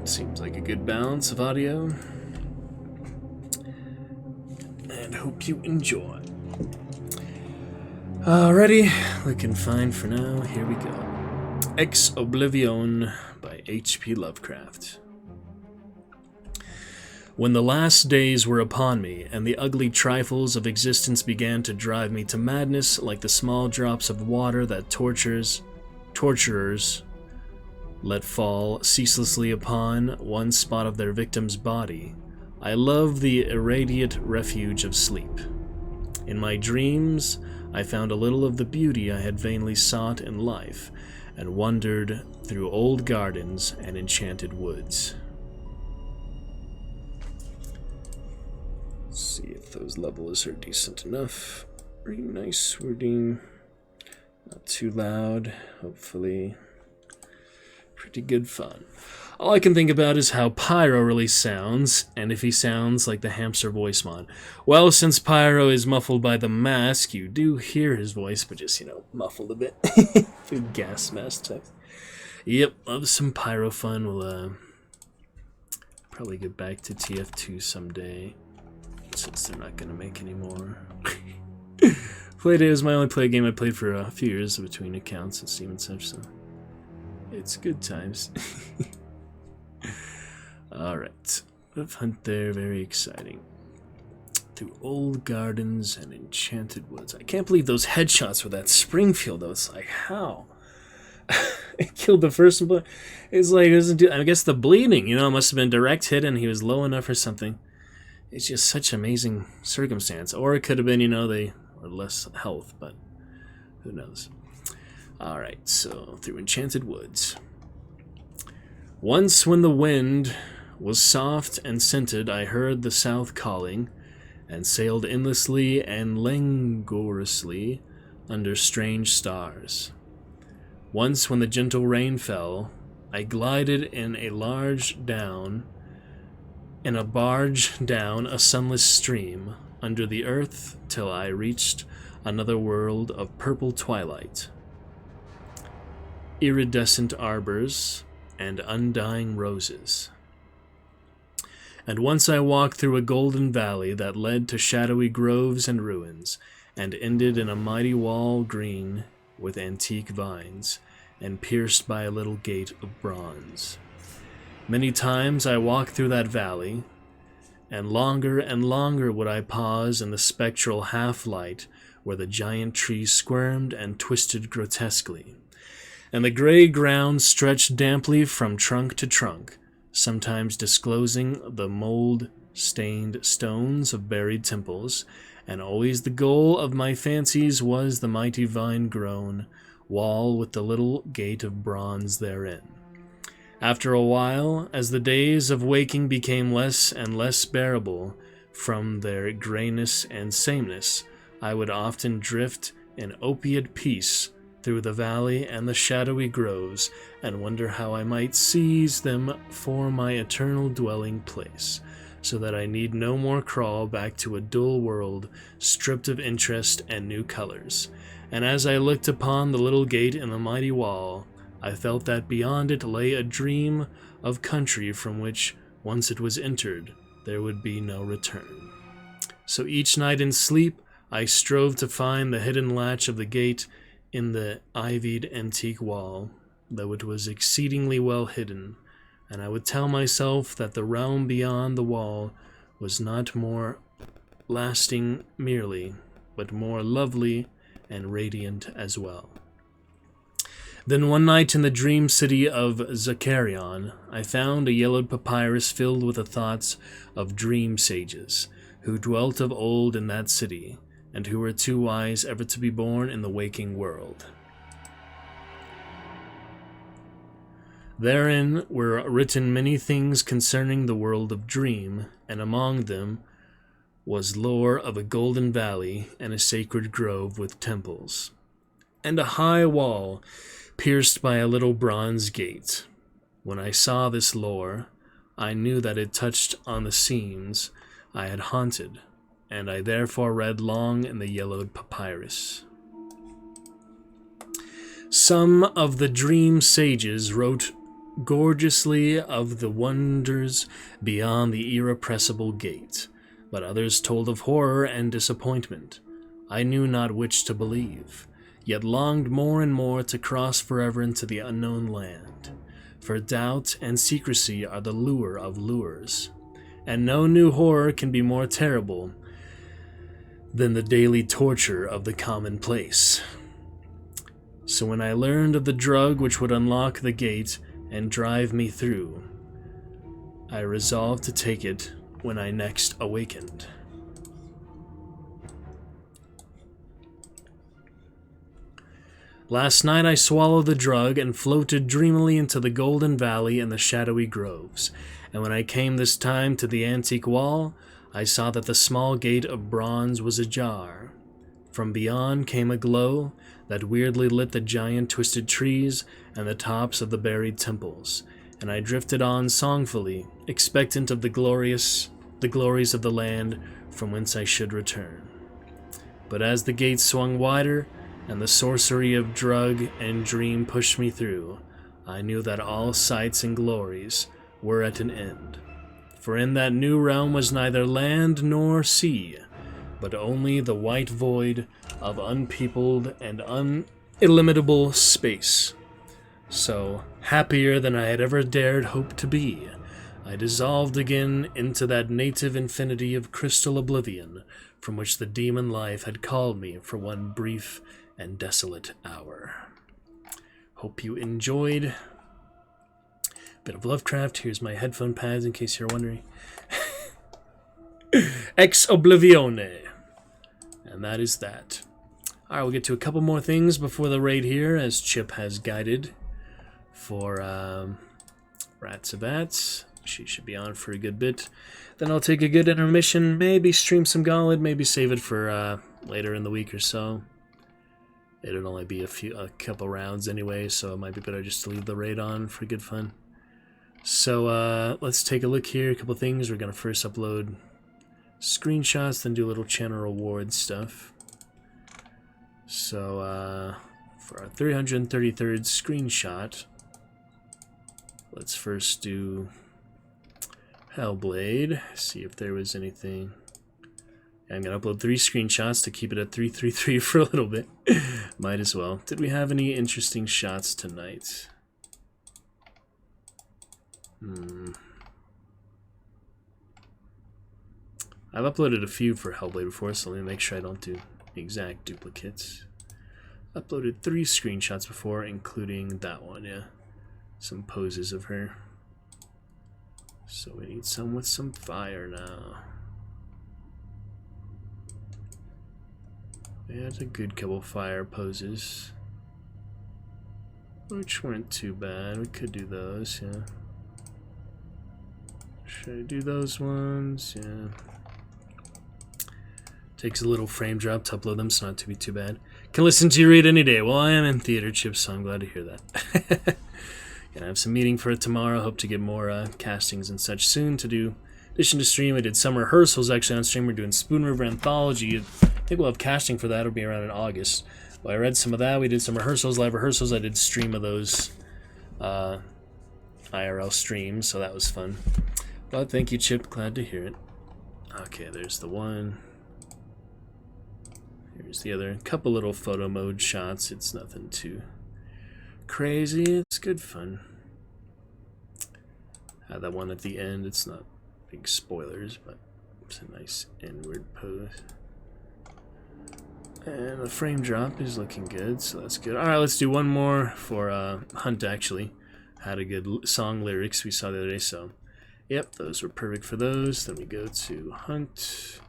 Seems like a good balance of audio. And hope you enjoy. Alrighty, looking fine for now. Here we go. Ex Oblivion by H.P. Lovecraft. When the last days were upon me, and the ugly trifles of existence began to drive me to madness like the small drops of water that torturers let fall ceaselessly upon one spot of their victim's body, I loved the irradiate refuge of sleep. In my dreams, I found a little of the beauty I had vainly sought in life, and wandered through old gardens and enchanted woods. Let's see if those levels are decent enough. Pretty nice wording. Not too loud, hopefully. Pretty good fun. All I can think about is how Pyro really sounds, and if he sounds like the hamster voice mod. Well, since Pyro is muffled by the mask, you do hear his voice, but just, muffled a bit. Through gas mask type. Yep, love some Pyro fun. We'll probably get back to TF2 someday, since they're not going to make any more. Playday was my only play game I played for a few years between accounts and Steam and such, so it's good times. Alright, hunt there, very exciting. Through old gardens and enchanted woods. I can't believe those headshots with that Springfield, though. It's like, how? It killed the first one. It's like, I guess the bleeding, it must have been direct hit and he was low enough or something. It's just such amazing circumstance. Or it could have been, they were less health, but who knows. Alright, so through enchanted woods. Once when the wind was soft and scented, I heard the south calling, and sailed endlessly and languorously under strange stars. Once when the gentle rain fell, I glided in a barge down a sunless stream under the earth till I reached another world of purple twilight, iridescent arbors, and undying roses. And once I walked through a golden valley that led to shadowy groves and ruins, and ended in a mighty wall green with antique vines, and pierced by a little gate of bronze. Many times I walked through that valley, and longer would I pause in the spectral half-light where the giant trees squirmed and twisted grotesquely, and the gray ground stretched damply from trunk to trunk, sometimes disclosing the mold-stained stones of buried temples, and always the goal of my fancies was the mighty vine-grown wall with the little gate of bronze therein. After a while, as the days of waking became less and less bearable from their grayness and sameness, I would often drift in opiate peace through the valley and the shadowy groves, and wonder how I might seize them for my eternal dwelling place, so that I need no more crawl back to a dull world, stripped of interest and new colors. And as I looked upon the little gate in the mighty wall, I felt that beyond it lay a dream of country from which, once it was entered, there would be no return. So each night in sleep, I strove to find the hidden latch of the gate in the ivied antique wall, though it was exceedingly well hidden, and I would tell myself that the realm beyond the wall was not more lasting merely, but more lovely and radiant as well. Then one night in the dream city of Zakarion, I found a yellowed papyrus filled with the thoughts of dream sages, who dwelt of old in that city, and who were too wise ever to be born in the waking world. Therein were written many things concerning the world of dream, and among them was lore of a golden valley and a sacred grove with temples, and a high wall pierced by a little bronze gate. When I saw this lore, I knew that it touched on the scenes I had haunted, and I therefore read long in the yellowed papyrus. Some of the dream sages wrote gorgeously of the wonders beyond the irrepressible gate, but others told of horror and disappointment. I knew not which to believe, yet longed more and more to cross forever into the unknown land, for doubt and secrecy are the lure of lures, and no new horror can be more terrible than the daily torture of the commonplace. So when I learned of the drug which would unlock the gate and drive me through, I resolved to take it when I next awakened. Last night I swallowed the drug and floated dreamily into the golden valley and the shadowy groves, and when I came this time to the antique wall, I saw that the small gate of bronze was ajar. From beyond came a glow that weirdly lit the giant twisted trees and the tops of the buried temples, and I drifted on songfully, expectant of the glories of the land from whence I should return. But as the gate swung wider, and the sorcery of drug and dream pushed me through, I knew that all sights and glories were at an end. For in that new realm was neither land nor sea, but only the white void of unpeopled and unillimitable space. So, happier than I had ever dared hope to be, I dissolved again into that native infinity of crystal oblivion from which the demon life had called me for one brief and desolate hour. Hope you enjoyed. Bit of Lovecraft. Here's my headphone pads in case you're wondering. Ex Oblivione. And that is that. Alright, we'll get to a couple more things before the raid here, as Chip has guided for Rats of Ats. She should be on for a good bit. Then I'll take a good intermission, maybe stream some Gauntlet, maybe save it for later in the week or so. It'll only be a couple rounds anyway, so it might be better just to leave the raid on for good fun. So let's take a look here. A couple things. We're gonna first upload screenshots, then do a little channel reward stuff. So for our 333rd screenshot, let's first do Hellblade. See if there was anything. I'm going to upload 3 screenshots to keep it at 333 for a little bit. Might as well. Did we have any interesting shots tonight? I've uploaded a few for Hellblade before, so let me make sure I don't do exact duplicates. Uploaded 3 screenshots before, including that one, yeah. Some poses of her. So we need some with some fire now. Yeah, it's a good couple fire poses, which weren't too bad. We could do those, yeah. Should I do those ones? Yeah. Takes a little frame drop to upload them, so not to be too bad. Can listen to you read any day. Well, I am in theater, Chip, so I'm glad to hear that. Gonna have some meeting for it tomorrow. Hope to get more castings and such soon to do. In addition to stream, I did some rehearsals actually on stream. We're doing Spoon River Anthology. I think we'll have casting for that. It'll be around in August. Well, I read some of that. We did some rehearsals, live rehearsals. I did stream of those IRL streams, so that was fun. But thank you, Chip. Glad to hear it. Okay, there's the one. Here's the other. Couple little photo mode shots. It's nothing too crazy. It's good fun. That one at the end. It's not big spoilers, but it's a nice inward pose. And the frame drop is looking good, so that's good. Alright, let's do one more for Hunt, actually. Had a good song lyrics we saw the other day, so yep, those were perfect for those. Then we go to Hunt,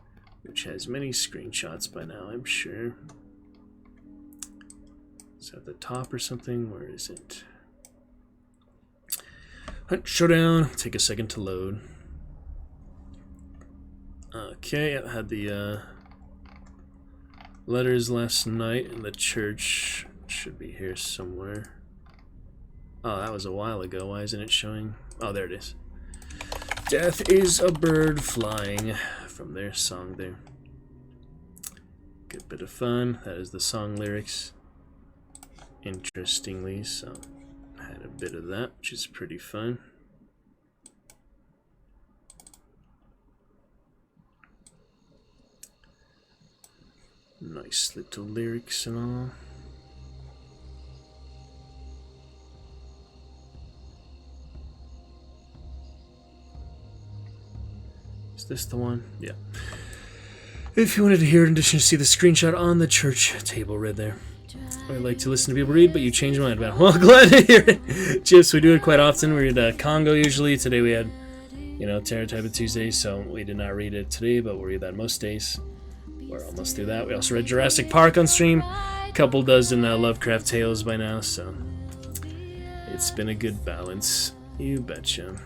which has many screenshots by now, I'm sure. Is that at the top or something? Where is it? Hunt Showdown. Take a second to load. Okay, I had the letters last night in the church. Should be here somewhere. Oh, that was a while ago. Why isn't it showing? Oh, there it is. Death is a bird flying, from their song there. Good bit of fun. That is the song lyrics. Interestingly, so I had a bit of that, which is pretty fun. Nice little lyrics and all. Is this the one? Yeah. If you wanted to hear it, in addition to see the screenshot on the church table right there. I like to listen to people read, but you changed my mind about it. Well, glad to hear it. Chips, we do it quite often. We read Congo usually. Today we had, you know, Terror Type of Tuesday, so we did not read it today, but we'll read that most days. We're almost through that. We also read Jurassic Park on stream. A couple dozen Lovecraft Tales by now, so it's been a good balance. You betcha.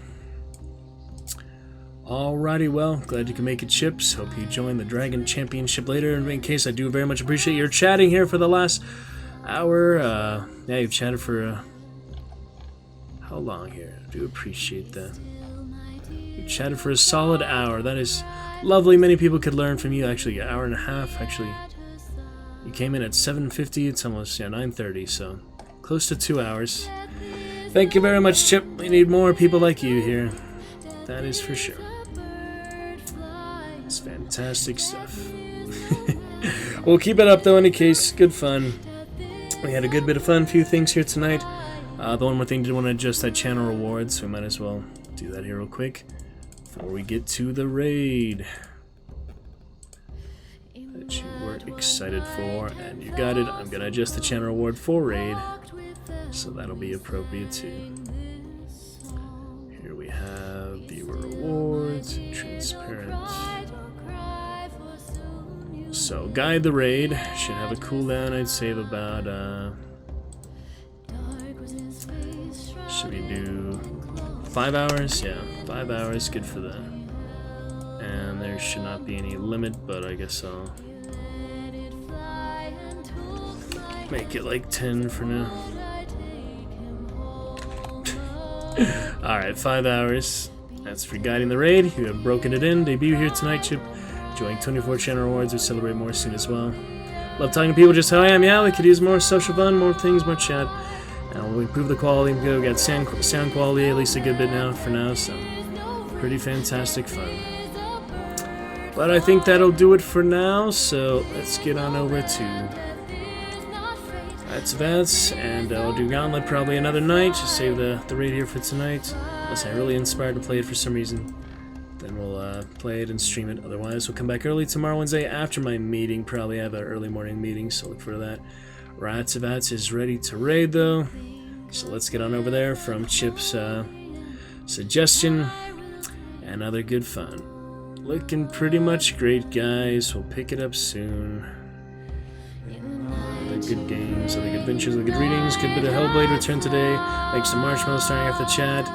Alrighty, well, glad you can make it, Chips. Hope you join the Dragon Championship later. In case, I do very much appreciate your chatting here for the last hour. Yeah, you've chatted for how long here? I do appreciate that. You chatted for a solid hour. That is lovely. Many people could learn from you. Actually, an hour and a half. Actually, you came in at 7:50. It's almost 9:30, so close to 2 hours. Thank you very much, Chip. We need more people like you here. That is for sure. It's fantastic stuff. We'll keep it up though, in any case. Good fun. We had a good bit of fun. Few things here tonight. The one more thing, did want to adjust that channel reward, so we might as well do that here real quick before we get to the raid that you were excited for. And you got it. I'm gonna adjust the channel reward for raid, so that'll be appropriate too. Here we have viewer rewards, transparent. So, guide the raid should have a cooldown, I'd say, of about, should we do 5 hours? Yeah, 5 hours, good for that. And there should not be any limit, but I guess I'll make it like 10 for now. Alright, 5 hours. That's for guiding the raid. You have broken it in. Debut here tonight, Chip. Enjoying 24 channel rewards. We'll celebrate more soon as well. Love talking to people just how I am. Yeah, we could use more social fun, more things, more chat. And we'll improve the quality. We got sound quality at least a good bit now for now, so pretty fantastic fun. But I think that'll do it for now, so let's get on over to Vats, and I'll do Gauntlet probably another night. Just save the raid here for tonight. Unless I'm really inspired to play it for some reason. Then we'll play it and stream it. Otherwise, we'll come back early tomorrow Wednesday after my meeting. Probably have an early morning meeting, so look for that. Vats is ready to raid though. So let's get on over there from Chip's suggestion and other good fun. Looking pretty much great, guys. We'll pick it up soon. Other good games, other good adventures, other good readings. Good bit of Hellblade return today. Thanks to Marshmallow starting off the chat.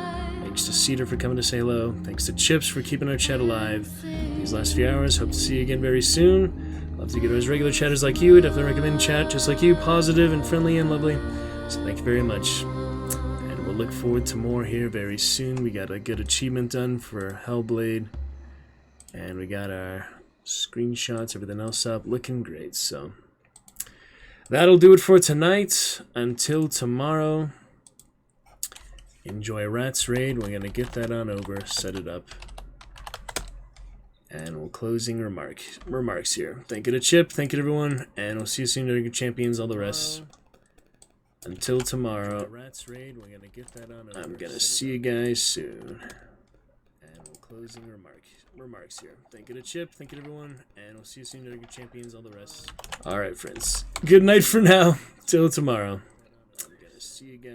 Thanks to Cedar for coming to say hello. Thanks to Chips for keeping our chat alive these last few hours. Hope to see you again very soon. Love to get those regular chatters like you. Definitely recommend chat just like you. Positive and friendly and lovely. So thank you very much. And we'll look forward to more here very soon. We got a good achievement done for Hellblade. And we got our screenshots, everything else up. Looking great, so that'll do it for tonight. Until tomorrow, enjoy Rat's Raid. We're going to get that on over, set it up. And we'll closing remarks here. Thank you to Chip, thank you to everyone, and we'll see you soon, Dragon Champions, all the rest. Until tomorrow, Rat's Raid, we're going to get that on over. I'm going to see you guys soon. And we'll closing remarks here. Thank you to Chip, thank you to everyone, and we'll see you soon, Dragon Champions, all the rest. Alright, friends. Good night for now. Till tomorrow.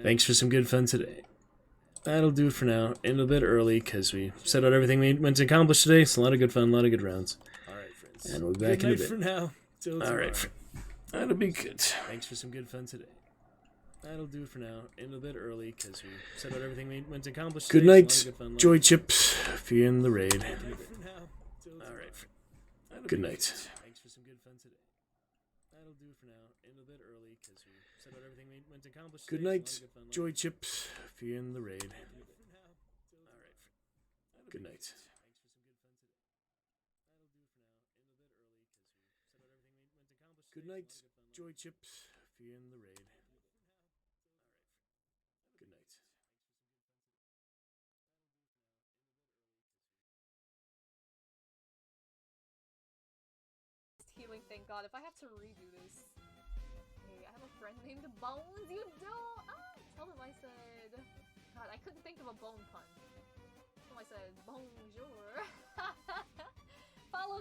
Thanks for some good fun today. That'll do it for now. End a bit early because we set out everything we meant to accomplish today. It's a lot of good fun, a lot of good rounds. Alright, friends. And we'll be back in a bit. For now. Till tomorrow. Alright, that'll be good. Thanks for some good fun today. That'll do it for now. End a bit early because we set out everything we meant to accomplish today. Good night. Joy Chips, if you're in the raid. Alright. Good night. Thanks for some good fun today. That'll do it for now. End a bit early because we set out everything we meant to accomplish today. Good night. Joy Chips, if you're in the raid. Alright. Good night. Good night. Joy Chips, if you're in the raid. Good night. Healing, thank God. If I have to redo this. Hey, I have a friend named Bones. You do? Tell him I said. God, I couldn't think of a bone pun. Tell him I said bonjour.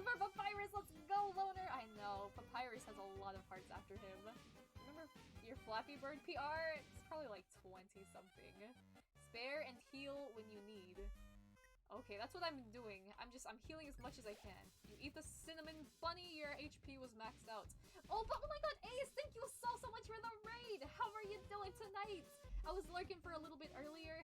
for Papyrus! Let's go, Loner! I know, Papyrus has a lot of hearts after him. Remember your Flappy Bird PR? It's probably like 20-something. Spare and heal when you need. Okay, that's what I'm doing. I'm healing as much as I can. You eat the cinnamon bunny, your HP was maxed out. Oh, but oh my god, Ace, thank you so much for the raid! How are you doing tonight? I was lurking for a little bit earlier.